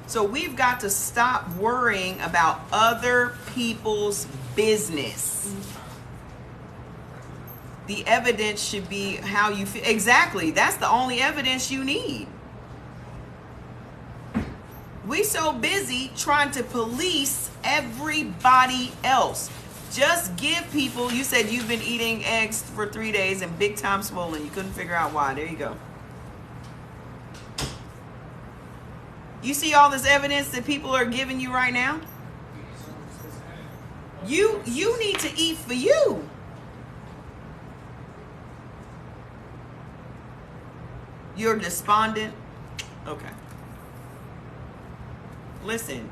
So we've got to stop worrying about other people's business. The evidence should be how you feel. Exactly. That's the only evidence you need. We so busy trying to police everybody else. Just give people, you said you've been eating eggs for 3 days and big time swollen. You couldn't figure out why. There you go. You see all this evidence that people are giving you right now? You need to eat for you. You're despondent? Okay. Listen.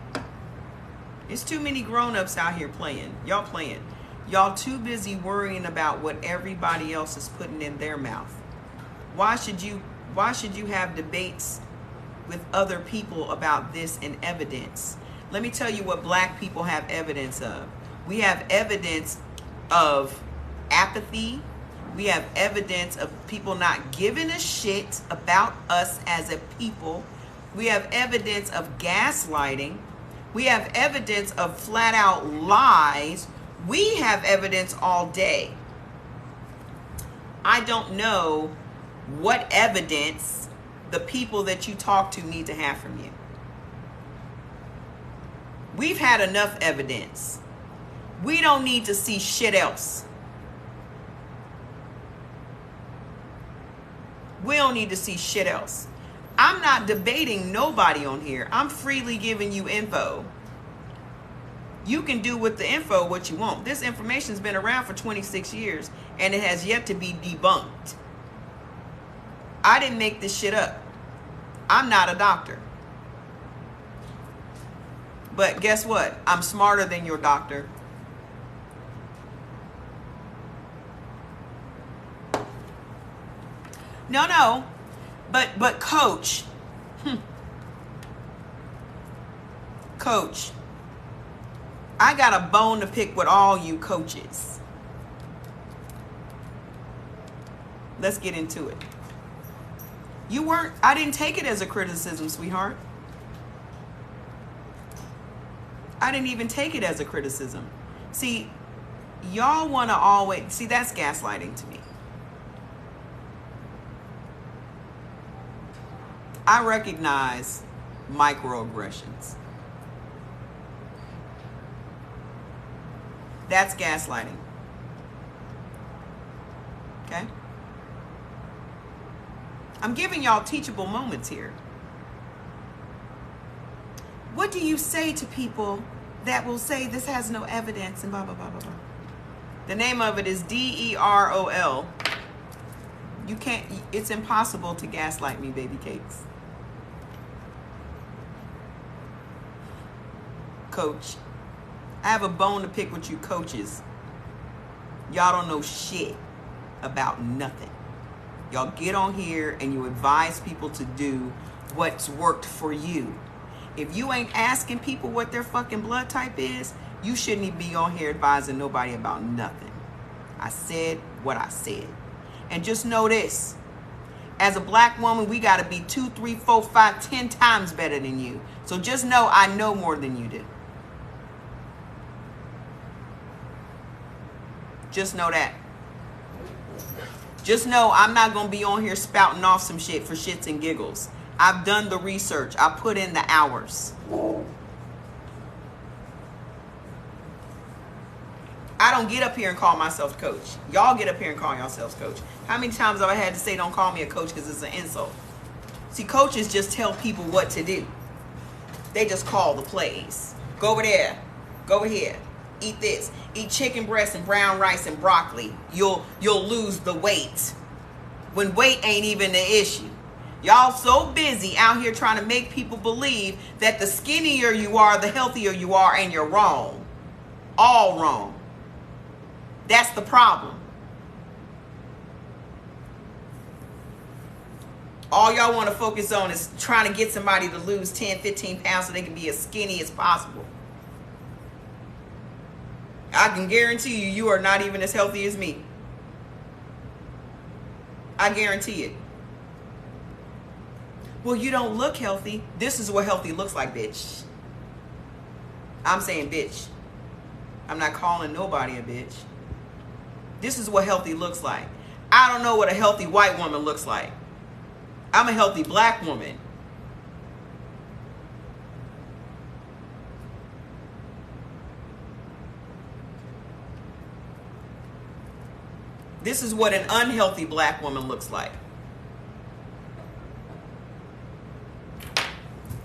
It's too many grown-ups out here playing. Y'all playing. Y'all too busy worrying about what everybody else is putting in their mouth. Why should you have debates with other people about this and evidence? Let me tell you what black people have evidence of. We have evidence of apathy. We have evidence of people not giving a shit about us as a people. We have evidence of gaslighting. We have evidence of flat out lies. We have evidence all day. I don't know what evidence the people that you talk to need to have from you. We've had enough evidence. We don't need to see shit else. We don't need to see shit else. I'm not debating nobody on here. I'm freely giving you info. You can do with the info what you want. This information's been around for 26 years and it has yet to be debunked. I didn't make this shit up. I'm not a doctor. But guess what? I'm smarter than your doctor. No. But coach. Coach. I got a bone to pick with all you coaches. Let's get into it. I didn't take it as a criticism, sweetheart. I didn't even take it as a criticism. See, y'all want to always, see, that's gaslighting to me. I recognize microaggressions. That's gaslighting. Okay? I'm giving y'all teachable moments here. What do you say to people that will say this has no evidence and blah, blah, blah, blah, blah? The name of it is DEROL. You can't, it's impossible to gaslight me, baby cakes. Coach, I have a bone to pick with you coaches. Y'all don't know shit about nothing. Y'all get on here and you advise people to do what's worked for you. If you ain't asking people what their fucking blood type is, you shouldn't even be on here advising nobody about nothing. I said what I said. And just know this. As a black woman, we got to be 2, 3, 4, 5, 10 times better than you. So just know I know more than you do. Just know that. Just know I'm not going to be on here spouting off some shit for shits and giggles. I've done the research. I put in the hours. I don't get up here and call myself coach. Y'all get up here and call yourselves coach. How many times have I had to say don't call me a coach because it's an insult? See, coaches just tell people what to do. They just call the plays. Go over there. Go over here. Eat this. Eat chicken breast and brown rice and broccoli. You'll lose the weight. When weight ain't even the issue. Y'all so busy out here trying to make people believe that the skinnier you are, the healthier you are, and you're wrong. All wrong. That's the problem. All y'all want to focus on is trying to get somebody to lose 10, 15 pounds so they can be as skinny as possible. I can guarantee you, you are not even as healthy as me. I guarantee it. Well, you don't look healthy. This is what healthy looks like, bitch. I'm saying bitch. I'm not calling nobody a bitch. This is what healthy looks like. I don't know what a healthy white woman looks like. I'm a healthy black woman. This is what an unhealthy black woman looks like.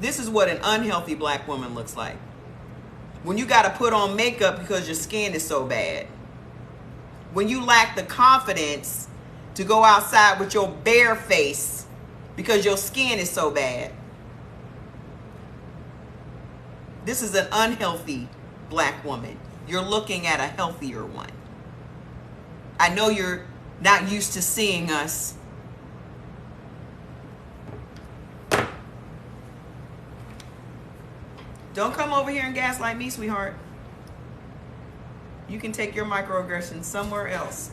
This is what an unhealthy black woman looks like. When you got to put on makeup because your skin is so bad. When you lack the confidence to go outside with your bare face because your skin is so bad. This is an unhealthy black woman. You're looking at a healthier one. I know you're not used to seeing us. Don't come over here and gaslight me, sweetheart. You can take your microaggressions somewhere else.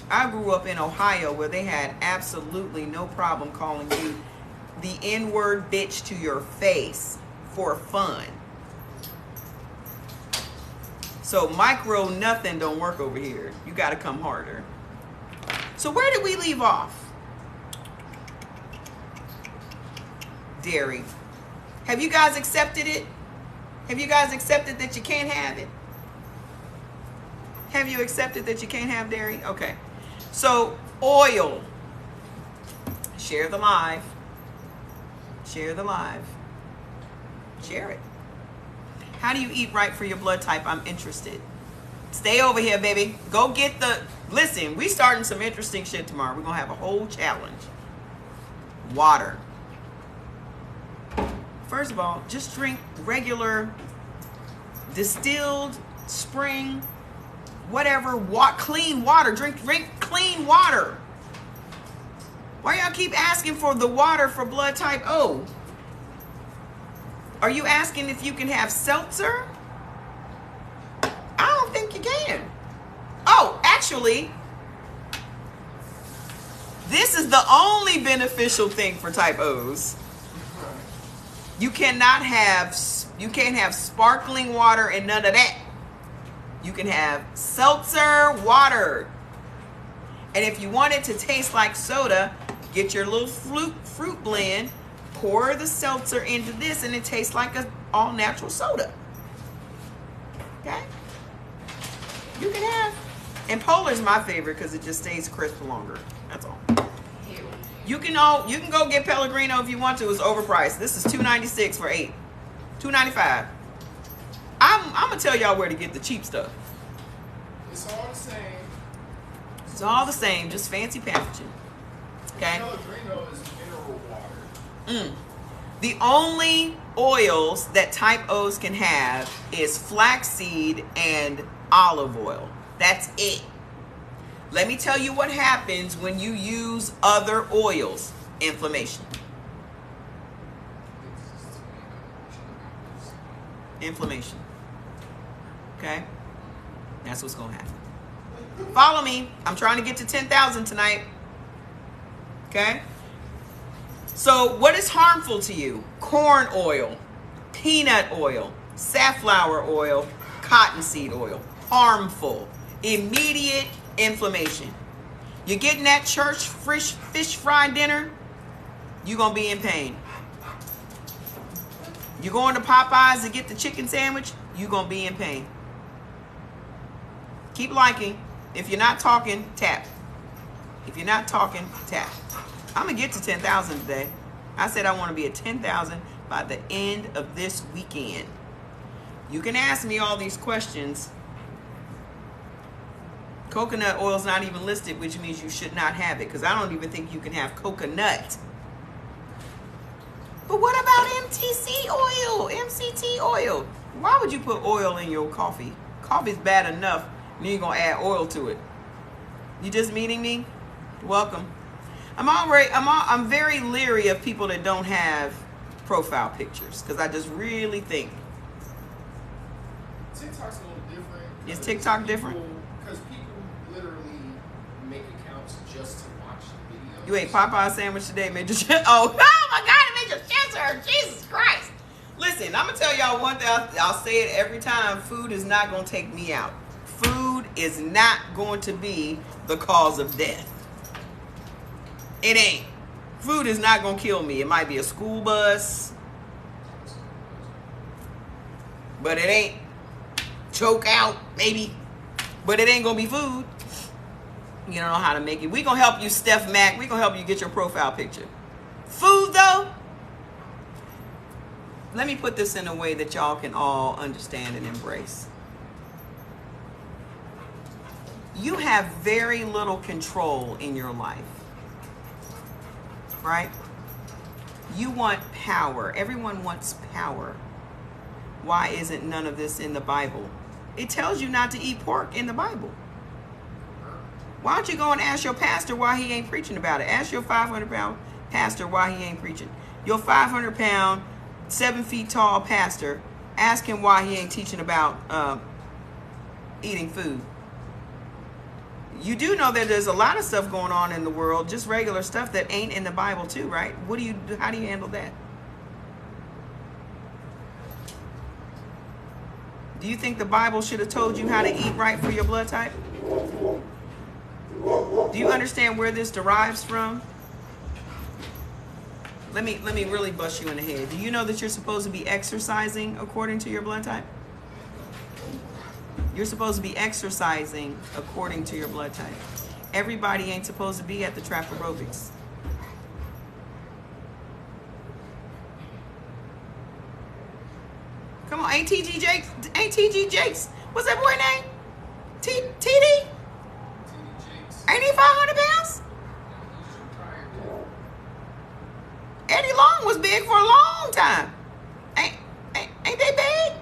I grew up in Ohio where they had absolutely no problem calling you the N-word bitch to your face for fun. So micro nothing don't work over here. You got to come harder. So where did we leave off? Dairy. Have you guys accepted it? Have you guys accepted that you can't have it? Have you accepted that you can't have dairy? Okay. So oil. Share the live. Share the live. Share it. How do you eat right for your blood type? I'm interested. Stay over here, baby. Go get the... Listen, we starting some interesting shit tomorrow. We're going to have a whole challenge. Water. First of all, just drink regular, distilled, spring, whatever, clean water. Drink clean water. Why y'all keep asking for the water for blood type O? Are you asking if you can have seltzer? I don't think you can. Oh, actually, this is the only beneficial thing for type O's. You can't have sparkling water and none of that. You can have seltzer water. And if you want it to taste like soda, get your little fruit blend, pour the seltzer into this, and it tastes like an all-natural soda. Okay? You can have. And Polar's my favorite because it just stays crisp longer. That's all. You can go get Pellegrino if you want to. It's overpriced. This is $2.96 for 8. $2.95. I'm gonna tell y'all where to get the cheap stuff. It's all the same. It's all the same, just fancy packaging. Okay. Pellegrino is mineral water. The only oils that type O's can have is flaxseed and olive oil. That's it. Let me tell you what happens when you use other oils. Inflammation. Inflammation. Okay? That's what's going to happen. Follow me. I'm trying to get to 10,000 tonight. Okay? So what is harmful to you? Corn oil, peanut oil, safflower oil, cottonseed oil. Harmful. Immediate inflammation. You're getting that church fish fry dinner, you're going to be in pain. You're going to Popeyes to get the chicken sandwich, you're going to be in pain. Keep liking. If you're not talking, tap. If you're not talking, tap. I'm going to get to 10,000 today. I said I want to be at 10,000 by the end of this weekend. You can ask me all these questions. Coconut oil is not even listed, which means you should not have it, because I don't even think you can have coconut. But what about MTC oil, MCT oil? Why would you put oil in your coffee? Coffee's bad enough, and you're going to add oil to it. You just meeting me? Welcome. I'm very leery of people that don't have profile pictures, because I just really think TikTok's a little different. Is TikTok different? Because people literally make accounts just to watch videos. You ate Popeye sandwich today, made your chest. Oh my God, it made your chest hurt. Jesus Christ. Listen, I'm going to tell y'all one thing. I'll say it every time. Food is not going to take me out. Food is not going to be the cause of death. It ain't. Food is not going to kill me. It might be a school bus, but it ain't. Choke out, maybe. But it ain't going to be food. You don't know how to make it. We going to help you, Steph Mac. We going to help you get your profile picture. Food, though, let me put this in a way that y'all can all understand and embrace. You have very little control in your life, right? You want power. Everyone wants power. Why isn't none of this in the Bible? It tells you not to eat pork in the Bible. Why don't you go and ask your pastor why he ain't preaching about it? Ask your 500-pound pastor why he ain't preaching. Your 500-pound, 7 feet tall pastor, ask him why he ain't teaching about eating food. You do know that there's a lot of stuff going on in the world, just regular stuff that ain't in the Bible too, right? What do you do? How do you handle that? Do you think the Bible should have told you how to eat right for your blood type? Do you understand where this derives from? Let me really bust you in the head. Do you know that you're supposed to be exercising according to your blood type? You're supposed to be exercising according to your blood type. Everybody ain't supposed to be at the trap aerobics. Come on, ain't TG Jakes? What's that boy name? TD? Ain't he 500 pounds? Eddie Long was big for a long time. Ain't they big?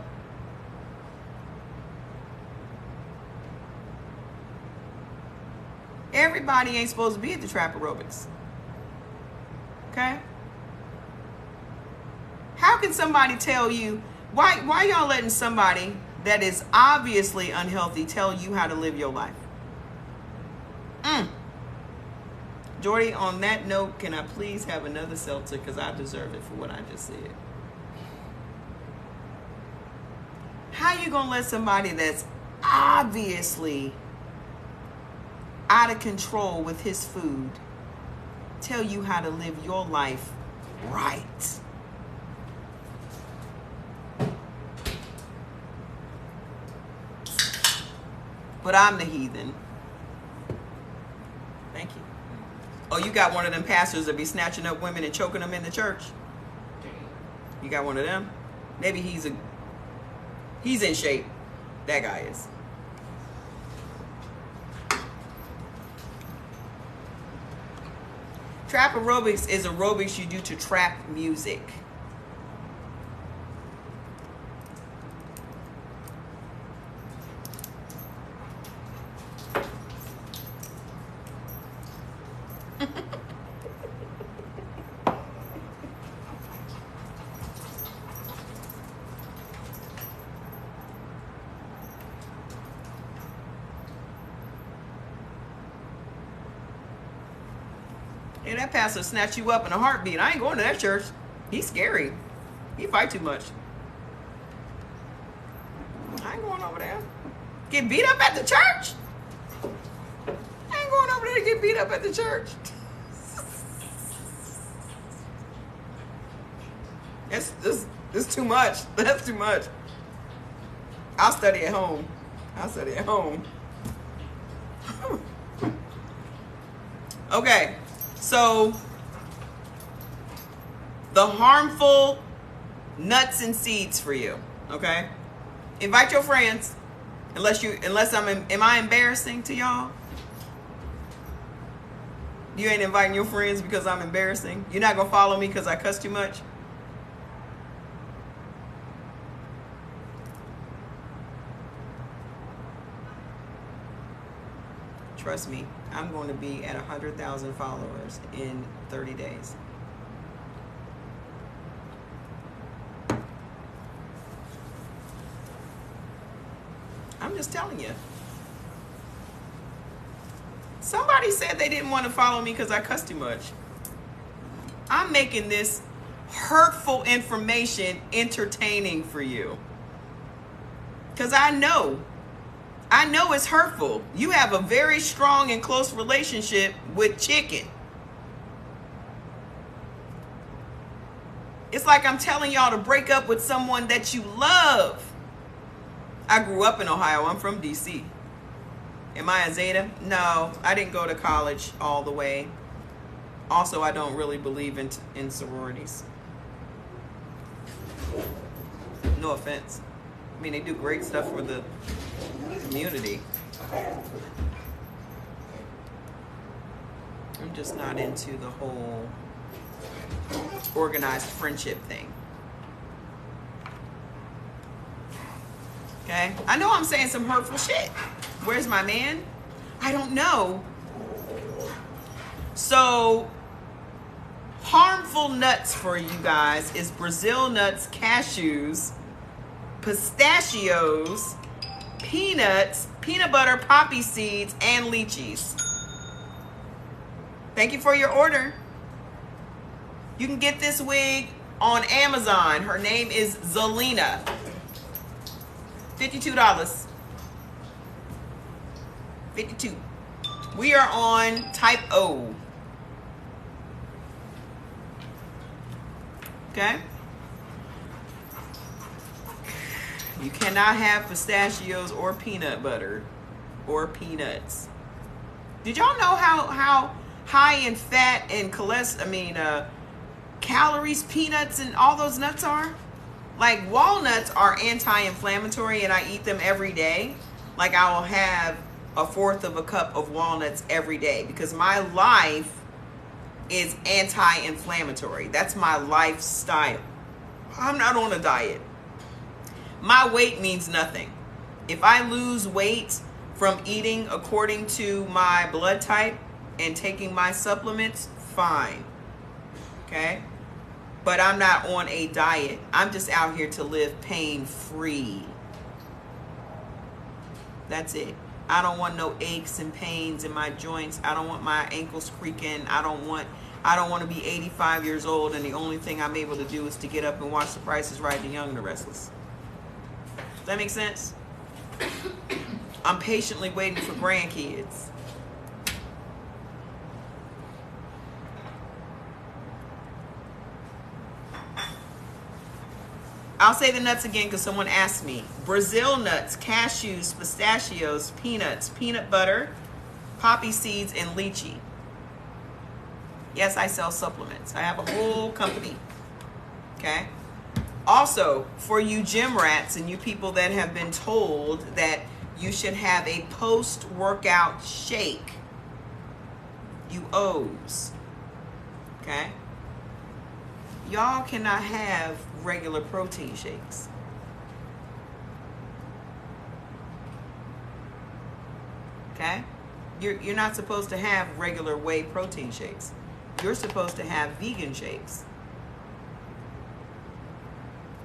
Everybody ain't supposed to be at the trap aerobics. Okay? How can somebody tell you, why y'all letting somebody that is obviously unhealthy tell you how to live your life? Jordy, on that note, can I please have another seltzer? Because I deserve it for what I just said. How you gonna let somebody that's obviously out of control with his food tell you how to live your life right? But I'm the heathen. Thank you. Oh, you got one of them pastors that be snatching up women and choking them in the church? You got one of them? Maybe he's in shape. That guy is. Trap aerobics is aerobics you do to trap music. Hey, that pastor snatch you up in a heartbeat. I ain't going to that church. He's scary. He fight too much. I ain't going over there. Get beat up at the church? I ain't going over there to get beat up at the church. That's too much. That's too much. I'll study at home. Okay. So, the harmful nuts and seeds for you, okay? Invite your friends, am I embarrassing to y'all? You ain't inviting your friends because I'm embarrassing? You're not gonna follow me because I cuss too much? Trust me, I'm going to be at 100,000 followers in 30 days. I'm just telling you. Somebody said they didn't want to follow me because I cuss too much. I'm making this hurtful information entertaining for you. Because I know it's hurtful. You have a very strong and close relationship with chicken. It's like I'm telling y'all to break up with someone that you love. I grew up in Ohio. I'm from DC. Am I a Zeta? No, I didn't go to college all the way. Also, I don't really believe in sororities. No offense. I mean, they do great stuff for the community. I'm just not into the whole organized friendship thing. Okay? I know I'm saying some hurtful shit. Where's my man? I don't know. So, harmful nuts for you guys is Brazil nuts, cashews, pistachios, peanuts, peanut butter, poppy seeds, and lychees. Thank you for your order. You can get this wig on Amazon. Her name is Zelina. $52. 52. We are on type O. Okay? You cannot have pistachios or peanut butter or peanuts. Did y'all know how high in fat and calories peanuts and all those nuts are? Like, walnuts are anti-inflammatory and I eat them every day. Like, I will have 1/4 of a cup of walnuts every day because my life is anti-inflammatory. That's my lifestyle. I'm not on a diet. My weight means nothing. If I lose weight from eating according to my blood type and taking my supplements, fine. Okay? But I'm not on a diet. I'm just out here to live pain-free. That's it. I don't want no aches and pains in my joints. I don't want my ankles creaking. I don't want to be 85 years old and the only thing I'm able to do is to get up and watch The Price is Right, The Young and the Restless. Does that make sense? I'm patiently waiting for grandkids. I'll say the nuts again because someone asked me. Brazil nuts, cashews, pistachios, peanuts, peanut butter, poppy seeds, and lychee. Yes, I sell supplements. I have a whole company. Okay? Also, for you gym rats and you people that have been told that you should have a post-workout shake, you O's. Okay? Y'all cannot have regular protein shakes. Okay? You're not supposed to have regular whey protein shakes. You're supposed to have vegan shakes.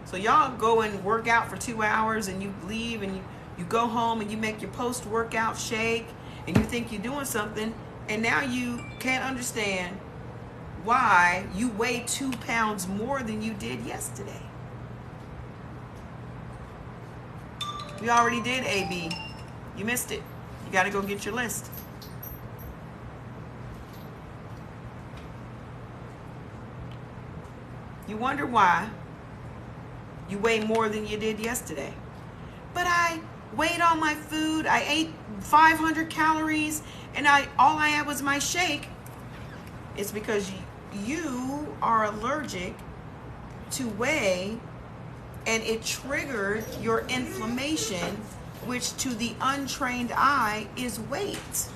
So y'all go and work out for 2 hours and you leave and you go home and you make your post-workout shake and you think you're doing something and now you can't understand why you weigh 2 pounds more than you did yesterday. We already did AB. You missed it. You got to go get your list. You wonder why you weigh more than you did yesterday. But I weighed all my food. I ate 500 calories and all I had was my shake. It's because you are allergic to whey and it triggered your inflammation, which to the untrained eye is weight.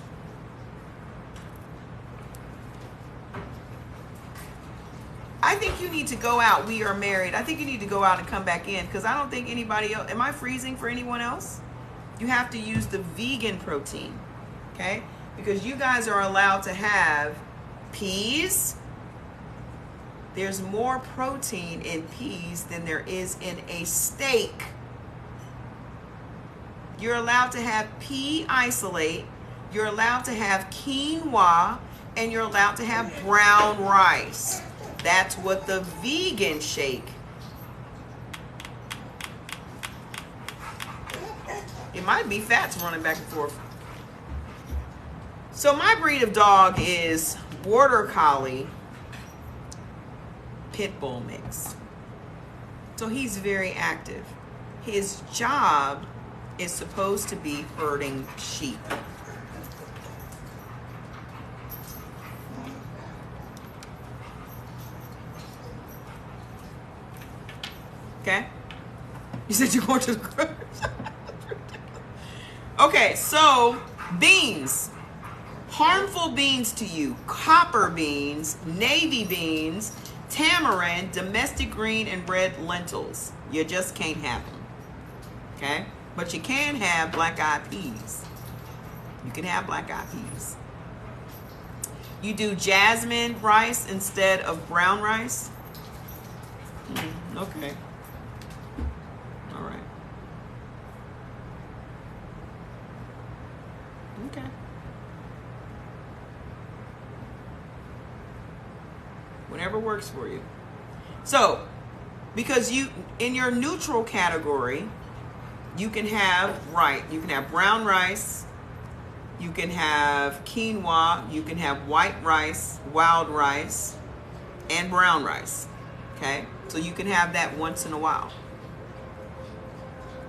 I think you need to go out. We are married. I think you need to go out and come back in because I don't think anybody else. Am I freezing for anyone else? You have to use the vegan protein, okay? Because you guys are allowed to have peas. There's more protein in peas than there is in a steak. You're allowed to have pea isolate. You're allowed to have quinoa. And you're allowed to have brown rice. That's what the vegan shake. It might be fats running back and forth. So my breed of dog is Border Collie Pit Bull mix. So he's very active. His job is supposed to be herding sheep. Okay? You said you're going to the grocery. Okay, so beans. Harmful beans to you. Copper beans, navy beans, tamarind, domestic green, and red lentils. You just can't have them. Okay? But you can have black-eyed peas. You can have black-eyed peas. You do jasmine rice instead of brown rice. Okay. All right. Okay. Whatever works for you. So, because you, in your neutral category, you can have you can have brown rice, you can have quinoa, you can have white rice, wild rice, and brown rice. Okay? So you can have that once in a while.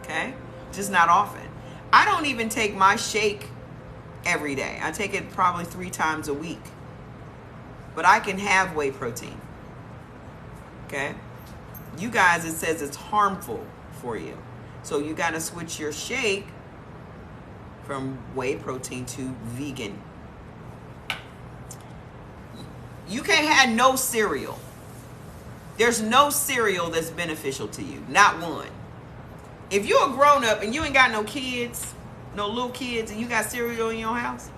Okay? Just not often. I don't even take my shake every day. I take it probably 3 times a week. But I can have whey protein. Okay? You guys, it says it's harmful for you. So you got to switch your shake from whey protein to vegan. You can't have no cereal. There's no cereal that's beneficial to you. Not one. If you're a grown up and you ain't got no kids, no little kids, and you got cereal in your house,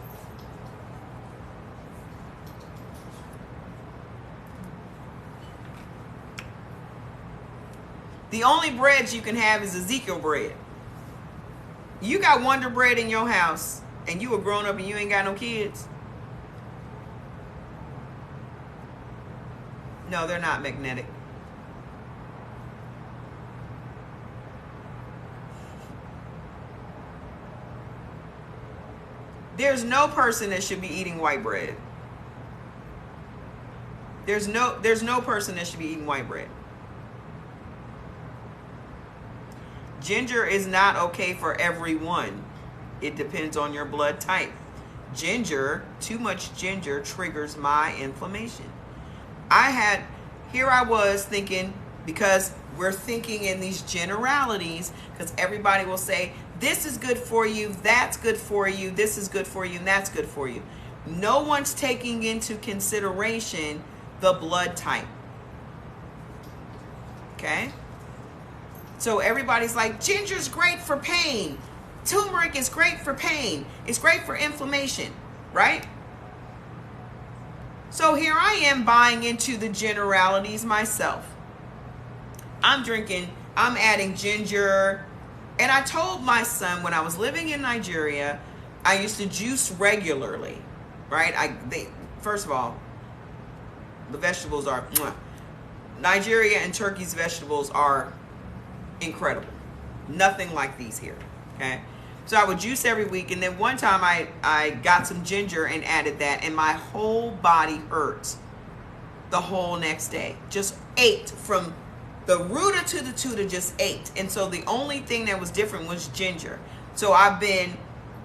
the only breads you can have is Ezekiel bread. You got Wonder Bread in your house and you a grown up and you ain't got no kids. No, they're not magnetic. There's no person that should be eating white bread. There's no person that should be eating white bread. Ginger is not okay for everyone. It depends on your blood type. Ginger, too much ginger triggers my inflammation. Here I was thinking, because we're thinking in these generalities, because everybody will say, this is good for you, that's good for you, this is good for you, and that's good for you. No one's taking into consideration the blood type. Okay? So everybody's like, ginger's great for pain. Turmeric is great for pain. It's great for inflammation, right? So here I am buying into the generalities myself. I'm adding ginger. And I told my son when I was living in Nigeria, I used to juice regularly, right? First of all, the vegetables are, Nigeria and Turkey's vegetables are incredible. Nothing like these here, okay? So I would juice every week, and then one time I got some ginger and added that, and my whole body hurt the whole next day. Just ached from the rooter to the tutor, just ached. And so the only thing that was different was ginger. So I've been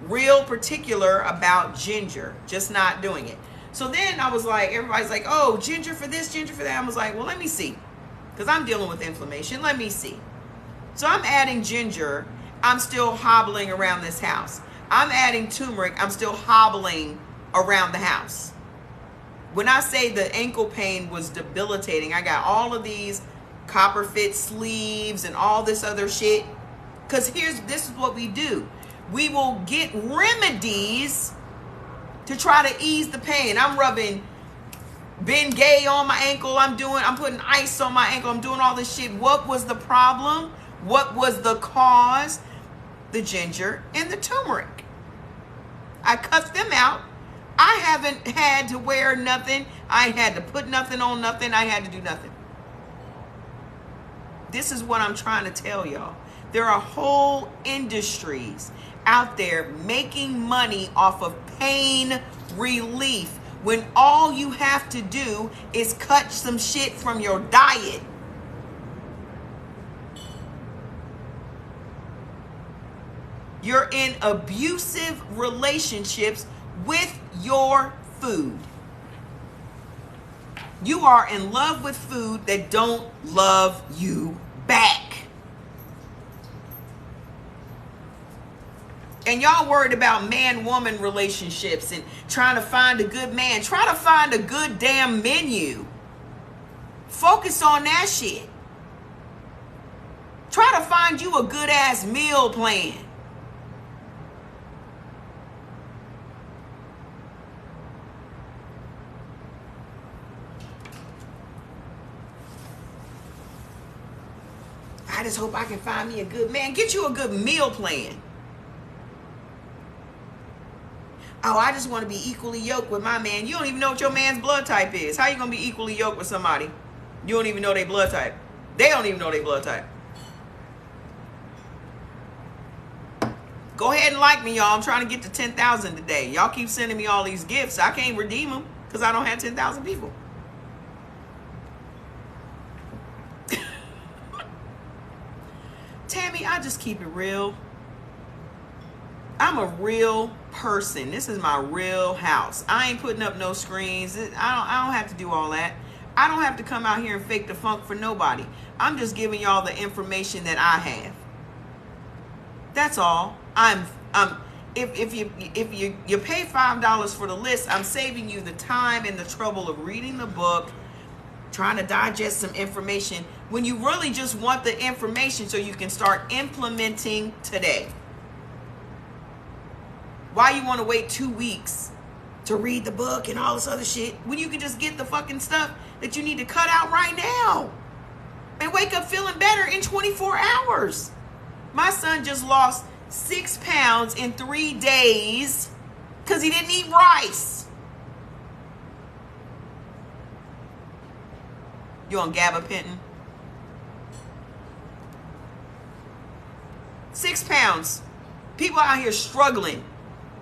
real particular about ginger, just not doing it. So then I was like, everybody's like, oh, ginger for this, ginger for that. I was like, well, let me see, because I'm dealing with inflammation. Let me see. So I'm adding ginger. I'm still hobbling around this house. I'm adding turmeric. I'm still hobbling around the house. When I say the ankle pain was debilitating, I got all of these copper fit sleeves and all this other shit. Because this is what we do. We will get remedies to try to ease the pain. I'm rubbing Bengay on my ankle. I'm putting ice on my ankle. I'm doing all this shit. What was the problem? What was the cause? the ginger, and the turmeric. I cut them out. I haven't had to wear nothing. I ain't had to put nothing on nothing. I had to do nothing. This is what I'm trying to tell y'all. There are whole industries out there making money off of pain relief when all you have to do is cut some shit from your diet. You're in abusive relationships with your food. You are in love with food that don't love you back. And y'all worried about man-woman relationships and trying to find a good man. Try to find a good damn menu. Focus on that shit. Try to find you a good ass meal plan. I just hope I can find me a good man. Get you a good meal plan. Oh, I just want to be equally yoked with my man. You don't even know what your man's blood type is. How you going to be equally yoked with somebody? You don't even know their blood type. They don't even know their blood type. Go ahead and like me, y'all. I'm trying to get to 10,000 today. Y'all keep sending me all these gifts. I can't redeem them because I don't have 10,000 people. Tammy, I just keep it real. I'm a real person. This is my real house. I ain't putting up no screens. I don't have to do all that. I don't have to come out here and fake the funk for nobody. I'm just giving y'all the information that I have. That's all. If you pay $5 for the list, I'm saving you the time and the trouble of reading the book, trying to digest some information when you really just want the information so you can start implementing today. Why you want to wait 2 weeks to read the book and all this other shit when you can just get the fucking stuff that you need to cut out right now and wake up feeling better in 24 hours? My son just lost 6 pounds in 3 days because he didn't eat rice. You on gabapentin? 6 pounds. People out here struggling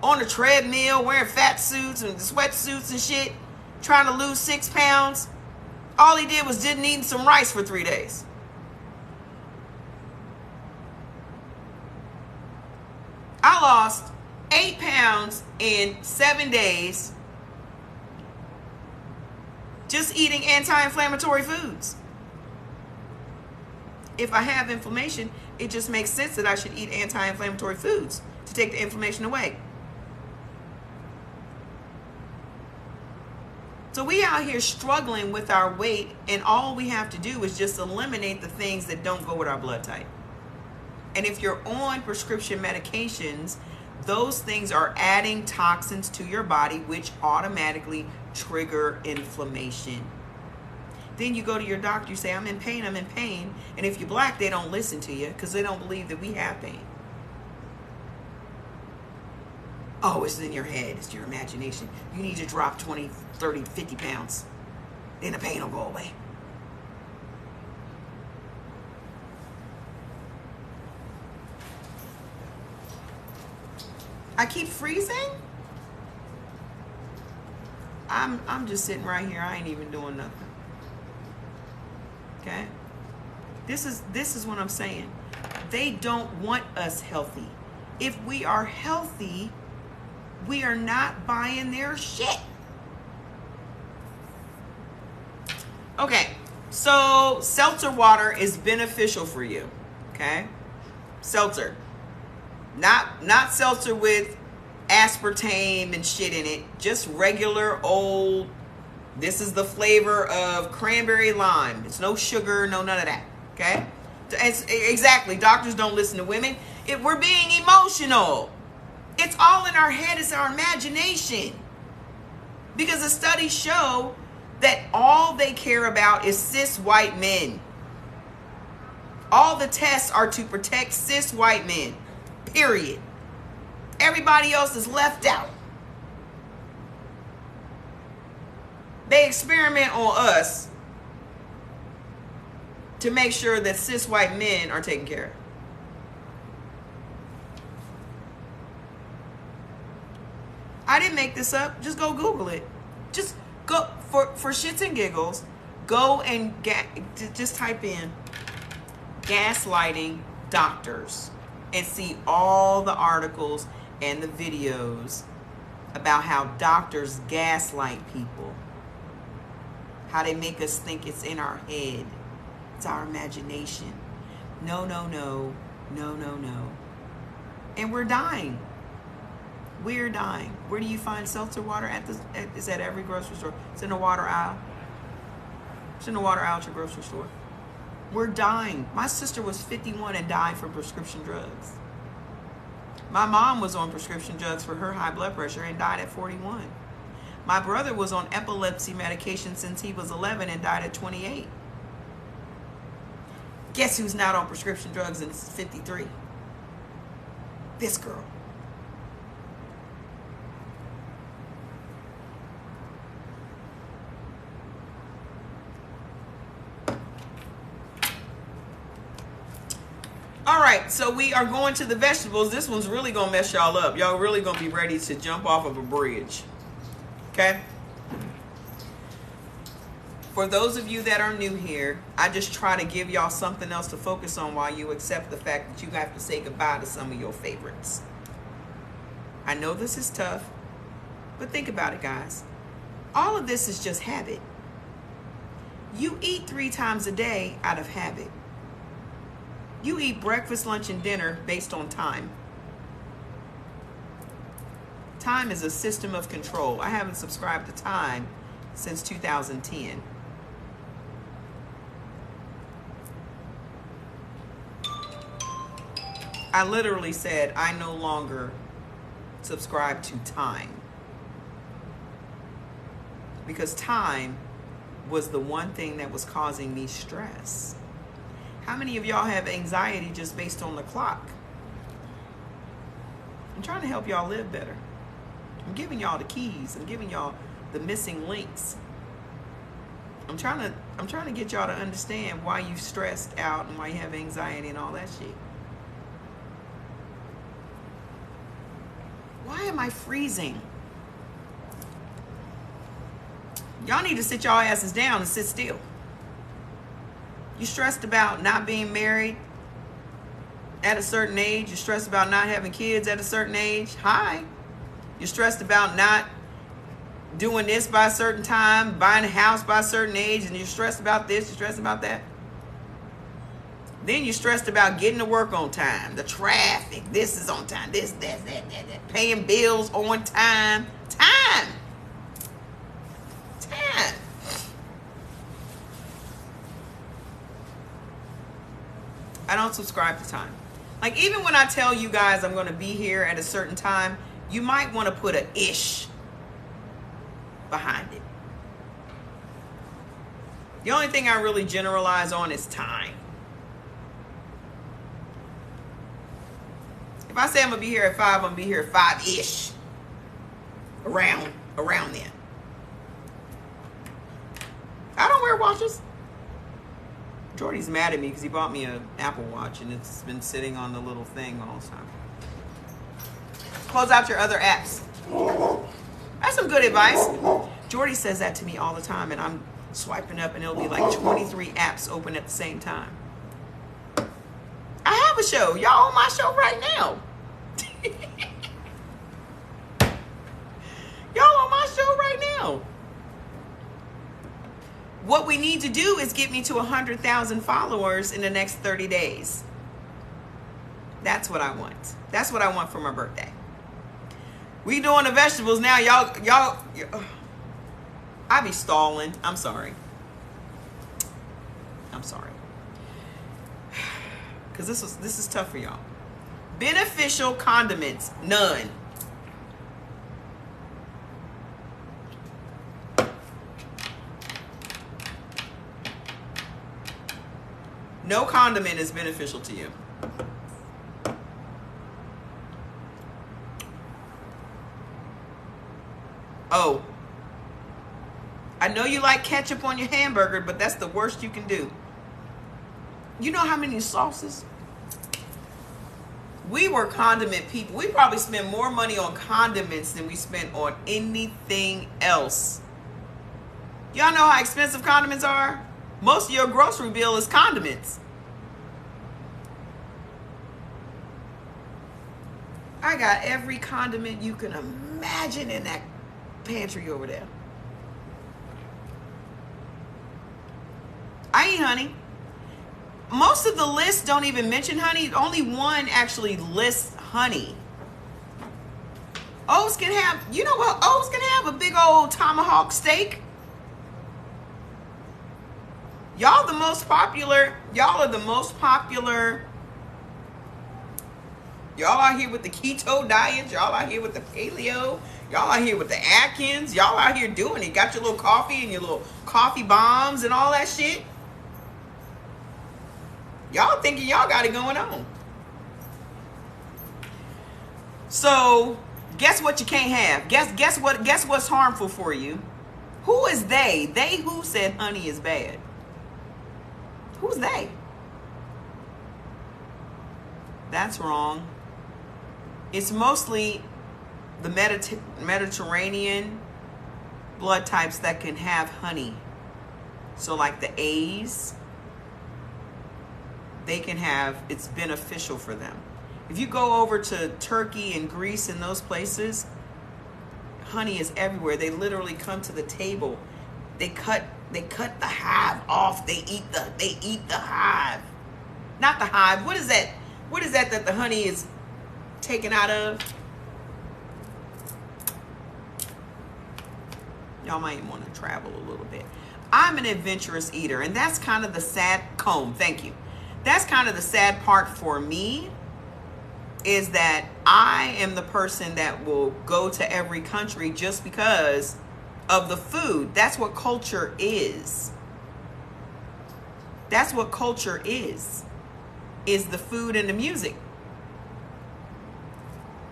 on the treadmill, wearing fat suits and sweatsuits and shit, trying to lose 6 pounds. All he did was didn't eat some rice for 3 days. I lost 8 pounds in 7 days just eating anti-inflammatory foods. If I have inflammation, it just makes sense that I should eat anti-inflammatory foods to take the inflammation away. So we out here struggling with our weight, and all we have to do is just eliminate the things that don't go with our blood type. And if you're on prescription medications, those things are adding toxins to your body, which automatically trigger inflammation. Then you go to your doctor, you say, I'm in pain. And if you're black, they don't listen to you because they don't believe that we have pain. Oh, it's in your head. It's your imagination. You need to drop 20, 30, 50 pounds. Then the pain will go away. I keep freezing? I'm just sitting right here. I ain't even doing nothing. Okay? This is what I'm saying. They don't want us healthy. If we are healthy, we are not buying their shit. Okay, so seltzer water is beneficial for you. Okay? Seltzer. Not seltzer with aspartame and shit in it. Just regular old, this is the flavor of cranberry lime. It's no sugar, no none of that. Okay? Exactly. Doctors don't listen to women. We're being emotional. It's all in our head. It's our imagination. Because the studies show that all they care about is cis white men. All the tests are to protect cis white men. Period. Everybody else is left out. They experiment on us to make sure that cis white men are taken care of. I didn't make this up. Just go Google it. Just go for shits and giggles. Go and just type in gaslighting doctors and see all the articles and the videos about how doctors gaslight people. How they make us think it's in our head. It's our imagination. No, no, no. No, no, no. And we're dying. We're dying. Where do you find seltzer water? It's at every grocery store. It's in the water aisle. It's in the water aisle at your grocery store. We're dying. My sister was 51 and died from prescription drugs. My mom was on prescription drugs for her high blood pressure and died at 41. My brother was on epilepsy medication since he was 11 and died at 28. Guess who's not on prescription drugs and 53? This girl. All right, so we are going to the vegetables. This one's really going to mess y'all up. Y'all really going to be ready to jump off of a bridge. Okay? For those of you that are new here, I just try to give y'all something else to focus on while you accept the fact that you have to say goodbye to some of your favorites. I know this is tough, but think about it, guys. All of this is just habit. You eat 3 times a day out of habit. You eat breakfast, lunch, and dinner based on time. Time is a system of control. I haven't subscribed to time since 2010. I literally said I no longer subscribe to time. Because time was the one thing that was causing me stress. How many of y'all have anxiety just based on the clock? I'm trying to help y'all live better. I'm giving y'all the keys. I'm giving y'all the missing links. I'm trying to get y'all to understand why you stressed out and why you have anxiety and all that shit. Why am I freezing? Y'all need to sit y'all asses down and sit still. You stressed about not being married at a certain age. You're stressed about not having kids at a certain age. Hi. You're stressed about not doing this by a certain time, buying a house by a certain age, and you're stressed about this, you're stressed about that. Then you're stressed about getting to work on time, the traffic, this is on time, this, that, paying bills on time. Time. I don't subscribe to time. Like, even when I tell you guys I'm going to be here at a certain time, you might want to put an ish behind it. The only thing I really generalize on is time. If I say I'm going to be here at 5, I'm going to be here at 5-ish. Around then. I don't wear watches. Jordy's mad at me because he bought me an Apple Watch and it's been sitting on the little thing all the time. Close out your other apps. That's some good advice. Jordy says that to me all the time, and I'm swiping up and it'll be like 23 apps open at the same time. I have a show. Y'all on my show right now. Y'all on my show right now. What we need to do is get me to 100,000 followers in the next 30 days. That's what I want. That's what I want for my birthday. We doing the vegetables now. Y'all, I be stalling. I'm sorry. Because this is tough for y'all. Beneficial condiments, none. No condiment is beneficial to you. Oh, I know you like ketchup on your hamburger, but that's the worst you can do. You know how many sauces? We were condiment people. We probably spend more money on condiments than we spent on anything else. Y'all know how expensive condiments are? Most of your grocery bill is condiments. I got every condiment you can imagine in that pantry over there. I eat honey. Most of the lists don't even mention honey. Only one actually lists honey. O's can have, you know what? O's can have a big old tomahawk steak. Y'all the most popular. Y'all are the most popular. Y'all out here with the keto diet. Y'all out here with the paleo. Y'all out here with the Atkins. Y'all out here doing it. Got your little coffee and your little coffee bombs and all that shit. Y'all thinking y'all got it going on. So, guess what you can't have? Guess what's harmful for you? Who is they? They who said honey is bad? Who's they? That's wrong. It's mostly the Mediterranean blood types that can have honey. So like the A's, they can have, it's beneficial for them. If you go over to Turkey and Greece and those places, honey is everywhere. They literally come to the table. They cut the hive off. They eat the hive. Not the hive. What is that? What is that the honey is taken out of? Y'all might want to travel a little bit. I'm an adventurous eater, and that's kind of the sad comb. Thank you. That's kind of the sad part for me, is that I am the person that will go to every country just because of the food. That's what culture is. That's what culture is the food and the music.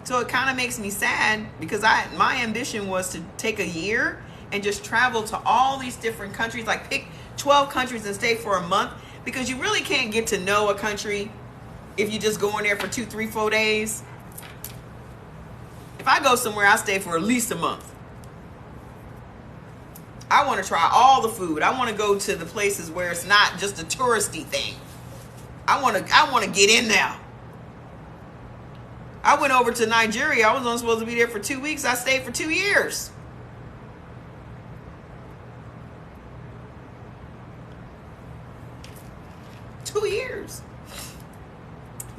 So it kind of makes me sad because my ambition was to take a year and just travel to all these different countries, like pick 12 countries and stay for a month, because you really can't get to know a country if you just go in there for 2, 3, 4 days. If I go somewhere, I stay for at least a month. I want to try all the food. I want to go to the places where it's not just a touristy thing. I want to get in there. I went over to Nigeria. I was only supposed to be there for 2 weeks. I stayed for 2 years.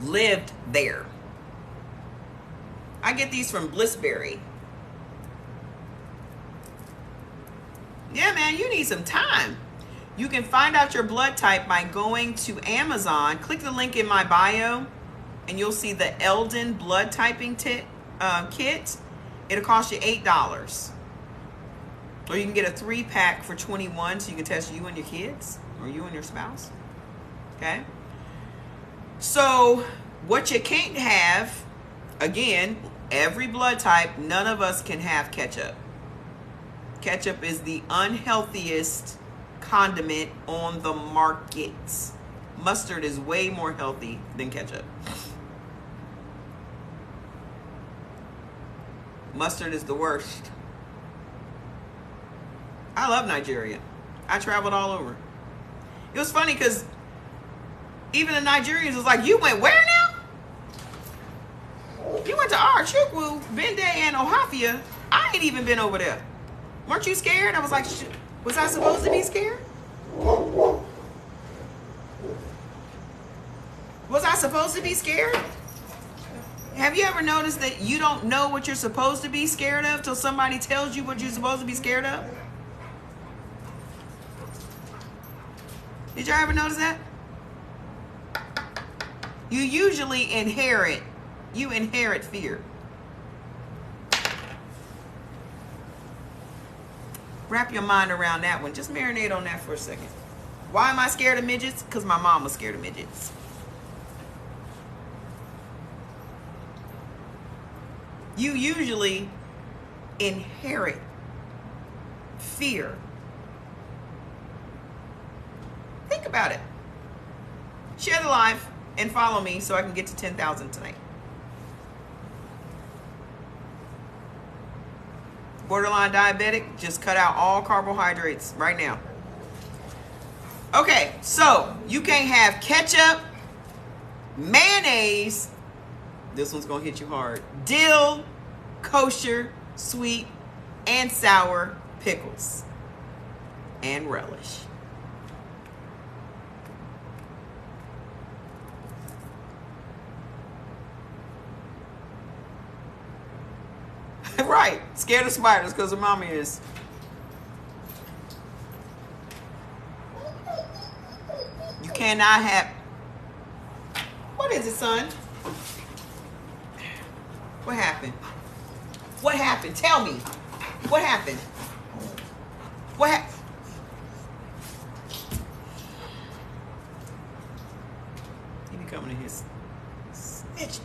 Lived there. I get these from Blissberry. Yeah, man, you need some time. You can find out your blood type by going to Amazon. Click the link in my bio, and you'll see the Eldon blood typing kit. It'll cost you $8. Or you can get a 3-pack for $21, so you can test you and your kids, or you and your spouse. Okay? So, what you can't have, again, every blood type, none of us can have ketchup. Ketchup is the unhealthiest condiment on the market. Mustard is way more healthy than ketchup. Mustard is the worst. I love Nigeria. I traveled all over. It was funny because even the Nigerians was like, you went where now? You went to Arachukwu, Bende, and Ohafia. I ain't even been over there. Weren't you scared? I was like, was I supposed to be scared? Was I supposed to be scared? Have you ever noticed that you don't know what you're supposed to be scared of till somebody tells you what you're supposed to be scared of? Did y'all ever notice that? You usually inherit fear. Wrap your mind around that one. Just marinate on that for a second. Why am I scared of midgets? Because my mom was scared of midgets. You usually inherit fear. Think about it. Share the live and follow me so I can get to 10,000 tonight. Borderline diabetic, just cut out all carbohydrates right now. Okay, so you can't have ketchup, mayonnaise, this one's gonna hit you hard, dill, kosher, sweet, and sour pickles, and relish. Right, scared of spiders because her mommy is. You cannot have. What is it, son? What happened? What happened? Tell me. What happened? What happened? He be coming to his snitch.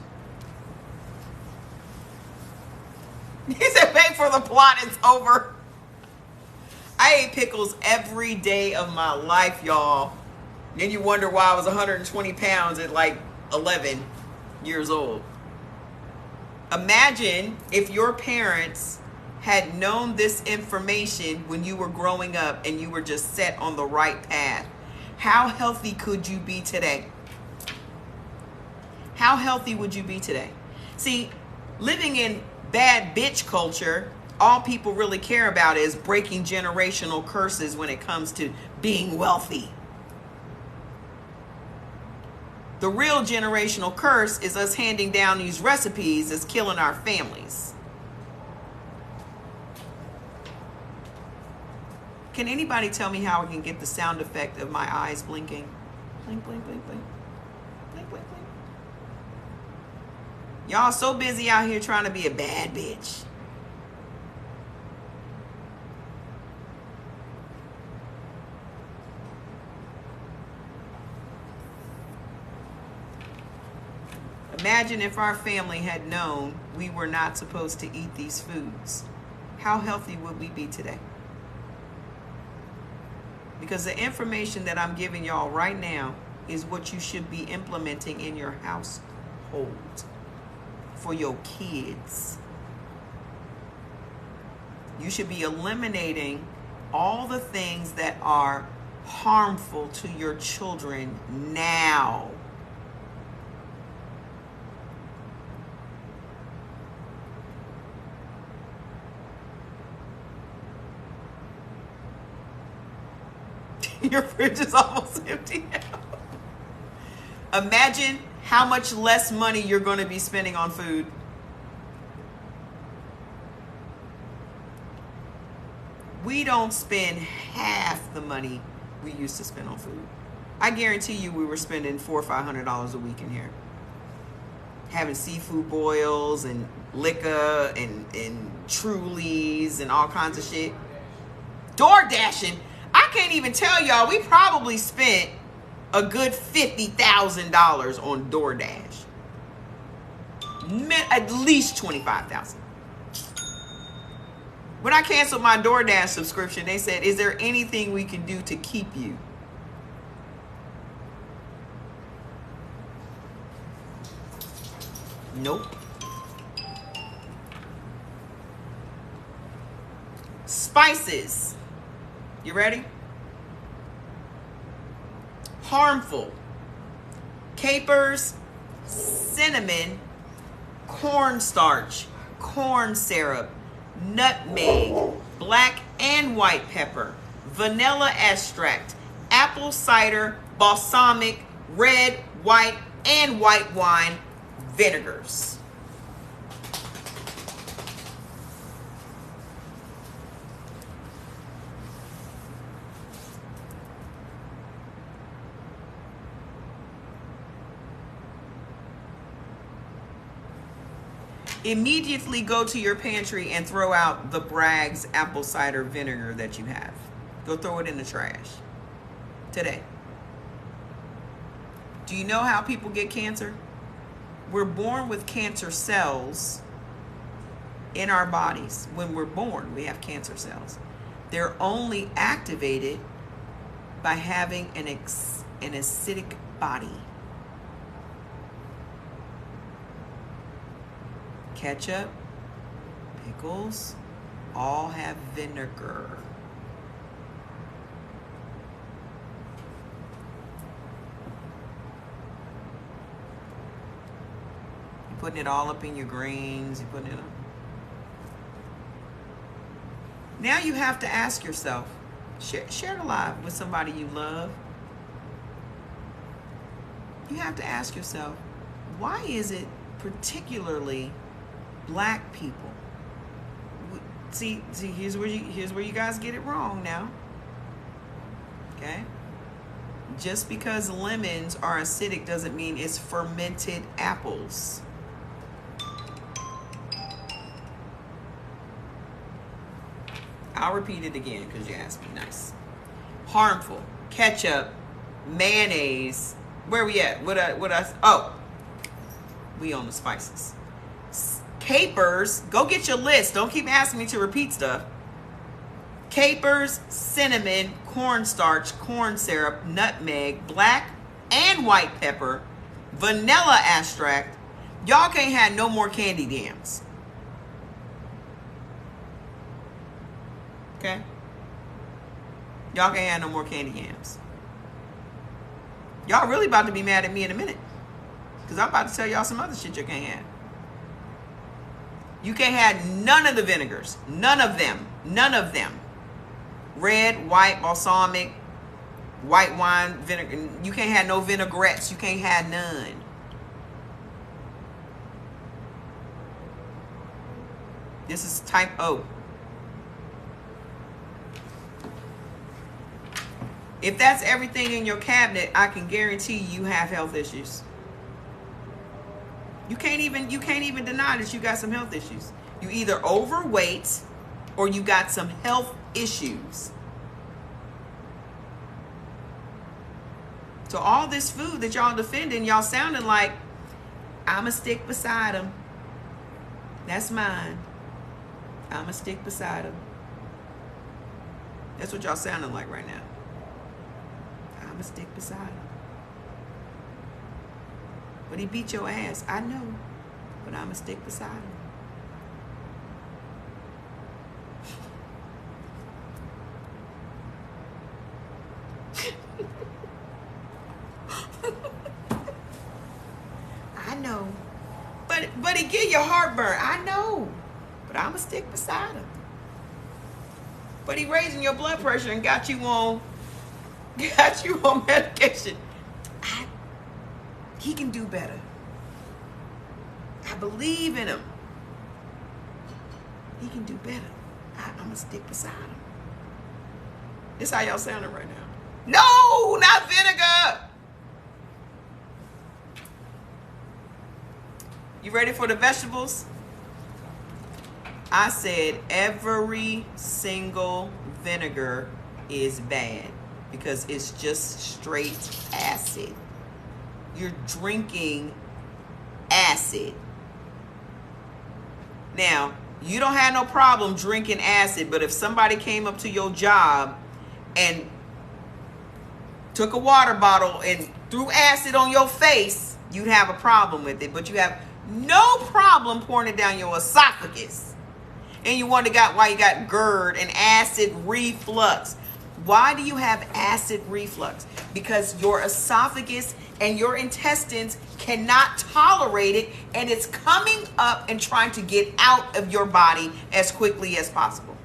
He said, pay for the plot, it's over. I ate pickles every day of my life, y'all. Then you wonder why I was 120 pounds at like 11 years old. Imagine if your parents had known this information when you were growing up and you were just set on the right path. How healthy could you be today? How healthy would you be today? See, living in bad bitch culture, all people really care about is breaking generational curses when it comes to being wealthy. The real generational curse is us handing down these recipes that's killing our families. Can anybody tell me how I can get the sound effect of my eyes blinking? Blink, blink, blink, blink. Blink, blink, blink. Y'all so busy out here trying to be a bad bitch. Imagine if our family had known we were not supposed to eat these foods. How healthy would we be today? Because the information that I'm giving y'all right now is what you should be implementing in your household for your kids. You should be eliminating all the things that are harmful to your children now. Your fridge is almost empty now. Imagine how much less money you're going to be spending on food. We don't spend half the money we used to spend on food. I guarantee you we were spending $400 or $500 a week in here. Having seafood boils and liquor and Trulies and all kinds of shit. Door dashing. I can't even tell y'all, we probably spent a good $50,000 on DoorDash. At least $25,000. When I canceled my DoorDash subscription, they said, is there anything we can do to keep you? Nope. Spices. You ready? Harmful. Capers, cinnamon, cornstarch, corn syrup, nutmeg, black and white pepper, vanilla extract, apple cider, balsamic, red, white, and white wine vinegars. Immediately go to your pantry and throw out the Bragg's apple cider vinegar that you have. Go throw it in the trash today. Do you know how people get cancer? We're born with cancer cells in our bodies. When we're born, we have cancer cells. They're only activated by having an acidic body. Ketchup, pickles, all have vinegar. You're putting it all up in your greens. You're putting it up. Now you have to ask yourself, share the live with somebody you love. You have to ask yourself, why is it particularly black people? See, here's where you guys get it wrong now. Okay? Just because lemons are acidic doesn't mean it's fermented apples. I'll repeat it again because you asked me nice. Harmful. Ketchup, mayonnaise. Where we at? We on the spices. Capers. Go get your list. Don't keep asking me to repeat stuff. Capers, cinnamon, cornstarch, corn syrup, nutmeg, black and white pepper, vanilla extract. Y'all can't have no more candy yams. Okay? Y'all can't have no more candy yams. Y'all really about to be mad at me in a minute. Because I'm about to tell y'all some other shit you can't have. You can't have none of the vinegars. None of them. None of them. Red, white, balsamic, white wine, vinegar. You can't have no vinaigrettes. You can't have none. This is type O. If that's everything in your cabinet, I can guarantee you have health issues. You can't even deny that you got some health issues. You either overweight or you got some health issues. So all this food that y'all defending, y'all sounding like, I'ma stick beside him. That's mine. I'ma stick beside him. That's what y'all sounding like right now. I'ma stick beside him. But he beat your ass. I know. But I'ma stick beside him. I know. But he give you heartburn. I know. But I'ma stick beside him. But he raising your blood pressure and got you on medication. He can do better. I believe in him. He can do better. I'm going to stick beside him. This how y'all sounding right now. No, not vinegar. You ready for the vegetables? I said every single vinegar is bad because it's just straight acid. You're drinking acid. Now, you don't have no problem drinking acid, but if somebody came up to your job and took a water bottle and threw acid on your face, you'd have a problem with it. But you have no problem pouring it down your esophagus. And you wonder why you got GERD and acid reflux. Why do you have acid reflux? Because your esophagus and your intestines cannot tolerate it, and it's coming up and trying to get out of your body as quickly as possible.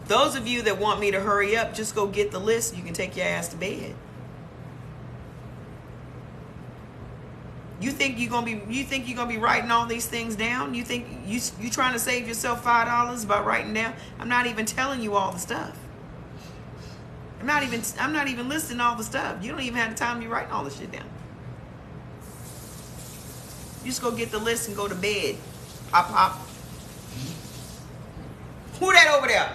Those of you that want me to hurry up, just go get the list. You can take your ass to bed. You think you're gonna be writing all these things down? You think you trying to save yourself $5 by writing down? I'm not even telling you all the stuff. I'm not even listing all the stuff. You don't even have the time to be writing all this shit down. You just go get the list and go to bed. Pop, pop. Who that over there?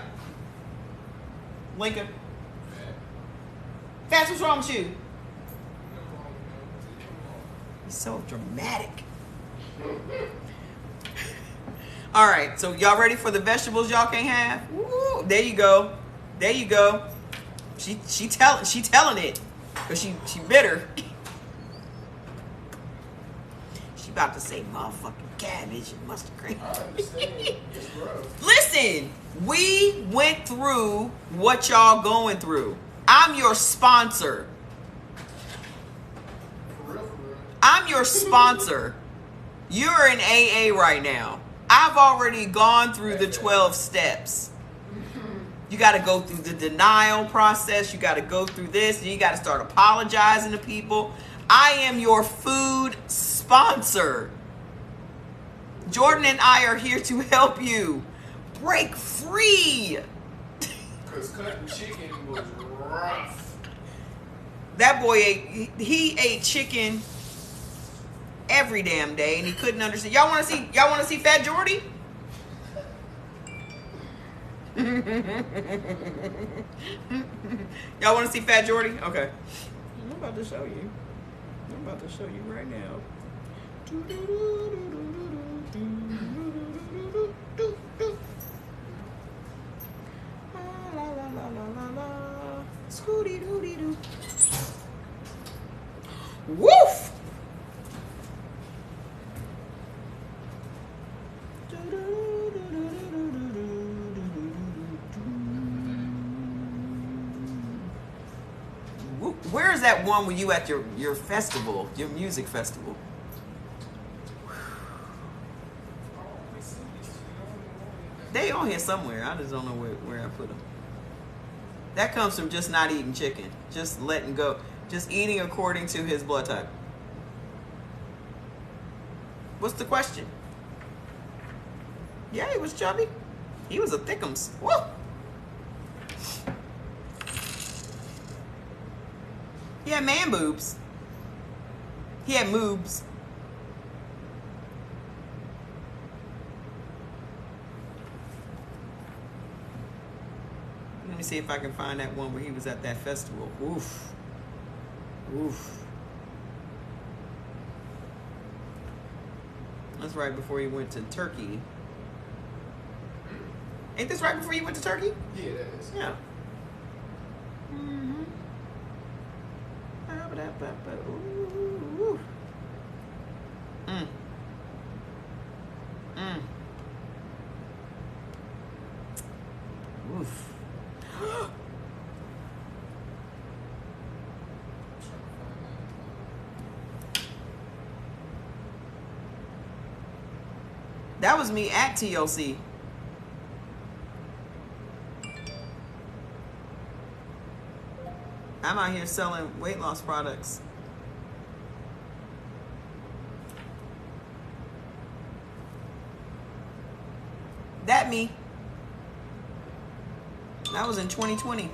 Lincoln. Fats, what's wrong with you? He's so dramatic. All right, so y'all ready for the vegetables y'all can't have? Woo, there you go. There you go. She telling it. Cause she bitter. She about to say motherfucking cabbage and mustard cream. I understand. It's rough. Listen, we went through what y'all going through. I'm your sponsor. For real, for real. I'm your sponsor. You're in AA right now. I've already gone through the 12 steps. You got to go through the denial process. You got to go through this. And you got to start apologizing to people. I am your food sponsor. Jordan and I are here to help you break free. Because cutting chicken was rough. That boy he ate chicken every damn day and he couldn't understand. Y'all want to see Fat Jordy? Y'all want to see Fat Jordy? Okay. I'm about to show you. I'm about to show you right now. La la la la la la. Scooty dooty doo. Woof! Where is that one with you at your festival, your music festival? They on here somewhere. I just don't know where I put them. That comes from just not eating chicken. Just letting go. Just eating according to his blood type. What's the question? Yeah, he was chubby. He was a thickums. Whoa! He had man boobs. He had moobs. Let me see if I can find that one where he was at that festival. Oof. Oof. That's right before he went to Turkey. Ain't this right before you went to Turkey? Yeah, that is. Yeah. Mm-hmm. Ooh. Mm. Mm. Oof. That was me at TLC. I'm out here selling weight loss products. That me. That was in 2020.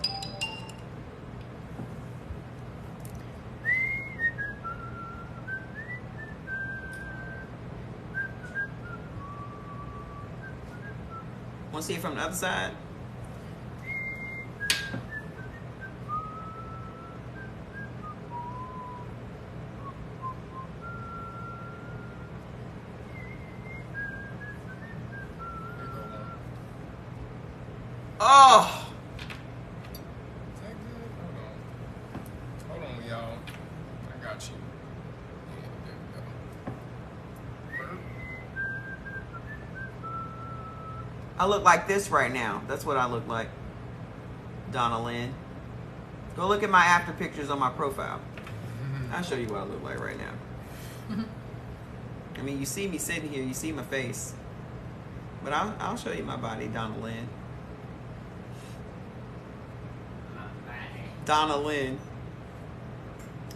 Want to see it from the other side? Oh! Is that good? Hold on, y'all. I got you. Yeah, there we go. I look like this right now. That's what I look like. Donna Lynn. Go look at my after pictures on my profile. I'll show you what I look like right now. I mean, you see me sitting here, you see my face. But I'll show you my body, Donna Lynn. Donna Lynn.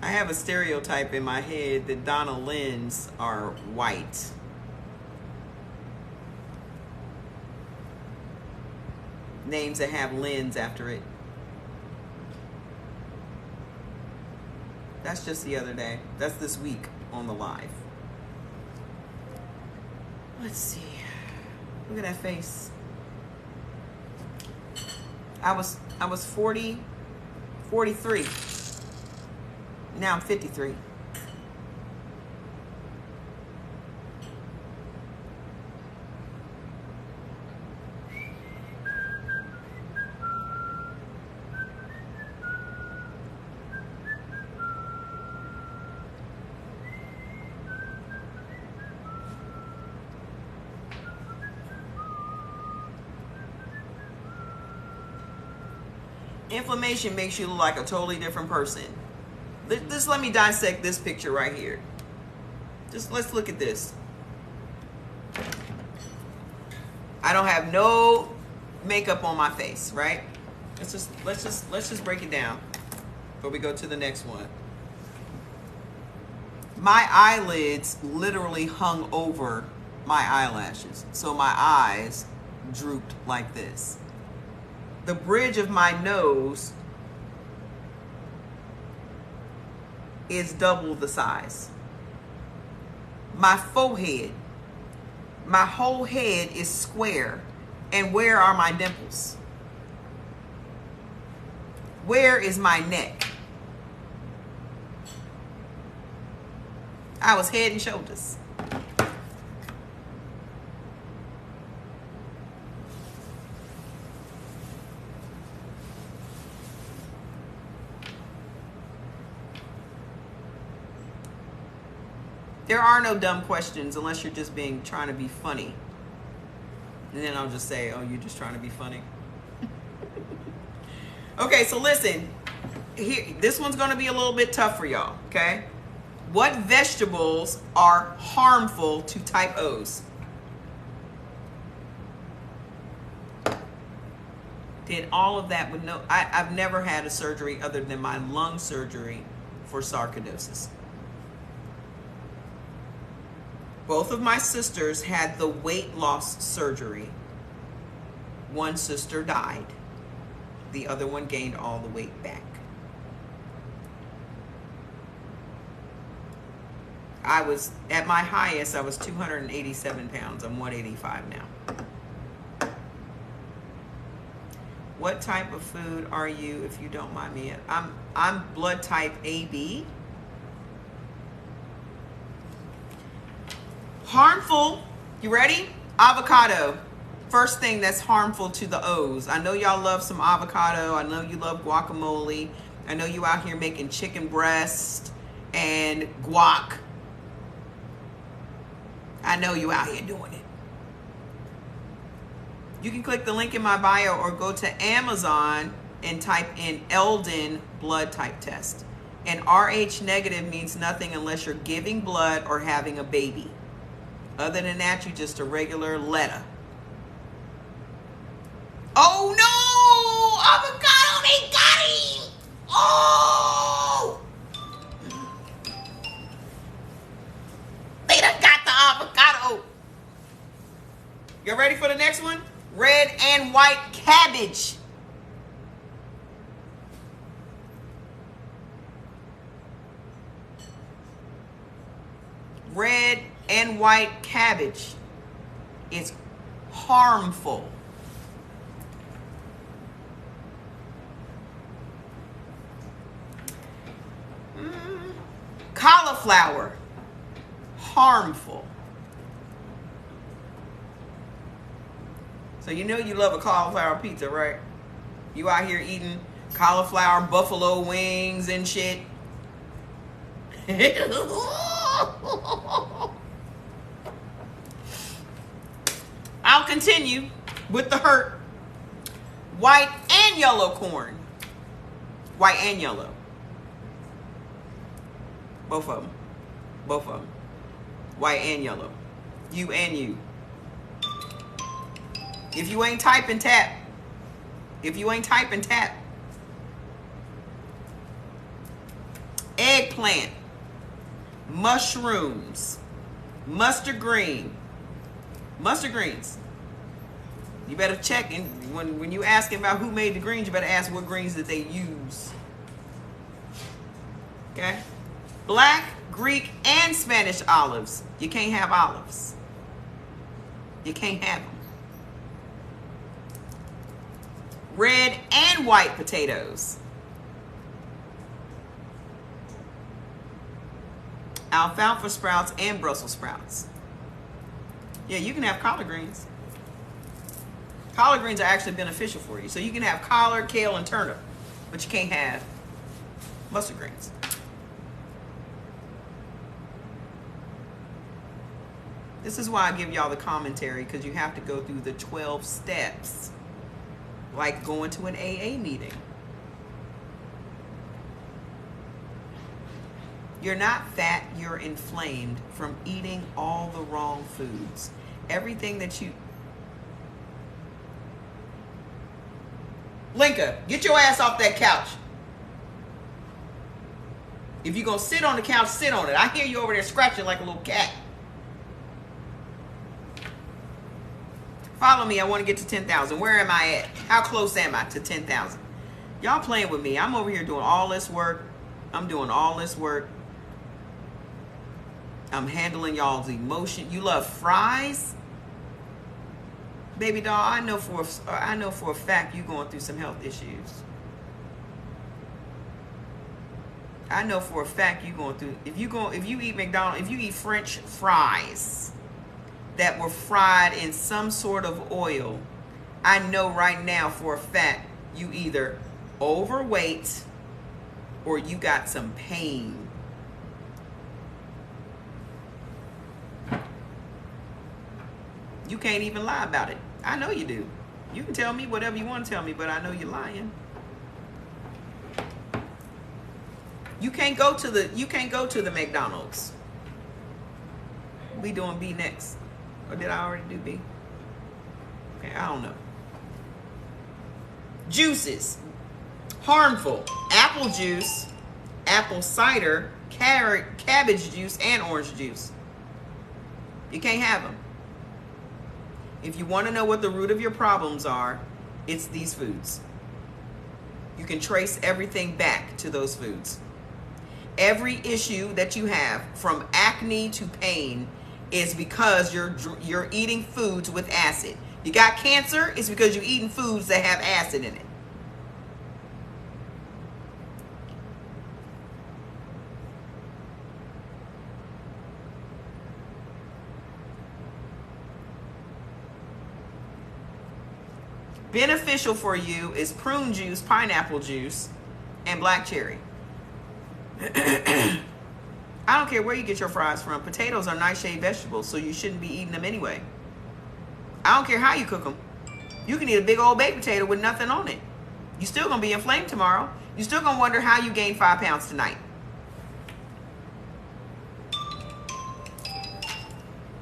I have a stereotype in my head that Donna Lynn's are white. Names that have Lynn's after it. That's just the other day. That's this week on the live. Let's see. Look at that face. I was 43. Now I'm 53. Inflammation makes you look like a totally different person. Just let me dissect this picture right here. Just let's look at this. I don't have no makeup on my face, right? Let's just break it down before we go to the next one. My eyelids literally hung over my eyelashes, so my eyes drooped like this. The bridge of my nose is double the size. My forehead, my whole head is square. And where are my dimples? Where is my neck? I was head and shoulders. There are no dumb questions unless you're just trying to be funny. And then I'll just say, oh, you're just trying to be funny. Okay, so listen. Here, this one's going to be a little bit tough for y'all, okay? What vegetables are harmful to type O's? Did all of that with no... I've never had a surgery other than my lung surgery for sarcoidosis. Both of my sisters had the weight loss surgery. One sister died. The other one gained all the weight back. I was, at my highest, I was 287 pounds. I'm 185 now. What type of food are you, if you don't mind me? I'm blood type AB. Harmful, you ready? Avocado. First thing that's harmful to the O's. I know y'all love some avocado. I know you love guacamole. I know you out here making chicken breast and guac. I know you out here doing it. You can click the link in my bio or go to Amazon and type in Eldon blood type test. And RH negative means nothing unless you're giving blood or having a baby. Other than that, you're just a regular letter. Oh no! Avocado, they got him! Oh! They done got the avocado. You ready for the next one? Red and white cabbage. Red and white cabbage is harmful. Cauliflower, harmful. So you know you love a cauliflower pizza, right? You out here eating cauliflower buffalo wings and shit. I'll continue with the hurt. White and yellow corn. White and yellow. Both of them. Both of them. White and yellow. You and you. If you ain't typing, tap. If you ain't typing, tap. Eggplant. Mushrooms. Mustard green. Mustard greens. You better check, and when you asking about who made the greens, you better ask what greens did they use. Okay? Black, Greek, and Spanish olives. You can't have olives. You can't have them. Red and white potatoes. Alfalfa sprouts and Brussels sprouts. Yeah, you can have collard greens. Collard greens are actually beneficial for you. So you can have collard, kale, and turnip, but you can't have mustard greens. This is why I give y'all the commentary, because you have to go through the 12 steps, like going to an AA meeting. You're not fat, you're inflamed from eating all the wrong foods. Everything that you... Linka, get your ass off that couch. If you're going to sit on the couch, sit on it. I hear you over there scratching like a little cat. Follow me. I want to get to 10,000. Where am I at? How close am I to 10,000? Y'all playing with me. I'm over here doing all this work. I'm doing all this work. I'm handling y'all's emotion. You love fries? Baby doll, I know for a fact you're going through some health issues. I know for a fact you're going through, if you eat McDonald's, if you eat French fries that were fried in some sort of oil, I know right now for a fact you either overweight or you got some pain. You can't even lie about it. I know you do. You can tell me whatever you want to tell me, but I know you're lying. You can't go to the McDonald's. We doing B next. Or did I already do B? Okay, I don't know. Juices. Harmful. Apple juice, apple cider, carrot, cabbage juice, and orange juice. You can't have them. If you want to know what the root of your problems are, it's these foods. You can trace everything back to those foods. Every issue that you have, from acne to pain, is because you're eating foods with acid. You got cancer, it's because you're eating foods that have acid in it. Beneficial for you is prune juice, pineapple juice, and black cherry. I don't care where you get your fries from. Potatoes are nightshade vegetables, so you shouldn't be eating them anyway. I don't care how you cook them. You can eat a big old baked potato with nothing on it. You're still going to be inflamed tomorrow. You're still going to wonder how you gained 5 pounds tonight.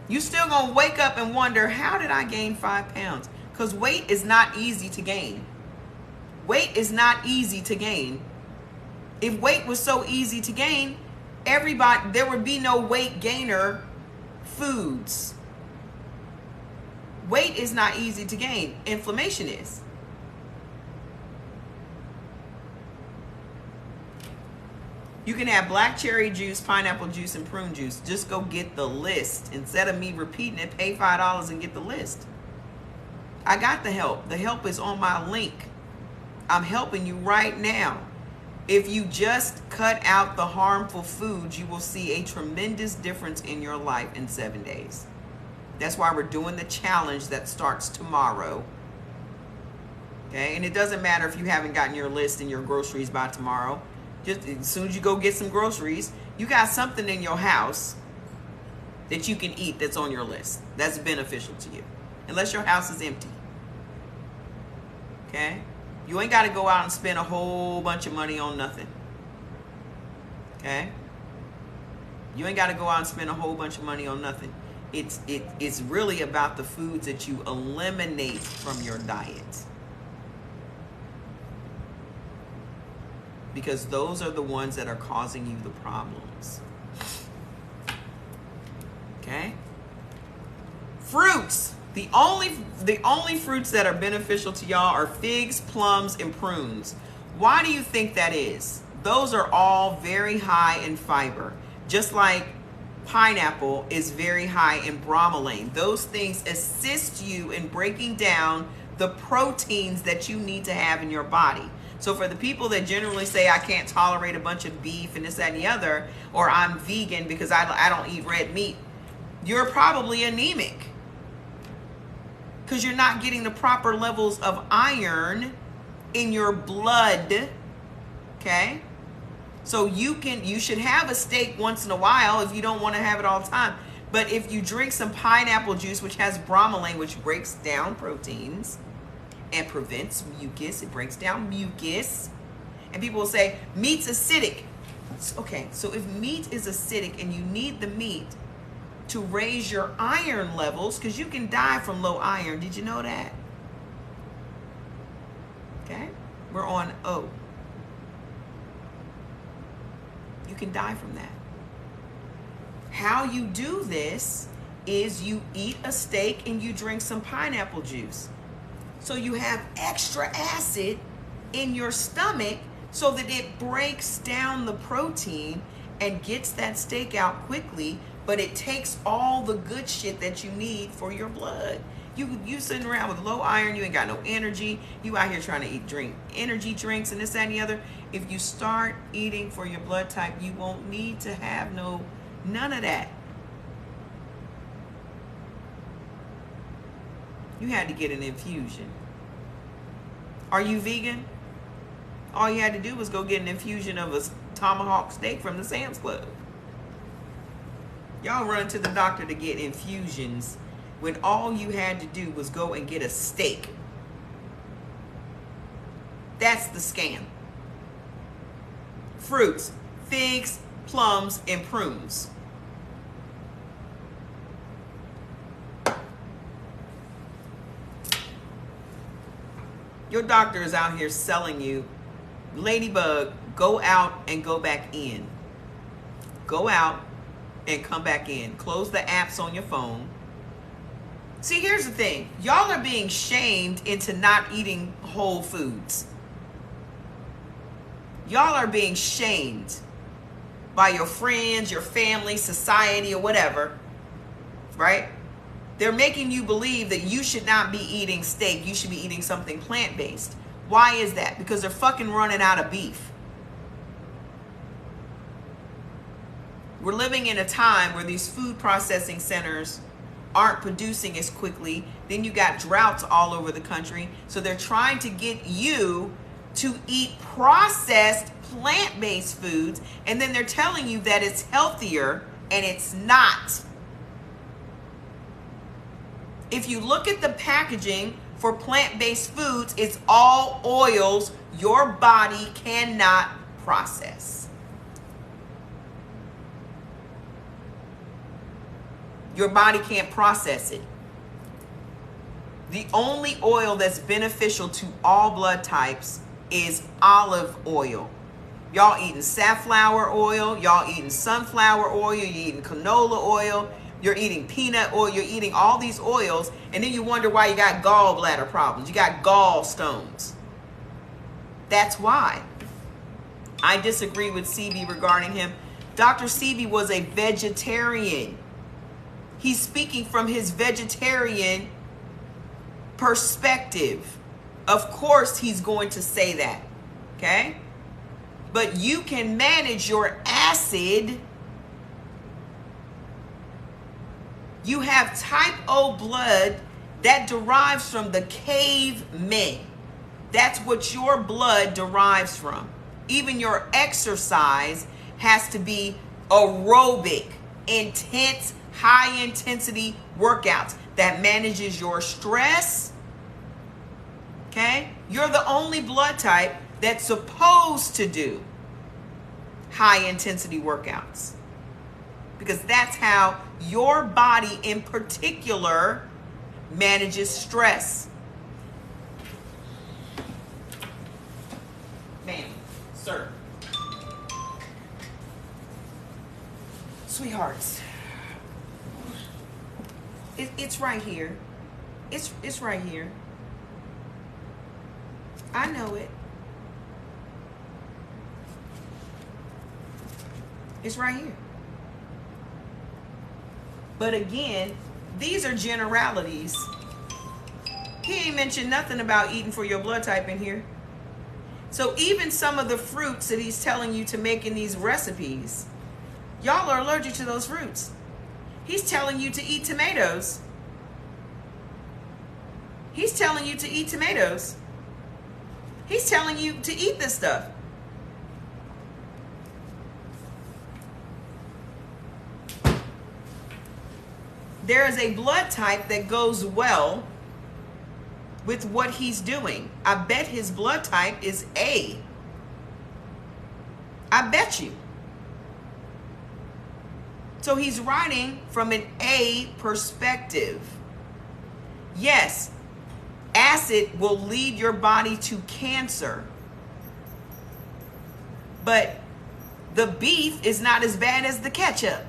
You're still going to wake up and wonder, how did I gain 5 pounds? Because weight is not easy to gain. Weight is not easy to gain. If weight was so easy to gain, there would be no weight gainer foods. Weight is not easy to gain. Inflammation is. You can have black cherry juice, pineapple juice, and prune juice. Just go get the list. Instead of me repeating it, pay $5 and get the list. I got the help. The help is on my link. I'm helping you right now. If you just cut out the harmful foods, you will see a tremendous difference in your life in 7 days. That's why we're doing the challenge that starts tomorrow. Okay, and it doesn't matter if you haven't gotten your list and your groceries by tomorrow. Just as soon as you go get some groceries, you got something in your house that you can eat that's on your list that's beneficial to you. Unless your house is empty. Okay? You ain't got to go out and spend a whole bunch of money on nothing. Okay? You ain't got to go out and spend a whole bunch of money on nothing. It's really about the foods that you eliminate from your diet. Because those are the ones that are causing you the problems. Okay? Fruits. The only fruits that are beneficial to y'all are figs, plums, and prunes. Why do you think that is? Those are all very high in fiber. Just like pineapple is very high in bromelain. Those things assist you in breaking down the proteins that you need to have in your body. So for the people that generally say, I can't tolerate a bunch of beef and this, that, and the other, or I'm vegan because I don't eat red meat, you're probably anemic. Because you're not getting the proper levels of iron in your blood. Okay? So you should have a steak once in a while if you don't want to have it all the time. But if you drink some pineapple juice, which has bromelain, which breaks down proteins and prevents mucus, it breaks down mucus. And people will say, meat's acidic. Okay, so if meat is acidic and you need the meat to raise your iron levels, because you can die from low iron. Did you know that? Okay, we're on O. You can die from that. How you do this is you eat a steak and you drink some pineapple juice. So you have extra acid in your stomach so that it breaks down the protein and gets that steak out quickly, but it takes all the good shit that you need for your blood. You sitting around with low iron, you ain't got no energy, you out here trying to drink energy drinks and this, that, and the other. If you start eating for your blood type, you won't need to have none of that. You had to get an infusion. Are you vegan? All you had to do was go get an infusion of a tomahawk steak from the Sam's Club. Y'all run to the doctor to get infusions when all you had to do was go and get a steak. That's the scam. Fruits, figs, plums, and prunes. Your doctor is out here selling you, Ladybug, go out and go back in. Go out and come back in. Close the apps on your phone. See, here's the thing. Y'all are being shamed into not eating whole foods. Y'all are being shamed by your friends, your family, society, or whatever, right? They're making you believe that you should not be eating steak. You should be eating something plant-based. Why is that? Because they're fucking running out of beef. We're living in a time where these food processing centers aren't producing as quickly. Then you got droughts all over the country. So they're trying to get you to eat processed plant-based foods. And then they're telling you that it's healthier, and it's not. If you look at the packaging for plant-based foods, it's all oils your body cannot process. Your body can't process it. The only oil that's beneficial to all blood types is olive oil. Y'all eating safflower oil, y'all eating sunflower oil, you're eating canola oil, you're eating peanut oil, you're eating all these oils, and then you wonder why you got gallbladder problems. You got gallstones. That's why. I disagree with Sebi regarding him. Dr. Sebi was a vegetarian. He's speaking from his vegetarian perspective. Of course he's going to say that, okay? But you can manage your acid. You have type O blood that derives from the cavemen. That's what your blood derives from. Even your exercise has to be aerobic, intense, high intensity workouts that manages your stress. Okay? You're the only blood type that's supposed to do high intensity workouts, because that's how your body in particular manages stress. Ma'am, sir, sweethearts, it's right here. It's right here. I know it. It's right here. But again, these are generalities. He ain't mentioned nothing about eating for your blood type in here. So even some of the fruits that he's telling you to make in these recipes, y'all are allergic to those fruits. He's telling you to eat tomatoes. He's telling you to eat tomatoes. He's telling you to eat this stuff. There is a blood type that goes well with what he's doing. I bet his blood type is A. I bet you. So he's writing from an A perspective. Yes, acid will lead your body to cancer. But the beef is not as bad as the ketchup.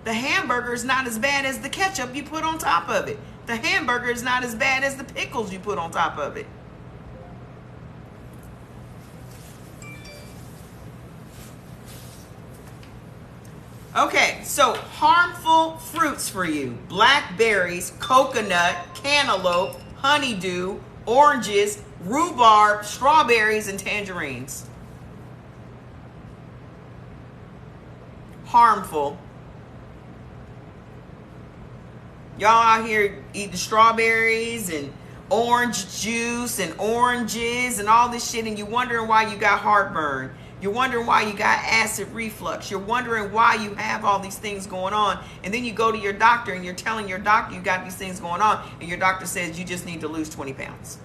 The hamburger is not as bad as the ketchup you put on top of it. The hamburger is not as bad as the pickles you put on top of it. Okay, so harmful fruits for you. Blackberries, coconut, cantaloupe, honeydew, oranges, rhubarb, strawberries, and tangerines. Harmful. Y'all out here eating strawberries and orange juice and oranges and all this shit, and you wondering why you got heartburn. You're wondering why you got acid reflux. You're wondering why you have all these things going on. And then you go to your doctor and you're telling your doctor you got these things going on, and your doctor says you just need to lose 20 pounds.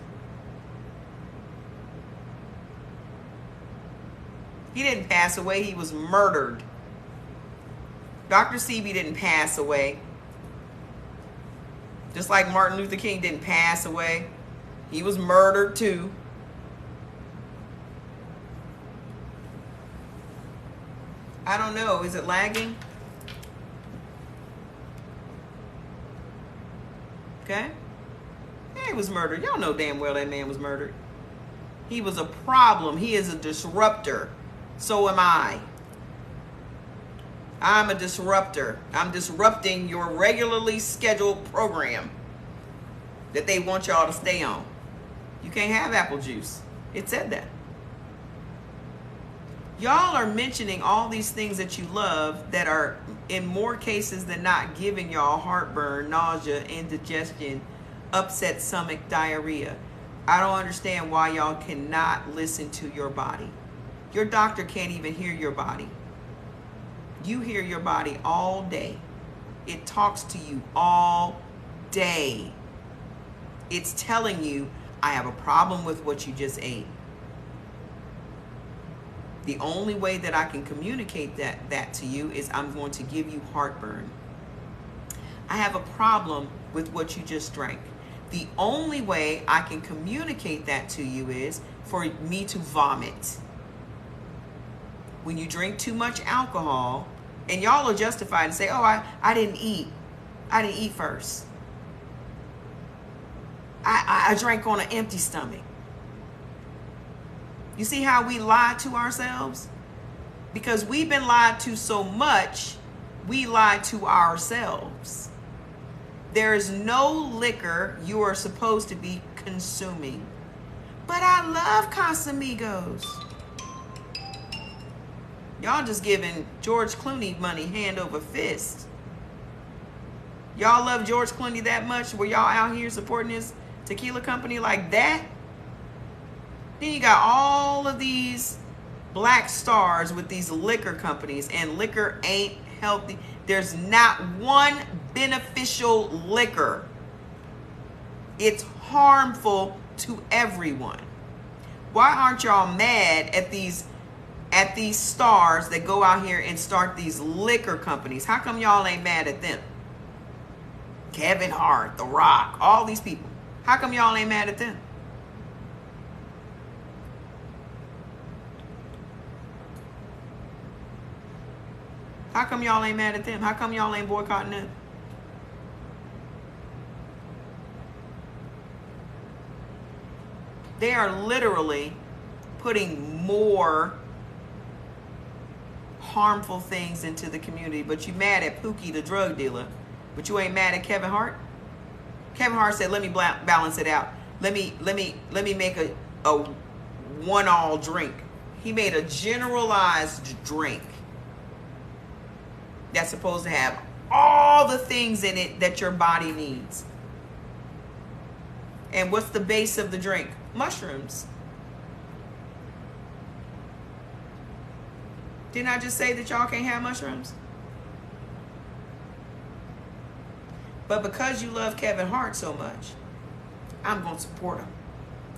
He didn't pass away. He was murdered. Dr. Sebi didn't pass away. Just like Martin Luther King didn't pass away. He was murdered too. I don't know. Is it lagging? Okay. Yeah, he was murdered. Y'all know damn well that man was murdered. He was a problem. He is a disruptor. So am I. I'm a disruptor. I'm disrupting your regularly scheduled program that they want y'all to stay on. You can't have apple juice. It said that. Y'all are mentioning all these things that you love that are, in more cases than not, giving y'all heartburn, nausea, indigestion, upset stomach, diarrhea. I don't understand why y'all cannot listen to your body. Your doctor can't even hear your body. You hear your body all day. It talks to you all day. It's telling you, I have a problem with what you just ate. The only way that I can communicate that to you is I'm going to give you heartburn. I have a problem with what you just drank. The only way I can communicate that to you is for me to vomit. When you drink too much alcohol, and y'all are justified and say, oh, I didn't eat. I didn't eat first. I drank on an empty stomach. You see how we lie to ourselves? Because we've been lied to so much, we lie to ourselves. There is no liquor you are supposed to be consuming. But I love Casamigos. Y'all just giving George Clooney money hand over fist. Y'all love George Clooney that much where y'all out here supporting his tequila company like that? Then you got all of these black stars with these liquor companies, and liquor ain't healthy. There's not one beneficial liquor. It's harmful to everyone. Why aren't y'all mad at these stars that go out here and start these liquor companies? How come y'all ain't mad at them? Kevin Hart, The Rock, all these people. How come y'all ain't mad at them? How come y'all ain't mad at them? How come y'all ain't boycotting them? They are literally putting more harmful things into the community. But you mad at Pookie the drug dealer, but you ain't mad at Kevin Hart? Kevin Hart said, let me balance it out. Let me make a one-all drink. He made a generalized drink that's supposed to have all the things in it that your body needs. And what's the base of the drink? Mushrooms. Didn't I just say that y'all can't have mushrooms? But because you love Kevin Hart so much, I'm going to support him.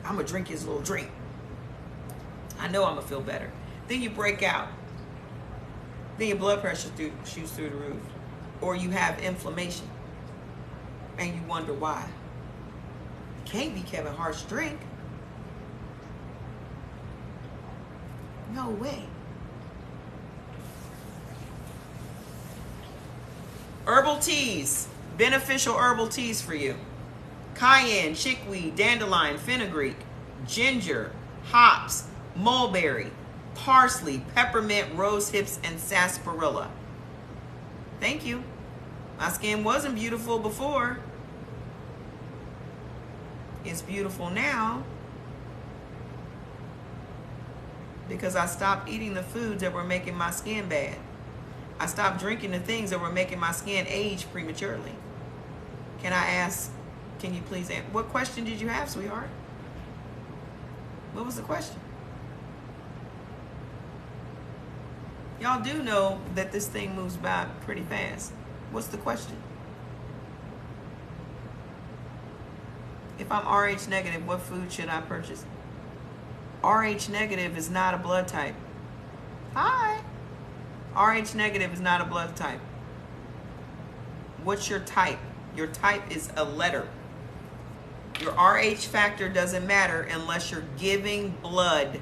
I'm going to drink his little drink. I know I'm going to feel better. Then you break out then your blood pressure shoots through the roof. Or you have inflammation and you wonder why. Can't be Kevin Hart's drink. No way. Herbal teas. Beneficial herbal teas for you. Cayenne, chickweed, dandelion, fenugreek, ginger, hops, mulberry, parsley, peppermint, rose hips, and sarsaparilla. Thank you. My skin wasn't beautiful before. It's beautiful now because I stopped eating the foods that were making my skin bad. I stopped drinking the things that were making my skin age prematurely. Can I ask, can you please answer? What question did you have, sweetheart? What was the question? Y'all do know that this thing moves by pretty fast. What's the question? If I'm Rh negative, what food should I purchase? Rh negative is not a blood type. Hi. Rh negative is not a blood type. What's your type? Your type is a letter. Your Rh factor doesn't matter unless you're giving blood.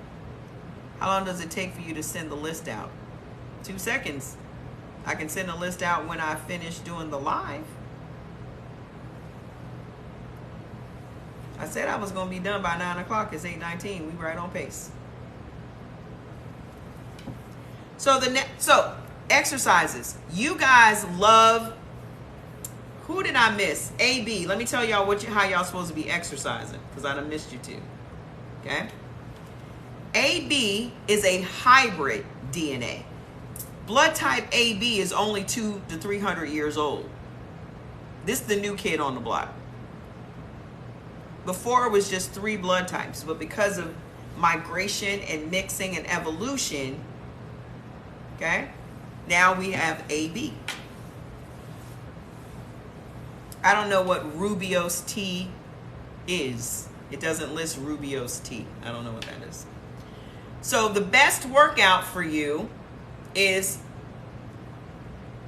How long does it take for you to send the list out? 2 seconds. I can send a list out when I finish doing the live. I said I was going to be done by 9 o'clock. It's 8:19. We right on pace. So exercises. You guys love. Who did I miss? AB. Let me tell y'all how y'all supposed to be exercising because I done missed you too. Okay. AB is a hybrid DNA. Blood type AB is only 200 to 300 years old. This is the new kid on the block. Before it was just 3 blood types, but because of migration and mixing and evolution, okay, now we have AB. I don't know what Rubio's tea is. It doesn't list Rubio's tea. I don't know what that is. So the best workout for you is,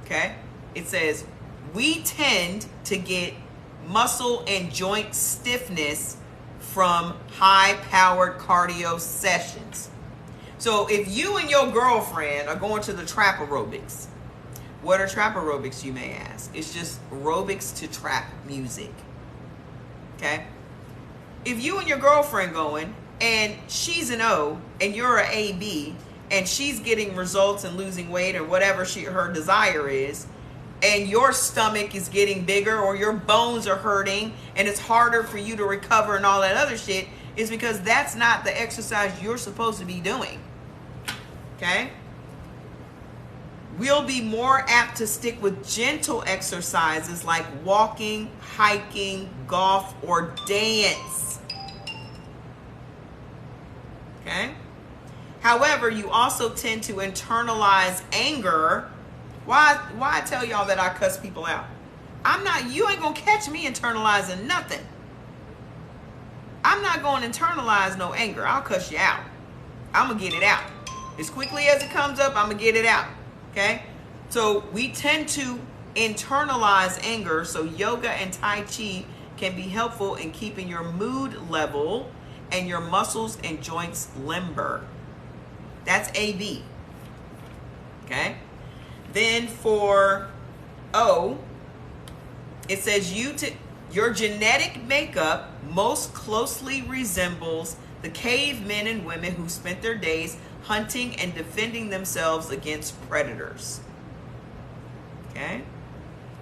okay, it says, we tend to get muscle and joint stiffness from high-powered cardio sessions. So if you and your girlfriend are going to the trap aerobics, what are trap aerobics, you may ask? It's just aerobics to trap music. Okay? If you and your girlfriend going, and she's an O, and you're an AB, and she's getting results and losing weight or whatever her desire is, and your stomach is getting bigger or your bones are hurting and it's harder for you to recover and all that other shit, is because that's not the exercise you're supposed to be doing. Okay? We'll be more apt to stick with gentle exercises like walking, hiking, golf, or dance. Okay? However, you also tend to internalize anger. Why I tell y'all that I cuss people out? You ain't gonna catch me internalizing nothing. I'm not gonna internalize no anger. I'll cuss you out. I'm gonna get it out. As quickly as it comes up, I'm gonna get it out. Okay? So we tend to internalize anger, so yoga and Tai Chi can be helpful in keeping your mood level and your muscles and joints limber. That's AB. Okay? Then for O, it says your genetic makeup most closely resembles the cavemen and women who spent their days hunting and defending themselves against predators. Okay?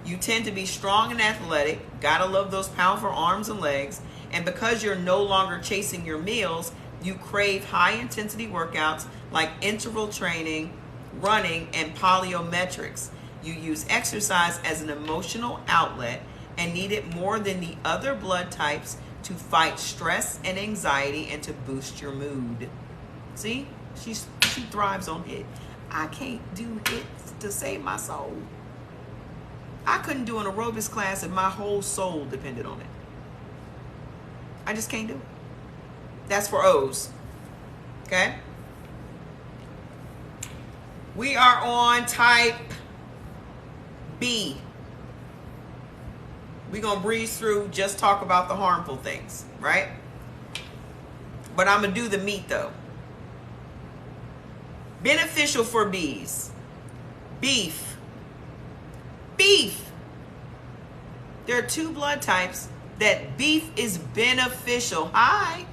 You tend to be strong and athletic. Gotta love those powerful arms and legs. And because you're no longer chasing your meals, you crave high-intensity workouts like interval training, running, and plyometrics. You use exercise as an emotional outlet and need it more than the other blood types to fight stress and anxiety and to boost your mood. See? She thrives on HIIT. I can't do HIIT to save my soul. I couldn't do an aerobics class if my whole soul depended on it. I just can't do it. That's for O's. Okay? We are on type B. We're going to breeze through, just talk about the harmful things, right? But I'm going to do the meat though. Beneficial for bees. Beef. Beef. There are 2 blood types that beef is beneficial. Hi.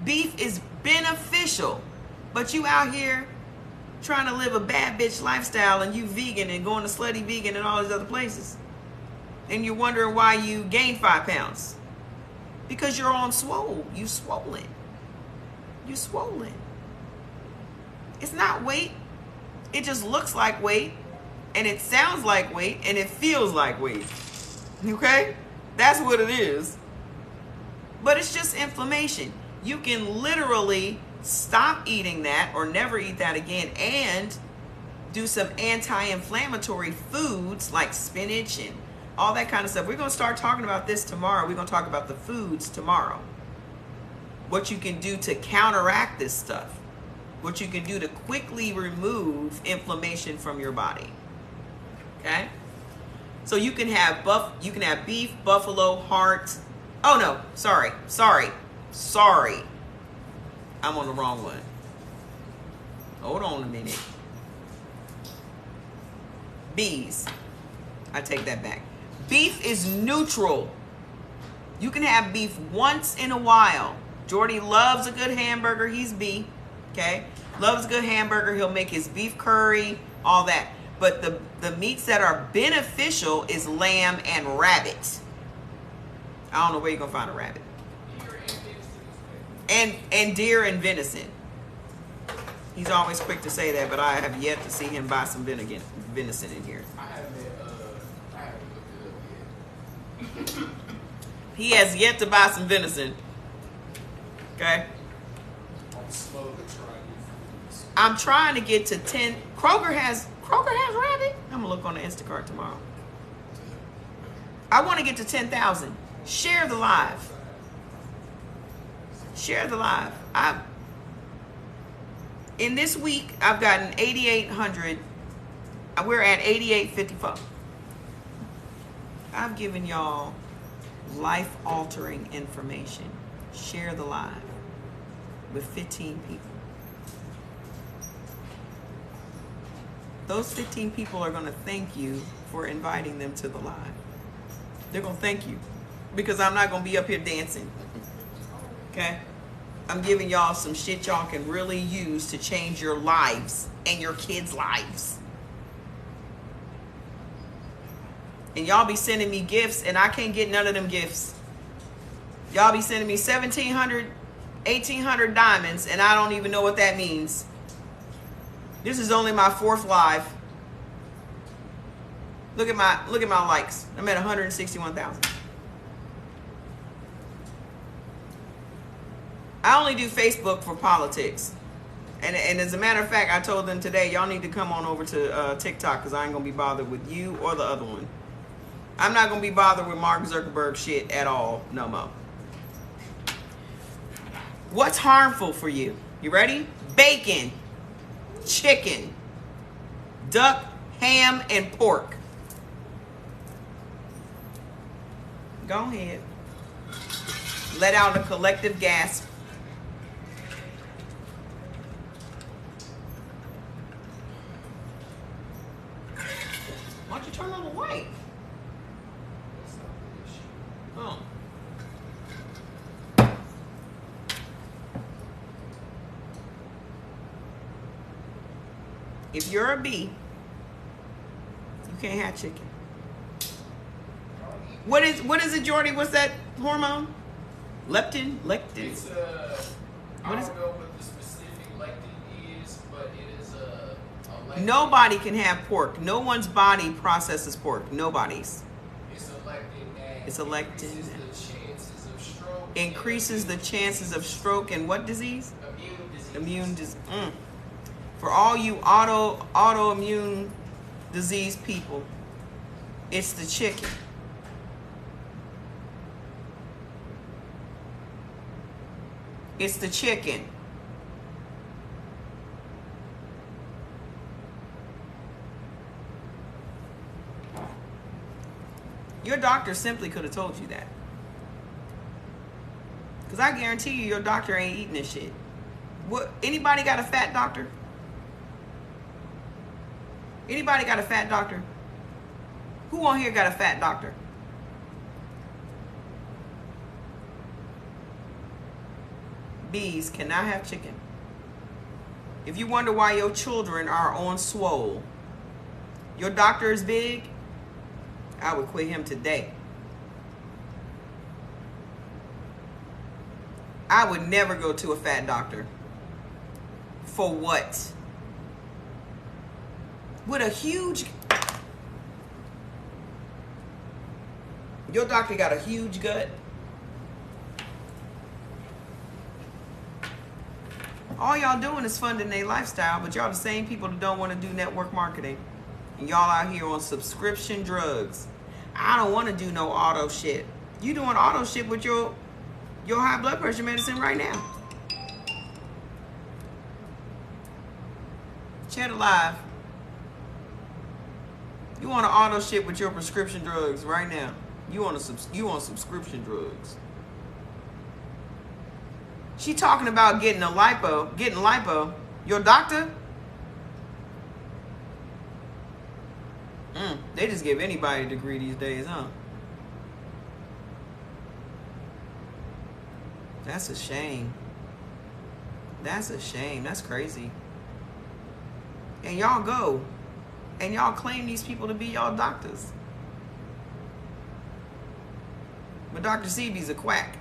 Beef is beneficial. But you out here trying to live a bad bitch lifestyle and you vegan and going to Slutty Vegan and all these other places. And you're wondering why you gained 5 pounds. Because you're on swole. You swollen. You swollen. It's not weight. It just looks like weight. And it sounds like weight. And it feels like weight. Okay? That's what it is. But it's just inflammation. You can literally stop eating that or never eat that again and do some anti-inflammatory foods like spinach and all that kind of stuff. We're going to start talking about this tomorrow. We're going to talk about the foods tomorrow. What you can do to counteract this stuff. What you can do to quickly remove inflammation from your body. Okay? So you can have beef, buffalo, heart. Oh no, sorry. I'm on the wrong one. Hold on a minute. Bees. I take that back. Beef is neutral. You can have beef once in a while. Jordy loves a good hamburger. He's B. Okay? Loves a good hamburger. He'll make his beef curry, all that. But the meats that are beneficial is lamb and rabbit. I don't know where you're going to find a rabbit. And deer and venison. He's always quick to say that, but I have yet to see him buy some venison in here. I haven't looked it up yet. He has yet to buy some venison. Okay? I'm slow to try new foods. I'm trying to get to 10. Kroger has rabbit. I'm gonna look on the Instacart tomorrow. I want to get to 10,000. Share the live. Share the live. In this week, I've gotten 8,800. We're at 8,854. I've given y'all life-altering information. Share the live with 15 people. Those 15 people are going to thank you for inviting them to the live. They're going to thank you because I'm not going to be up here dancing. Okay? I'm giving y'all some shit y'all can really use to change your lives and your kids' lives. And y'all be sending me gifts and I can't get none of them gifts. Y'all be sending me 1,700, 1,800 diamonds and I don't even know what that means. This is only my 4th live. Look at my likes. I'm at 161,000. I only do Facebook for politics. And as a matter of fact, I told them today, y'all need to come on over to TikTok because I ain't going to be bothered with you or the other one. I'm not going to be bothered with Mark Zuckerberg shit at all no more. What's harmful for you? You ready? Bacon, chicken, duck, ham, and pork. Go ahead. Let out a collective gasp. Why don't you turn on the light? Oh. If you're a bee, you can't have chicken. What is it, Jordy? What's that hormone? Leptin? Lectin? It's I don't know what the specific lectin is, but it is a lectin. Nobody can have pork. No one's body processes pork. Nobody's. It's a lectin that It's a lectin. increases the chances of stroke. Increases the chances of stroke and what disease? Immune disease. For all you autoimmune disease people, it's the chicken. It's the chicken. Your doctor simply could have told you that. Because I guarantee you your doctor ain't eating this shit. What? Anybody got a fat doctor? Anybody got a fat doctor? Who on here got a fat doctor? Bees cannot have chicken. If you wonder why your children are on swole, your doctor is big, I would quit him today. I would never go to a fat doctor. For what? With a huge... Your doctor got a huge gut. All y'all doing is funding their lifestyle, but y'all the same people that don't want to do network marketing. And y'all out here on subscription drugs. I don't want to do no auto shit. You doing auto shit with your high blood pressure medicine right now. Chat Alive. You want to auto shit with your prescription drugs right now. You on subscription drugs. She talking about getting lipo. Your doctor? They just give anybody a degree these days, huh? That's a shame. That's a shame. That's crazy. And y'all go. And y'all claim these people to be y'all doctors. But Dr. Sebi's a quack.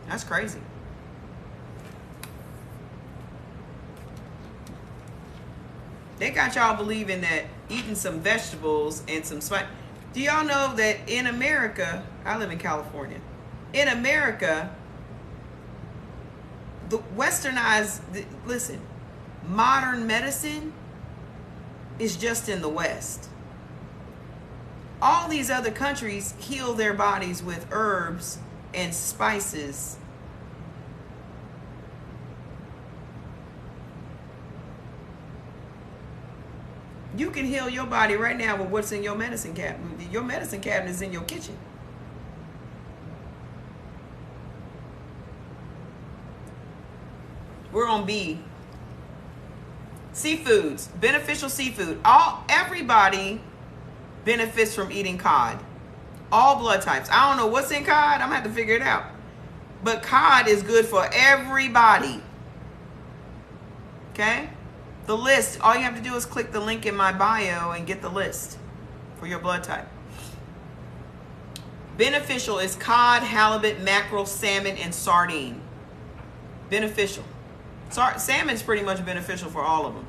That's crazy. They got y'all believing that eating some vegetables and some spice. Do y'all know that in America, I live in California. In America, the westernized, listen, modern medicine is just in the West. All these other countries heal their bodies with herbs and spices. You can heal your body right now with what's in your medicine cabinet. Your medicine cabinet is in your kitchen. We're on B. Seafoods, beneficial seafood. Everybody benefits from eating cod. All blood types. I don't know what's in cod. I'm gonna have to figure it out. But cod is good for everybody. Okay? The list, all you have to do is click the link in my bio and get the list for your blood type. Beneficial is cod, halibut, mackerel, salmon, and sardine. Beneficial. Salmon's pretty much beneficial for all of them.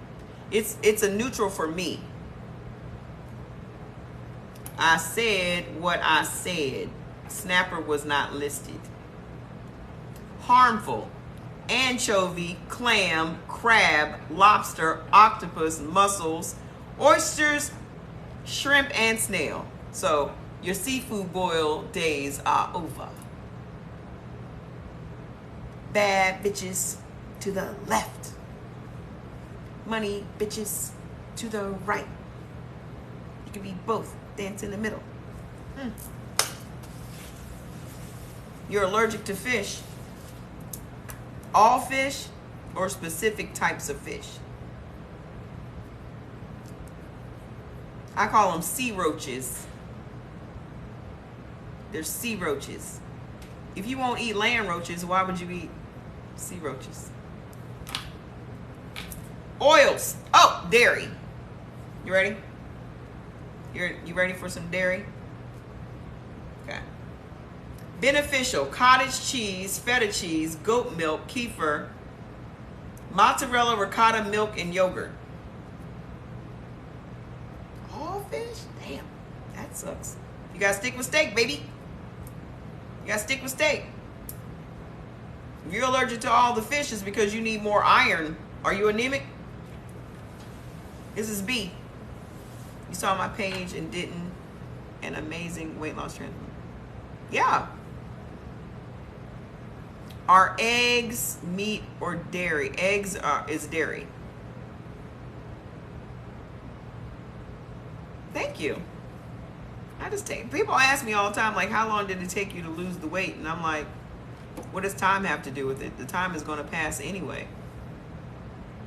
It's a neutral for me. I said what I said. Snapper was not listed. Harmful. Anchovy, clam, crab, lobster, octopus, mussels, oysters, shrimp, and snail. So your seafood boil days are over. Bad bitches to the left. Money bitches to the right. You can be both. Dance in the middle. You're allergic to fish. All fish or specific types of fish. I call them sea roaches. They're sea roaches. If you won't eat land roaches, why would you eat sea roaches? Oils. Oh, dairy. You ready? You ready for some dairy? Okay. Beneficial, cottage cheese, feta cheese, goat milk, kefir, mozzarella, ricotta, milk, and yogurt. All fish? Damn, that sucks. You gotta stick with steak, baby. You gotta stick with steak. If you're allergic to all the fish, it's because you need more iron. Are you anemic? This is B. You saw my page and didn't. An amazing weight loss trend. Yeah. Are eggs meat or dairy? Eggs is dairy. Thank you. People ask me all the time, like, how long did it take you to lose the weight? And I'm like, what does time have to do with it? The time is going to pass anyway.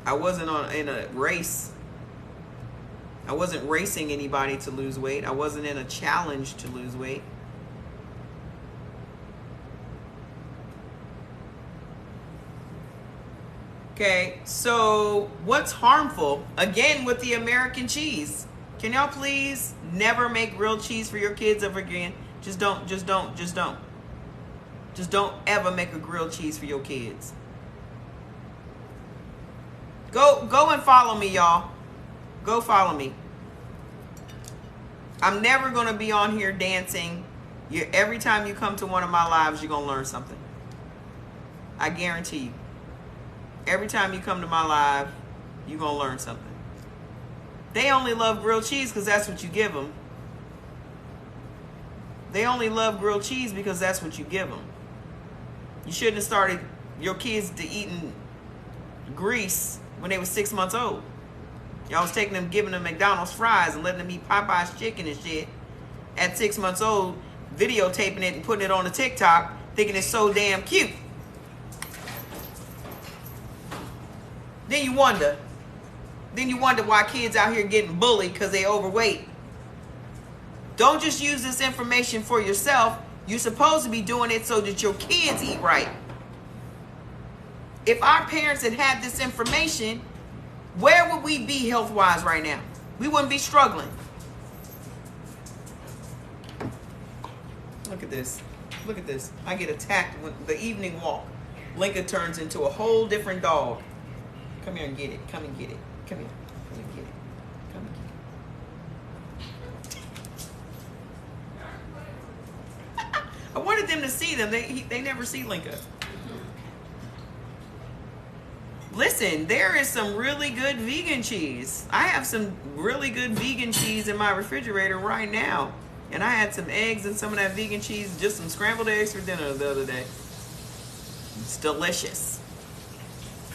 I wasn't in a race. I wasn't racing anybody to lose weight. I wasn't in a challenge to lose weight. Okay, so what's harmful? Again, with the American cheese. Can y'all please never make grilled cheese for your kids ever again? Just don't. Just don't ever make a grilled cheese for your kids. Go and follow me, y'all. Go follow me. I'm never going to be on here dancing. Every time you come to one of my lives, you're going to learn something. I guarantee you. Every time you come to my live, you're going to learn something. They only love grilled cheese because that's what you give them. They only love grilled cheese because that's what you give them. You shouldn't have started your kids to eating grease when they were 6 months old. Y'all was taking them, giving them McDonald's fries and letting them eat Popeye's chicken and shit at 6 months old, videotaping it and putting it on the TikTok, thinking it's so damn cute. Then you wonder why kids out here getting bullied because they overweight. Don't just use this information for yourself. You're supposed to be doing it so that your kids eat right. If our parents had had this information, where would we be health-wise right now? We wouldn't be struggling. Look at this. Look at this. I get attacked with the evening walk. Lincoln turns into a whole different dog. Come here and get it. Come and get it. Come here. Come and get it. Come and get it. I wanted them to see them. They never see Lincoln. Listen, there is some really good vegan cheese. I have some really good vegan cheese in my refrigerator right now. And I had some eggs and some of that vegan cheese, just some scrambled eggs for dinner the other day. It's delicious.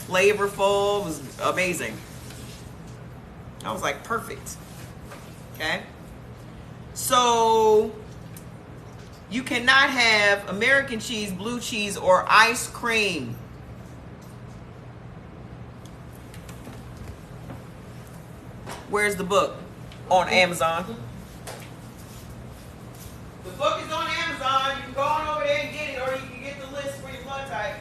Flavorful, it was amazing. I was like, perfect. Okay? So, you cannot have American cheese, blue cheese, or ice cream. Where's the book? On Amazon. The book is on Amazon. You can go on over there and get it, or you can get the list for your blood type.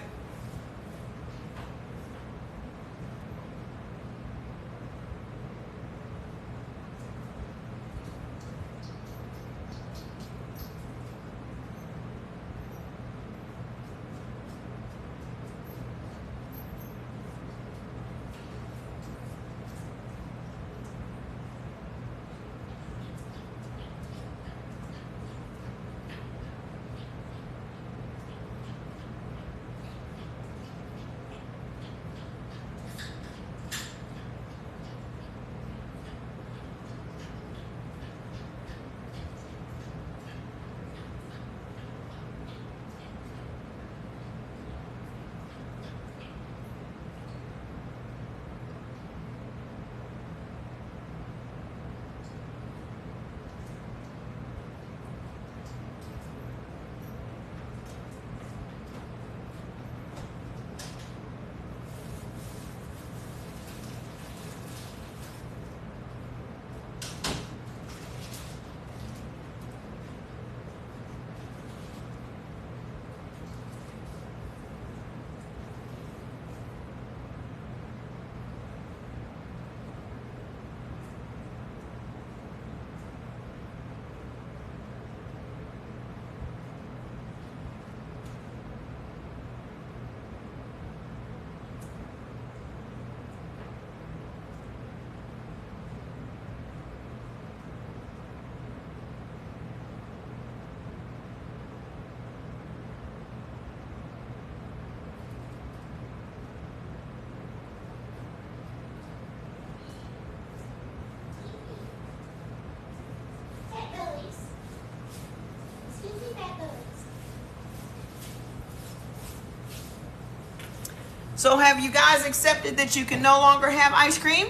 So have you guys accepted that you can no longer have ice cream?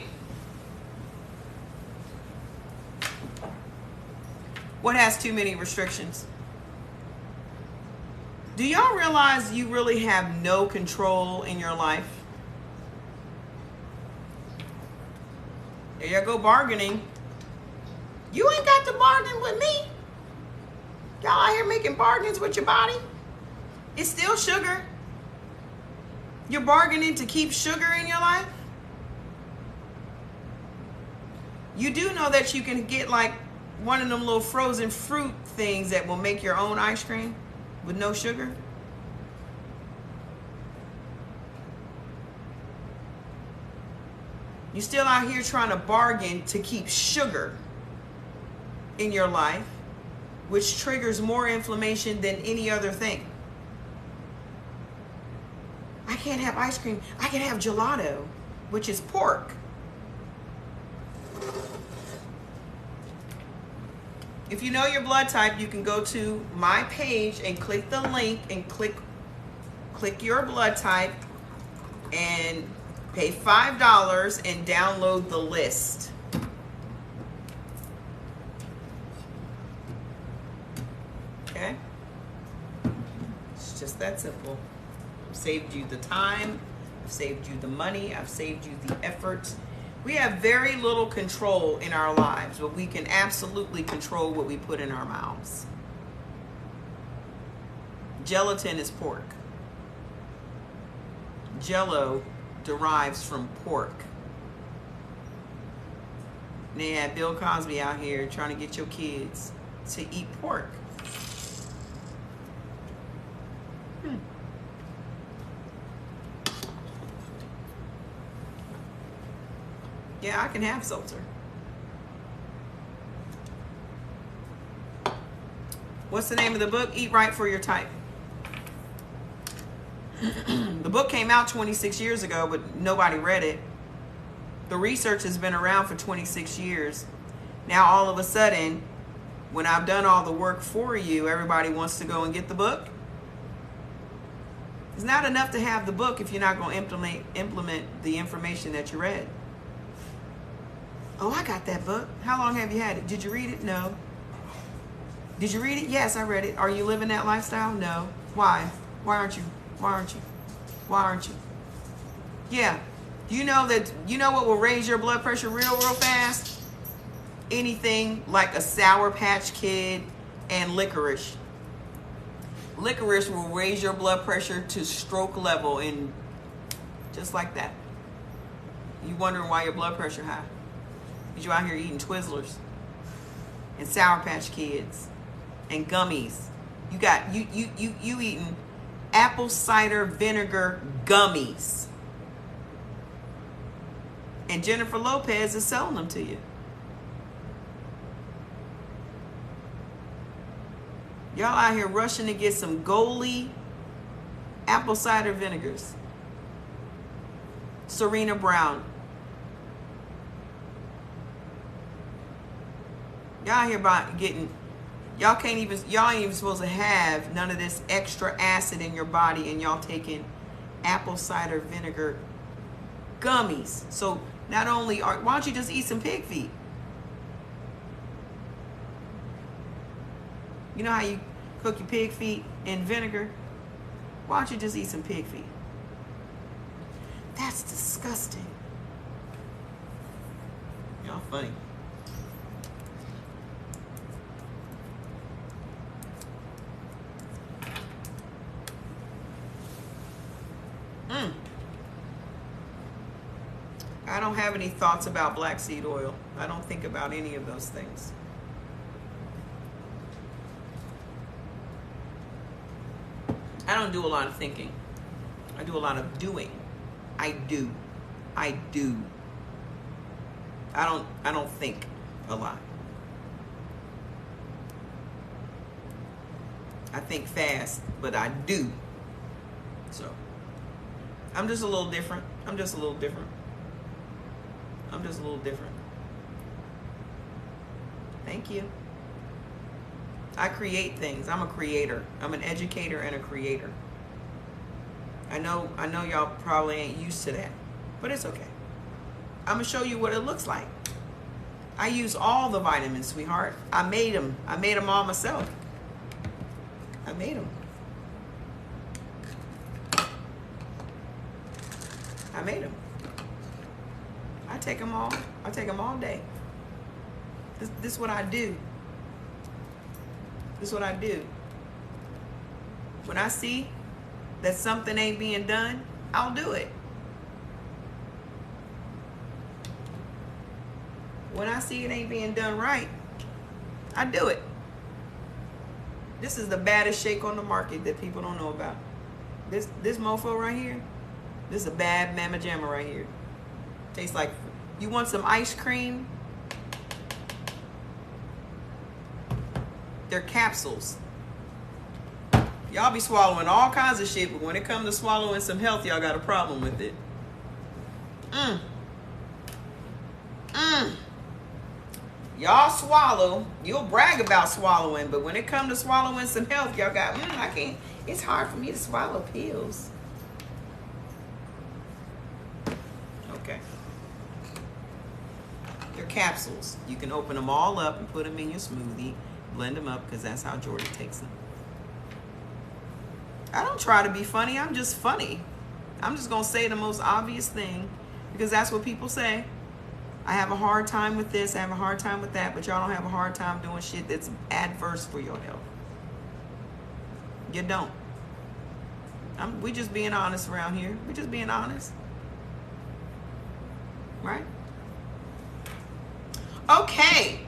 What has too many restrictions? Do y'all realize you really have no control in your life? There you go, bargaining. You ain't got to bargain with me. Y'all out here making bargains with your body. It's still sugar. You're bargaining to keep sugar in your life. You do know that you can get like one of them little frozen fruit things that will make your own ice cream with no sugar. You're still out here trying to bargain to keep sugar in your life, which triggers more inflammation than any other thing. I can't have ice cream. I can have gelato, which is pork. If you know your blood type, you can go to my page and click the link and click your blood type and pay $5 and download the list. Okay? It's just that simple. I've saved you the time, I've saved you the money, I've saved you the effort. We have very little control in our lives, but we can absolutely control what we put in our mouths. Gelatin is pork. Jello derives from pork. And they had Bill Cosby out here trying to get your kids to eat pork. Yeah, I can have seltzer. What's the name of the book? Eat Right for Your Type. The book came out 26 years ago, but nobody read it. The research has been around for 26 years. Now, all of a sudden, when I've done all the work for you, everybody wants to go and get the book. It's not enough to have the book if you're not going to implement the information that you read. Oh, I got that book. How long have you had it? Did you read it? No. Did you read it? Yes, I read it. Are you living that lifestyle? No. Why? Why aren't you? Why aren't you? Why aren't you? Yeah. You know what will raise your blood pressure real fast? Anything like a Sour Patch Kid and licorice. Licorice will raise your blood pressure to stroke level in just like that. You wondering why your blood pressure high? Because you out here eating Twizzlers and Sour Patch Kids and gummies. You eating apple cider vinegar gummies. And Jennifer Lopez is selling them to you. Y'all out here rushing to get some Goli apple cider vinegars. Serena Brown. Y'all here about getting, y'all ain't even supposed to have none of this extra acid in your body, and y'all taking apple cider vinegar gummies. So not only why don't you just eat some pig feet? You know how you cook your pig feet in vinegar? Why don't you just eat some pig feet? That's disgusting. Y'all funny. I don't have any thoughts about black seed oil. I don't think about any of those things. I don't do a lot of thinking. I do a lot of doing. I do. I don't think a lot. I think fast, but I do. So I'm just a little different. I'm just a little different. Thank you. I create things. I'm a creator. I'm an educator and a creator. I know y'all probably ain't used to that, but it's okay. I'm gonna show you what it looks like. I use all the vitamins, sweetheart. I made them. I made them all myself. I made them. I made them. I take them all. I take them all day. This is what I do. This is what I do. When I see that something ain't being done, I'll do it. When I see it ain't being done right, I do it. This is the baddest shake on the market that people don't know about. This mofo right here, this is a bad Mama Jamma right here. Tastes like, you want some ice cream? They're capsules. Y'all be swallowing all kinds of shit, but when it comes to swallowing some health, y'all got a problem with it. Y'all swallow, you'll brag about swallowing, but when it comes to swallowing some health, y'all got, I can't, it's hard for me to swallow pills. Okay. They're capsules. You can open them all up and put them in your smoothie, blend them up, because that's how Jordan takes them. I don't try to be funny, I'm just funny. I'm just going to say the most obvious thing, because that's what people say. I have a hard time with this, I have a hard time with that, but y'all don't have a hard time doing shit that's adverse for your health. You don't. We just being honest around here. We just being honest. Right? Okay.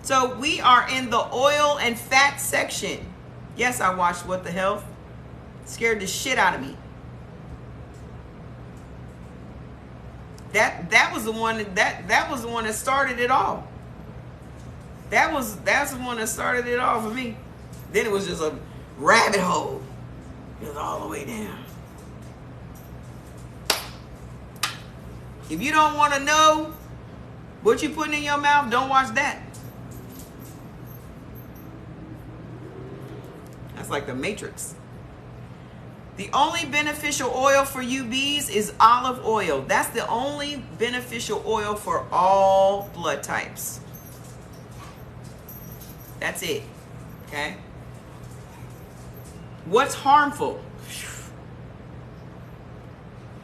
So we are in the oil and fat section. Yes, I watched What the Health. Scared the shit out of me. That was the one that was the one that started it all. That's the one that started it all for me. Then it was just a rabbit hole. It was all the way down. If you don't want to know what you're putting in your mouth, don't watch that. That's like the Matrix. The only beneficial oil for you bees is olive oil. That's the only beneficial oil for all blood types. That's it. Okay? What's harmful?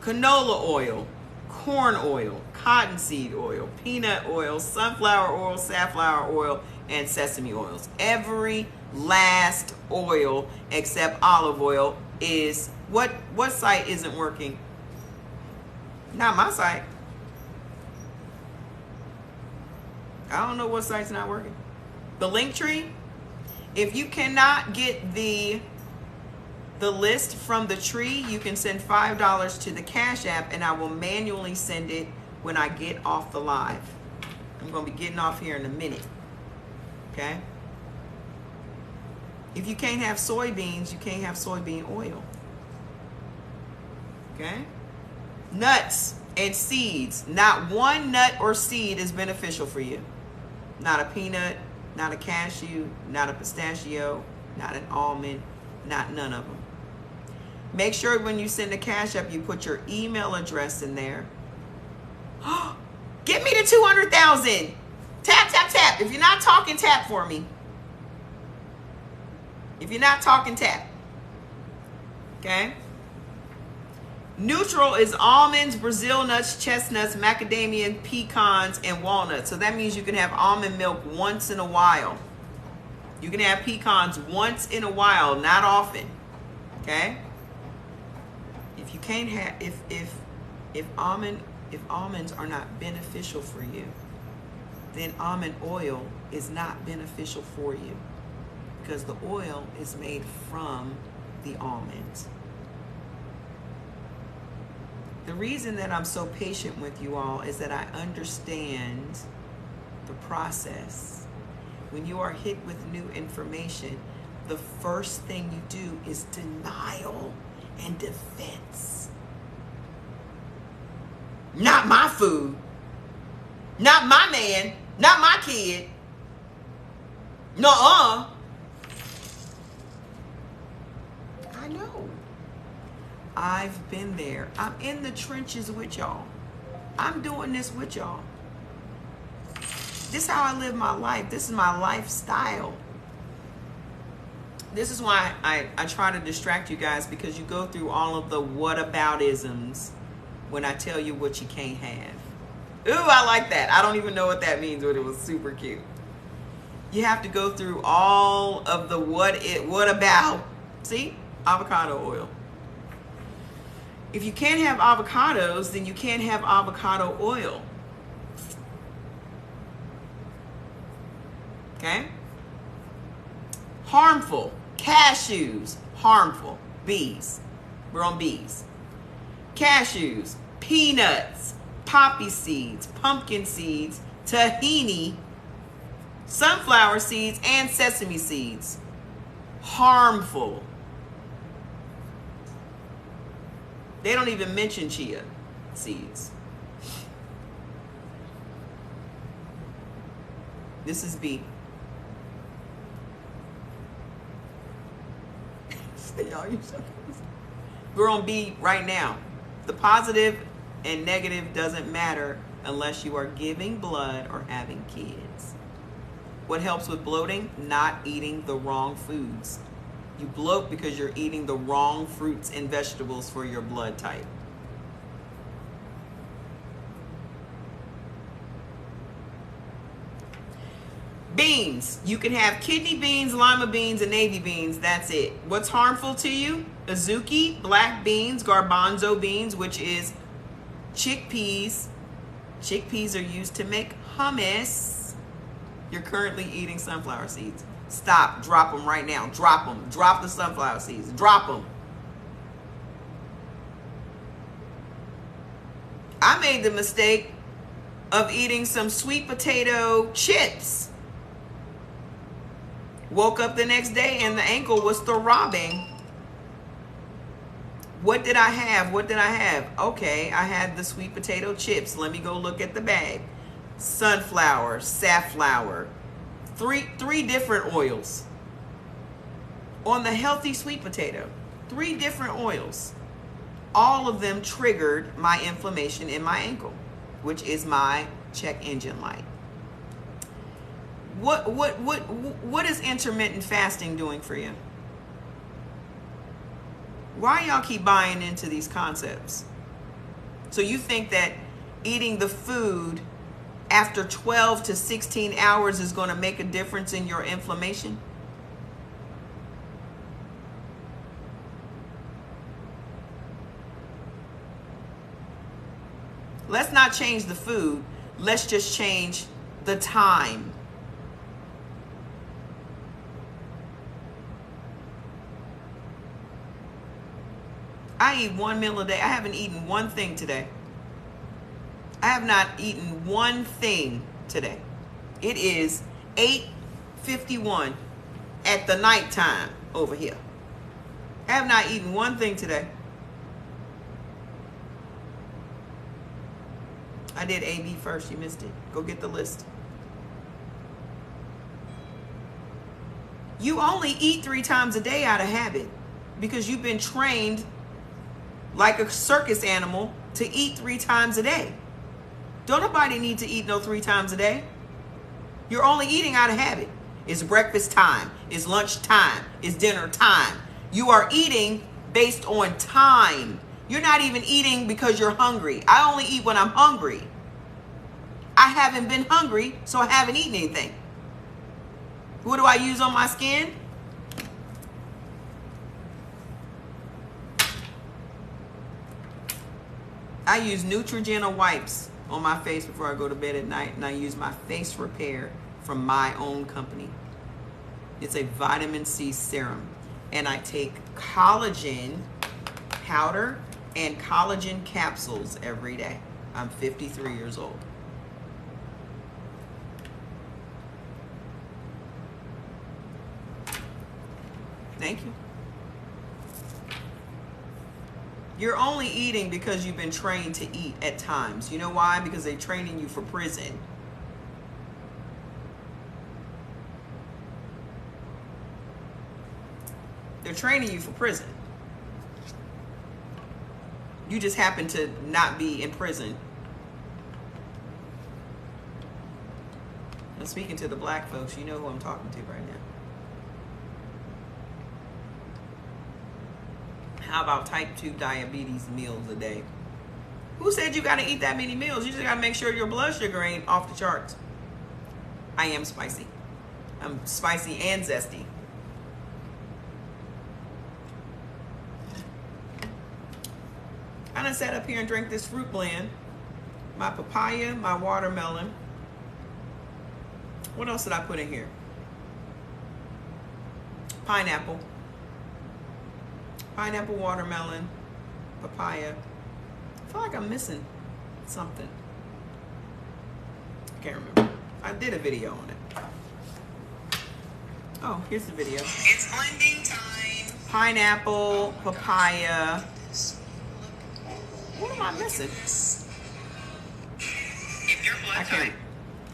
Canola oil, corn oil, cottonseed oil, peanut oil, sunflower oil, safflower oil, and sesame oils. Every last oil except olive oil is what site isn't working? Not my site. I don't know what site's not working. The Linktree. If you cannot get the list from the tree, you can send $5 to the Cash App, and I will manually send it when I get off the live. I'm going to be getting off here in a minute. Okay? If you can't have soybeans, you can't have soybean oil. Okay? Nuts and seeds. Not one nut or seed is beneficial for you. Not a peanut, not a cashew, not a pistachio, not an almond, not none of them. Make sure when you send a Cash App, you put your email address in there. Get me to 200,000. Tap, tap, tap. If you're not talking, tap for me. If you're not talking, tap. Okay? Neutral is almonds, Brazil nuts, chestnuts, macadamia, pecans, and walnuts. So that means you can have almond milk once in a while. You can have pecans once in a while, not often. Okay? If you can't have, if almonds are not beneficial for you, then almond oil is not beneficial for you, because the oil is made from the almonds. The reason that I'm so patient with you all is that I understand the process. When you are hit with new information, the first thing you do is denial and defense. Not my food. Not my man. Not my kid. Nuh-uh. I know. I've been there. I'm in the trenches with y'all. I'm doing this with y'all. This is how I live my life. This is my lifestyle. This is why I try to distract you guys, because you go through all of the whataboutisms when I tell you what you can't have. Ooh, I like that. I don't even know what that means, but it was super cute. You have to go through all of the what about. See? Avocado oil. If you can't have avocados, then you can't have avocado oil. Okay? Harmful. Cashews. Harmful. Bees. We're on bees. Cashews. Peanuts. Poppy seeds. Pumpkin seeds. Tahini. Sunflower seeds. And sesame seeds. Harmful. They don't even mention chia seeds. This is B. We're on B right now. The positive and negative doesn't matter unless you are giving blood or having kids. What helps with bloating? Not eating the wrong foods. You bloat because you're eating the wrong fruits and vegetables for your blood type. Beans. You can have kidney beans, lima beans, and navy beans. That's it. What's harmful to you? Azuki, black beans, garbanzo beans, which is chickpeas. Chickpeas are used to make hummus. You're currently eating sunflower seeds. Stop. Drop them right now. Drop them. Drop the sunflower seeds. Drop them. I made the mistake of eating some sweet potato chips. Woke up the next day and the ankle was throbbing. What did I have? What did I have? Okay, I had the sweet potato chips. Let me go look at the bag. Sunflower, safflower. Three different oils on the healthy sweet potato. 3 different oils. All of them triggered my inflammation in my ankle, which is my check engine light. What is intermittent fasting doing for you? Why y'all keep buying into these concepts? So you think that eating the food after 12 to 16 hours is going to make a difference in your inflammation? Let's not change the food. Let's just change the time. I eat 1 meal a day. I haven't eaten one thing today. I have not eaten one thing today. It is 8:51 at the nighttime over here. I have not eaten one thing today. I did AB first. You missed it. Go get the list. You only eat 3 times a day out of habit because you've been trained like a circus animal to eat 3 times a day. Don't nobody need to eat no 3 times a day. You're only eating out of habit. It's breakfast time. It's lunch time. It's dinner time. You are eating based on time. You're not even eating because you're hungry. I only eat when I'm hungry. I haven't been hungry, so I haven't eaten anything. What do I use on my skin? I use Neutrogena wipes on my face before I go to bed at night, and I use my face repair from my own company. It's a vitamin C serum, and I take collagen powder and collagen capsules every day. I'm 53 years old. Thank you. You're only eating because you've been trained to eat at times. You know why? Because they're training you for prison. They're training you for prison. You just happen to not be in prison. I'm speaking to the black folks. You know who I'm talking to right now. How about type 2 diabetes meals a day? Who said you got to eat that many meals? You just got to make sure your blood sugar ain't off the charts. I am spicy. I'm spicy and zesty. I done sat up here and drank this fruit blend. My papaya, my watermelon. What else did I put in here? Pineapple. Pineapple, watermelon, papaya. I feel like I'm missing something. I can't remember. I did a video on it. Oh, here's the video. It's blending time. Pineapple, papaya. What am I missing? If your blood I can't.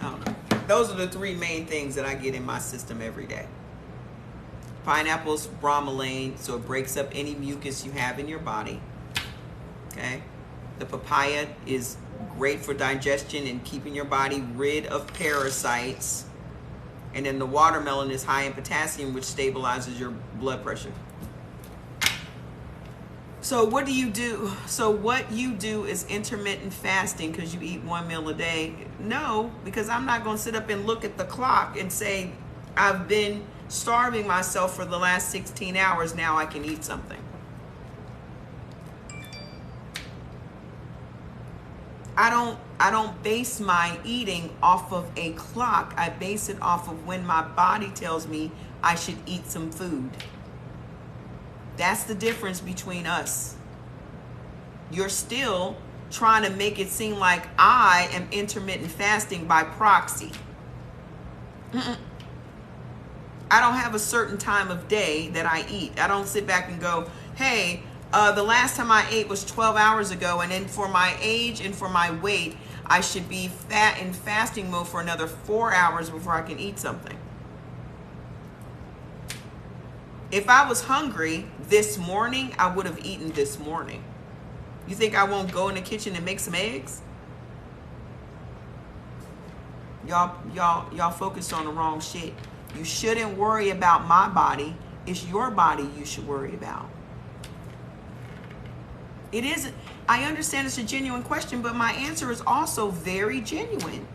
I don't know. Those are the 3 main things that I get in my system every day. Pineapple's bromelain, so it breaks up any mucus you have in your body. Okay. The papaya is great for digestion and keeping your body rid of parasites. And then the watermelon is high in potassium, which stabilizes your blood pressure. So what do you do? So what you do is intermittent fasting because you eat 1 meal a day. No, because I'm not going to sit up and look at the clock and say, I've been starving myself for the last 16 hours. Now I can eat something. I don't base my eating off of a clock. I base it off of when my body tells me I should eat some food. That's the difference between us. You're still trying to make it seem like I am intermittent fasting by proxy. I don't have a certain time of day that I eat. I don't sit back and go, hey, the last time I ate was 12 hours ago, and then for my age and for my weight, I should be in fasting mode for another 4 hours before I can eat something. If I was hungry this morning, I would have eaten this morning. You think I won't go in the kitchen and make some eggs? Y'all focused on the wrong shit. You shouldn't worry about my body. It's your body you should worry about. It isn't. I understand it's a genuine question, but my answer is also very genuine.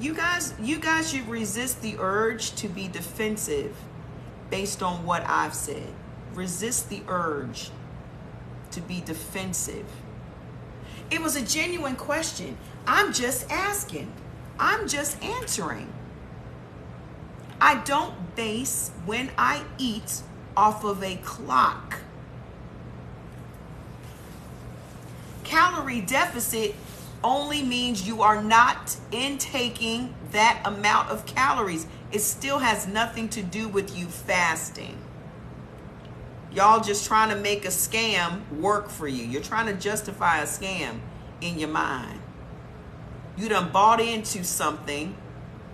You guys should resist the urge to be defensive based on what I've said. Resist the urge to be defensive. It was a genuine question. I'm just asking. I'm just answering. I don't base when I eat off of a clock. Calorie deficit only means you are not intaking that amount of calories. It still has nothing to do with you fasting. Y'all just trying to make a scam work for you. You're trying to justify a scam in your mind. You done bought into something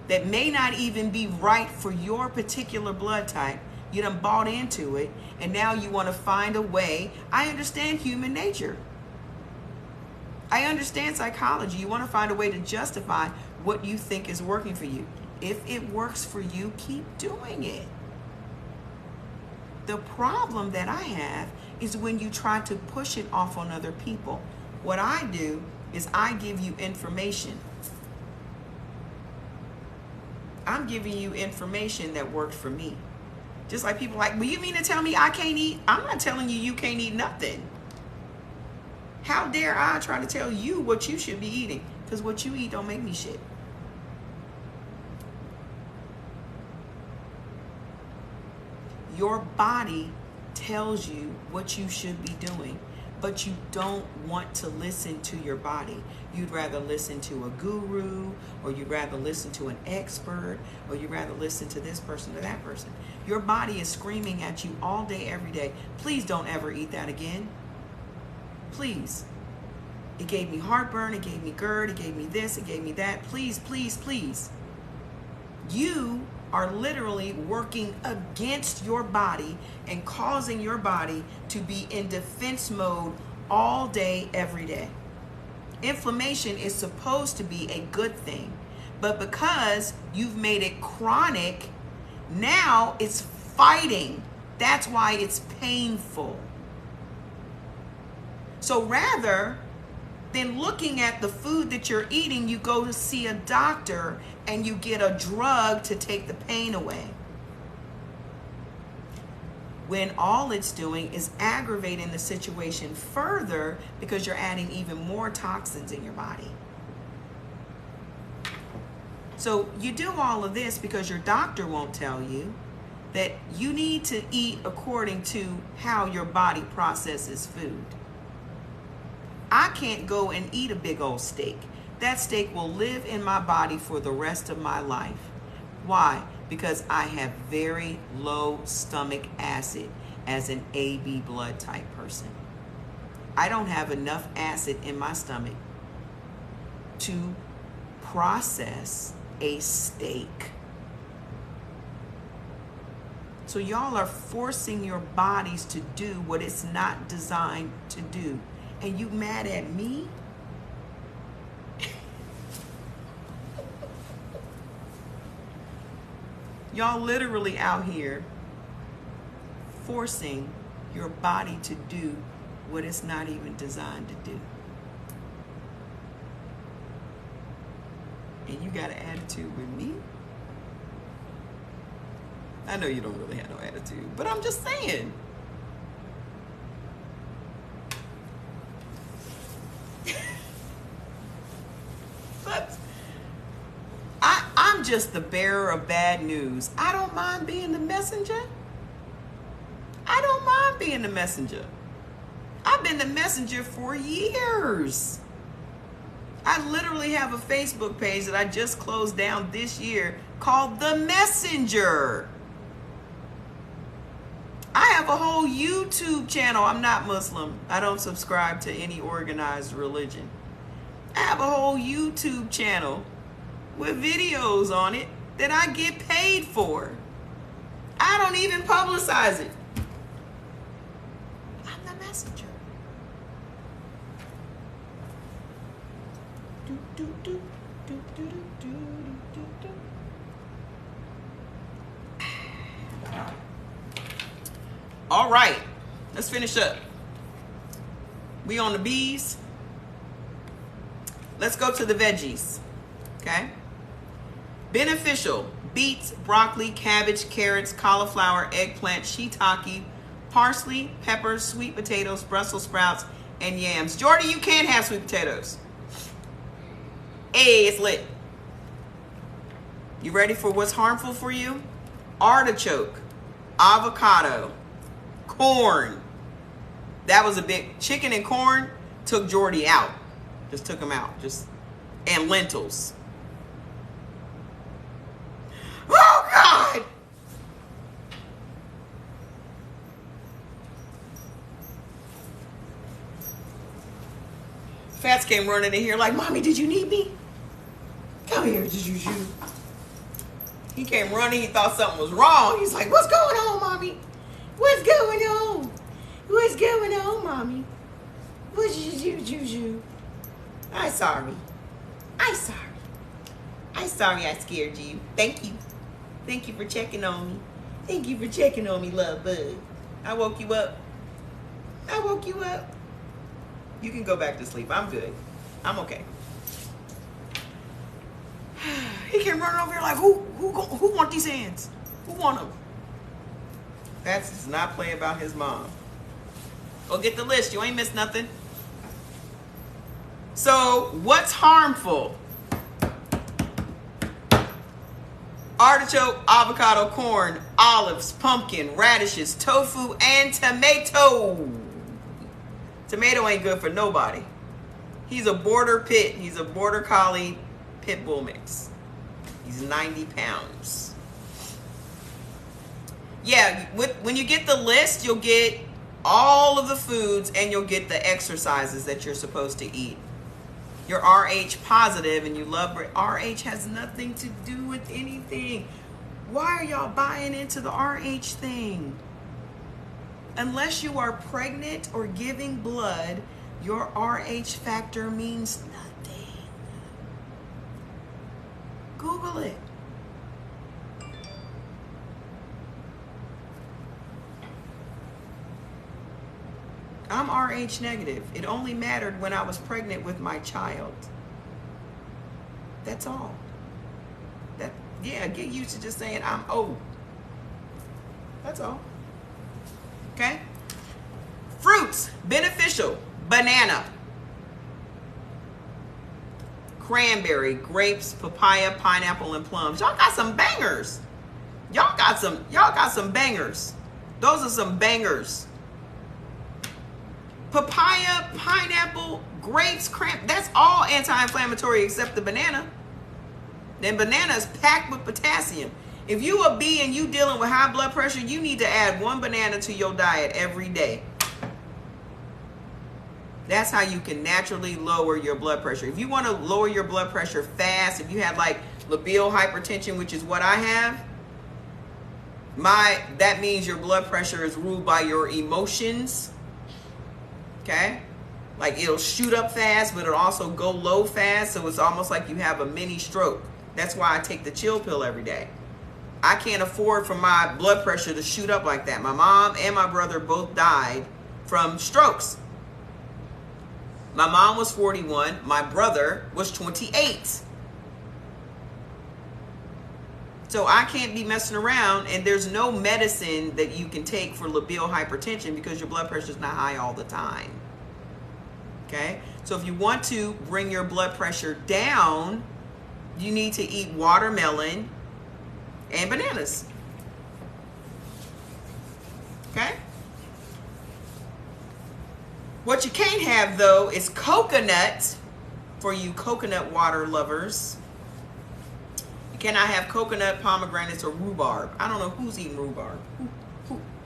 that may not even be right for your particular blood type. You done bought into it, and now you want to find a way. I understand human nature. I understand psychology. You want to find a way to justify what you think is working for you. If it works for you, keep doing it. The problem that I have is when you try to push it off on other people. What I do is I give you information. I'm giving you information that worked for me. Just like people like, well, you mean to tell me I can't eat? I'm not telling you you can't eat nothing. How dare I try to tell you what you should be eating? Because what you eat don't make me shit. Your body tells you what you should be doing, but you don't want to listen to your body. You'd rather listen to a guru, or you'd rather listen to an expert, or you'd rather listen to this person or that person. Your body is screaming at you all day, every day. Please don't ever eat that again. Please. It gave me heartburn, it gave me GERD, it gave me this, it gave me that. Please, please, please. You are literally working against your body and causing your body to be in defense mode all day, every day. Inflammation is supposed to be a good thing, But because you've made it chronic, now it's fighting. That's why it's painful. So rather than looking at the food that you're eating, you go to see a doctor and you get a drug to take the pain away. When all it's doing is aggravating the situation further because you're adding even more toxins in your body. So you do all of this because your doctor won't tell you that you need to eat according to how your body processes food. I can't go and eat a big old steak. That steak will live in my body for the rest of my life. Why? Because I have very low stomach acid as an AB blood type person. I don't have enough acid in my stomach to process a steak. So y'all are forcing your bodies to do what it's not designed to do. And you mad at me? Y'all literally out here forcing your body to do what it's not even designed to do. And you got an attitude with me? I know you don't really have no attitude, but I'm just saying. But I'm just the bearer of bad news. I don't mind being the messenger. I don't mind being the messenger. I've been the messenger for years. I literally have a Facebook page that I just closed down this year called The Messenger. I have a whole YouTube channel. I'm not Muslim. I don't subscribe to any organized religion. I have a whole YouTube channel with videos on it that I get paid for. I don't even publicize it. I'm the messenger. Do, do, do, do, do, do, do, do, do. All right, let's finish up. We on the bees. Let's go to the veggies, okay? Beneficial: beets, broccoli, cabbage, carrots, cauliflower, eggplant, shiitake, parsley, peppers, sweet potatoes, Brussels sprouts, and yams. Jordy, you can't have sweet potatoes. Hey, it's lit. You ready for what's harmful for you? Artichoke, avocado, corn. That was a big chicken and corn took Jordy out. Just took him out. And lentils. Oh God! Fats came running in here like, Mommy, did you need me? Come here, did you shoot? He came running, he thought something was wrong. He's like, what's going on, Mommy? What's going on? What's going on, Mommy? What did you do, Juju? I'm sorry. I'm sorry. I'm sorry I scared you. Thank you. Thank you for checking on me. Thank you for checking on me, love bug. I woke you up. I woke you up. You can go back to sleep. I'm good. I'm okay. He came running over here like, who want these hands? Who want them? That's does not play about his mom. Go get the list. You ain't missed nothing. So, what's harmful? Artichoke, avocado, corn, olives, pumpkin, radishes, tofu, and tomato. Tomato ain't good for nobody. He's a border pit. He's a border collie pit bull mix. He's 90 pounds. Yeah, when you get the list, you'll get all of the foods and you'll get the exercises that you're supposed to eat. You're RH positive and you love RH has nothing to do with anything. Why are y'all buying into the RH thing? Unless you are pregnant or giving blood, your RH factor means nothing. Google it. I'm Rh negative. It only mattered when I was pregnant with my child. That's all. Get used to just saying I'm O. That's all. Okay? Fruits, beneficial. Banana, cranberry, grapes, papaya, pineapple, and plums. Y'all got some bangers. Y'all got some bangers. Those are some bangers. Papaya, pineapple, grapes, that's all anti-inflammatory except the banana. Then banana is packed with potassium. If you a B and you dealing with high blood pressure, you need to add one banana to your diet every day. That's how you can naturally lower your blood pressure. If you want to lower your blood pressure fast, if you have like labial hypertension, which is what I have, that means your blood pressure is ruled by your emotions. Okay? Like it'll shoot up fast, but it'll also go low fast. So it's almost like you have a mini stroke. That's why I take the chill pill every day. I can't afford for my blood pressure to shoot up like that. My mom and my brother both died from strokes. My mom was 41. My brother was 28. So I can't be messing around, and there's no medicine that you can take for labial hypertension because your blood pressure is not high all the time. Okay? So if you want to bring your blood pressure down, you need to eat watermelon and bananas. Okay? What you can't have, though, is coconut, for you coconut water lovers. You cannot have coconut, pomegranates, or rhubarb. I don't know who's eating rhubarb.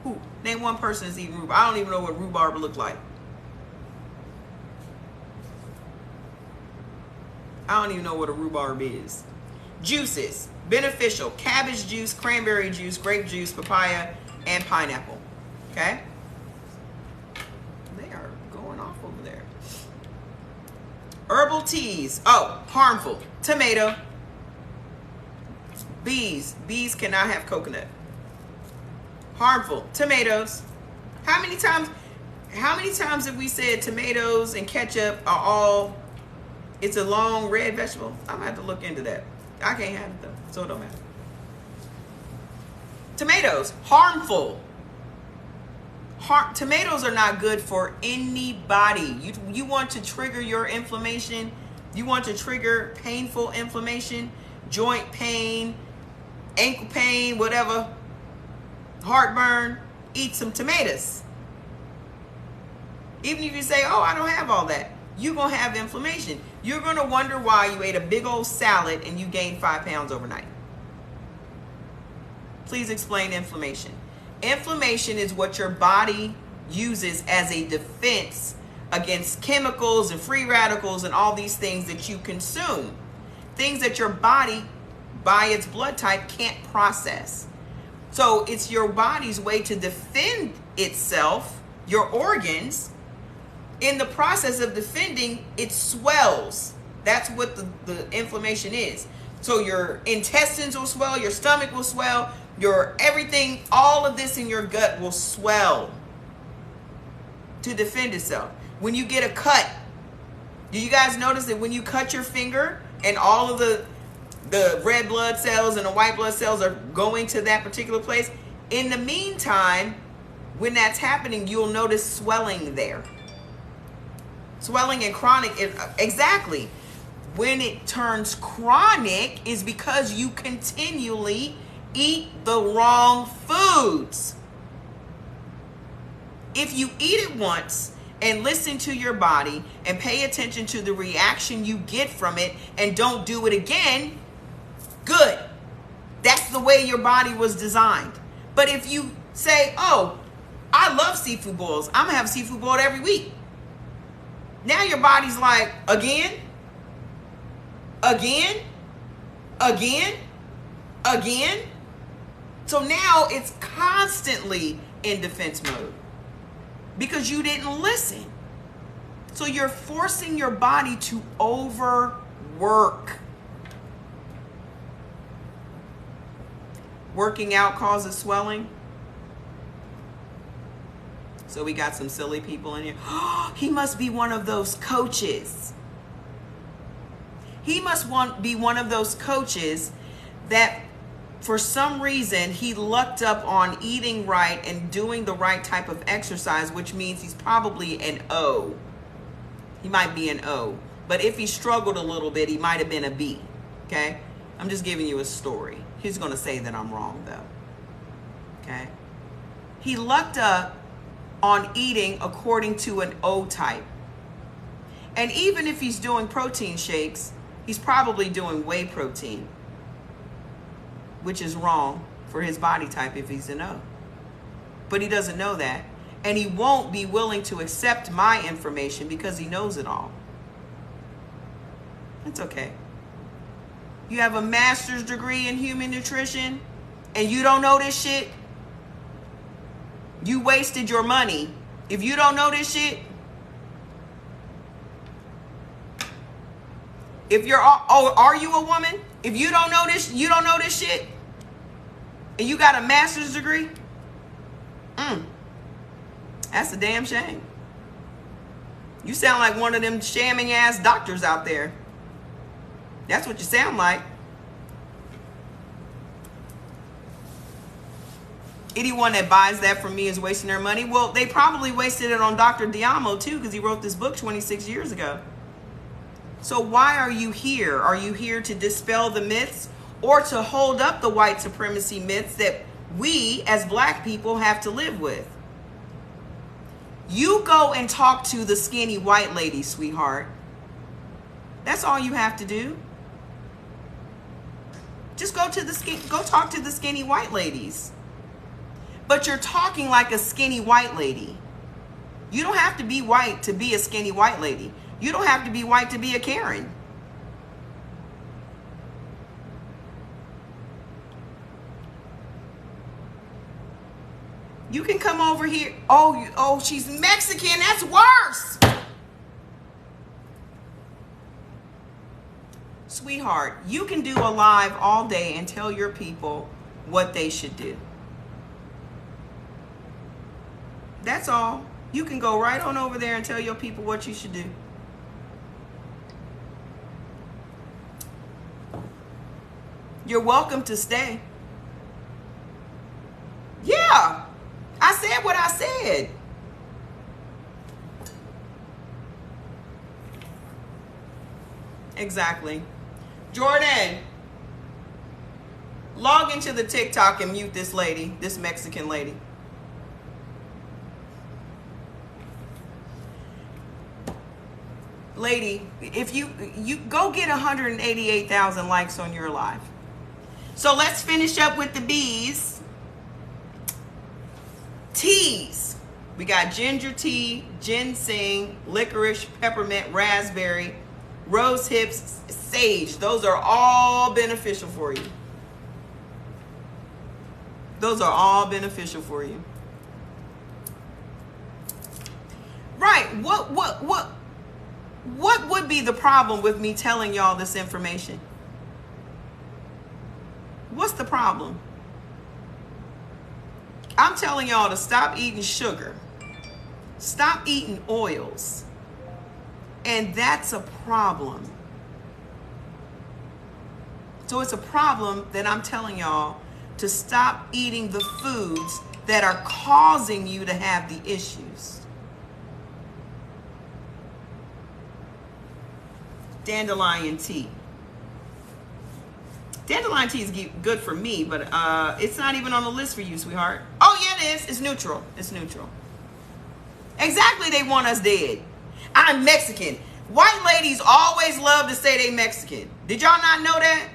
Who? Name one person that's eating rhubarb. I don't even know what rhubarb look like. I don't even know what a rhubarb is. Juices. Beneficial. Cabbage juice, cranberry juice, grape juice, papaya, and pineapple. Okay? They are going off over there. Herbal teas. Oh, harmful. Tomato. Bees. Bees cannot have coconut. Harmful. Tomatoes. How many times have we said tomatoes and ketchup are all, it's a long red vegetable? I'm gonna have to look into that. I can't have it though, so it don't matter. Tomatoes, harmful. Tomatoes are not good for anybody. You want to trigger your inflammation. You want to trigger painful inflammation, joint pain, ankle pain, whatever, heartburn. Eat some tomatoes. Even if you say, oh, I don't have all that, you're going to have inflammation. You're going to wonder why you ate a big old salad and you gained 5 pounds overnight. Please explain inflammation. Inflammation is what your body uses as a defense against chemicals and free radicals and all these things that you consume. Things that your body, by its blood type, can't process. So it's your body's way to defend itself, your organs. In the process of defending, it swells. That's what the inflammation is. So your intestines will swell, your stomach will swell, your everything, all of this in your gut will swell to defend itself. When you get a cut, do you guys notice that when you cut your finger and all of the red blood cells and the white blood cells are going to that particular place? In the meantime, when that's happening, you'll notice swelling there. Swelling and chronic, exactly. When it turns chronic is because you continually eat the wrong foods. If you eat it once and listen to your body and pay attention to the reaction you get from it and don't do it again, good. That's the way your body was designed. But if you say, oh, I love seafood boils, I'm gonna have seafood boiled every week. Now your body's like, again. So now it's constantly in defense mode because you didn't listen. So you're forcing your body to overwork. working out causes swelling. So we got some silly people in here. He must be one of those coaches. He must be one of those coaches that for some reason he lucked up on eating right and doing the right type of exercise, which means he's probably an O. He might be an O. But if he struggled a little bit, he might have been a B. Okay? I'm just giving you a story. He's going to say that I'm wrong, though. Okay? He lucked up on eating according to an O type. And even if he's doing protein shakes, he's probably doing whey protein, which is wrong for his body type if he's an O. But he doesn't know that. And he won't be willing to accept my information because he knows it all. It's okay. You have a master's degree in human nutrition and you don't know this shit? You wasted your money. If you don't know this shit, if you're, oh, are you a woman? If you don't know this, you don't know this shit, and you got a master's degree, that's a damn shame. You sound like one of them shamming ass doctors out there. That's what you sound like. Anyone that buys that from me is wasting their money. Well, they probably wasted it on Dr. Diamo too, because he wrote this book 26 years ago. So why are you here? Are you here to dispel the myths or to hold up the white supremacy myths that we as black people have to live with? You go and talk to the skinny white lady, sweetheart. That's all you have to do. Just go talk to the skinny white ladies. But you're talking like a skinny white lady. You don't have to be white to be a skinny white lady. You don't have to be white to be a Karen. You can come over here. Oh, she's Mexican. That's worse. Sweetheart, you can do a live all day and tell your people what they should do. That's all. You can go right on over there and tell your people what you should do. You're welcome to stay. Yeah, I said what I said. Exactly. Jordan, log into the TikTok and mute this lady, this Mexican lady. Lady, if you go get 188,000 likes on your live. So let's finish up with the B's. Teas. We got ginger tea, ginseng, licorice, peppermint, raspberry, rose hips, sage. Those are all beneficial for you. Those are all beneficial for you. Right. What would be the problem with me telling y'all this information? What's the problem? I'm telling y'all to stop eating sugar. Stop eating oils. And that's a problem. So it's a problem that I'm telling y'all to stop eating the foods that are causing you to have the issues. Dandelion tea. Dandelion tea is good for me, but it's not even on the list for you, sweetheart. Oh, yeah, it is. It's neutral. It's neutral. Exactly, they want us dead. I'm Mexican. White ladies always love to say they Mexican. Did y'all not know that?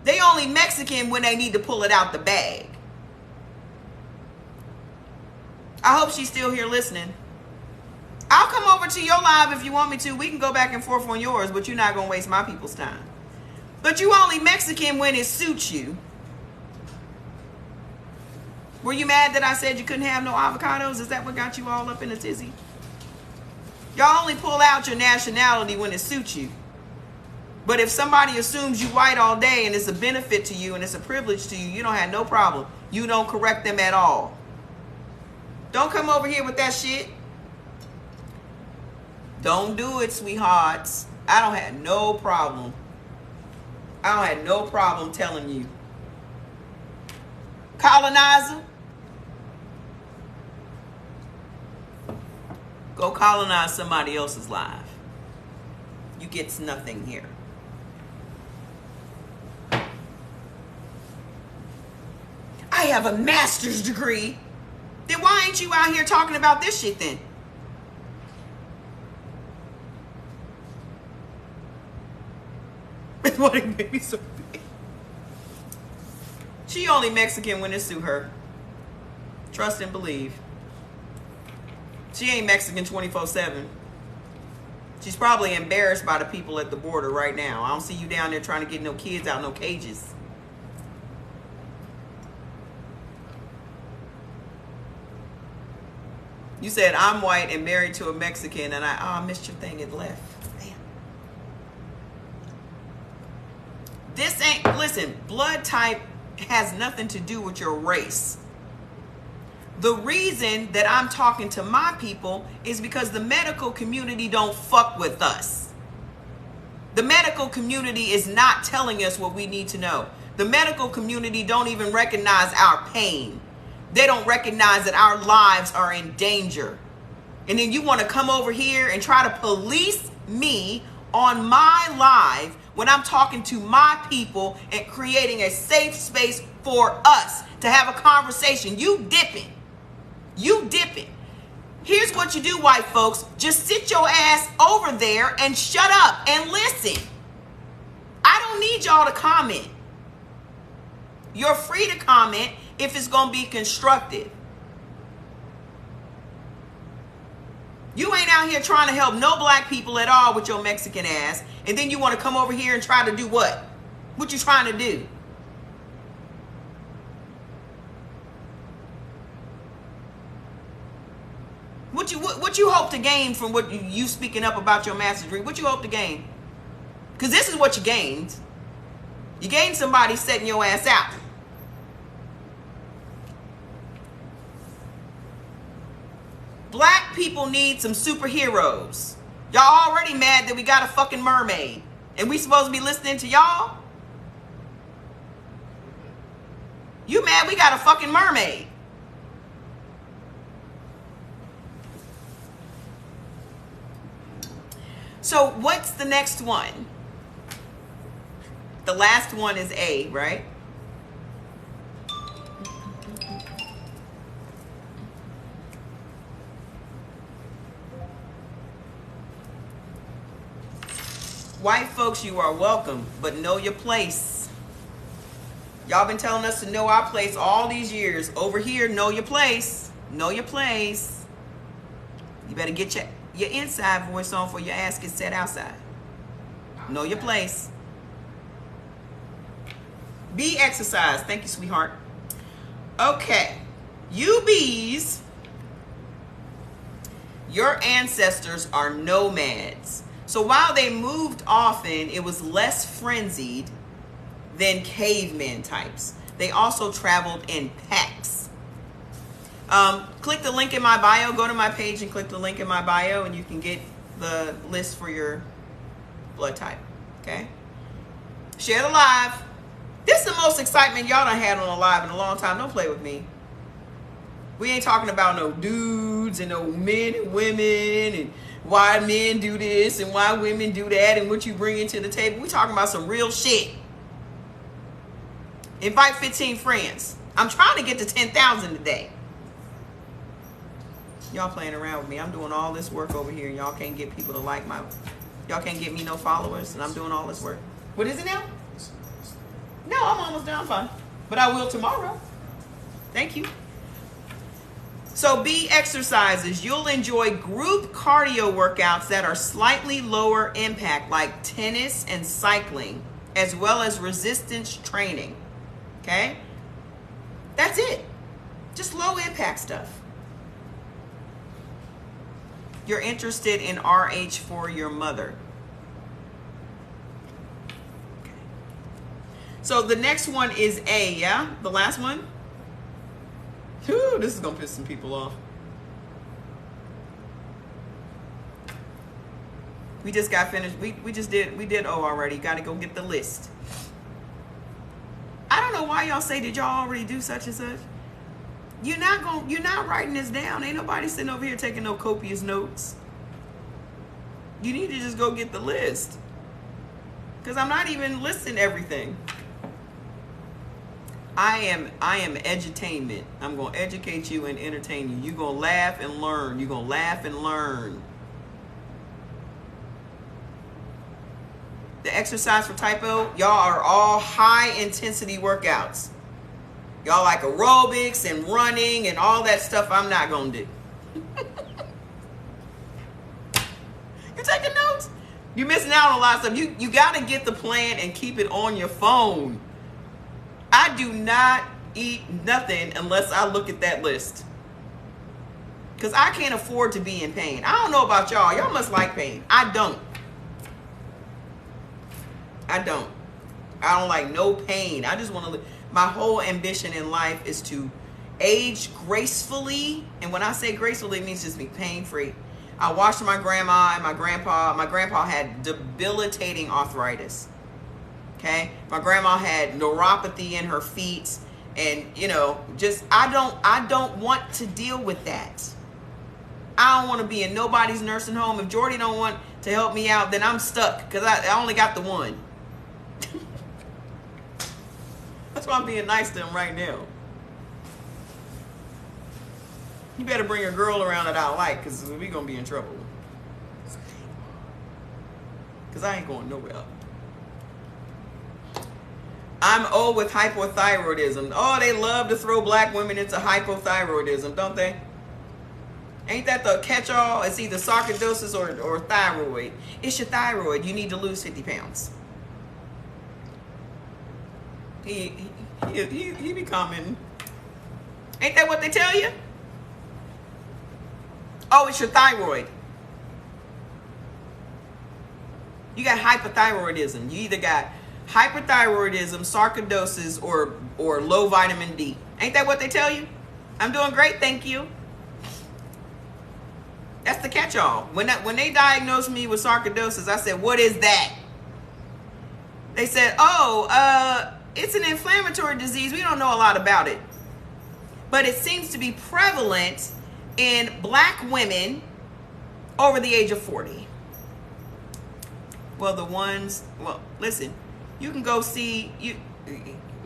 They only Mexican when they need to pull it out the bag. I hope she's still here listening. I'll come over to your live if you want me to. We can go back and forth on yours, but you're not going to waste my people's time. But you only Mexican when it suits you. Were you mad that I said you couldn't have no avocados? Is that what got you all up in a tizzy? Y'all only pull out your nationality when it suits you. But if somebody assumes you white all day and it's a benefit to you and it's a privilege to you, you don't have no problem. You don't correct them at all. Don't come over here with that shit. Don't do it, sweethearts. I don't have no problem. I don't have no problem telling you. Colonizer. Go colonize somebody else's life. You get nothing here. I have a master's degree. Then why ain't you out here talking about this shit then? What it made me so big. She only Mexican when it suit her. Trust and believe. She ain't Mexican 24/7. She's probably embarrassed by the people at the border right now. I don't see you down there trying to get no kids out no cages. You said I'm white and married to a Mexican, and I missed your thing. It left. Damn. This ain't, listen, blood type has nothing to do with your race. The reason that I'm talking to my people is because the medical community don't fuck with us. The medical community is not telling us what we need to know. The medical community don't even recognize our pain. They don't recognize that our lives are in danger. And then you want to come over here and try to police me on my live when I'm talking to my people and creating a safe space for us to have a conversation. You dipping. You dipping. Here's what you do, white folks. Just sit your ass over there and shut up and listen. I don't need y'all to comment. You're free to comment if it's going to be constructive. You ain't out here trying to help no black people at all with your Mexican ass. And then you want to come over here and try to do what? What you trying to do? What you hope to gain from what you speaking up about your master's degree? What you hope to gain? Because this is what you gained. You gained somebody setting your ass out. Black people need some superheroes. Y'all already mad that we got a fucking mermaid. And we supposed to be listening to y'all? You mad we got a fucking mermaid. So what's the next one? The last one is A, right? White folks, you are welcome, but know your place. Y'all been telling us to know our place all these years. Over here, know your place. Know your place. You better get your inside voice on before your ass gets set outside. Know your place. Be exercised. Thank you, sweetheart. Okay. You bees, your ancestors are nomads. So while they moved often, it was less frenzied than caveman types. They also traveled in packs. Click the link in my bio. Go to my page and click the link in my bio, and you can get the list for your blood type. Okay? Share the live. This is the most excitement y'all done had on a live in a long time. Don't play with me. We ain't talking about no dudes and no men and women and why men do this and why women do that and what you bring into the table. We talking about some real shit. Invite 15 friends. I'm trying to get to 10,000 today. Y'all playing around with me. I'm doing all this work over here and y'all can't get people to like my... Y'all can't get me no followers and I'm doing all this work. What is it now? No, I'm almost done. I'm fine. But I will tomorrow. Thank you. So B exercises. You'll enjoy group cardio workouts that are slightly lower impact, like tennis and cycling, as well as resistance training. Okay? That's it. Just low impact stuff. You're interested in RH for your mother. So the next one is A, yeah? The last one? Whew, this is going to piss some people off. We just got finished. We did O already. Got to go get the list. I don't know why y'all say, did y'all already do such and such? You're not writing this down. Ain't nobody sitting over here taking no copious notes. You need to just go get the list. Because I'm not even listing everything. I am edutainment. I'm going to educate you and entertain you. You're going to laugh and learn. You're going to laugh and learn. The exercise for typo, y'all are all high intensity workouts. Y'all like aerobics and running and all that stuff I'm not going to do. You taking notes? You're missing out on a lot of stuff. You got to get the plan and keep it on your phone. I do not eat nothing unless I look at that list. Because I can't afford to be in pain. I don't know about y'all. Y'all must like pain. I don't. I don't like no pain. I just want to live. My whole ambition in life is to age gracefully. And when I say gracefully, it means just be pain-free. I watched my grandma and my grandpa. My grandpa had debilitating arthritis. Okay? My grandma had neuropathy in her feet. And, just, I don't want to deal with that. I don't want to be in nobody's nursing home. If Jordy don't want to help me out, then I'm stuck. Because I only got the one. That's why I'm being nice to him right now. You better bring a girl around that I like, because we're going to be in trouble. Because I ain't going nowhere. I'm old with hypothyroidism. Oh, they love to throw black women into hypothyroidism, don't they? Ain't that the catch-all? It's either sarcoidosis or thyroid. It's your thyroid. You need to lose 50 pounds. He be commenting. Ain't that what they tell you? Oh, it's your thyroid. You got hypothyroidism. You either got hyperthyroidism, sarcoidosis, or low vitamin D. Ain't that what they tell you? I'm doing great, thank you. That's the catch-all. When they diagnosed me with sarcoidosis, I said, what is that? They said, it's an inflammatory disease. We don't know a lot about it. But it seems to be prevalent in black women over the age of 40. Well, listen, you can go see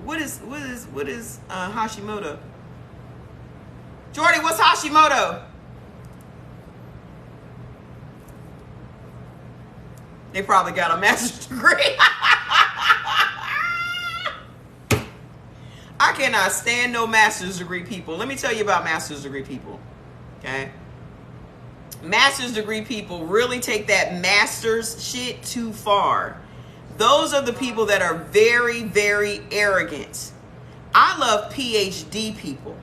what is Hashimoto? Jordy, what's Hashimoto? They probably got a master's degree. I cannot stand no master's degree people. Let me tell you about master's degree people. Okay? Master's degree people really take that master's shit too far. Those are the people that are very, very arrogant. I love PhD people.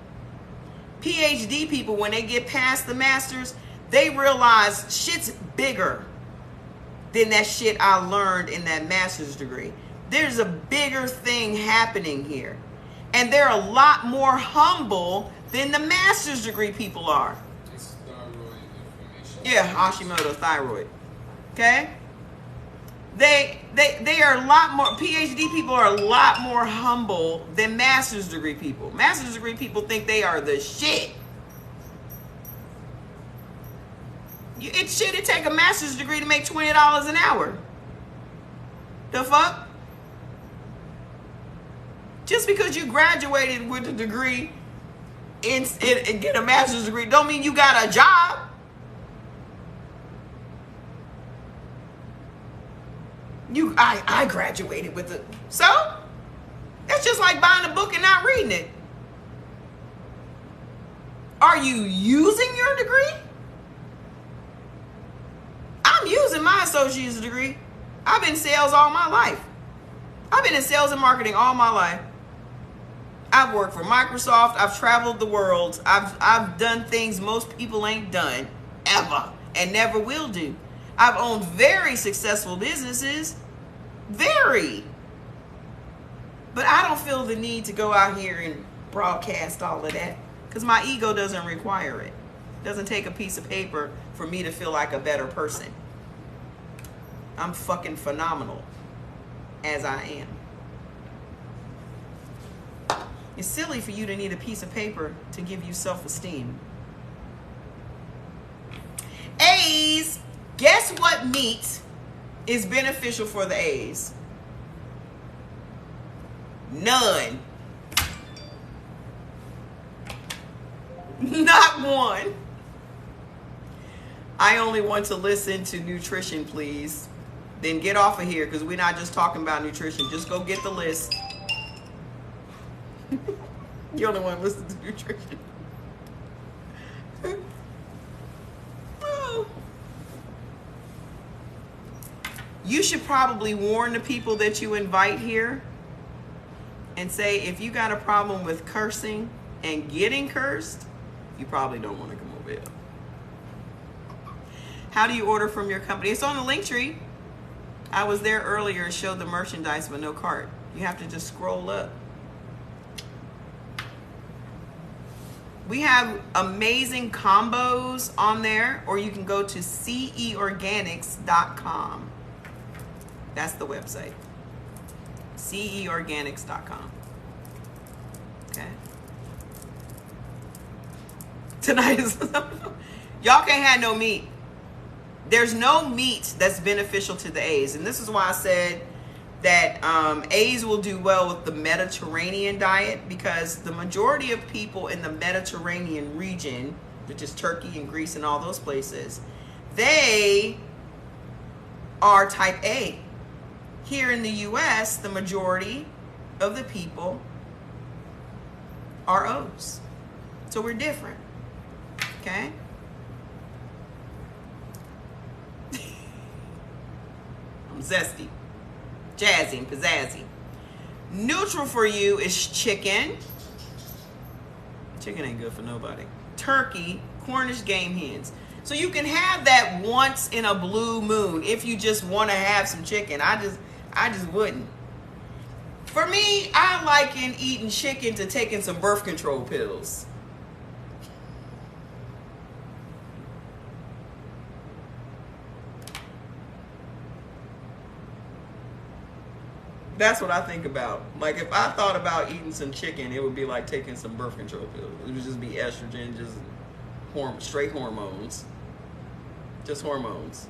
PhD people, when they get past the master's, they realize shit's bigger than that shit I learned in that master's degree. There's a bigger thing happening here. And they're a lot more humble than the master's degree people are. It's thyroid inflammation. Yeah, Hashimoto thyroid. Okay? They are a lot more, PhD people are a lot more humble than master's degree people. Master's degree people think they are the shit. It should take a master's degree to make $20 an hour. The fuck? Just because you graduated with a degree and get a master's degree don't mean you got a job. I graduated with it. So? That's just like buying a book and not reading it. Are you using your degree? I'm using my associate's degree. I've been in sales all my life. I've been in sales and marketing all my life. I've worked for Microsoft. I've traveled the world. I've done things most people ain't done ever and never will do. I've owned very successful businesses. Very. But I don't feel the need to go out here and broadcast all of that because my ego doesn't require it. It doesn't take a piece of paper for me to feel like a better person. I'm fucking phenomenal as I am. It's silly for you to need a piece of paper to give you self-esteem. A's, guess what meat is beneficial for the A's? None. Not one. I only want to listen to nutrition, please. Then get off of here because we're not just talking about nutrition. Just go get the list. You only want to listen to nutrition. Oh. You should probably warn the people that you invite here and say, if you got a problem with cursing and getting cursed, you probably don't want to come over here. How do you order from your company? It's on the Linktree. I was there earlier and showed the merchandise but no cart. You have to just scroll up. We have amazing combos on there, or you can go to ceorganics.com. That's the website. ceorganics.com. Okay. Tonight is y'all can't have no meat. There's no meat that's beneficial to the A's, and this is why I said that A's will do well with the Mediterranean diet, because the majority of people in the Mediterranean region, which is Turkey and Greece and all those places, they are type A. Here in the US, the majority of the people are O's. So we're different. Okay? I'm zesty, jazzy, and pizzazzy. Neutral for you is chicken. Chicken ain't good for nobody. Turkey, Cornish game hens. So you can have that once in a blue moon if you just want to have some chicken. I just wouldn't. For me, I liken eating chicken to taking some birth control pills. That's what I think about. Like, if I thought about eating some chicken, it would be like taking some birth control pills. It would just be estrogen, just straight hormones. Just hormones.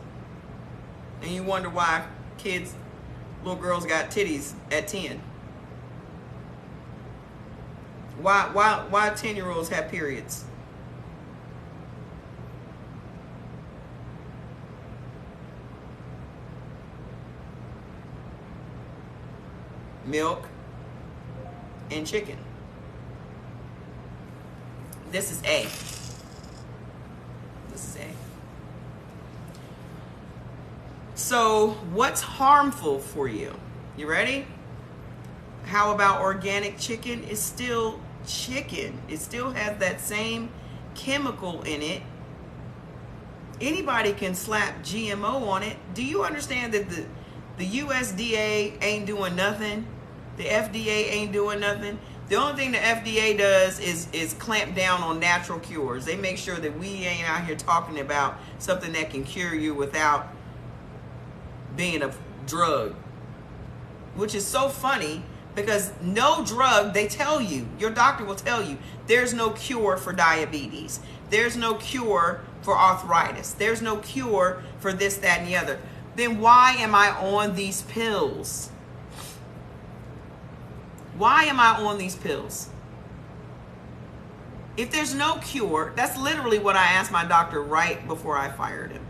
And you wonder why little girls got titties at 10. Why 10-year-olds have periods? Milk and chicken. This is A. This is A. So, what's harmful for you? You ready? How about organic chicken? It's still chicken. It still has that same chemical in it. Anybody can slap GMO on it. Do you understand that the USDA ain't doing nothing? The FDA ain't doing nothing. The only thing the FDA does is clamp down on natural cures. They make sure that we ain't out here talking about something that can cure you without being a drug. Which is so funny, because no drug, they tell you, your doctor will tell you, there's no cure for diabetes. There's no cure for arthritis. There's no cure for this, that, and the other. Then why am I on these pills? Why am I on these pills? If there's no cure, that's literally what I asked my doctor right before I fired him.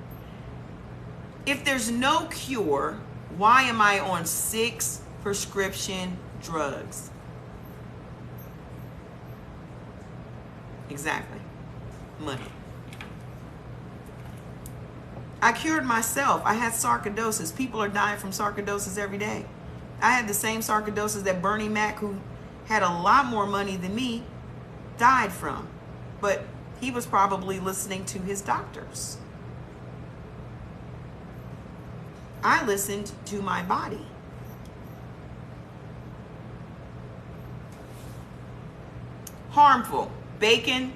If there's no cure, why am I on 6 prescription drugs? Exactly. Money. I cured myself. I had sarcoidosis. People are dying from sarcoidosis every day. I had the same sarcoidosis that Bernie Mac, who had a lot more money than me, died from. But he was probably listening to his doctors. I listened to my body. Harmful: bacon,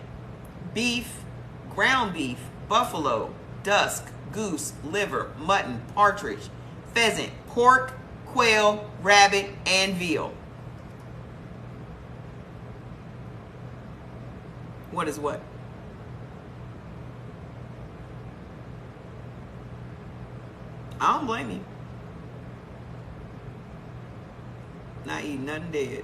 beef, ground beef, buffalo, dusk, goose, liver, mutton, partridge, pheasant, pork, quail, rabbit, and veal. What is what? I don't blame you. Not eating nothing dead.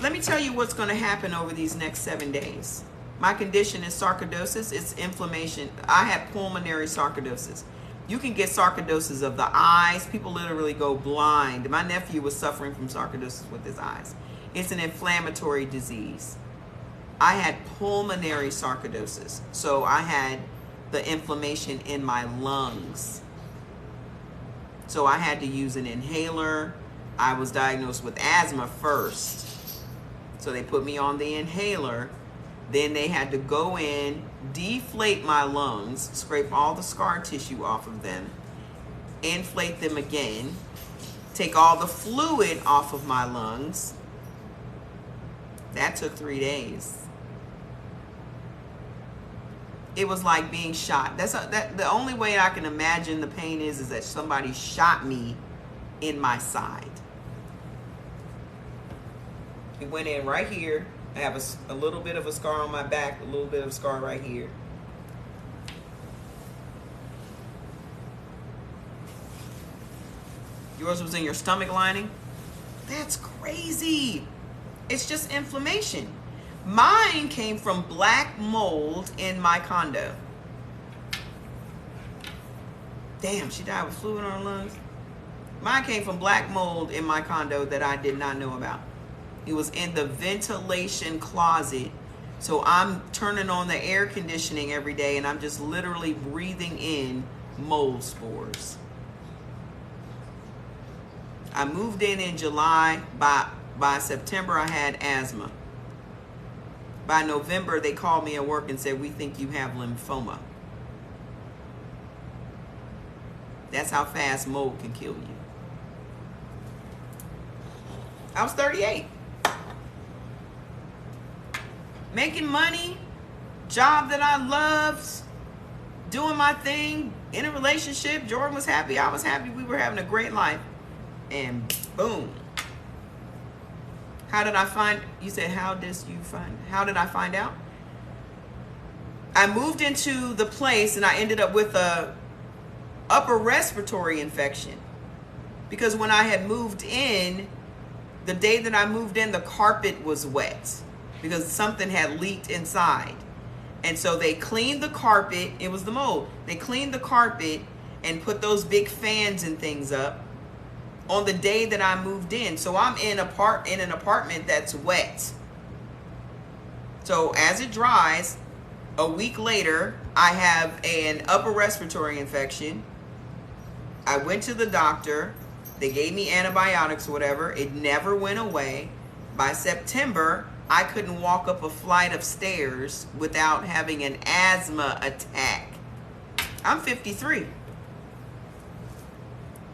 Let me tell you what's going to happen over these next 7 days. My condition is sarcoidosis. It's inflammation. I have pulmonary sarcoidosis. You can get sarcoidosis of the eyes. People literally go blind. My nephew was suffering from sarcoidosis with his eyes. It's an inflammatory disease. I had pulmonary sarcoidosis. So I had the inflammation in my lungs. So I had to use an inhaler. I was diagnosed with asthma first. So they put me on the inhaler. Then they had to go in, deflate my lungs, scrape all the scar tissue off of them, inflate them again, take all the fluid off of my lungs. That took 3 days. It was like being shot. The only way I can imagine the pain is that somebody shot me in my side. It went in right here. I have a little bit of a scar on my back, a little bit of a scar right here. Yours was in your stomach lining? That's crazy. It's just inflammation. Mine came from black mold in my condo. Damn, she died with fluid on her lungs. Mine came from black mold in my condo that I did not know about. It was in the ventilation closet. So I'm turning on the air conditioning every day and I'm just literally breathing in mold spores. I moved in July. By September, I had asthma. By November, they called me at work and said, "We think you have lymphoma." That's how fast mold can kill you. I was 38. Making money, job that I loved, doing my thing, in a relationship. Jordan was happy, I was happy, we were having a great life. And boom. How did I find, you said, how did I find out? I moved into the place and I ended up with a upper respiratory infection. Because when I had moved in, the day that I moved in, the carpet was wet because something had leaked inside. And so they cleaned the carpet. It was the mold. They cleaned the carpet and put those big fans and things up on the day that I moved in. So I'm in an apartment that's wet. So as it dries, a week later, I have an upper respiratory infection. I went to the doctor. They gave me antibiotics or whatever. It never went away. By September, I couldn't walk up a flight of stairs without having an asthma attack. I'm 53.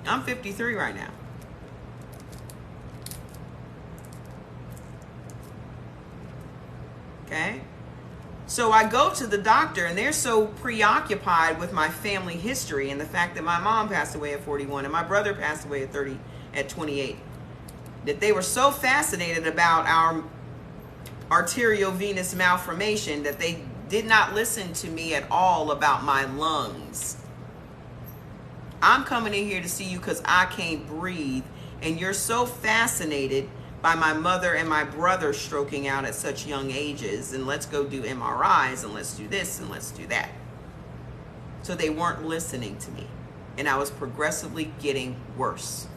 I'm 53 right now. Okay? So I go to the doctor and they're so preoccupied with my family history and the fact that my mom passed away at 41 and my brother passed away at 28, that they were so fascinated about our arteriovenous malformation that they did not listen to me at all about my lungs. I'm coming in here to see you because I can't breathe, and you're so fascinated by my mother and my brother stroking out at such young ages, and let's go do MRIs, and let's do this, and let's do that. So they weren't listening to me, and I was progressively getting worse.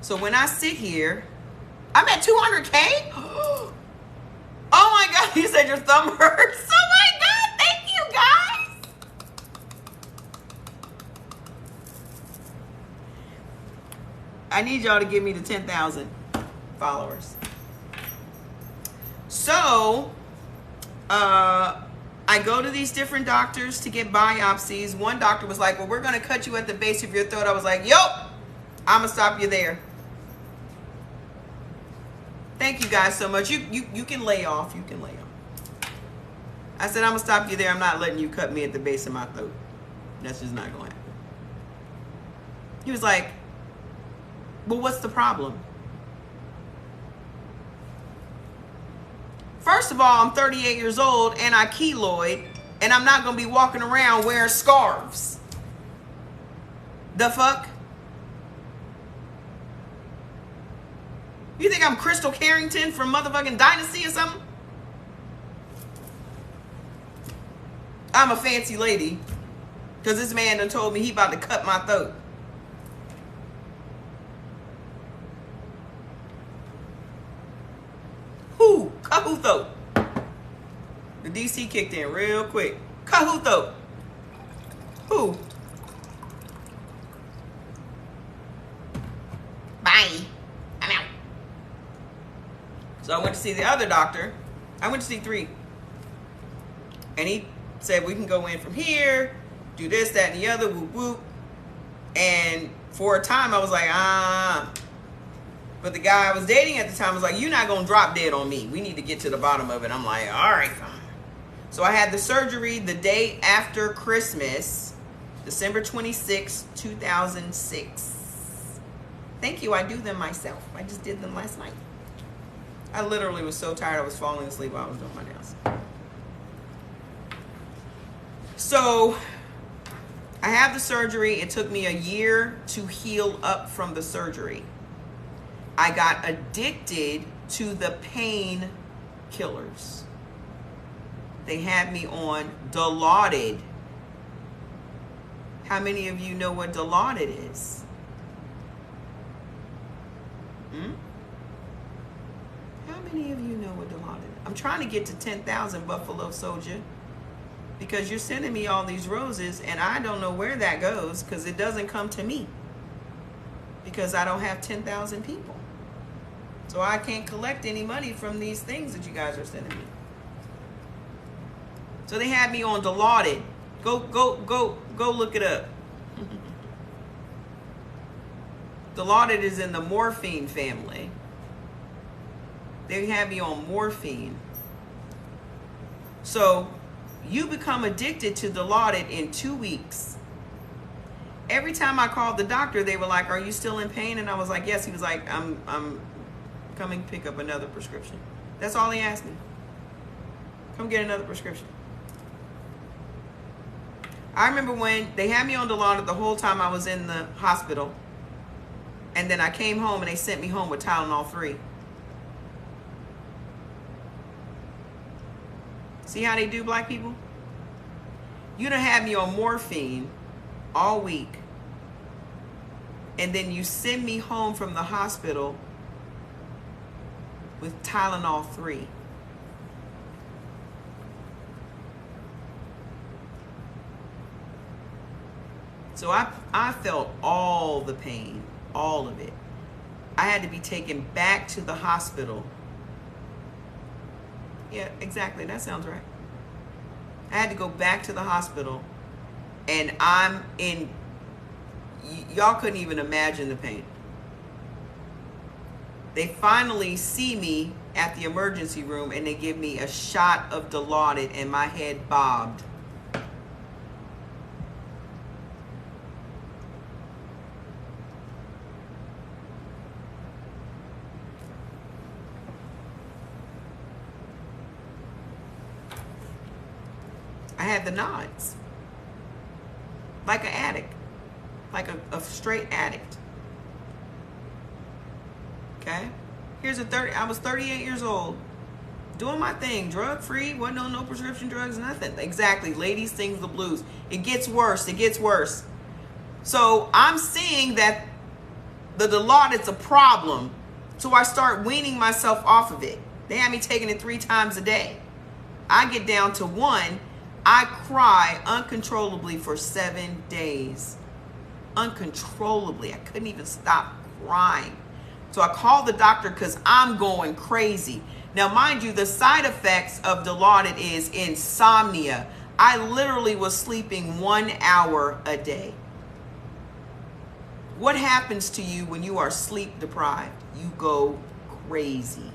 So when I sit here, I'm at 200K. Oh my God, you said your thumb hurts. Oh my God, thank you guys. I need y'all to give me the 10,000 followers. So, I go to these different doctors to get biopsies. One doctor was like, well, we're going to cut you at the base of your throat. I was like, yup, I'm gonna stop you there. Thank you guys so much. You can lay off. You can lay off. I said I'm gonna stop you there. I'm not letting you cut me at the base of my throat. That's just not gonna happen. He was like, well, what's the problem? First of all, I'm 38 years old and I keloid, and I'm not gonna be walking around wearing scarves. The fuck? You think I'm Crystal Carrington from motherfucking Dynasty or something? I'm a fancy lady. Because this man done told me he about to cut my throat. Who? Cut who throat? The DC kicked in real quick. Cut who throat? Who? Bye. I'm out. So I went to see the other doctor. I went to see 3. And he said, we can go in from here, do this, that, and the other, whoop, whoop. And for a time, I was like, But the guy I was dating at the time was like, you're not going to drop dead on me. We need to get to the bottom of it. I'm like, all right, fine. So I had the surgery the day after Christmas, December 26, 2006. Thank you. I do them myself. I just did them last night. I literally was so tired I was falling asleep while I was doing my nails. So I have the surgery. It took me a year to heal up from the surgery. I got addicted to the pain killers. They had me on Dilaudid. How many of you know what Dilaudid is? How many of you know what Dilaudid is? I'm trying to get to 10,000 Buffalo Soldier, because you're sending me all these roses and I don't know where that goes, because it doesn't come to me, because I don't have 10,000 people. So I can't collect any money from these things that you guys are sending me. So they had me on Dilaudid. Go look it up. Dilaudid is in the morphine family. They have me on morphine. So you become addicted to Dilaudid in 2 weeks. Every time I called the doctor, they were like, are you still in pain? And I was like, yes. He was like, I'm coming pick up another prescription. That's all he asked me. Come get another prescription. I remember when they had me on Dilaudid the whole time I was in the hospital. And then I came home and they sent me home with Tylenol 3. See how they do, black people? You done had me on morphine all week. And then you send me home from the hospital with Tylenol 3. So I felt all the pain, all of it. I had to be taken back to the hospital. Yeah, exactly. That sounds right. I had to go back to the hospital, and I'm in, y'all couldn't even imagine the pain. They finally see me at the emergency room and they give me a shot of Dilaudid and my head bobbed. I had the nods. Like an addict. Like a straight addict. Okay? I was 38 years old. Doing my thing. Drug free. Wasn't on no prescription drugs. Nothing. Exactly. Ladies sings the blues. It gets worse. It gets worse. So I'm seeing that the Dilaudid's a problem. So I start weaning myself off of it. They had me taking it 3 times a day. I get down to 1. I cry uncontrollably for 7 days. Uncontrollably. I couldn't even stop crying. So I called the doctor because I'm going crazy. Now, mind you, the side effects of Dilaudid is insomnia. I literally was sleeping 1 hour a day. What happens to you when you are sleep deprived? You go crazy.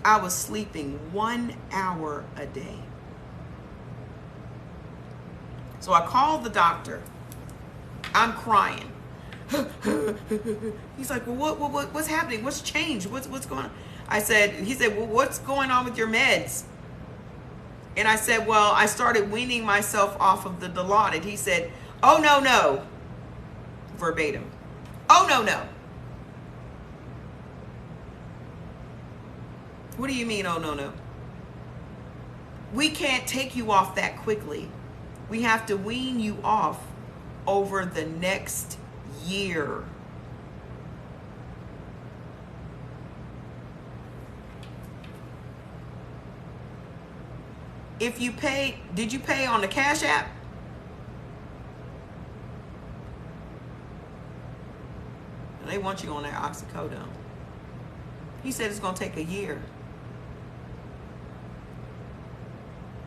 I was sleeping 1 hour a day. So I called the doctor. I'm crying. He's like, well, what's happening? What's changed? What's going on? He said, well, what's going on with your meds? And I said, well, I started weaning myself off of the Dilaudid. He said, oh, no. Verbatim. Oh, no. What do you mean, oh, no? We can't take you off that quickly. We have to wean you off over the next year. If you pay, did you pay on the Cash App? They want you on that oxycodone. He said it's going to take a year.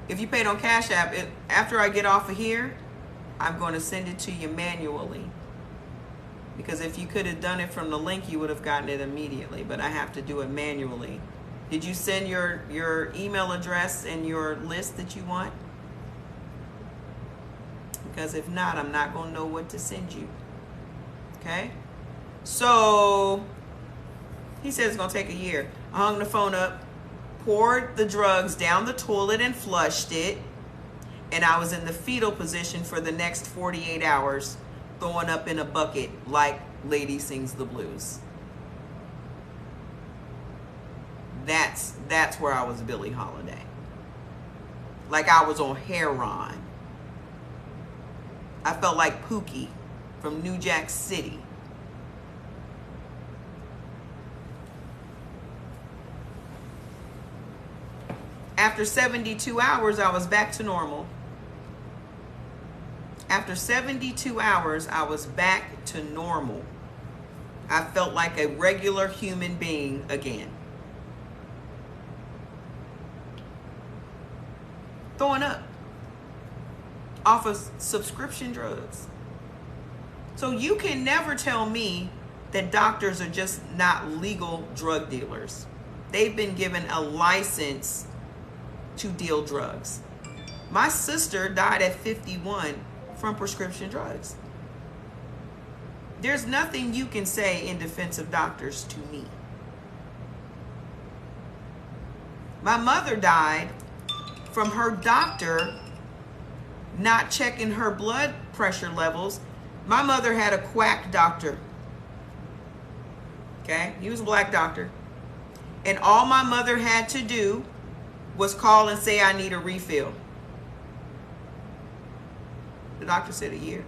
If you paid on Cash App, after I get off of here, I'm going to send it to you manually. Because if you could have done it from the link, you would have gotten it immediately. But I have to do it manually. Did you send your email address and your list that you want? Because if not, I'm not going to know what to send you. Okay? So, he said it's going to take a year. I hung the phone up, poured the drugs down the toilet and flushed it. And I was in the fetal position for the next 48 hours, throwing up in a bucket like Lady Sings the Blues. That's where I was Billie Holiday. Like I was on heroin. I felt like Pookie from New Jack City. After 72 hours, I was back to normal. After 72 hours, I was back to normal. I felt like a regular human being again. Throwing up off of subscription drugs. So you can never tell me that doctors are just not legal drug dealers. They've been given a license to deal drugs. My sister died at 51 from prescription drugs. There's nothing you can say in defense of doctors to me. My mother died from her doctor not checking her blood pressure levels. My mother had a quack doctor. Okay? He was a black doctor. And all my mother had to do was call and say, I need a refill. The doctor said a year.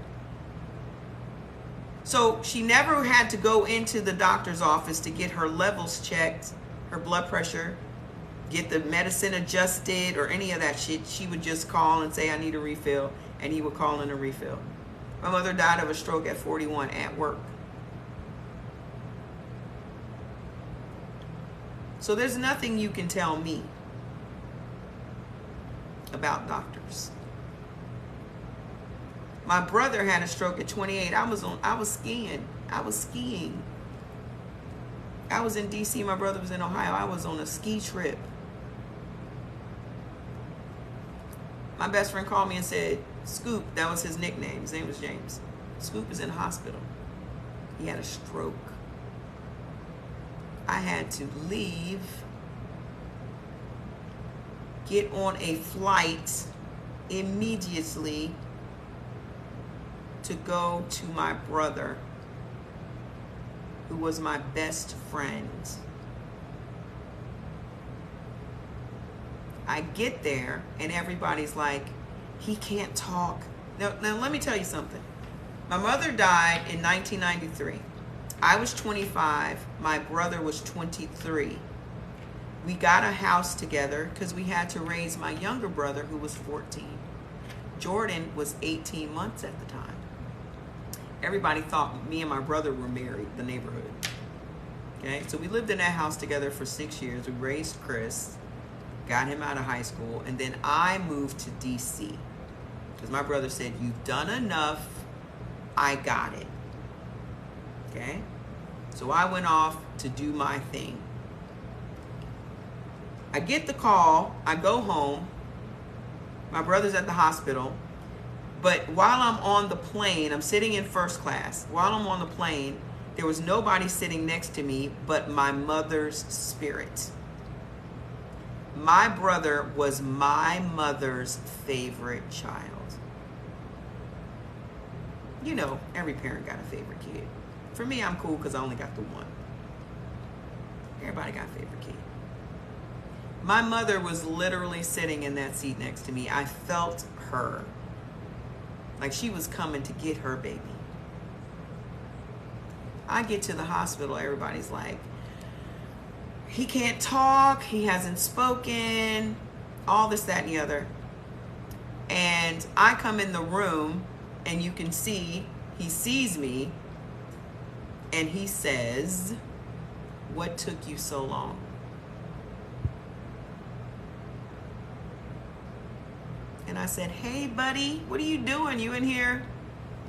So she never had to go into the doctor's office to get her levels checked, her blood pressure, get the medicine adjusted or any of that shit. She would just call and say, I need a refill, and he would call in a refill. My mother died of a stroke at 41 at work. So there's nothing you can tell me about doctors. My brother had a stroke at 28. I was skiing. I was in DC. My brother was in Ohio. I was on a ski trip. My best friend called me and said, Scoop, that was his nickname. His name was James. Scoop is in the hospital. He had a stroke. I had to leave, get on a flight immediately to go to my brother, who was my best friend. I get there and everybody's like, he can't talk. Now let me tell you something. My mother died in 1993. I was 25. My brother was 23. We got a house together because we had to raise my younger brother, who was 14. Jordan was 18 months at the time. Everybody thought me and my brother were married, the neighborhood. Okay, so we lived in that house together for 6 years. We raised Chris, got him out of high school, and then I moved to DC because my brother said, you've done enough. I got it. Okay? So I went off to do my thing. I get the call. I go home. My brother's at the hospital. But while I'm on the plane, I'm sitting in first class. While I'm on the plane, there was nobody sitting next to me but my mother's spirit. My brother was my mother's favorite child. You know, every parent got a favorite kid. For me, I'm cool because I only got the one. Everybody got a favorite kid. My mother was literally sitting in that seat next to me. I felt her. Like she was coming to get her baby. I get to the hospital, everybody's like, he can't talk, he hasn't spoken, all this, that, and the other. And I come in the room and you can see, he sees me and he says, "What took you so long?" And I said, "Hey, buddy, what are you doing? You in here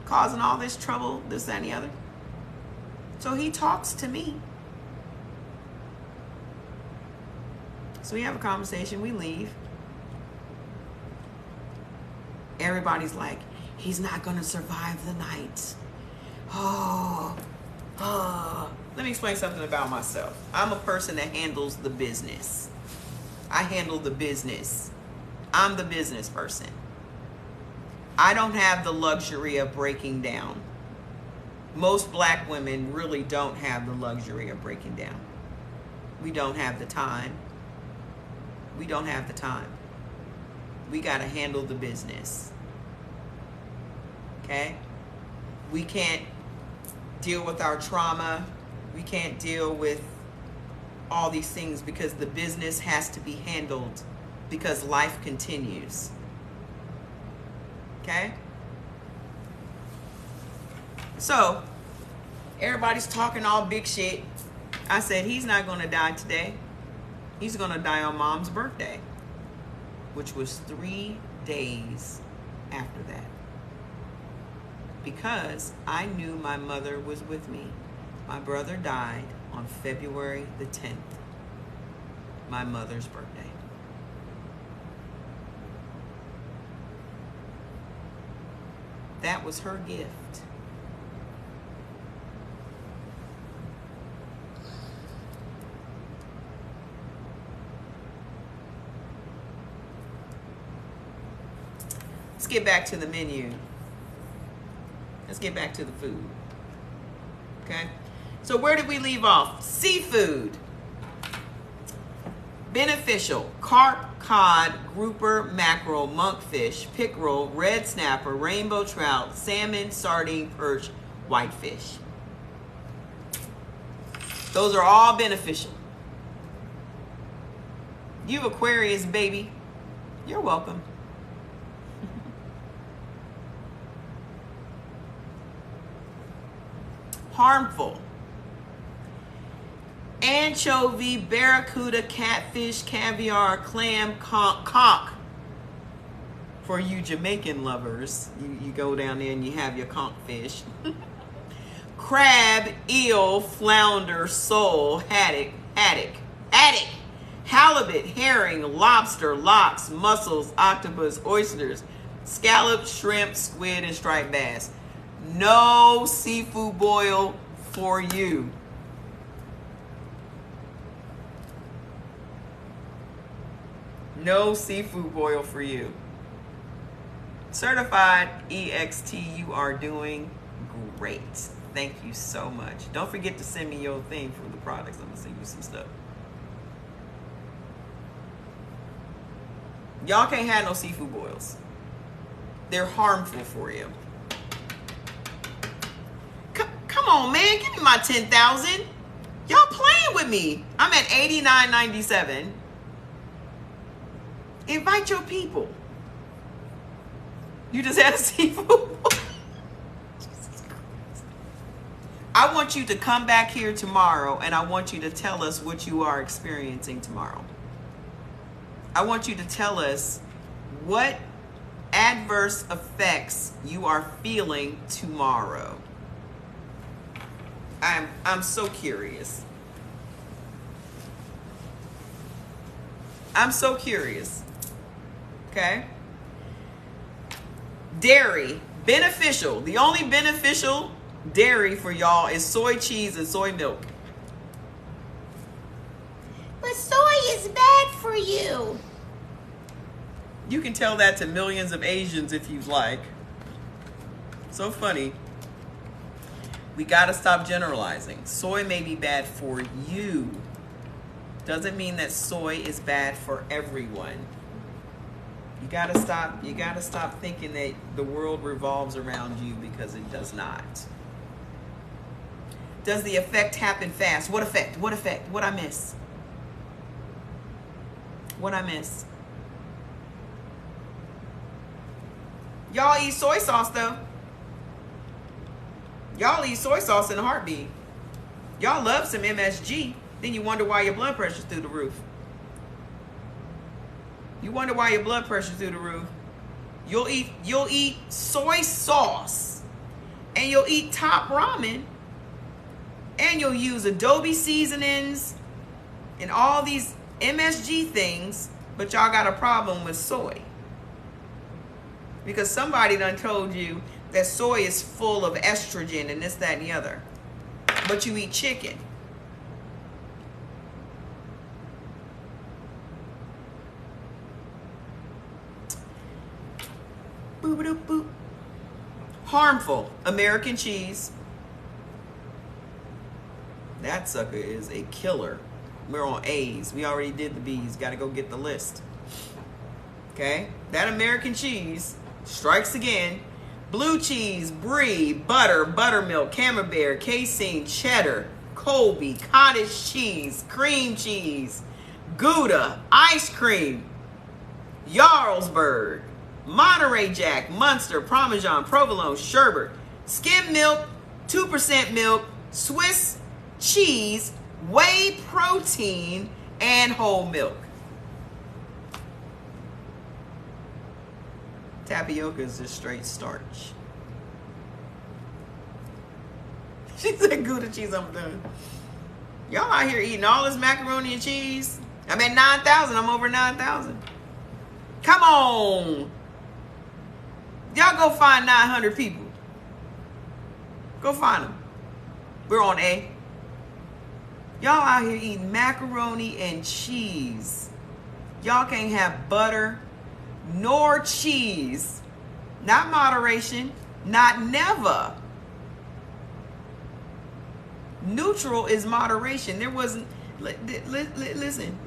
causing all this trouble, this, that, and the other?" So he talks to me. So we have a conversation, we leave. Everybody's like, he's not gonna survive the night. Oh. Let me explain something about myself. I'm a person that handles the business. I handle the business. I'm the business person. I don't have the luxury of breaking down. Most black women really don't have the luxury of breaking down. We don't have the time. We don't have the time. We got to handle the business. Okay? We can't deal with our trauma. We can't deal with all these things because the business has to be handled because life continues. Okay? So, everybody's talking all big shit. I said, he's not going to die today. He's going to die on Mom's birthday, which was 3 days after that. Because I knew my mother was with me. My brother died on February the 10th, my mother's birthday. That was her gift. Let's get back to the menu. Let's get back to the food. Okay? So where did we leave off? Seafood. Beneficial. Carp, cod, grouper, mackerel, monkfish, pickerel, red snapper, rainbow trout, salmon, sardine, perch, whitefish. Those are all beneficial. You Aquarius, baby. You're welcome. Harmful. Anchovy, barracuda, catfish, caviar, clam, conch. For you Jamaican lovers, you go down there and you have your conch fish. Crab, eel, flounder, sole, haddock, halibut, herring, lobster, lox, mussels, octopus, oysters, scallop, shrimp, squid, and striped bass. No seafood boil for you. No seafood boil for you. Certified EXT, you are doing great. Thank you so much. Don't forget to send me your thing for the products. I'm gonna send you some stuff. Y'all can't have no seafood boils. They're harmful for you. Come on, man, give me my 10,000. Y'all playing with me. I'm at $89.97. Invite your people. You just had a seafood. I want you to come back here tomorrow and I want you to tell us what you are experiencing tomorrow. I want you to tell us what adverse effects you are feeling tomorrow? I'm so curious. I'm so curious. Okay? Dairy, beneficial. The only beneficial dairy for y'all is soy cheese and soy milk. But soy is bad for you. You can tell that to millions of Asians if you like. So funny. We gotta stop generalizing. Soy may be bad for you. Doesn't mean that soy is bad for everyone. You gotta stop thinking that the world revolves around you, because it does not. Does the effect happen fast? What effect? What effect? What I miss? What I miss? Y'all eat soy sauce though. Y'all eat soy sauce in a heartbeat. Y'all love some MSG. Then you wonder why your blood pressure's through the roof. You wonder why your blood pressure's through the roof. You'll eat soy sauce, and you'll eat Top Ramen, and you'll use Adobe seasonings and all these MSG things, but y'all got a problem with soy. Because somebody done told you that soy is full of estrogen and this, that, and the other. But you eat chicken. Boop, boop, boop. Harmful. American cheese. That sucker is a killer. We're on A's. We already did the B's. Got to go get the list. Okay? That American cheese strikes again. Blue cheese, brie, butter, buttermilk, camembert, casein, cheddar, Colby, cottage cheese, cream cheese, Gouda, ice cream, Jarlsberg, Monterey Jack, Munster, Parmesan, Provolone, sherbet, skim milk, 2% milk, Swiss cheese, whey protein, and whole milk. Tapioca is just straight starch. She said Gouda cheese, I'm done. Y'all out here eating all this macaroni and cheese. I'm at 9,000. I'm over 9,000. Come on. Y'all go find 900 people. Go find them. We're on A. Y'all out here eating macaroni and cheese. Y'all can't have butter nor cheese. Not moderation. Not never. Neutral is moderation. There wasn't... Listen.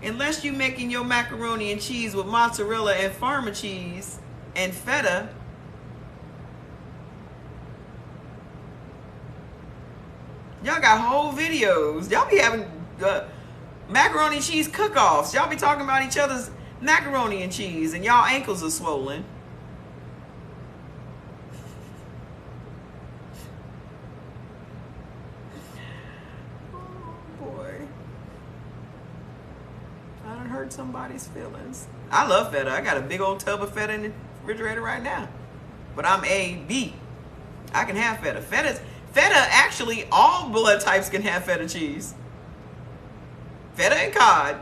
Unless you're making your macaroni and cheese with mozzarella and Parma cheese and feta, y'all got whole videos. Y'all be having macaroni and cheese cook-offs. Y'all be talking about each other's macaroni and cheese, and y'all ankles are swollen. Hurt somebody's feelings. I love feta. I got a big old tub of feta in the refrigerator right now. But I'm A-B. I can have feta. Feta, actually, all blood types can have feta cheese. Feta and cod.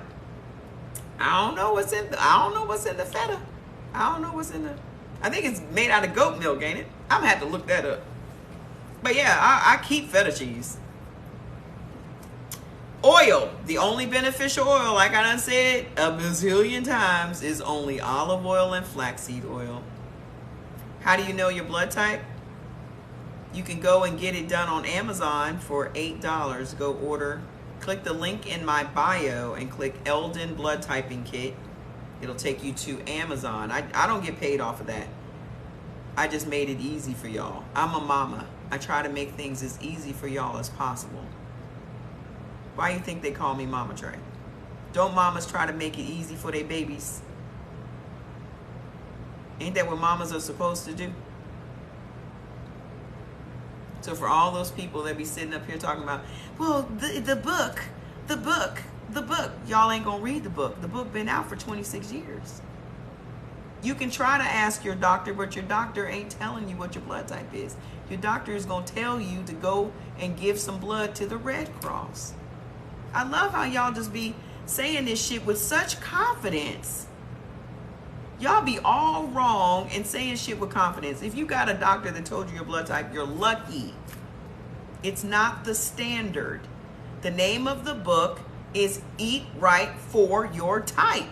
I don't know what's in the feta. I don't know what's in the... I think it's made out of goat milk, ain't it? I'm gonna have to look that up. But yeah, I keep feta cheese. Oil, the only beneficial oil, like I done said a bazillion times, is only olive oil and flaxseed oil. How do you know your blood type? You can go and get it done on Amazon for $8. Go order. Click the link in my bio and click Eldon Blood Typing Kit. It'll take you to Amazon. I don't get paid off of that. I just made it easy for y'all. I'm a mama. I try to make things as easy for y'all as possible. Why you think they call me Mama Trey? Don't mamas try to make it easy for their babies? Ain't that what mamas are supposed to do? So for all those people that be sitting up here talking about, well, the book, the book. Y'all ain't gonna read the book. The book been out for 26 years. You can try to ask your doctor, but your doctor ain't telling you what your blood type is. Your doctor is gonna tell you to go and give some blood to the Red Cross. I love how y'all just be saying this shit with such confidence. Y'all be all wrong and saying shit with confidence. If you got a doctor that told you your blood type, you're lucky. It's not the standard. The name of the book is Eat Right for Your Type.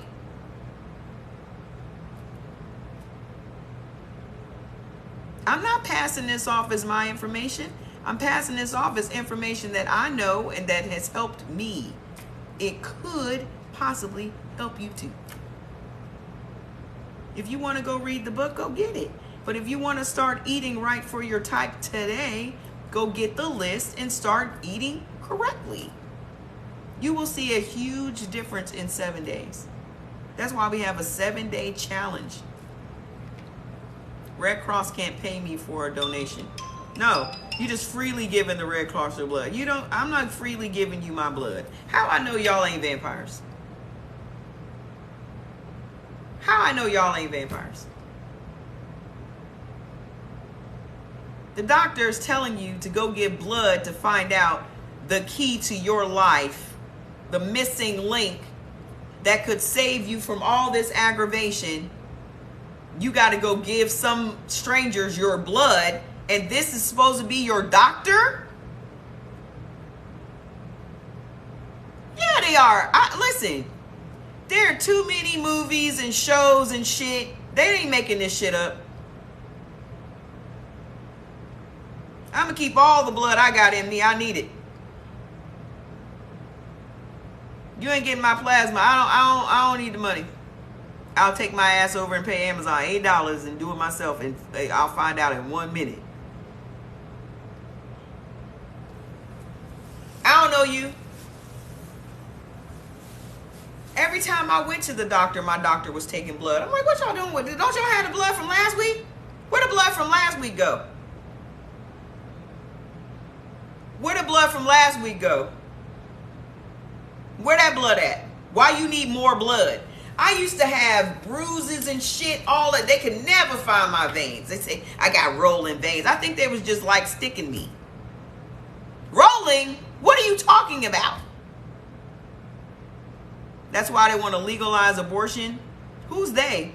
I'm not passing this off as my information. I'm passing this off as information that I know and that has helped me. It could possibly help you too. If you want to go read the book, go get it. But if you want to start eating right for your type today, go get the list and start eating correctly. You will see a huge difference in 7 days. That's why we have a 7-day challenge. Red Cross can't pay me for a donation. No, you just freely giving the Red Cross your blood. I'm not freely giving you my blood. How I know y'all ain't vampires? How I know y'all ain't vampires? The doctor is telling you to go give blood to find out the key to your life, the missing link that could save you from all this aggravation. You got to go give some strangers your blood, and this is supposed to be your doctor? Yeah, they are. Listen, there are too many movies and shows and shit. They ain't making this shit up. I'm going to keep all the blood I got in me. I need it. You ain't getting my plasma. I don't need the money. I'll take my ass over and pay Amazon $8 and do it myself, and I'll find out in 1 minute. I don't know you. Every time I went to the doctor, my doctor was taking blood. I'm like, what y'all doing with it? Don't y'all have the blood from last week? Where the blood from last week go? Where the blood from last week go? Where that blood at? Why you need more blood? I used to have bruises and shit, all that. They could never find my veins. They say I got rolling veins. I think they was just like sticking me. Rolling? What are you talking about? That's why they want to legalize abortion. Who's they?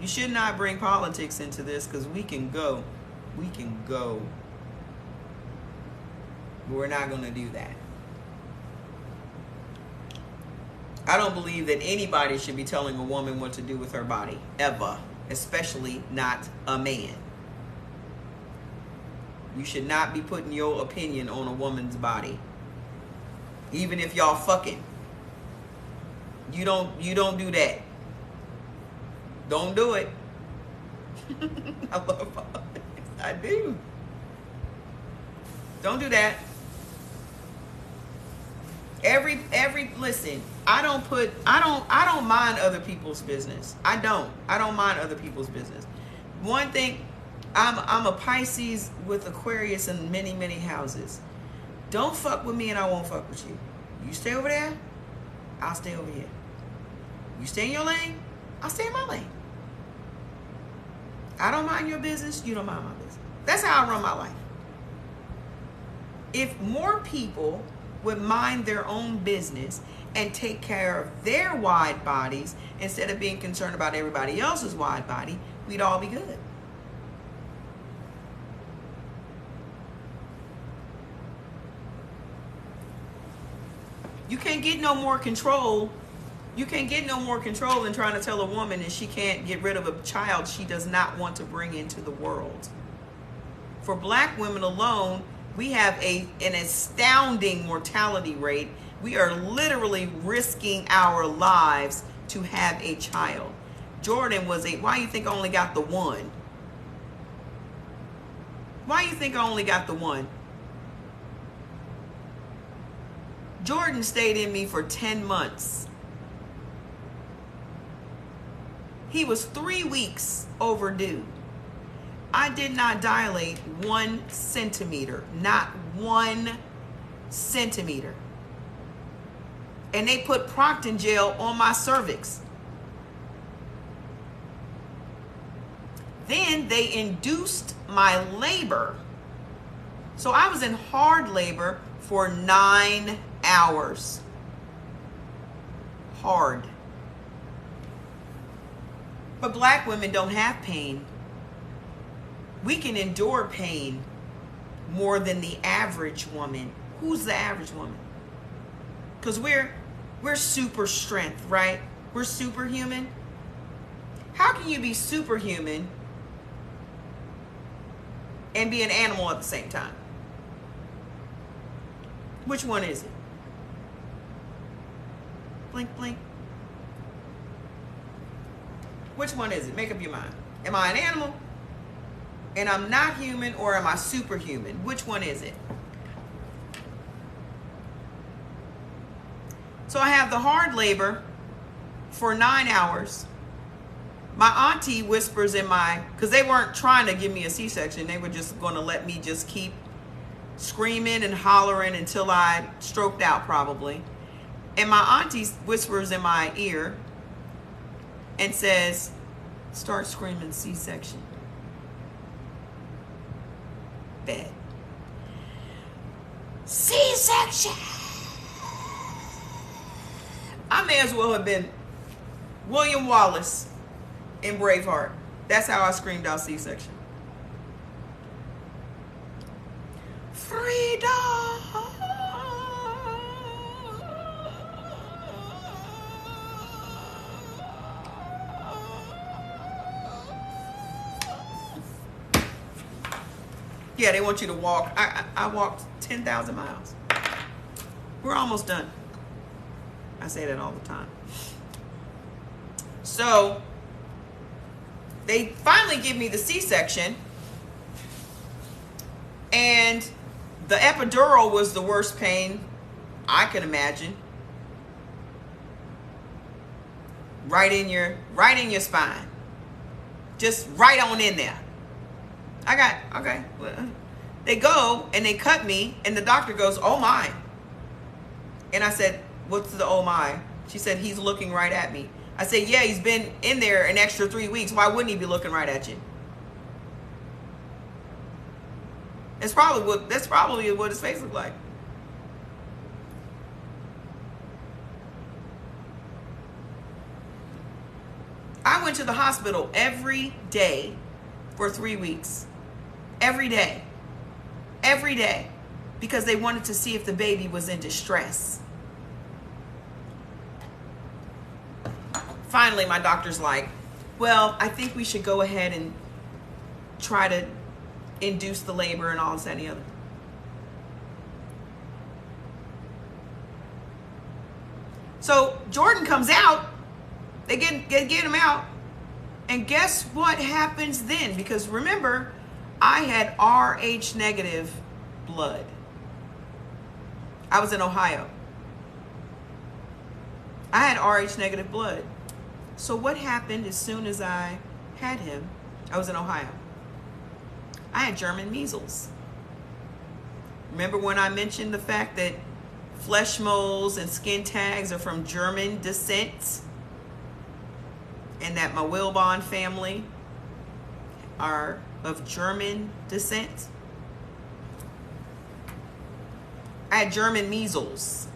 You should not bring politics into this, because we can go. We can go. But we're not going to do that. I don't believe that anybody should be telling a woman what to do with her body, ever. Especially not a man. You should not be putting your opinion on a woman's body. Even if y'all fucking. You don't do that. Don't do it. I love politics. I do. Don't do that. Listen, I don't mind other people's business. I don't mind other people's business. One thing, I'm a Pisces with Aquarius in many, many houses. Don't fuck with me and I won't fuck with you. You stay over there, I'll stay over here. You stay in your lane, I'll stay in my lane. I don't mind your business, you don't mind my business. That's how I run my life. If more people would mind their own business and take care of their wide bodies instead of being concerned about everybody else's wide body, we'd all be good. You can't get no more control. You can't get no more control than trying to tell a woman that she can't get rid of a child she does not want to bring into the world. For black women alone, we have an astounding mortality rate. We are literally risking our lives to have a child. Jordan was why you think I only got the one? Why you think I only got the one? Jordan stayed in me for 10 months. He was 3 weeks overdue. I did not dilate 1 centimeter, not 1 centimeter. And they put Proctin gel on my cervix. Then they induced my labor. So I was in hard labor for 9 hours. Hard. But black women don't have pain. We can endure pain more than the average woman. Who's the average woman? Because we're super strength, right? We're superhuman. How can you be superhuman and be an animal at the same time? Which one is it? Blink, blink. Which one is it? Make up your mind. Am I an animal and I'm not human, or am I superhuman? Which one is it? So I have the hard labor for 9 hours. My auntie whispers in my, because they weren't trying to give me a C-section. They were just going to let me just keep screaming and hollering until I stroked out probably. And my auntie whispers in my ear and says, start screaming C-section. Bad. C-section. I may as well have been William Wallace in Braveheart. That's how I screamed out C-section. Freedom. Yeah, they want you to walk. I walked 10,000 miles. We're almost done. I say that all the time. So they finally give me the C-section, and the epidural was the worst pain I can imagine. Right in your spine. Just right on in there. Okay. They go and they cut me, and the doctor goes, oh my. And I said, what's the oh my? She said, he's looking right at me. I said, yeah, he's been in there an extra 3 weeks. Why wouldn't he be looking right at you? That's probably what his face looked like. I went to the hospital every day for 3 weeks. Every day. Every day. Because they wanted to see if the baby was in distress. Finally, my doctor's like, well, I think we should go ahead and try to induce the labor and all this, that, and the other. So Jordan comes out. They get him out. And guess what happens then? Because remember, I had RH negative blood. I was in Ohio. I had RH negative blood. So what happened as soon as I had him? I was in Ohio. I had German measles. Remember when I mentioned the fact that flesh moles and skin tags are from German descent? And that my Wilbon family are of German descent? I had German measles.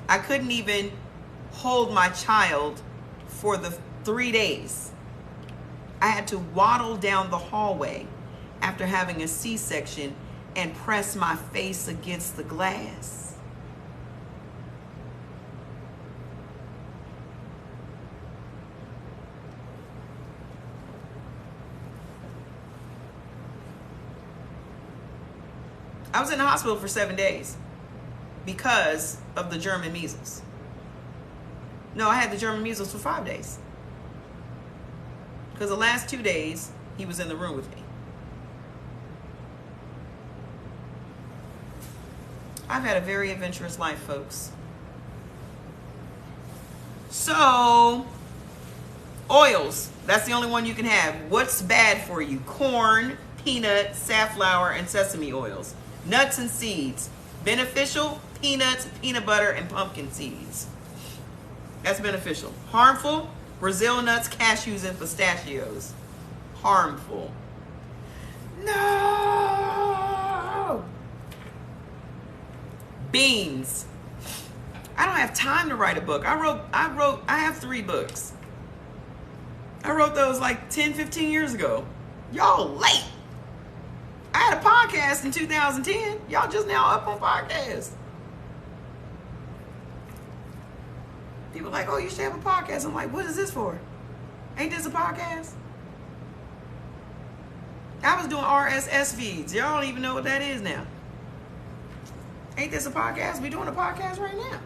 I couldn't even hold my child for the 3 days. I had to waddle down the hallway after having a C-section and press my face against the glass. I was in the hospital for 7 days because of the German measles. No, I had the German measles for 5 days. Because the last 2 days, he was in the room with me. I've had a very adventurous life, folks. So, Oils. That's the only one you can have. What's bad for you? Corn, peanut, safflower, and sesame oils. Nuts and seeds. Beneficial, peanuts, peanut butter, and pumpkin seeds. That's beneficial. Harmful, Brazil nuts, cashews, and pistachios. Harmful. No! Beans. I don't have time to write a book. I have 3 books. I wrote those like 10, 15 years ago. Y'all late. I had a podcast in 2010. Y'all just now up on podcasts. People are like, oh, you should have a podcast. I'm like, what is this for? Ain't this a podcast? I was doing RSS feeds. Y'all don't even know what that is now. Ain't this a podcast? We doing a podcast right now.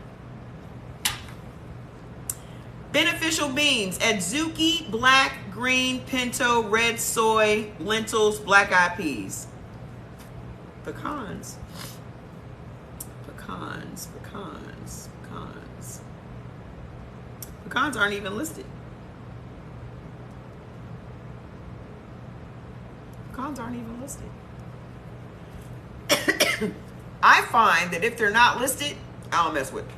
Beneficial beans: adzuki, black, green, pinto, red soy, lentils, black eyed peas. Pecans. Pecans, pecans, pecans. Pecans aren't even listed. Pecans aren't even listed. I find that if they're not listed, I don't mess with them.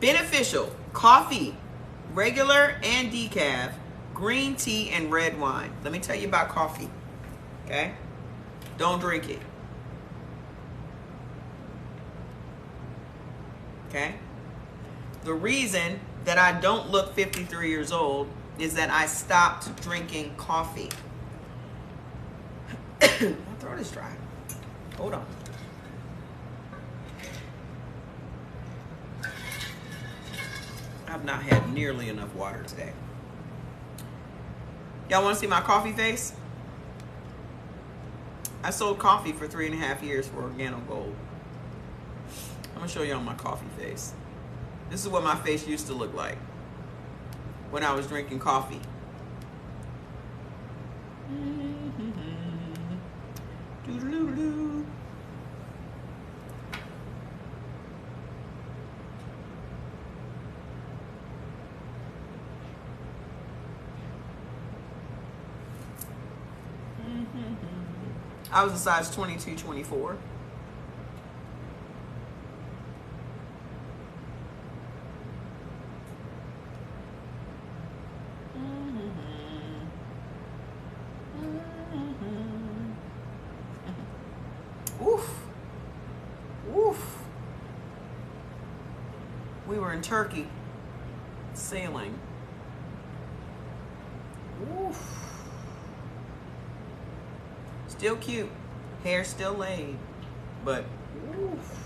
Beneficial: coffee, regular and decaf, green tea, and red wine. Let me tell you about coffee, okay? Don't drink it, okay? The reason that I don't look 53 years old is that I stopped drinking coffee. My throat is dry. Hold on. I've not had nearly enough water today. Y'all want to see my coffee face? I sold coffee for 3.5 years for Organo Gold. I'm gonna show y'all my coffee face. This is what my face used to look like when I was drinking coffee. Doo-doo-doo-doo. I was a size 22, 24. Oof. Oof. We were in Turkey sailing. Oof. Still cute, hair still laid, but oof.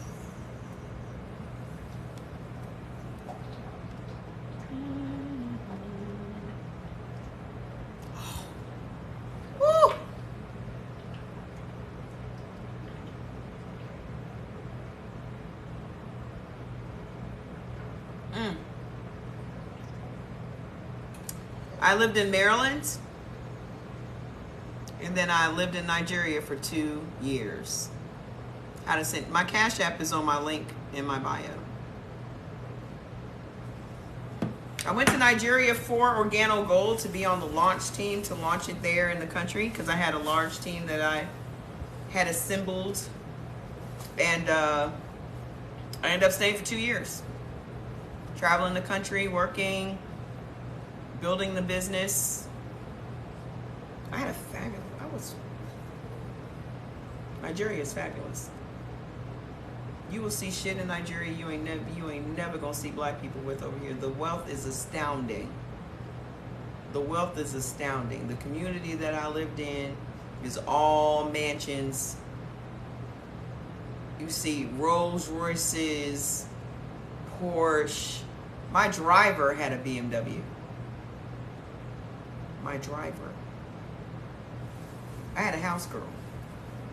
Woo. I lived in Maryland. And then I lived in Nigeria for 2 years. How to send my Cash App is on my link in my bio. I went to Nigeria for Organo Gold to be on the launch team to launch it there in the country because I had a large team that I had assembled, and I ended up staying for 2 years, traveling the country, working, building the business. I had a fabulous. Nigeria is fabulous. You will see shit in Nigeria you ain't never gonna see black people with over here. The wealth is astounding. The wealth is astounding. The community that I lived in is all mansions. You see Rolls Royces, Porsche. My driver had a BMW. My driver. I had a house girl,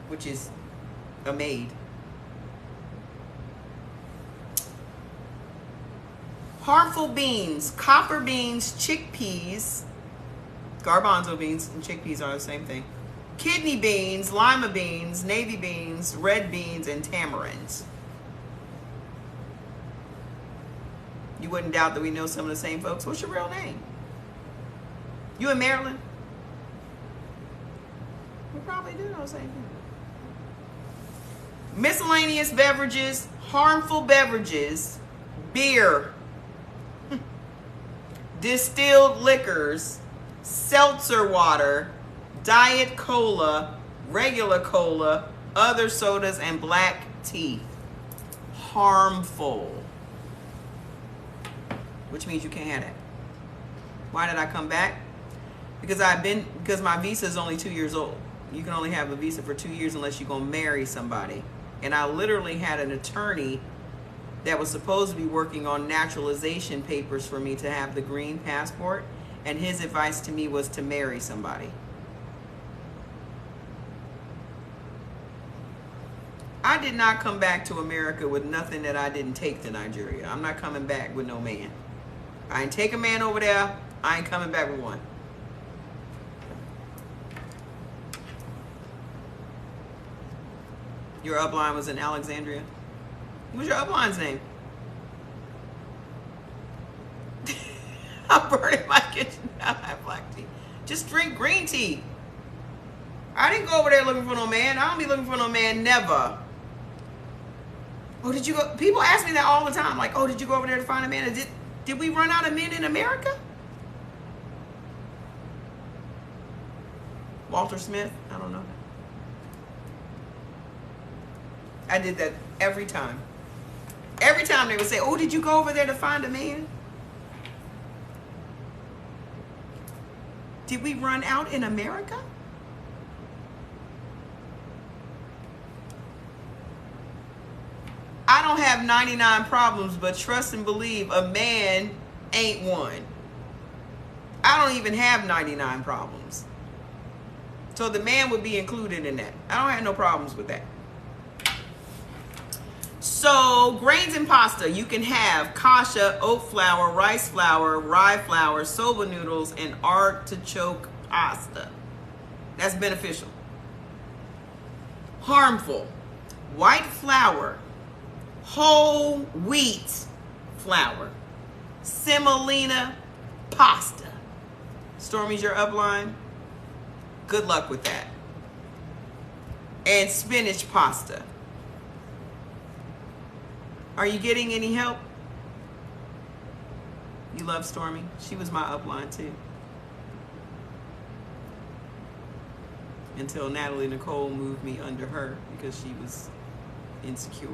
which is a maid. Harmful beans: copper beans, chickpeas, garbanzo beans and chickpeas are the same thing. Kidney beans, lima beans, navy beans, red beans, and tamarinds. You wouldn't doubt that we know some of the same folks. What's your real name? You in Maryland? We probably do know same thing. Miscellaneous beverages, harmful beverages, beer, distilled liquors, seltzer water, diet cola, regular cola, other sodas, and black tea. Harmful. Which means you can't have that. Why did I come back? Because my visa is only 2 years old. You can only have a visa for 2 years unless you're gonna marry somebody. And I literally had an attorney that was supposed to be working on naturalization papers for me to have the green passport, and his advice to me was to marry somebody. I did not come back to America with nothing that I didn't take to Nigeria. I'm not coming back with no man. I ain't take a man over there. I ain't coming back with one. Your upline was in Alexandria? What's your upline's name? I'm burning my kitchen down. I have black tea. Just drink green tea. I didn't go over there looking for no man. I don't be looking for no man, never. Oh, did you go? People ask me that all the time. Like, oh, did you go over there to find a man? Did we run out of men in America? Walter Smith? I don't know. I did that every time. Every time they would say, oh, did you go over there to find a man? Did we run out in America? I don't have 99 problems, but trust and believe a man ain't one. I don't even have 99 problems. So the man would be included in that. I don't have no problems with that. So grains and pasta, you can have kasha, oat flour, rice flour, rye flour, soba noodles, and artichoke pasta. That's beneficial. Harmful: white flour, whole wheat flour, semolina pasta. Stormy's your upline. Good luck with that. And spinach pasta. Are you getting any help? You love Stormy? She was my upline too. Until Natalie Nicole moved me under her because she was insecure.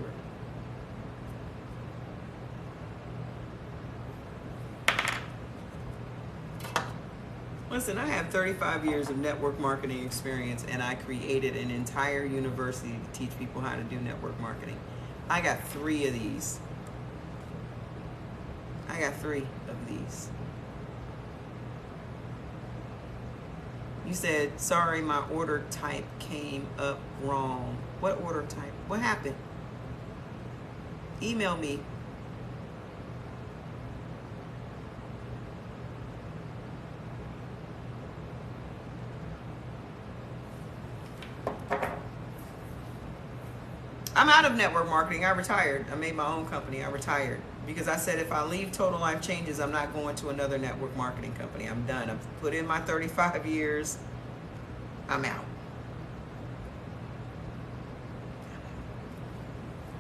Listen, I have 35 years of network marketing experience, and I created an entire university to teach people how to do network marketing. I got 3 of these. I got 3 of these. You said, sorry, my order type came up wrong. What order type? What happened? Email me. I'm out of network marketing. I retired. I made my own company. I retired because I said if I leave Total Life Changes, I'm not going to another network marketing company. I'm done. I've put in my 35 years. I'm out.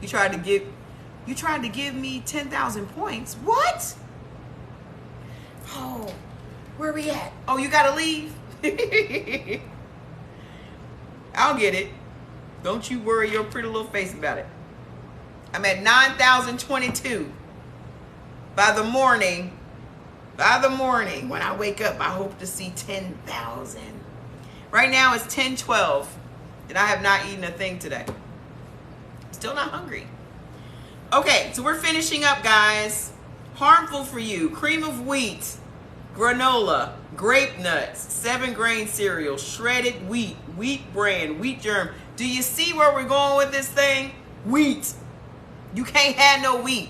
You tried to give me 10,000 points. What? Oh, where we at? Oh, you gotta leave? I'll get it. Don't you worry your pretty little face about it. I'm at 9,022. By the morning, when I wake up, I hope to see 10,000. Right now it's 10:12, and I have not eaten a thing today. Still not hungry. Okay, so we're finishing up, guys. Harmful for you: cream of wheat, granola, grape nuts, 7-grain cereal, shredded wheat, wheat bran, wheat germ. Do you see where we're going with this thing? Wheat. You can't have no wheat.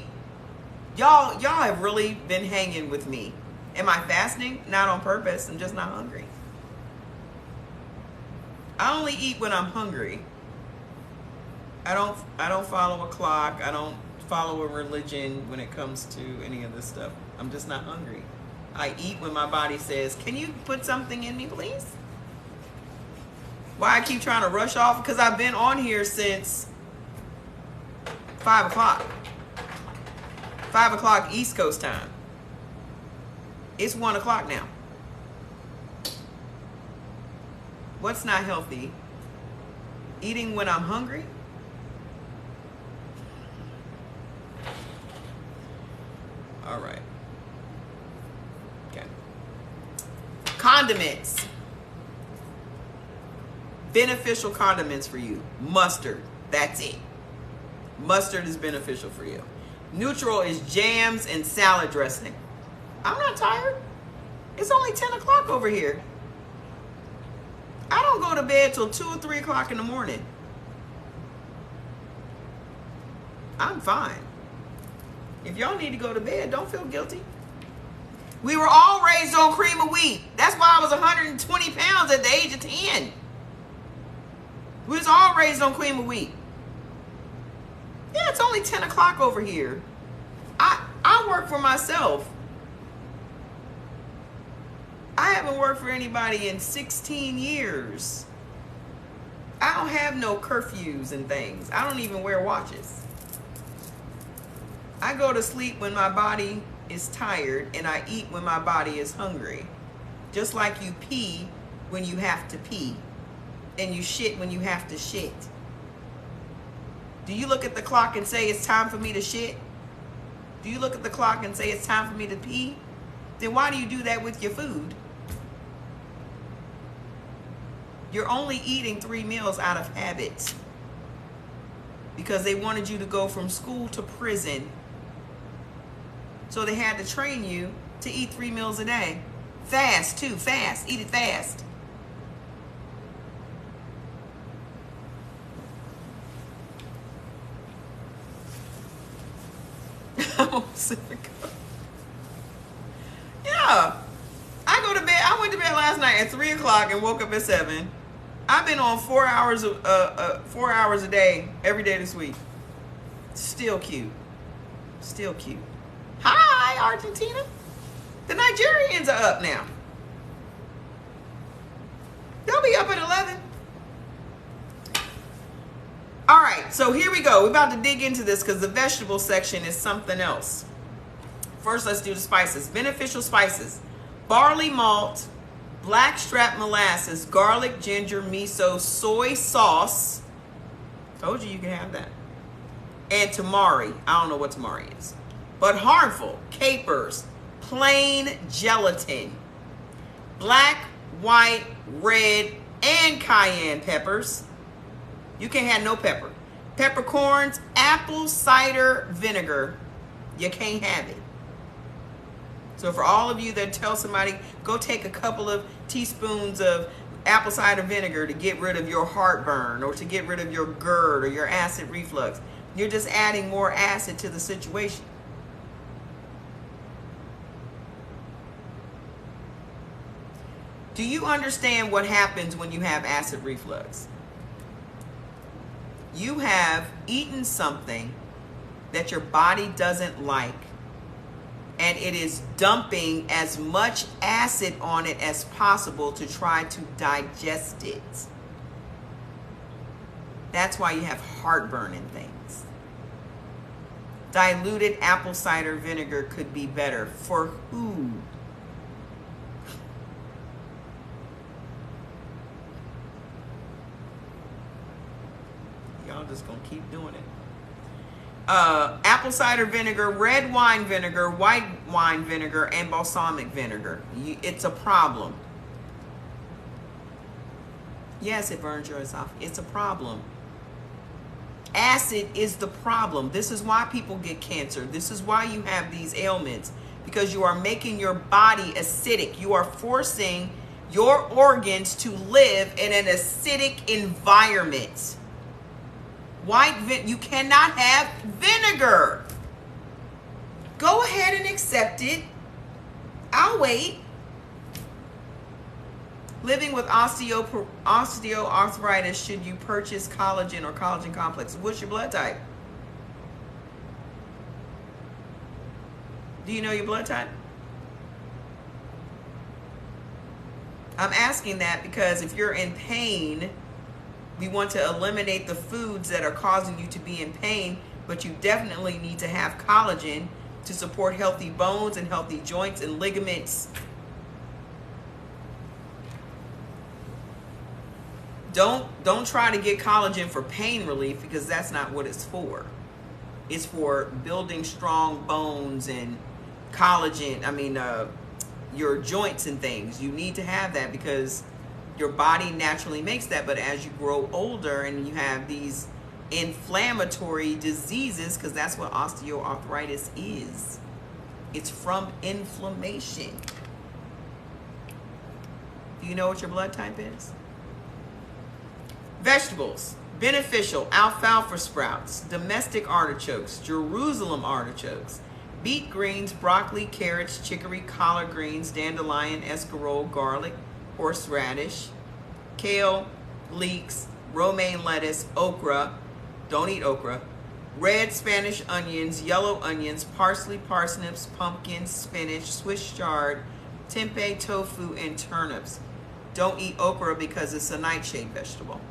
Y'all have really been hanging with me. Am I fasting? Not on purpose. I'm just not hungry. I only eat when I'm hungry. I don't follow a clock. I don't follow a religion when it comes to any of this stuff. I'm just not hungry. I eat when my body says, can you put something in me, please? Why I keep trying to rush off? Because I've been on here since 5 o'clock. 5 o'clock East Coast time. It's 1 o'clock now. What's not healthy? Eating when I'm hungry? All right. Okay. Condiments. Beneficial condiments for you. Mustard. That's it. Mustard is beneficial for you. Neutral is jams and salad dressing. I'm not tired. It's only 10 o'clock over here. I don't go to bed till 2 or 3 o'clock in the morning. I'm fine. If y'all need to go to bed, don't feel guilty. We were all raised on cream of wheat. That's why I was 120 pounds at the age of 10. We was all raised on cream of wheat. Yeah, it's only 10 o'clock over here. I work for myself. I haven't worked for anybody in 16 years. I don't have no curfews and things. I don't even wear watches. I go to sleep when my body is tired, and I eat when my body is hungry. Just like you pee when you have to pee, and you shit when you have to shit. Do you look at the clock and say it's time for me to shit? Do you look at the clock and say it's time for me to pee? Then why do you do that with your food? You're only eating 3 meals out of habit because they wanted you to go from school to prison. So they had to train you to eat 3 meals a day. Fast too, fast, eat it fast. Yeah, I go to bed. I went to bed last night at 3 o'clock and woke up at 7. I've been on 4 hours a day every day this week. Still cute. Still cute. Hi, Argentina. The Nigerians are up now. They'll be up at 11. All right, so here we go. We're about to dig into this because the vegetable section is something else. First, let's do the spices. Beneficial spices. Barley malt, blackstrap molasses, garlic, ginger, miso, soy sauce. Told you can have that. And tamari. I don't know what tamari is. But harmful. Capers, plain gelatin, black, white, red, and cayenne peppers. You can't have no pepper. Peppercorns, apple cider vinegar. You can't have it. So for all of you that tell somebody, go take a couple of teaspoons of apple cider vinegar to get rid of your heartburn or to get rid of your GERD or your acid reflux, you're just adding more acid to the situation. Do you understand what happens when you have acid reflux? You have eaten something that your body doesn't like, and it is dumping as much acid on it as possible to try to digest it. That's why you have heartburn and things. Diluted apple cider vinegar could be better. For who? Y'all just gonna keep doing it. Apple cider vinegar, red wine vinegar, white wine vinegar, and balsamic vinegar. It's a problem. Yes, it burns your esophagus. It's a problem. Acid is the problem. This is why people get cancer. This is why you have these ailments, because you are making your body acidic. You are forcing your organs to live in an acidic environment. You cannot have vinegar. Go ahead and accept it. I'll wait. Living with osteoarthritis, should you purchase collagen or collagen complex? What's your blood type? Do you know your blood type? I'm asking that because if you're in pain, we want to eliminate the foods that are causing you to be in pain, but you definitely need to have collagen to support healthy bones and healthy joints and ligaments. Don't try to get collagen for pain relief, because that's not what it's for. It's for building strong bones and collagen. I mean, your joints and things. You need to have that because your body naturally makes that. But as you grow older and you have these inflammatory diseases, because that's what osteoarthritis is. It's from inflammation. Do you know what your blood type is? Vegetables. Beneficial: alfalfa sprouts, domestic artichokes, Jerusalem artichokes, beet greens, broccoli, carrots, chicory, collard greens, dandelion, escarole, garlic, horseradish, kale, leeks, romaine lettuce, okra. Don't eat okra. Red Spanish onions, yellow onions, parsley, parsnips, pumpkins, spinach, Swiss chard, tempeh, tofu, and turnips. Don't eat okra because it's a nightshade vegetable.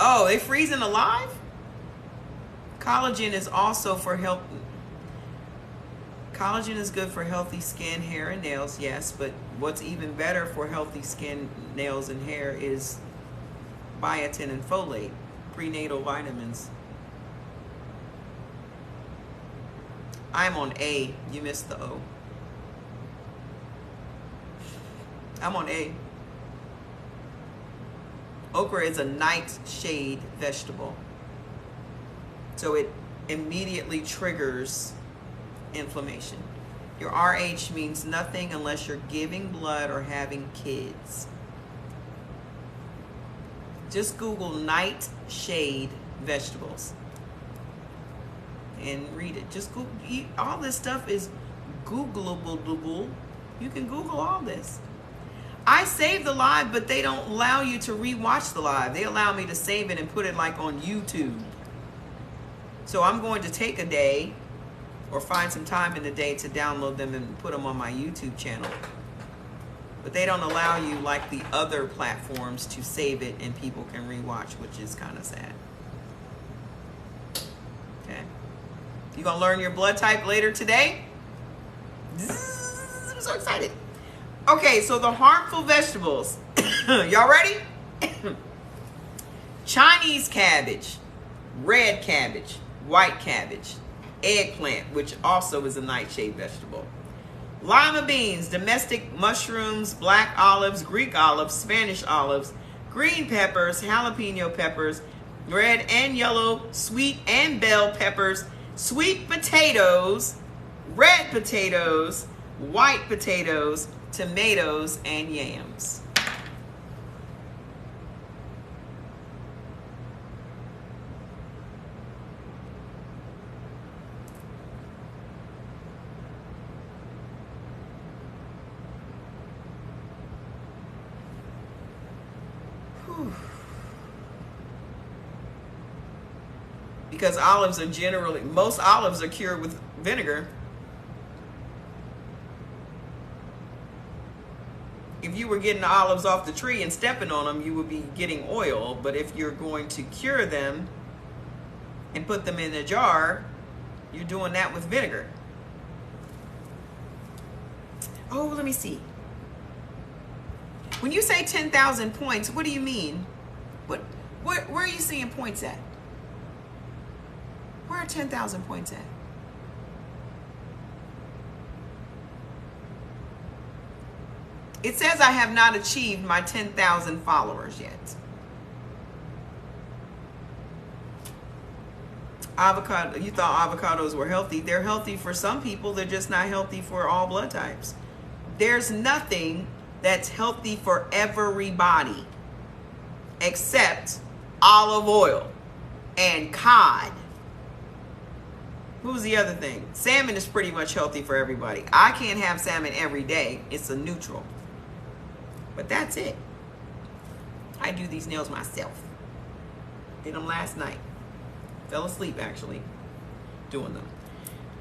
Oh, they freezing alive? Collagen is also for health. Collagen is good for healthy skin, hair, and nails, yes, but what's even better for healthy skin, nails, and hair is biotin and folate, prenatal vitamins. I'm on A. You missed the O. I'm on A. Okra is a nightshade vegetable, so it immediately triggers inflammation. Your RH means nothing unless you're giving blood or having kids. Just Google nightshade vegetables and read it. Just Google. All this stuff is Googleable. You can Google all this. I save the live, but they don't allow you to rewatch the live. They allow me to save it and put it like on YouTube. So I'm going to take a day or find some time in the day to download them and put them on my YouTube channel. But they don't allow you like the other platforms to save it and people can rewatch, which is kind of sad. Okay. You gonna learn your blood type later today? I'm so excited. Okay, so the harmful vegetables. Y'all ready? Chinese cabbage, red cabbage, white cabbage, eggplant, which also is a nightshade vegetable, lima beans, domestic mushrooms, black olives, Greek olives, Spanish olives, green peppers, jalapeno peppers, red and yellow, sweet and bell peppers, sweet potatoes, red potatoes, white potatoes, tomatoes, and yams. Whew. Because olives are generally, most olives are cured with vinegar. If you were getting the olives off the tree and stepping on them, you would be getting oil. But if you're going to cure them and put them in a jar, you're doing that with vinegar. Oh, let me see. When you say 10,000 points, what do you mean? Where are you seeing points at? Where are 10,000 points at? It says I have not achieved my 10,000 followers yet. Avocado, you thought avocados were healthy. They're healthy for some people. They're just not healthy for all blood types. There's nothing that's healthy for everybody except olive oil and cod. Who's the other thing? Salmon is pretty much healthy for everybody. I can't have salmon every day. It's a neutral. But that's it. I do these nails myself. Did them last night. Fell asleep actually doing them.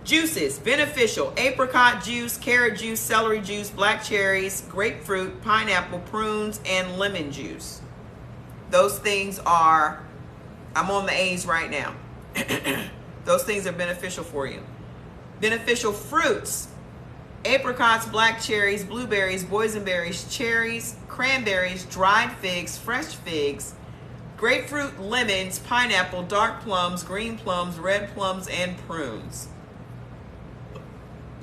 Juices, beneficial: apricot juice, carrot juice, celery juice, black cherries, grapefruit, pineapple, prunes, and lemon juice. Those things are, I'm on the A's right now. Those things are beneficial for you. Beneficial fruits: apricots, black cherries, blueberries, boysenberries, cherries, cranberries, dried figs, fresh figs, grapefruit, lemons, pineapple, dark plums, green plums, red plums, and prunes.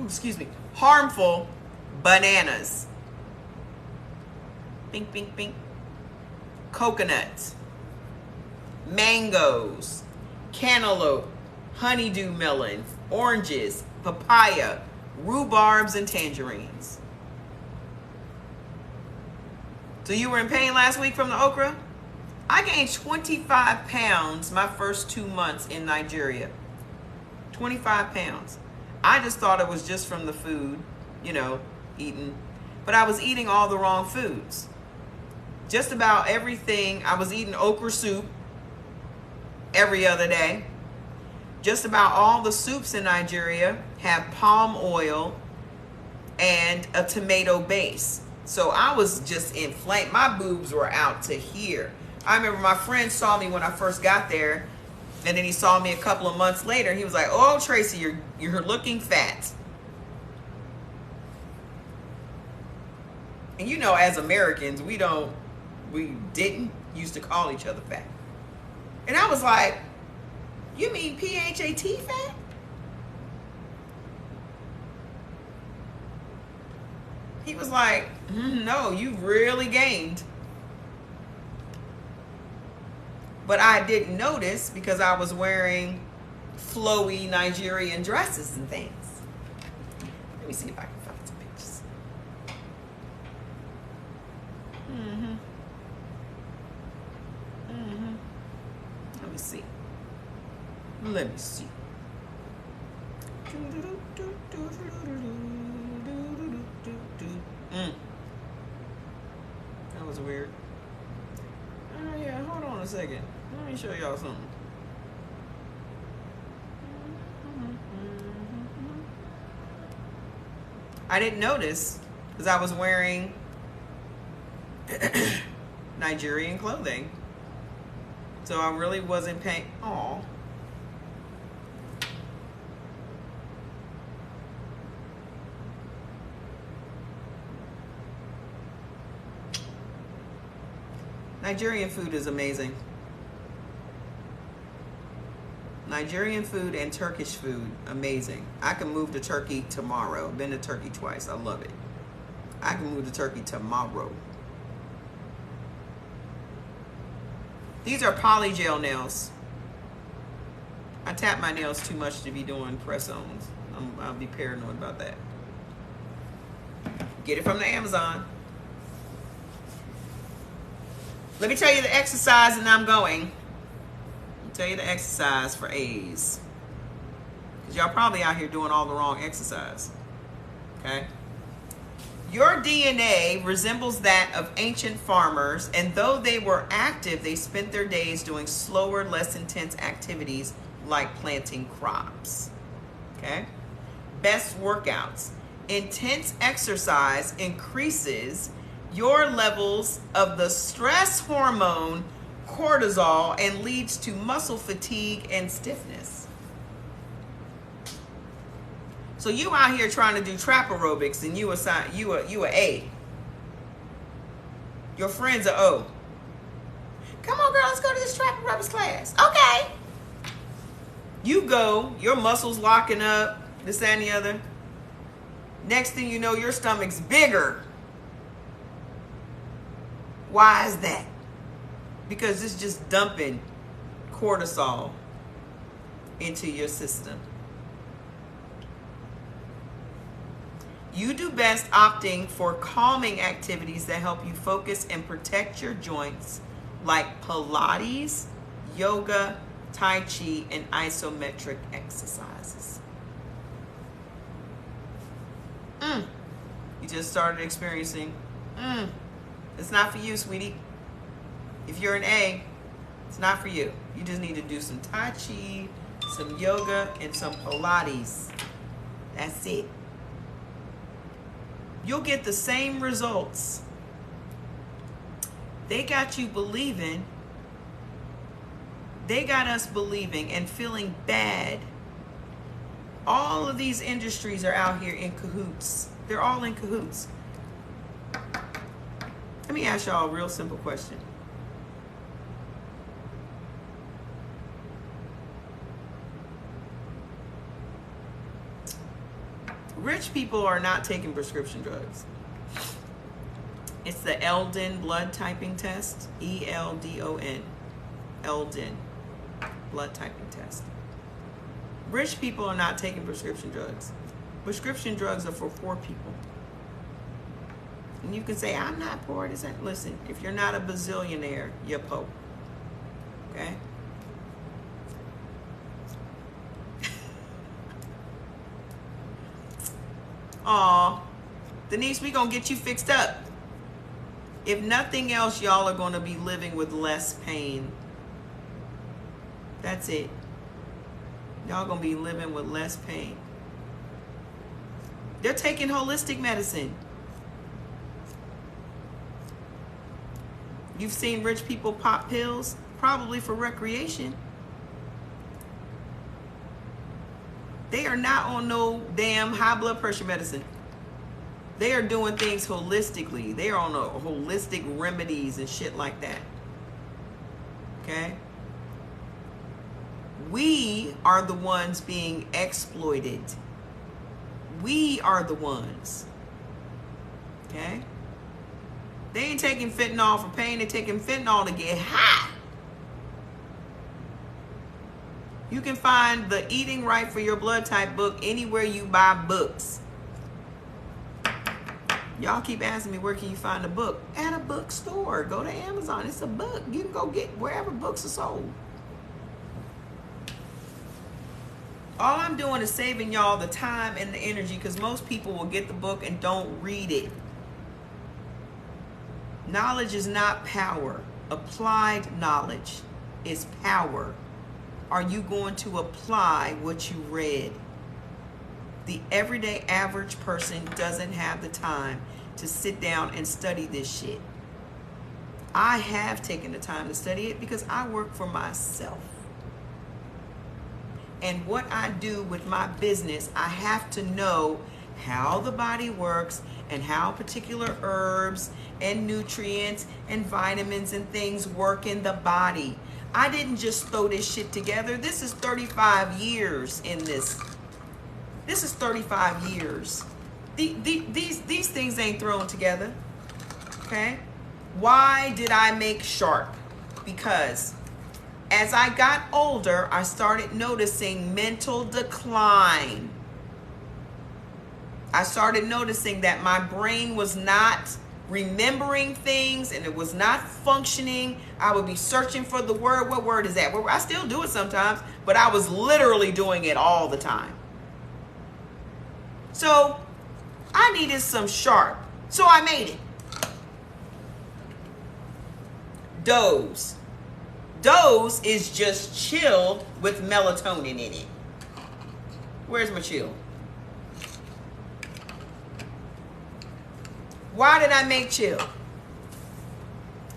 Ooh, excuse me. Harmful: bananas. Bink, bink, bink. Coconuts, mangoes, cantaloupe, honeydew melons, oranges, papaya, rhubarbs, and tangerines. So you were in pain last week from the okra? I gained 25 pounds my first 2 months in Nigeria. 25 pounds. I just thought it was just from the food, eating. But I was eating all the wrong foods. Just about everything. I was eating okra soup every other day. Just about all the soups in Nigeria have palm oil and a tomato base. So I was just inflamed. My boobs were out to here. I remember my friend saw me when I first got there, and then he saw me a couple of months later. He was like, "Oh, Tracy, you're looking fat." And as Americans, we didn't used to call each other fat. And I was like, "You mean PHAT fat?" He was like, "No, you really gained." But I didn't notice because I was wearing flowy Nigerian dresses and things. Let me see if I can find some pictures. Let me see. That was weird. Oh yeah, hold on a second. Let me show y'all something. I didn't notice because I was wearing Nigerian clothing. So I really wasn't paying. Aw. Nigerian food is amazing. Nigerian food and Turkish food, amazing. I can move to Turkey tomorrow. Been to Turkey twice. I love it. I can move to Turkey tomorrow. These are polygel nails. I tap my nails too much to be doing press-ons. I'll be paranoid about that. Get it from the Amazon. Let me tell you the exercise, and I'm going. Let me tell you the exercise for A's. Because y'all probably out here doing all the wrong exercise. Okay? Your DNA resembles that of ancient farmers, and though they were active, they spent their days doing slower, less intense activities like planting crops. Okay? Best workouts. Intense exercise increases your levels of the stress hormone cortisol and leads to muscle fatigue and stiffness. So you out here trying to do trap aerobics and you a A. Your friends are O. Come on, girl, let's go to this trap aerobics class. Okay. You go, your muscles locking up, this, that, and the other. Next thing you know, your stomach's bigger. Why is that? Because it's just dumping cortisol into your system. You do best opting for calming activities that help you focus and protect your joints, like Pilates, yoga, Tai Chi, and isometric exercises. You just started experiencing, it's not for you, sweetie. If you're an A, it's not for you. You just need to do some Tai Chi, some yoga, and some Pilates. That's it. You'll get the same results. They got you believing. They got us believing and feeling bad. All of these industries are out here in cahoots. They're all in cahoots. Let me ask y'all a real simple question. Rich people are not taking prescription drugs. It's the Eldon blood typing test. E-L-D-O-N. Eldon blood typing test. Rich people are not taking prescription drugs. Prescription drugs are for poor people. And you can say, I'm not poor. Listen, if you're not a bazillionaire, you're poor. Okay? Aw, Denise, we gonna get you fixed up. If nothing else, y'all are gonna be living with less pain. That's it. Y'all gonna be living with less pain. They're taking holistic medicine. You've seen rich people pop pills, probably for recreation. They are not on no damn high blood pressure medicine. They are doing things holistically. They are on a holistic remedies and shit like that. Okay? We are the ones being exploited. We are the ones. Okay? They ain't taking fentanyl for pain. They're taking fentanyl to get high. You can find the Eating Right for Your Blood Type book anywhere you buy books. Y'all keep asking me, where can you find a book? At a bookstore. Go to Amazon. It's a book. You can go get wherever books are sold. All I'm doing is saving y'all the time and the energy, because most people will get the book and don't read it. Knowledge is not power. Applied knowledge is power. Are you going to apply what you read? The everyday average person doesn't have the time to sit down and study this shit. I have taken the time to study it because I work for myself. And what I do with my business, I have to know how the body works and how particular herbs and nutrients and vitamins and things work in the body. I didn't just throw this shit together. This is 35 years in this. This is 35 years. These things ain't thrown together. Okay? Why did I make Sharp? Because as I got older, I started noticing mental decline. I started noticing that my brain was not remembering things and it was not functioning. I would be searching for the word. What word is that? I still do it sometimes, but I was literally doing it all the time. So I needed some Sharp. So I made it. Doze. Doze is just chilled with melatonin in it. Where's my chill? Why did I make chill?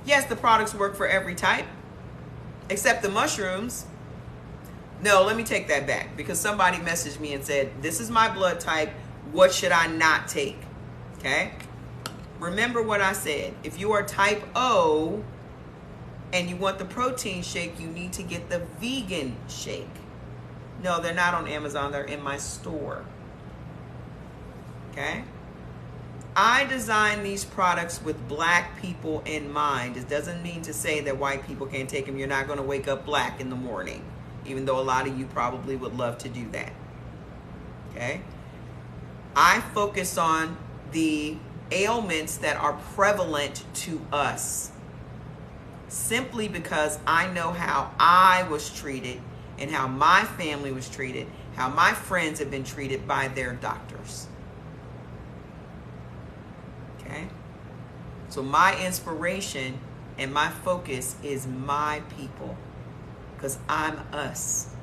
Yes, the products work for every type, except the mushrooms. No, let me take that back, because somebody messaged me and said, this is my blood type. What should I not take? Okay? Remember what I said. If you are type O and you want the protein shake, you need to get the vegan shake. No, they're not on Amazon. They're in my store. Okay? I designed these products with black people in mind. It doesn't mean to say that white people can't take them. You're not going to wake up black in the morning, even though a lot of you probably would love to do that. Okay? I focus on the ailments that are prevalent to us, simply because I know how I was treated and how my family was treated, how my friends have been treated by their doctors. Okay? So my inspiration and my focus is my people, because I'm us.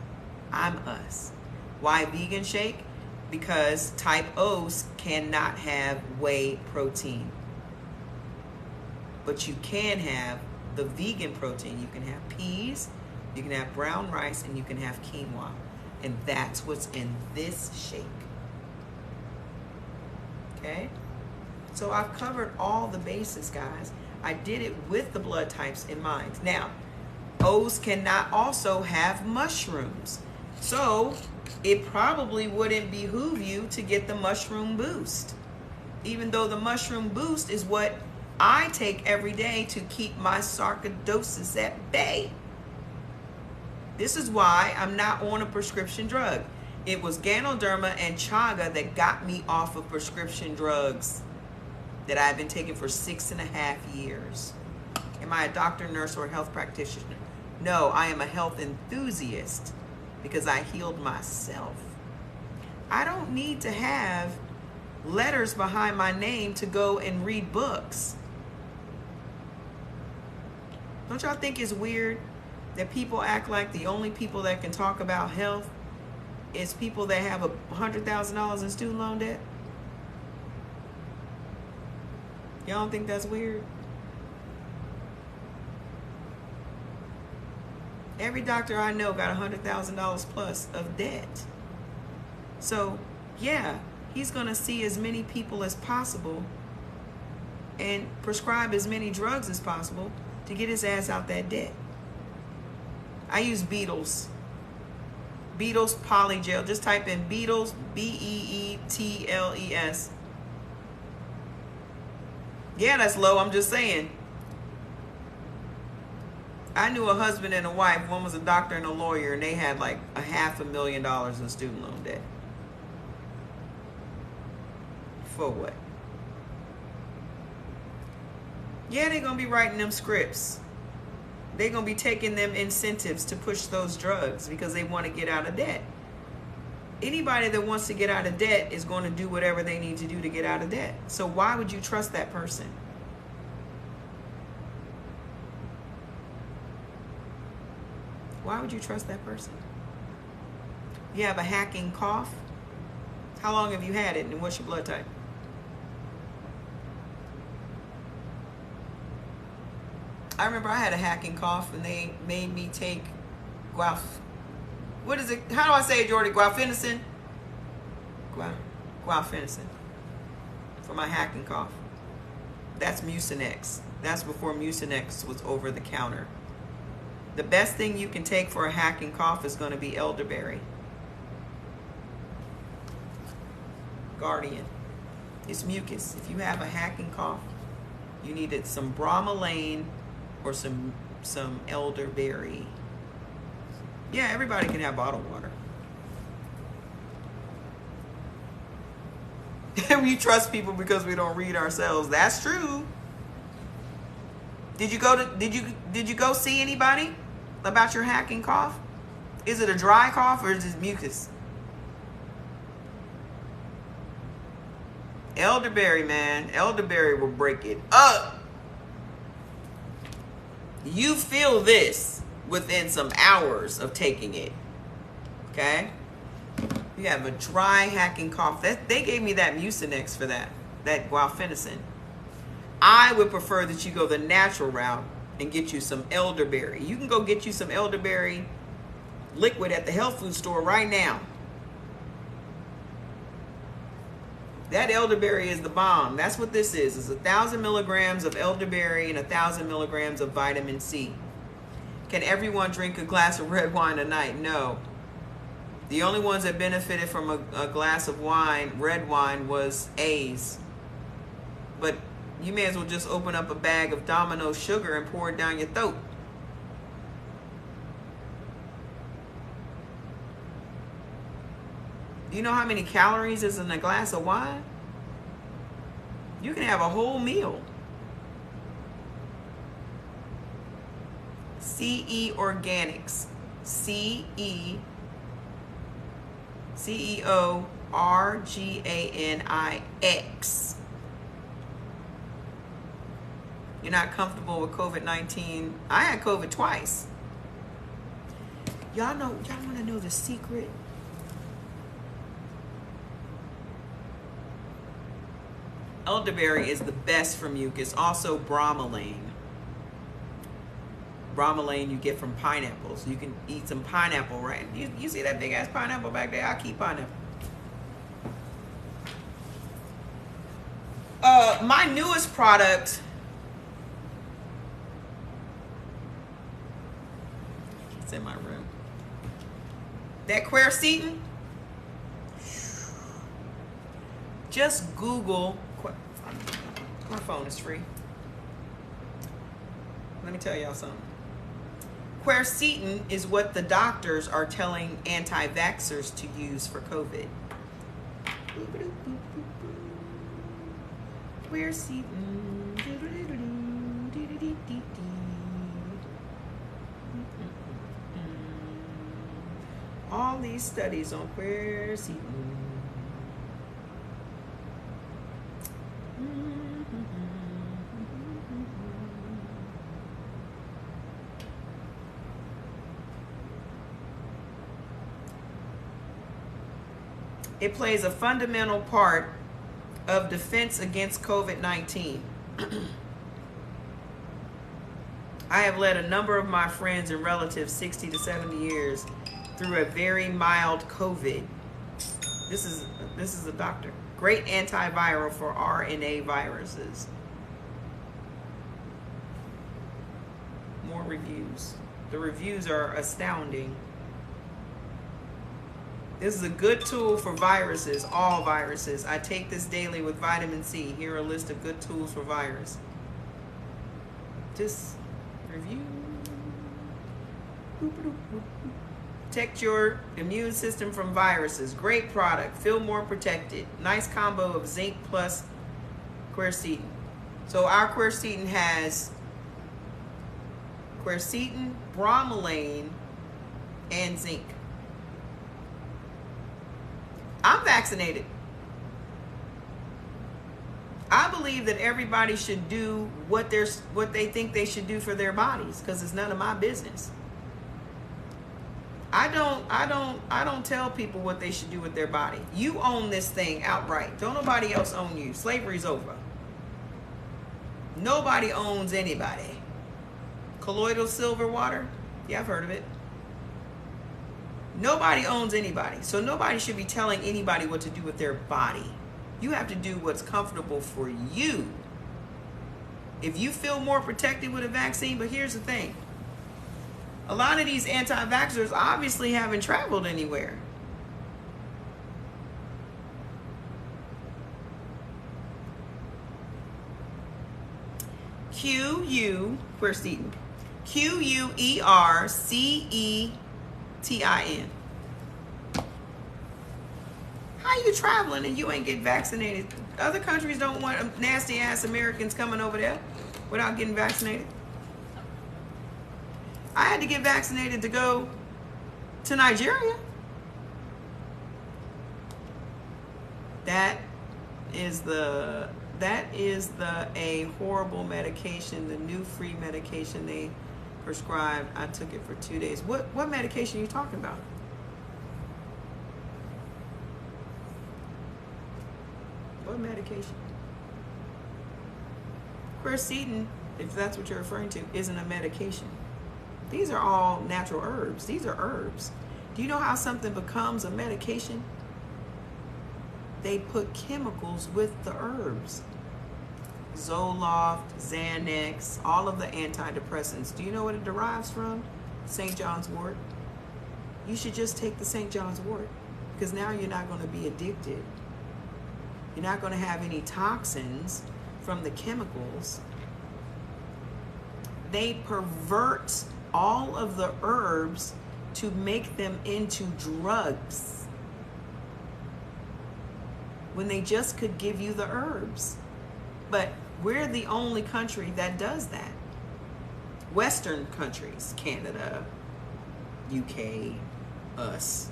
I'm us. Why vegan shake? because type O's cannot have whey protein. But you can have the vegan protein. You can have peas, you can have brown rice, and you can have quinoa. And that's what's in this shake. Okay? So I've covered all the bases, guys. I did it with the blood types in mind. Now, O's cannot also have mushrooms. So it probably wouldn't behoove you to get the mushroom boost. Even though the mushroom boost is what I take every day to keep my sarcoidosis at bay. This is why I'm not on a prescription drug. It was Ganoderma and Chaga that got me off of prescription drugs that I've been taking for 6.5 years. Am I a doctor, nurse, or health practitioner? No, I am a health enthusiast because I healed myself. I don't need to have letters behind my name to go and read books. Don't y'all think it's weird that people act like the only people that can talk about health is people that have $100,000 in student loan debt? Y'all don't think that's weird? Every doctor I know got $100,000 plus of debt. So, yeah, he's going to see as many people as possible and prescribe as many drugs as possible to get his ass out that debt. I use Beetles. Beetles Polygel. Just type in Beetles, Beetles. Yeah, that's low. I'm just saying. I knew a husband and a wife. One was a doctor and a lawyer, and they had like $500,000 in student loan debt. For what? Yeah, they're going to be writing them scripts. They're going to be taking them incentives to push those drugs because they want to get out of debt. Anybody that wants to get out of debt is going to do whatever they need to do to get out of debt. So why would you trust that person? Why would you trust that person? You have a hacking cough. How long have you had it, and what's your blood type? I remember I had a hacking cough, and they made me take what is it? How do I say it, Jordy? Guaifenesin? Guaifenesin for my hacking cough. That's Mucinex. That's before Mucinex was over the counter. The best thing you can take for a hacking cough is going to be elderberry. Guardian. It's mucus. If you have a hacking cough, you needed some bromelain or some elderberry. Yeah, everybody can have bottled water. We trust people because we don't read ourselves. That's true. Did you go see anybody about your hacking cough? Is it a dry cough or is it mucus? Elderberry, man. Elderberry will break it up. You feel this within some hours of taking it. Okay? You have a dry hacking cough. They gave me that Mucinex for that guaifenesin. I would prefer that you go the natural route and get you some elderberry. You can go get you some elderberry liquid at the health food store right now. That elderberry is the bomb. That's what this is. It's 1,000 milligrams of elderberry and 1,000 milligrams of vitamin C. Can everyone drink a glass of red wine a night? No. The only ones that benefited from a glass of wine, red wine, was A's. But you may as well just open up a bag of Domino's sugar and pour it down your throat. Do you know how many calories is in a glass of wine? You can have a whole meal. CE Organics. CEORGANIX. You're not comfortable with COVID-19. I had COVID twice. Y'all want to know the secret? Elderberry is the best for mucus. Also bromelain. Bromelain you get from pineapples. You can eat some pineapple, right? You see that big ass pineapple back there? I keep pineapple. My newest product. It's in my room. That quercetin. Just Google. My phone is free. Let me tell y'all something. Quercetin is what the doctors are telling anti-vaxxers to use for COVID. Quercetin. All these studies on quercetin. It plays a fundamental part of defense against COVID-19. I have led a number of my friends and relatives 60 to 70 years through a very mild COVID. This is a doctor. Great antiviral for RNA viruses. More reviews. The reviews are astounding. This is a good tool for viruses, all viruses. I take this daily with vitamin C. Here are a list of good tools for virus. Just review. Protect your immune system from viruses. Great product. Feel more protected. Nice combo of zinc plus quercetin. So our quercetin has quercetin, bromelain, and zinc. I'm vaccinated. I believe that everybody should do what they think they should do for their bodies, because it's none of my business. I don't tell people what they should do with their body. You own this thing outright. Don't nobody else own you. Slavery's over. Nobody owns anybody. Colloidal silver water? Yeah, I've heard of it. Nobody owns anybody. So nobody should be telling anybody what to do with their body. You have to do what's comfortable for you. If you feel more protected with a vaccine, but here's the thing. A lot of these anti-vaxxers obviously haven't traveled anywhere. Quercetin. Quercetin. How you traveling and you ain't get vaccinated? Other countries don't want nasty ass Americans coming over there without getting vaccinated. I had to get vaccinated to go to Nigeria. That is a horrible medication, the new free medication they prescribed. I took it for 2 days. What medication are you talking about? What medication? Quercetin, if that's what you're referring to, isn't a medication. These are all natural herbs. These are herbs. Do you know how something becomes a medication? They put chemicals with the herbs. Zoloft, Xanax, all of the antidepressants. Do you know what it derives from? St. John's wort. You should just take the St. John's wort, because now you're not going to be addicted. You're not going to have any toxins from the chemicals. They pervert all of the herbs to make them into drugs, when they just could give you the herbs. But we're the only country that does that. Western countries, Canada, UK, us.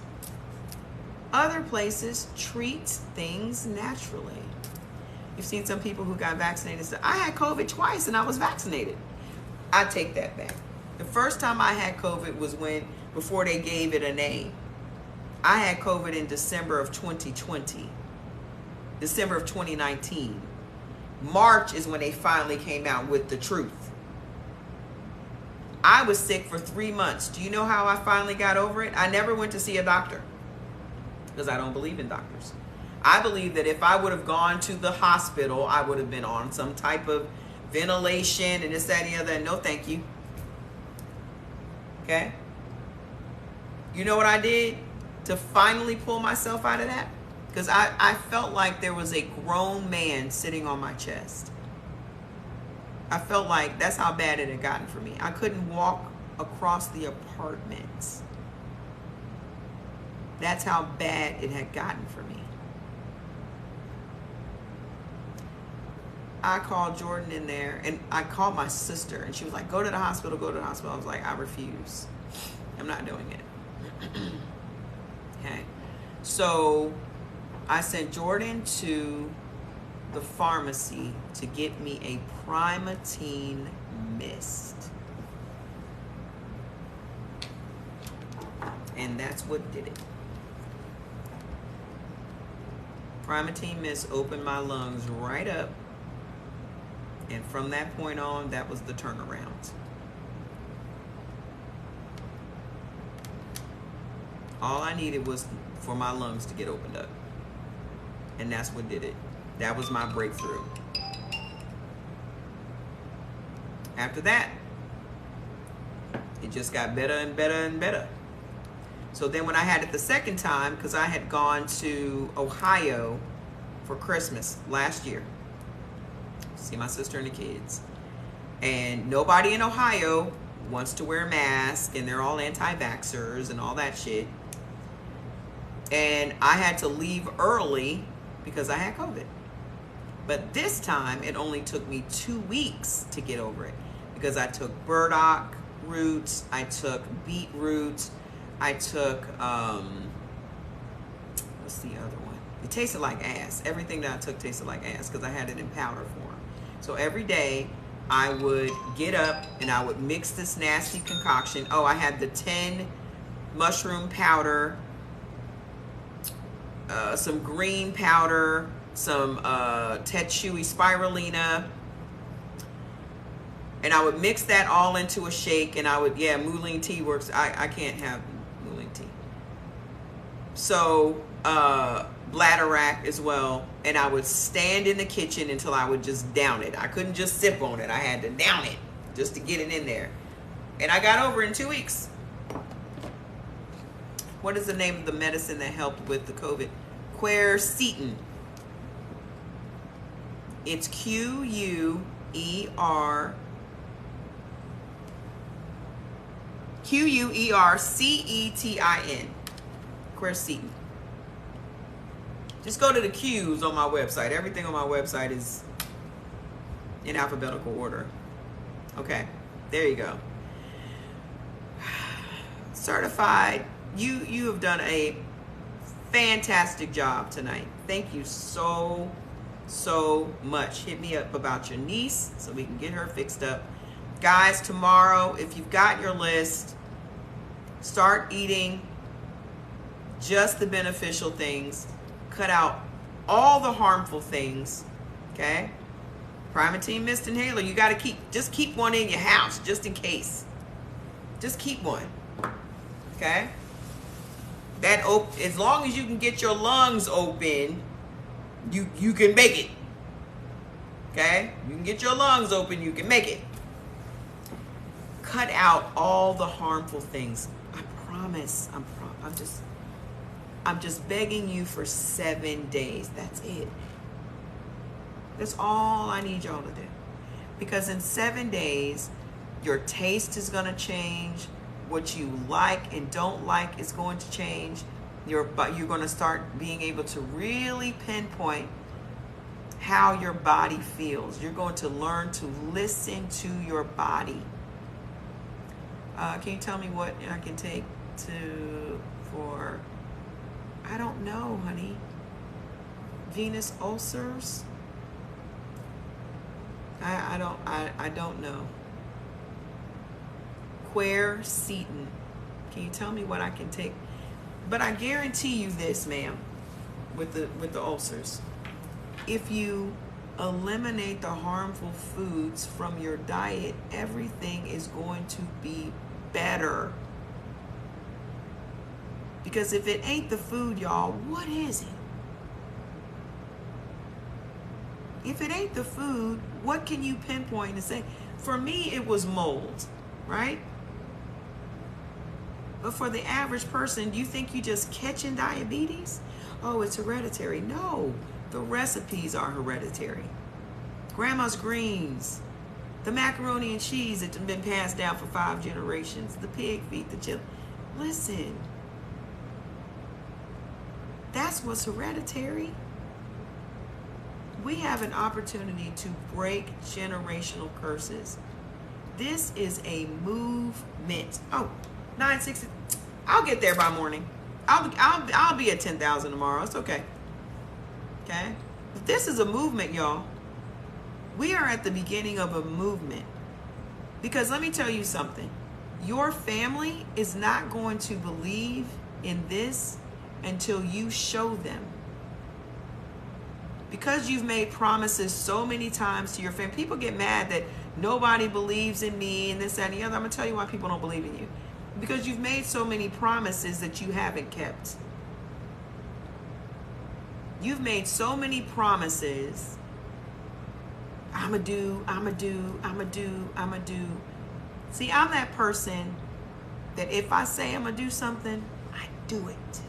Other places treat things naturally. You've seen some people who got vaccinated say, I had COVID twice and I was vaccinated. I take that back. The first time I had COVID was before they gave it a name. I had COVID in December of 2020. December of 2019. March is when they finally came out with the truth. I was sick for 3 months. Do you know how I finally got over it? I never went to see a doctor because I don't believe in doctors. I believe that if I would have gone to the hospital, I would have been on some type of ventilation and this, that, and the other. No, thank you. Okay? You know what I did to finally pull myself out of that? Because I felt like there was a grown man sitting on my chest. I felt like that's how bad it had gotten for me. I couldn't walk across the apartment. That's how bad it had gotten for me. I called Jordan in there, and I called my sister, and she was like, go to the hospital, go to the hospital. I was like, I refuse. I'm not doing it. Okay. So I sent Jordan to the pharmacy to get me a Primatene Mist. And that's what did it. Primatene Mist opened my lungs right up. And from that point on, that was the turnaround. All I needed was for my lungs to get opened up. And that's what did it. That was my breakthrough. After that, it just got better and better and better. So then when I had it the second time, because I had gone to Ohio for Christmas last year, see my sister and the kids. And nobody in Ohio wants to wear a mask, and they're all anti-vaxxers and all that shit. And I had to leave early because I had COVID. But this time, it only took me 2 weeks to get over it because I took burdock roots, I took beetroot, I took, what's the other one? It tasted like ass. Everything that I took tasted like ass because I had it in powder form. So every day, I would get up and I would mix this nasty concoction. Oh, I had the 10 mushroom powder, some green powder, some Tetsui spirulina, and I would mix that all into a shake, and I would, yeah, Moulin tea works. I can't have Moulin tea. So Bladderwrack as well, and I would stand in the kitchen until I would just down it. I couldn't just sip on it. I had to down it just to get it in there. And I got over it in 2 weeks. What is the name of the medicine that helped with the COVID? Quercetin. It's Quercetin. Quercetin. Just go to the Q's on my website. Everything on my website is in alphabetical order. Okay, there you go. Certified. You have done a fantastic job tonight. Thank you so much. Hit me up about your niece so we can get her fixed up. Guys, tomorrow, if you've got your list, start eating just the beneficial things. Cut out all the harmful things. Okay? Primatene Mist inhaler. You got to just keep one in your house just in case. Just keep one. Okay? As long as you can get your lungs open, you can make it. Okay? You can get your lungs open, you can make it. Cut out all the harmful things. I promise. I'm just begging you for 7 days. That's it. That's all I need y'all to do. Because in 7 days, your taste is going to change. What you like and don't like is going to change. You're going to start being able to really pinpoint how your body feels. You're going to learn to listen to your body. Can you tell me what I can take for, I don't know, honey, venous ulcers? I don't know. Quercetin. Can you tell me what I can take? But I guarantee you this, ma'am, with the ulcers. If you Eliminate the harmful foods from your diet. Everything is going to be better. Because if it ain't the food, y'all, what is it? If it ain't the food, what can you pinpoint and say? For me, it was mold, right? But for the average person, do you think you just catching diabetes? Oh, it's hereditary. No, the recipes are hereditary. Grandma's greens, the macaroni and cheese that's been passed down for 5 generations, the pig feet, the chili. Listen, that's what's hereditary. We have an opportunity to break generational curses. This is a movement. Oh, 960. I'll get there by morning. I'll be at 10,000 tomorrow. It's okay. Okay? But this is a movement, y'all. We are at the beginning of a movement. Because let me tell you something. Your family is not going to believe in this until you show them. Because you've made promises so many times to your family. People get mad that nobody believes in me and this, that, and the other. I'm going to tell you why people don't believe in you. Because you've made so many promises that you haven't kept. You've made so many promises. I'ma do. See, I'm that person that if I say I'm gonna do something, I do it.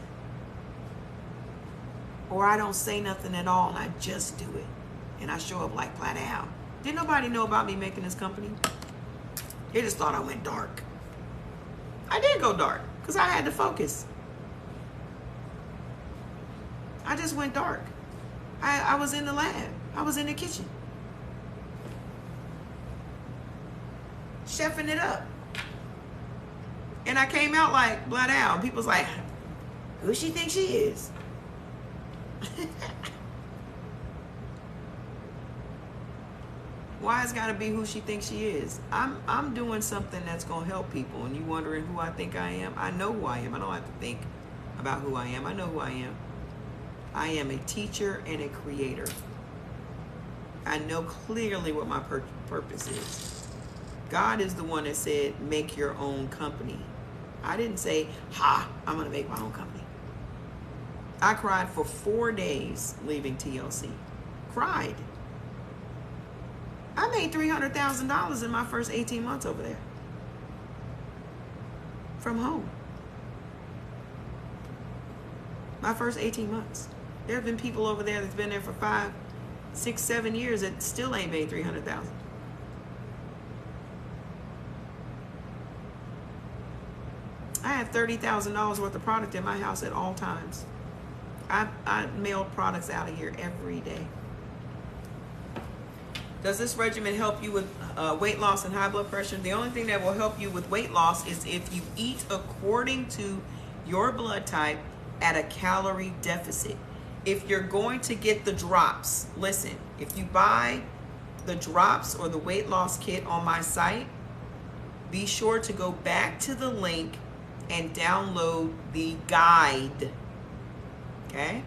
Or I don't say nothing at all and I just do it. And I show up like flat out. Didn't nobody know about me making this company? They just thought I went dark. I did go dark because I had to focus. I just went dark. I was in the lab. I was in the kitchen. Chefing it up. And I came out like flat out. People's like, who she thinks she is? Why it's got to be who she thinks she is? I'm doing something that's going to help people. And you wondering who I think I am? I know who I am. I don't have to think about who I am. I know who I am. I am a teacher and a creator. I know clearly what my purpose is. God is the one that said, make your own company. I didn't say, I'm going to make my own company. I cried for 4 days leaving TLC. Cried. I made $300,000 in my first 18 months over there. From home. My first 18 months. There have been people over there that's been there for 5, 6, 7 years that still ain't made $300,000. I have $30,000 worth of product in my house at all times. I mail products out of here every day. Does this regimen help you with weight loss and high blood pressure? The only thing that will help you with weight loss is if you eat according to your blood type at a calorie deficit. If you're going to get the drops, listen, if you buy the drops or the weight loss kit on my site, be sure to go back to the link and download the guide, okay?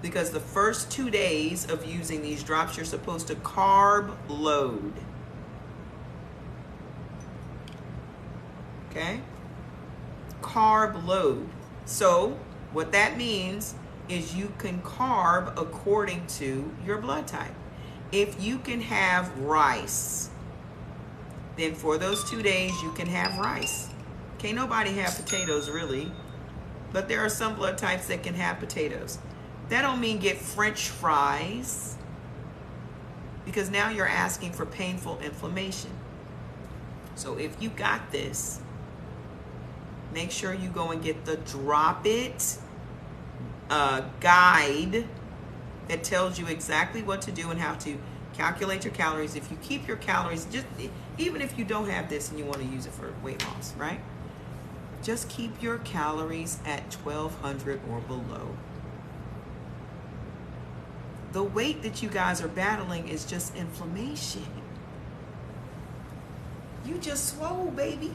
Because the first 2 days of using these drops, you're supposed to carb load, okay? Carb load. So what that means is you can carb according to your blood type. If you can have rice, then for those 2 days you can have rice. Can't nobody have potatoes really, but there are some blood types that can have potatoes. That don't mean get French fries, because now you're asking for painful inflammation. So if you got this, make sure you go and get the Drop It guide that tells you exactly what to do and how to calculate your calories. If you keep your calories, just even if you don't have this and you want to use it for weight loss, right? Just keep your calories at 1,200 or below. The weight that you guys are battling is just inflammation. You just swole, baby.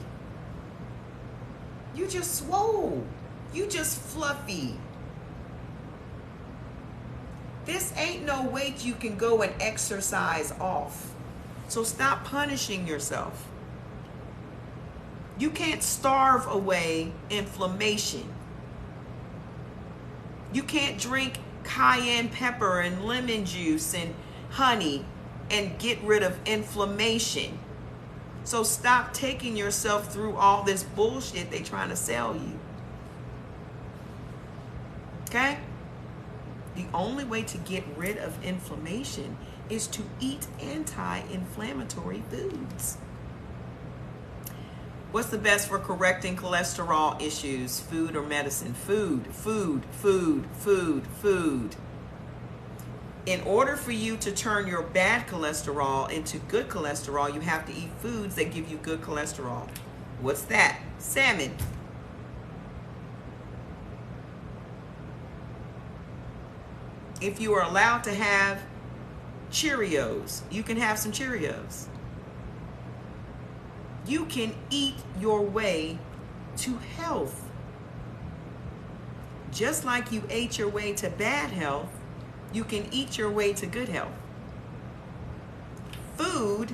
You just swole. You just fluffy. This ain't no weight you can go and exercise off. So stop punishing yourself. You can't starve away inflammation. You can't drink cayenne pepper and lemon juice and honey and get rid of inflammation. So stop taking yourself through all this bullshit they trying to sell you. Okay? The only way to get rid of inflammation is to eat anti-inflammatory foods. What's the best for correcting cholesterol issues? Food or medicine? Food, food, food, food, food. In order for you to turn your bad cholesterol into good cholesterol, you have to eat foods that give you good cholesterol. What's that? Salmon. If you are allowed to have Cheerios, you can have some Cheerios. You can eat your way to health. Just like you ate your way to bad health, you can eat your way to good health. Food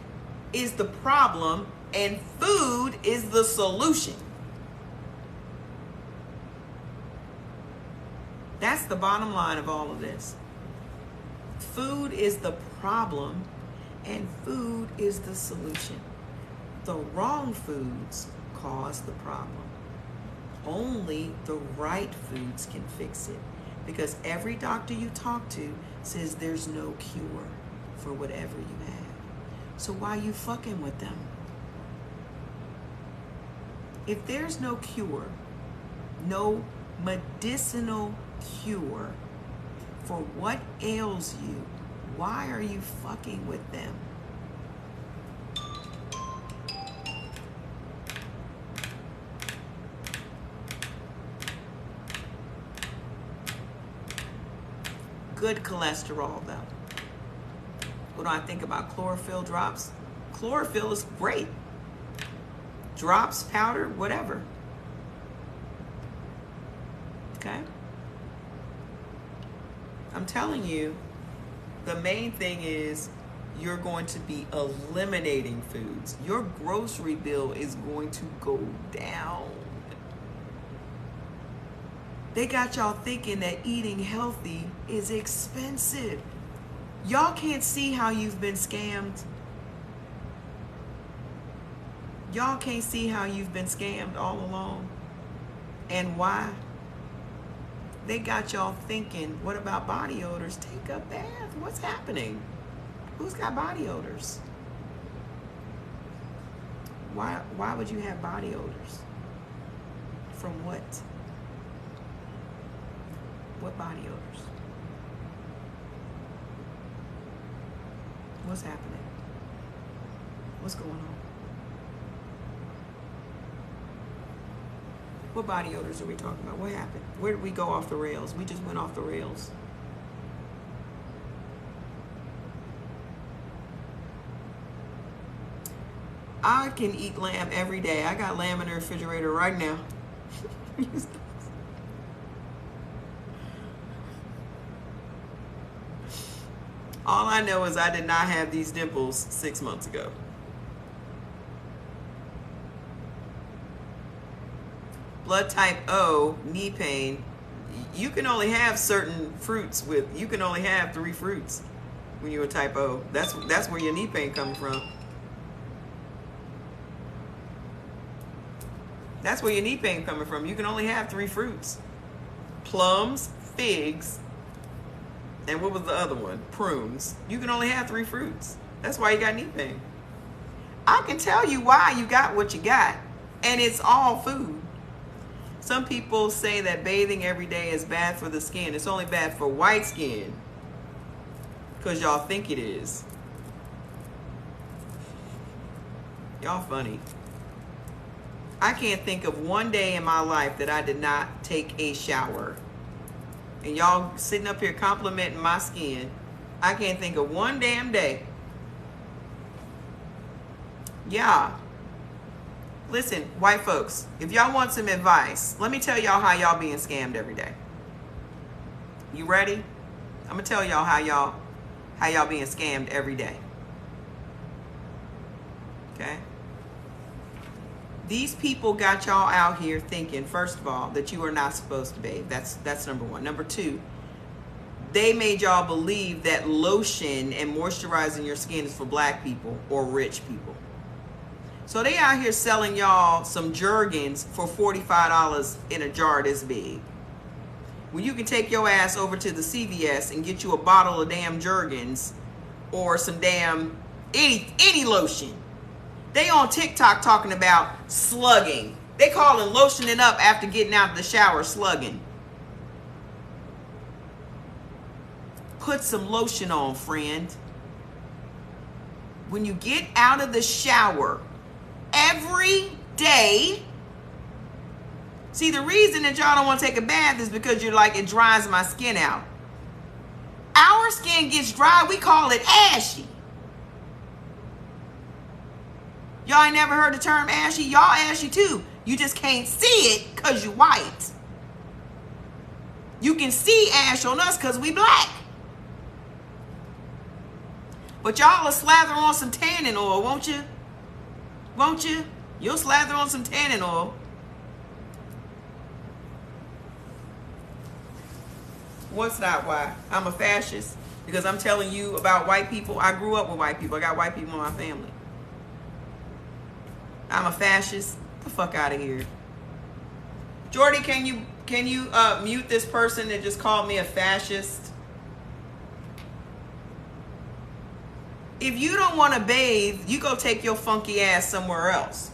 is the problem and food is the solution. That's the bottom line of all of this. Food is the problem and food is the solution. The wrong foods cause the problem. Only the right foods can fix it. Because every doctor you talk to says there's no cure for whatever you have. So why are you fucking with them? If there's no cure, no medicinal cure for what ails you, why are you fucking with them? Good cholesterol though. What do I think about chlorophyll drops? Chlorophyll is great. Drops, powder, whatever. Okay? I'm telling you, the main thing is you're going to be eliminating foods. Your grocery bill is going to go down. They got y'all thinking that eating healthy is expensive. Y'all can't see how you've been scammed. Y'all can't see how you've been scammed all along. And why? They got y'all thinking, what about body odors? Take a bath. What's happening? Who's got body odors? Why would you have body odors? From what? What body odors? What's happening? What's going on? What body odors are we talking about? What happened? Where did we go off the rails? We just went off the rails. I can eat lamb every day. I got lamb in the refrigerator right now. All I know is I did not have these dimples 6 months ago. Blood type O, knee pain. You can only have certain fruits with, you can only have 3 fruits when you're a type O. That's where your knee pain comes from. That's where your knee pain coming from. You can only have 3 fruits. Plums, figs, and what was the other one? Prunes. You can only have 3 fruits. That's why you got knee pain. I can tell you why you got what you got, and it's all food. Some people say that bathing every day is bad for the skin. It's only bad for white skin because y'all think it is. Y'all funny. I can't think of one day in my life that I did not take a shower. And y'all sitting up here complimenting my skin. I can't think of one damn day. Yeah. Listen, white folks, if y'all want some advice, let me tell y'all how y'all being scammed every day. You ready? I'm gonna tell y'all how y'all being scammed every day. Okay? These people got y'all out here thinking, first of all, that you are not supposed to bathe. That's number one. Number two, they made y'all believe that lotion and moisturizing your skin is for black people or rich people. So they out here selling y'all some Jergens for $45 in a jar this big. When you can take your ass over to the CVS and get you a bottle of damn Jergens or some damn any lotion. They on TikTok talking about slugging. They calling lotioning up after getting out of the shower slugging. Put some lotion on, friend. When you get out of the shower every day. See, the reason that y'all don't want to take a bath is because you're like, it dries my skin out. Our skin gets dry, we call it ashy. Y'all ain't never heard the term ashy? Y'all ashy too. You just can't see it because you white. You can see ash on us because we black. But y'all will slather on some tanning oil, won't you? Won't you? You'll slather on some tanning oil. What's not why? I'm a fascist because I'm telling you about white people. I grew up with white people. I got white people in my family. I'm a fascist. Get the fuck out of here. Jordy, can you mute this person that just called me a fascist? If you don't want to bathe, you go take your funky ass somewhere else.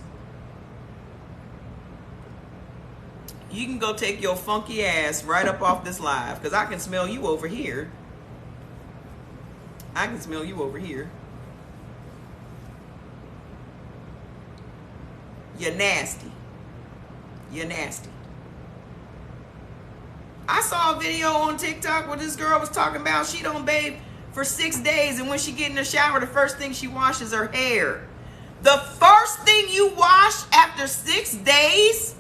You can go take your funky ass right up off this live because I can smell you over here. I can smell you over here. You're nasty. You're nasty. I saw a video on TikTok where this girl was talking about she don't bathe for 6 days, and when she get in the shower, the first thing she washes her hair. The first thing you wash after 6 days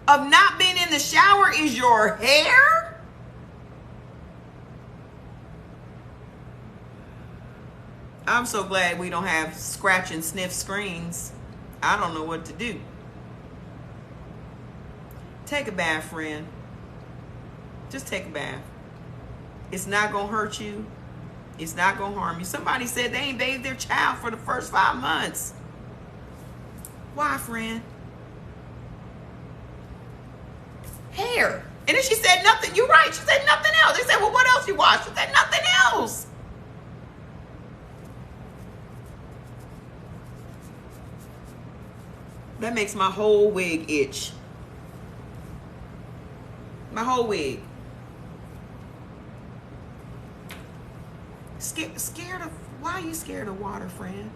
of not being in the shower is your hair? I'm so glad we don't have scratch and sniff screens. I don't know what to do. Take a bath, friend. Just take a bath. It's not going to hurt you. It's not going to harm you. Somebody said they ain't bathed their child for the first 5 months. Why, friend? Hair. And then she said nothing. You're right. She said nothing else. They said, well, what else you wash? She said nothing else. That makes my whole wig itch. My whole wig. Scared of, why are you scared of water, friend?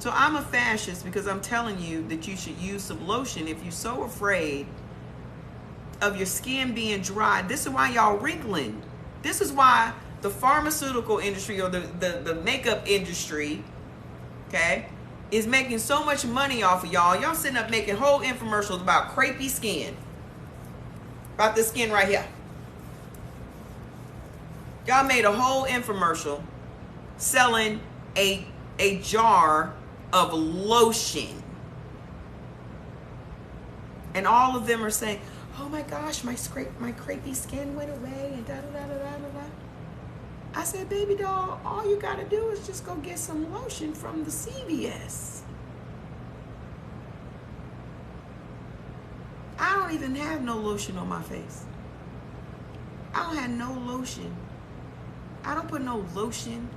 So I'm a fascist because I'm telling you that you should use some lotion if you're so afraid of your skin being dry. This is why y'all wrinkling. This is why the pharmaceutical industry or the makeup industry, okay, is making so much money off of y'all. Y'all sitting up making whole infomercials about crepey skin. About this skin right here. Y'all made a whole infomercial selling a jar of lotion. And all of them are saying, oh my gosh, my crepey skin went away and da da da da da da. I said, baby doll, all you gotta do is just go get some lotion from the CVS. I don't even have no lotion on my face. I don't have no lotion. I don't put no lotion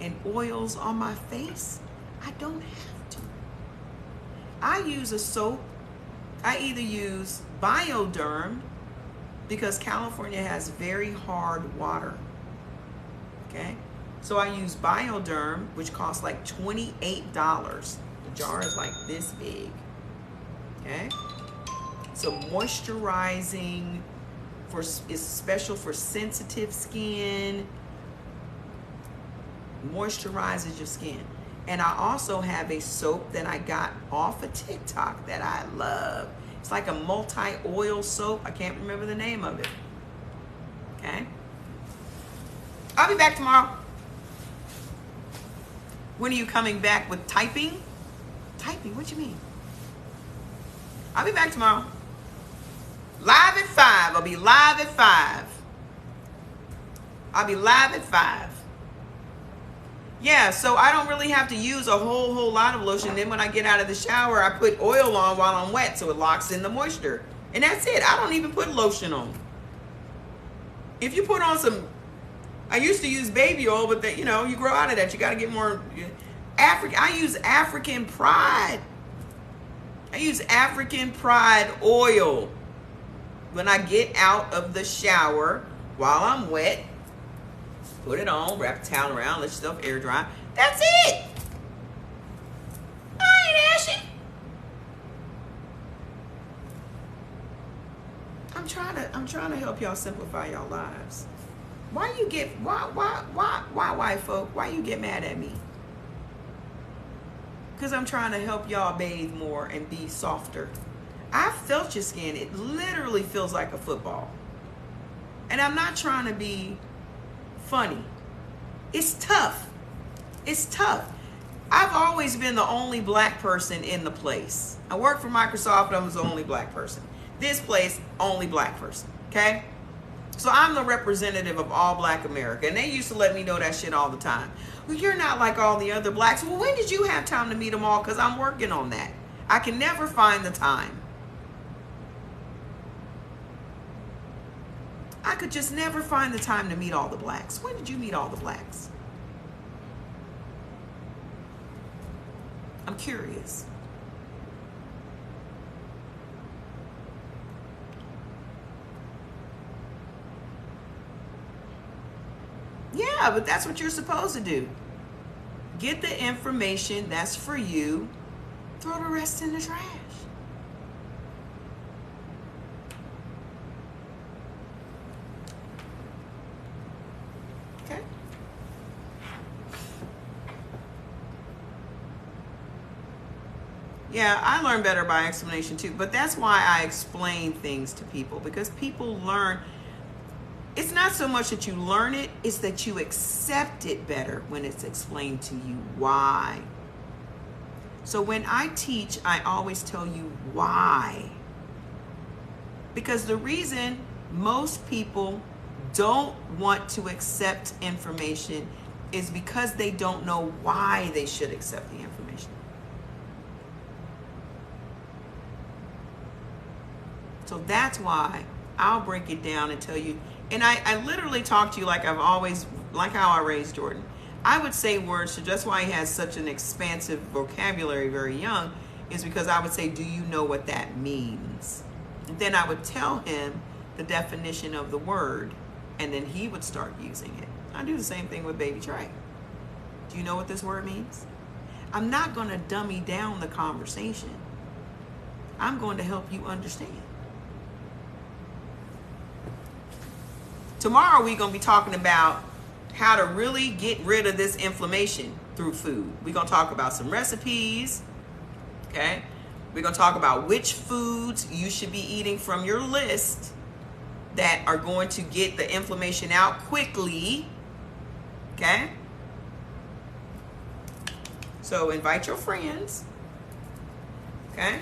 and oils on my face. I don't have to. I use a soap. I either use Bioderm because California has very hard water. Okay? So I use Bioderm, which costs like $28. The jar is like this big. Okay? So moisturizing is special for sensitive skin. Moisturizes your skin. And I also have a soap that I got off of TikTok that I love. It's like a multi-oil soap. I can't remember the name of it. I'll be back tomorrow. When are you coming back with typing? Typing? What you mean? I'll be back tomorrow. Live at 5. I'll be live at 5. I'll be live at 5. Yeah, so I don't really have to use a whole lot of lotion. Then when I get out of the shower, I put oil on while I'm wet so it locks in the moisture. And that's it. I don't even put lotion on. If you put on some, I used to use baby oil, but that, you know, you grow out of that. You got to get more I use African Pride. I use African Pride oil when I get out of the shower while I'm wet. Put it on, wrap a towel around, let yourself air dry. That's it. I ain't ashy. I'm trying to help y'all simplify y'all lives. Why white folk? Why you get mad at me? Because I'm trying to help y'all bathe more and be softer. I felt your skin. It literally feels like a football. And I'm not trying to be funny. It's tough. It's tough. I've always been the only black person in the place. I worked for Microsoft. I was the only black person. This place, only black person. Okay? So I'm the representative of all black America. And they used to let me know that shit all the time. Well, you're not like all the other blacks. Well, when did you have time to meet them all? Because I'm working on that. I can never find the time. I could just never find the time to meet all the blacks. When did you meet all the blacks? I'm curious. Yeah, but that's what you're supposed to do. Get the information that's for you. Throw the rest in the trash. Okay? Yeah, I learn better by explanation too, but that's why I explain things to people, because people learn. It's not so much that you learn it, it's that you accept it better when it's explained to you why. So when I teach, I always tell you why. Because the reason most people don't want to accept information is because they don't know why they should accept the information. So that's why I'll break it down and tell you. And I literally talk to you like I've always, like how I raised Jordan. I would say words, so that's why he has such an expansive vocabulary very young, is because I would say, do you know what that means? And then I would tell him the definition of the word, and then he would start using it. I do the same thing with baby Trey. Do you know what this word means? I'm not going to dummy down the conversation. I'm going to help you understand. Tomorrow we're going to be talking about how to really get rid of this inflammation through food. We're going to talk about some recipes, okay? We're going to talk about which foods you should be eating from your list that are going to get the inflammation out quickly, okay? So invite your friends, okay?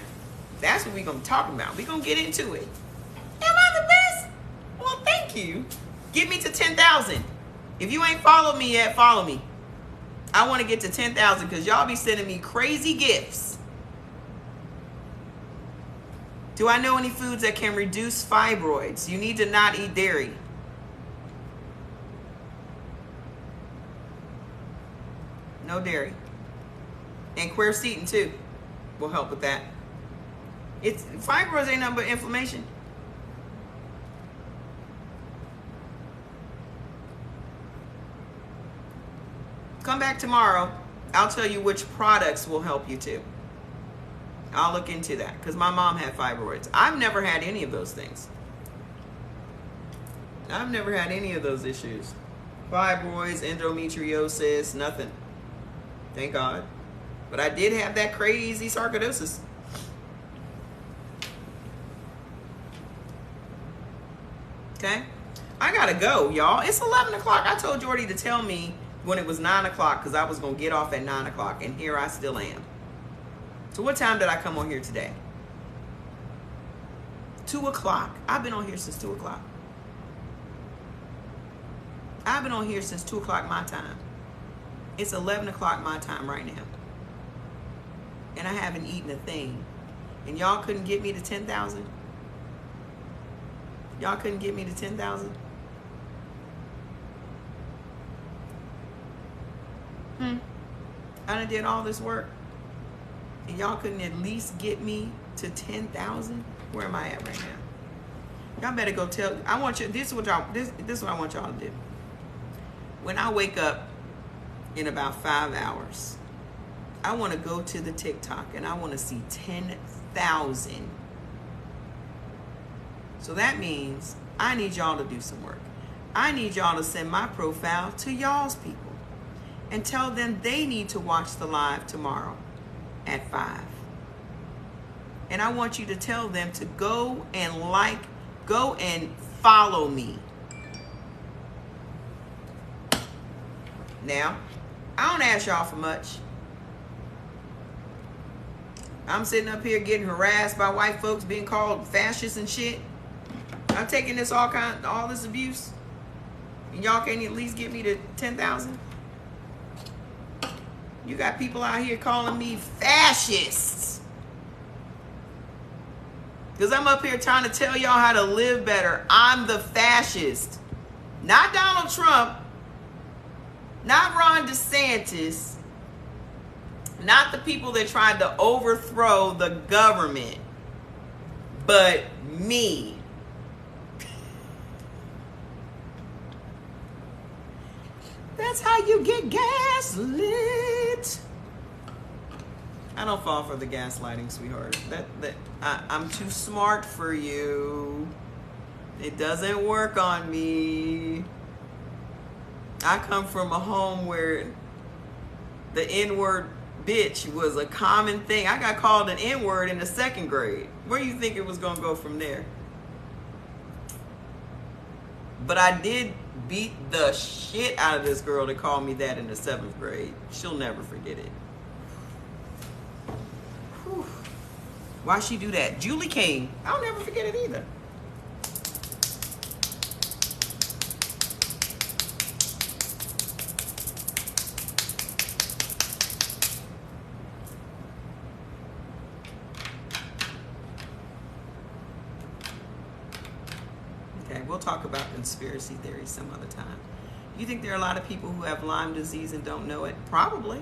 That's what we're going to be talking about. We're going to get into it. Am I the best? Well, thank you. Get me to 10,000. If you ain't followed me yet, follow me. I want to get to 10,000 because y'all be sending me crazy gifts. Do I know any foods that can reduce fibroids? You need to not eat dairy. No dairy. And quercetin too will help with that. It's fibroids ain't nothing but inflammation. Come back tomorrow. I'll tell you which products will help you too. I'll look into that because my mom had fibroids. I've never had any of those things. I've never had any of those issues. Fibroids, endometriosis, nothing. Thank God. But I did have that crazy sarcoidosis. Okay? I gotta go, y'all. It's 11 o'clock. I told Jordy to tell me when it was 9 o'clock because I was gonna get off at 9 o'clock, and here I still am. So what time did I come on here today? 2 o'clock. I've been on here since 2 o'clock. I've been on here since 2 o'clock my time. It's 11 o'clock my time right now. And I haven't eaten a thing. And y'all couldn't get me to 10,000? Y'all couldn't get me to 10,000? I done did all this work. And y'all couldn't at least get me to 10,000? Where am I at right now? Y'all better go tell. I want you. This is what y'all. This is what I want y'all to do. When I wake up in about 5 hours, I want to go to the TikTok and I want to see 10,000. So that means I need y'all to do some work. I need y'all to send my profile to y'all's people and tell them they need to watch the live tomorrow at 5. And I want you to tell them to go and follow me. Now, I don't ask y'all for much. I'm sitting up here getting harassed by white folks, being called fascists and shit. I'm taking this all this abuse, and y'all can't at least get me to 10,000. You got people out here calling me fascists because I'm up here trying to tell y'all how to live better. I'm the fascist, not Donald Trump, not Ron DeSantis, not the people that tried to overthrow the government, but me. That's how you get gaslit. I don't fall for the gaslighting, sweetheart. I'm too smart for you. It doesn't work on me. I come from a home where the N-word bitch was a common thing. I got called an N-word in the 2nd grade. Where do you think it was going to go from there? But I did beat the shit out of this girl that called me that in the 7th grade. She'll never forget it. Whew. Why she do that? Julie King. I'll never forget it either. We'll talk about conspiracy theories some other time. You think there are a lot of people who have Lyme disease and don't know it? Probably.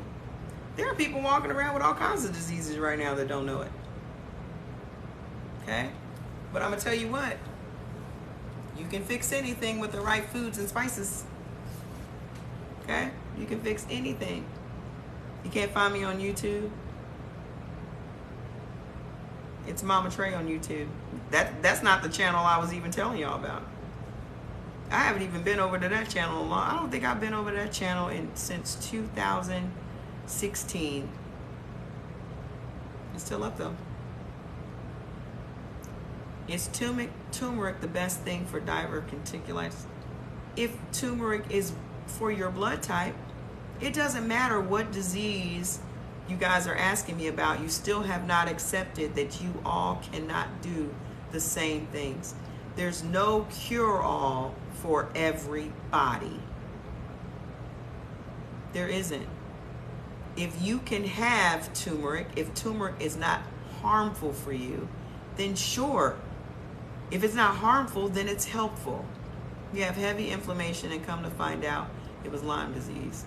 There are people walking around with all kinds of diseases right now that don't know it. Okay? But I'm going to tell you what. You can fix anything with the right foods and spices. Okay? You can fix anything. You can't find me on YouTube. It's Mama Trey on YouTube. That's not the channel I was even telling y'all about. I haven't even been over to that channel in long. I don't think I've been over to that channel since 2016. It's still up though. Is turmeric the best thing for diverticulitis? If turmeric is for your blood type, it doesn't matter what disease you guys are asking me about. You still have not accepted that you all cannot do the same things. There's no cure-all for everybody. There isn't. If you can have turmeric, if turmeric is not harmful for you, then sure. If it's not harmful, then it's helpful. You have heavy inflammation and come to find out it was Lyme disease.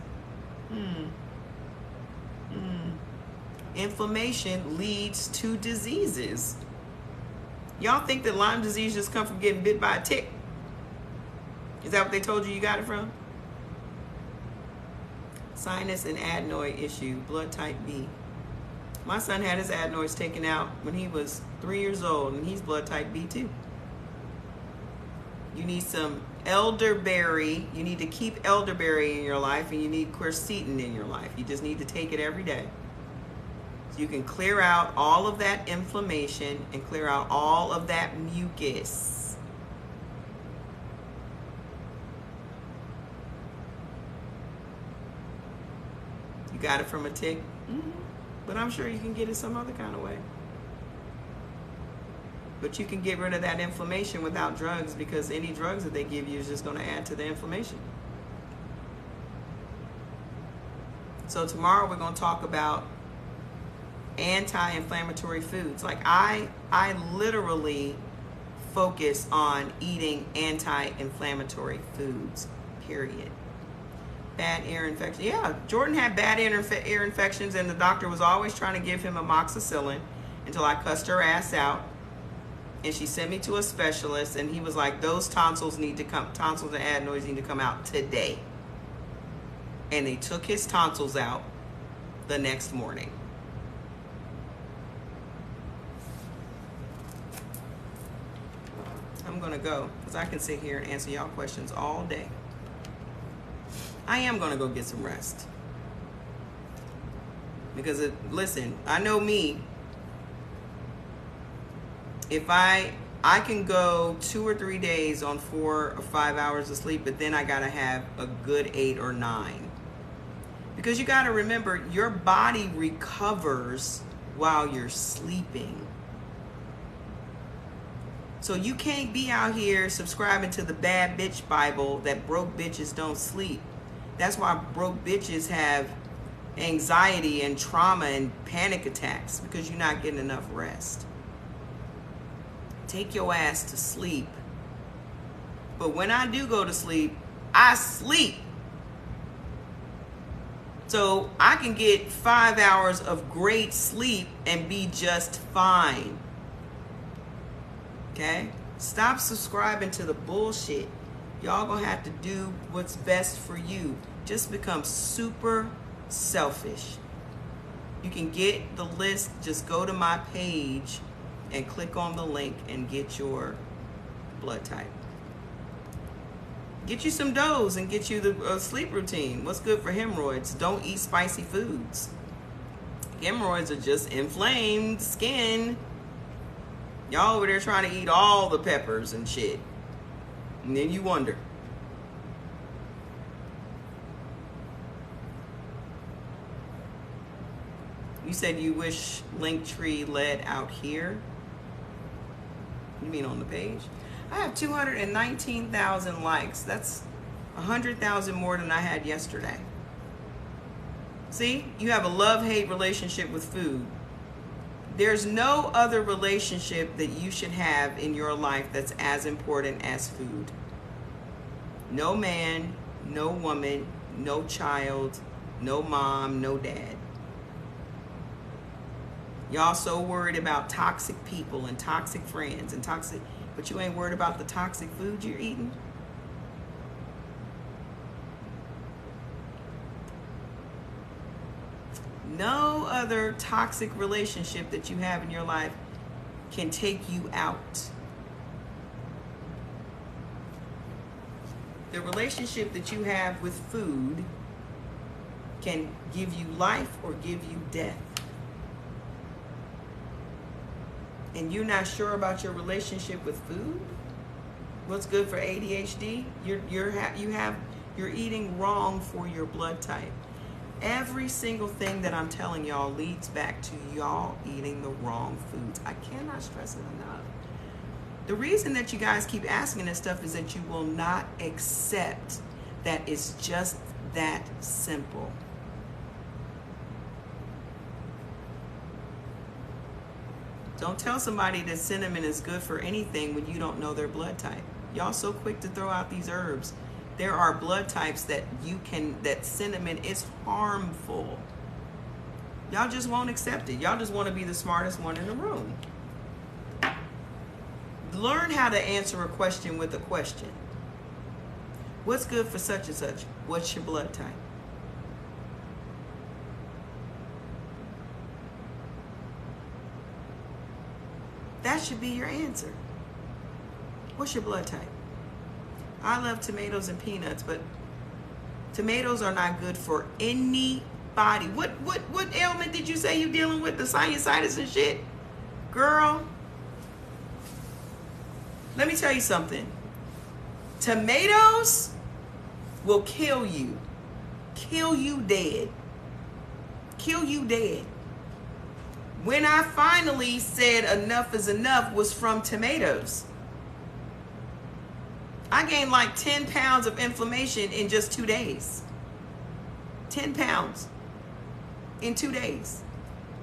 Inflammation leads to diseases. Y'all think that Lyme disease just come from getting bit by a tick? Is that what they told you got it from? Sinus and adenoid issue, blood type B. My son had his adenoids taken out when he was 3 years old, and he's blood type B too. You need some elderberry. You need to keep elderberry in your life, and you need quercetin in your life. You just need to take it every day. So you can clear out all of that inflammation and clear out all of that mucus. got it from a tick. But I'm sure you can get it some other kind of way. But you can get rid of that inflammation without drugs, because any drugs that they give you is just going to add to the inflammation. So tomorrow we're going to talk about anti-inflammatory foods. Like I literally focus on eating anti-inflammatory foods, period. Bad ear infection. Yeah, Jordan had bad ear infections, and the doctor was always trying to give him amoxicillin until I cussed her ass out. And she sent me to a specialist, and he was like, those tonsils and adenoids need to come out today. And they took his tonsils out the next morning. I'm going to go, because I can sit here and answer y'all questions all day. I am going to go get some rest. Because, listen, I know me. If I can go 2 or 3 days on 4 or 5 hours of sleep, but then I got to have a good 8 or 9. Because you got to remember, your body recovers while you're sleeping. So you can't be out here subscribing to the bad bitch Bible that broke bitches don't sleep. That's why broke bitches have anxiety and trauma and panic attacks, because you're not getting enough rest. Take your ass to sleep. But when I do go to sleep, I sleep. So I can get 5 hours of great sleep and be just fine. Okay? Stop subscribing to the bullshit. Y'all gonna have to do what's best for you. Just become super selfish. You can get the list. Just go to my page and click on the link and get your blood type. Get you some dose and get you the sleep routine. What's good for hemorrhoids? Don't eat spicy foods. Hemorrhoids are just inflamed skin. Y'all over there trying to eat all the peppers and shit. And then you wonder. You said you wish Linktree led out here. You mean on the page? I have 219,000 likes. That's 100,000 more than I had yesterday. See, you have a love-hate relationship with food. There's no other relationship that you should have in your life that's as important as food. No man, no woman, no child, no mom, no dad. Y'all so worried about toxic people and toxic friends and toxic, but you ain't worried about the toxic food you're eating? No other toxic relationship that you have in your life can take you out. The relationship that you have with food can give you life or give you death. And you're not sure about your relationship with food? What's good for ADHD? You're eating wrong for your blood type. Every single thing that I'm telling y'all leads back to y'all eating the wrong foods. I cannot stress it enough. The reason that you guys keep asking this stuff is that you will not accept that it's just that simple. Don't tell somebody that cinnamon is good for anything when you don't know their blood type. Y'all so quick to throw out these herbs. There are blood types that cinnamon is harmful. Y'all just won't accept it. Y'all just want to be the smartest one in the room. Learn how to answer a question with a question. What's good for such and such? What's your blood type? That should be your answer. What's your blood type? I love tomatoes and peanuts, but tomatoes are not good for anybody. What ailment did you say you're dealing with? The sinusitis and shit? Girl, let me tell you something. Tomatoes will kill you. Kill you dead. kill you dead. When I finally said enough is enough was from tomatoes. I gained like 10 pounds of inflammation in just 2 days. 10 pounds in 2 days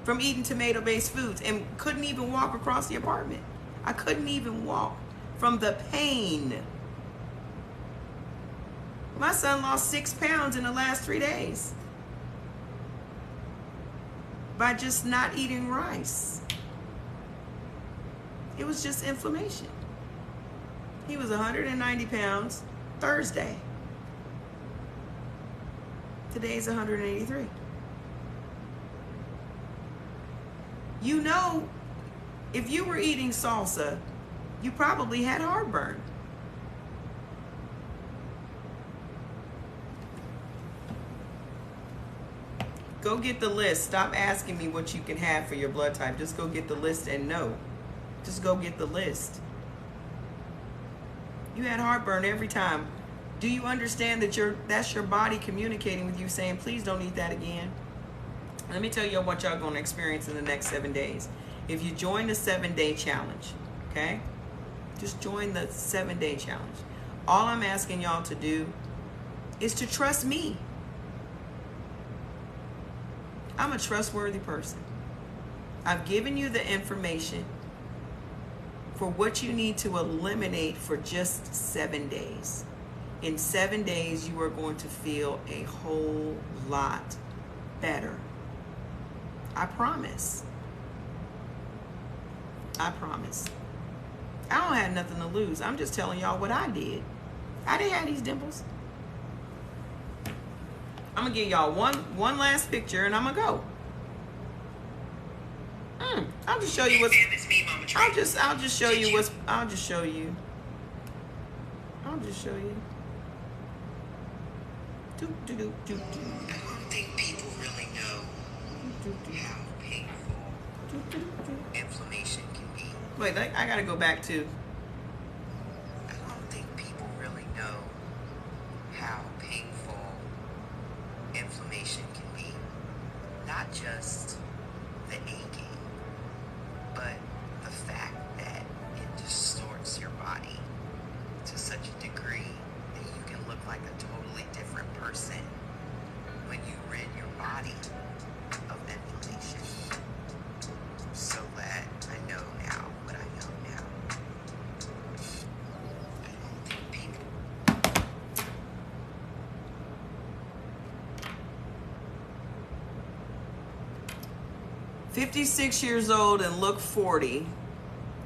from eating tomato-based foods, and couldn't even walk across the apartment. I couldn't even walk from the pain. My son lost 6 pounds in the last 3 days by just not eating rice. It was just inflammation. He was 190 pounds Thursday. Today's 183. You know, if you were eating salsa, you probably had heartburn. Go get the list. Stop asking me what you can have for your blood type. Just go get the list and know. Just go get the list. You had heartburn every time. Do you understand that that's your body communicating with you saying, please don't eat that again? Let me tell you what y'all going to experience in the next 7 days. If you join the 7-day challenge, okay? Just join the 7-day challenge. All I'm asking y'all to do is to trust me. I'm a trustworthy person. I've given you the information for what you need to eliminate for just 7 days. In 7 days, you are going to feel a whole lot better. I promise. I promise. I don't have nothing to lose. I'm just telling y'all what I did. I didn't have these dimples. I'm gonna give y'all one last picture, and I'm gonna go. I'll just show you what's. I'll just show you what's. I'll just show you. Do, do, do, do, do. I don't think people really know how painful inflammation can be. Wait, I gotta go back to. I don't think people really know how painful inflammation can be. Not just the aching, but the fact that it distorts your body to such a degree that you can look like a totally different person when you rid your body of inflammation. So glad I know now what I know now. I don't think people 56 years old and look 40.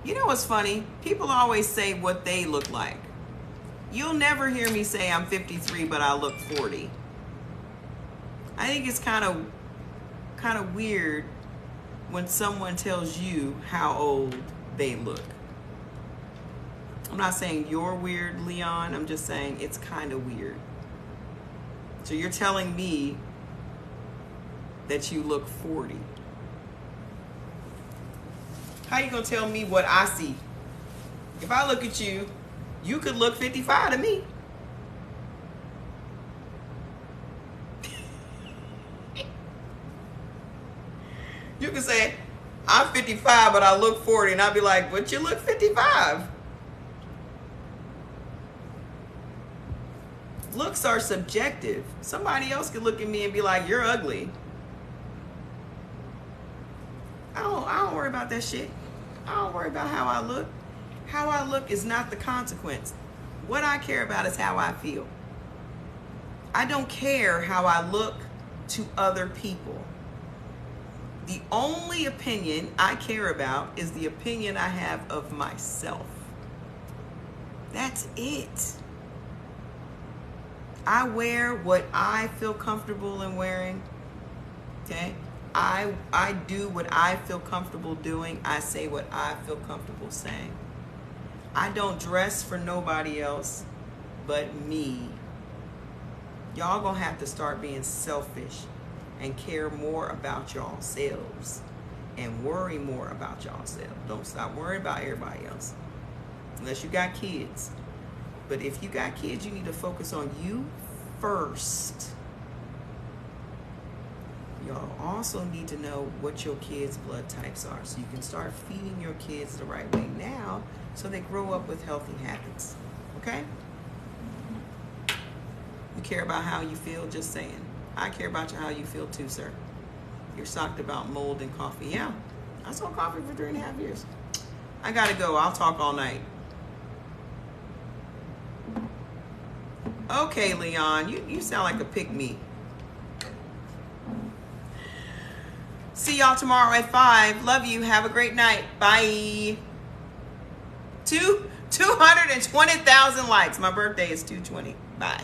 You know what's funny? People always say what they look like. You'll never hear me say I'm 53 but I look 40. I think it's kind of weird when someone tells you how old they look. I'm not saying you're weird, Leon. I'm just saying it's kind of weird. So you're telling me that you look 40. How you gonna tell me what I see? If I look at you, you could look 55 to me. You can say, I'm 55, but I look 40, and I'll be like, but you look 55. Looks are subjective. Somebody else could look at me and be like, you're ugly. I don't worry about that shit. I don't worry about how I look. How I look is not the consequence. What I care about is how I feel. I don't care how I look to other people. The only opinion I care about is the opinion I have of myself. That's it. I wear what I feel comfortable in wearing. Okay? I do what I feel comfortable doing. I say what I feel comfortable saying. I don't dress for nobody else but me. Y'all gonna have to start being selfish and care more about y'all selves and worry more about y'all selves. Don't stop worrying about everybody else. Unless you got kids. But if you got kids, you need to focus on you first. Y'all also need to know what your kids' blood types are so you can start feeding your kids the right way now so they grow up with healthy habits. Okay? You care about how you feel, just saying. I care about how you feel too, sir. You're shocked about mold and coffee. Yeah, I sold coffee for 3.5 years. I gotta go. I'll talk all night. Okay, Leon, you sound like a pick-me. See y'all tomorrow at 5. Love you. Have a great night. Bye. 220,000 likes. My birthday is 220. Bye.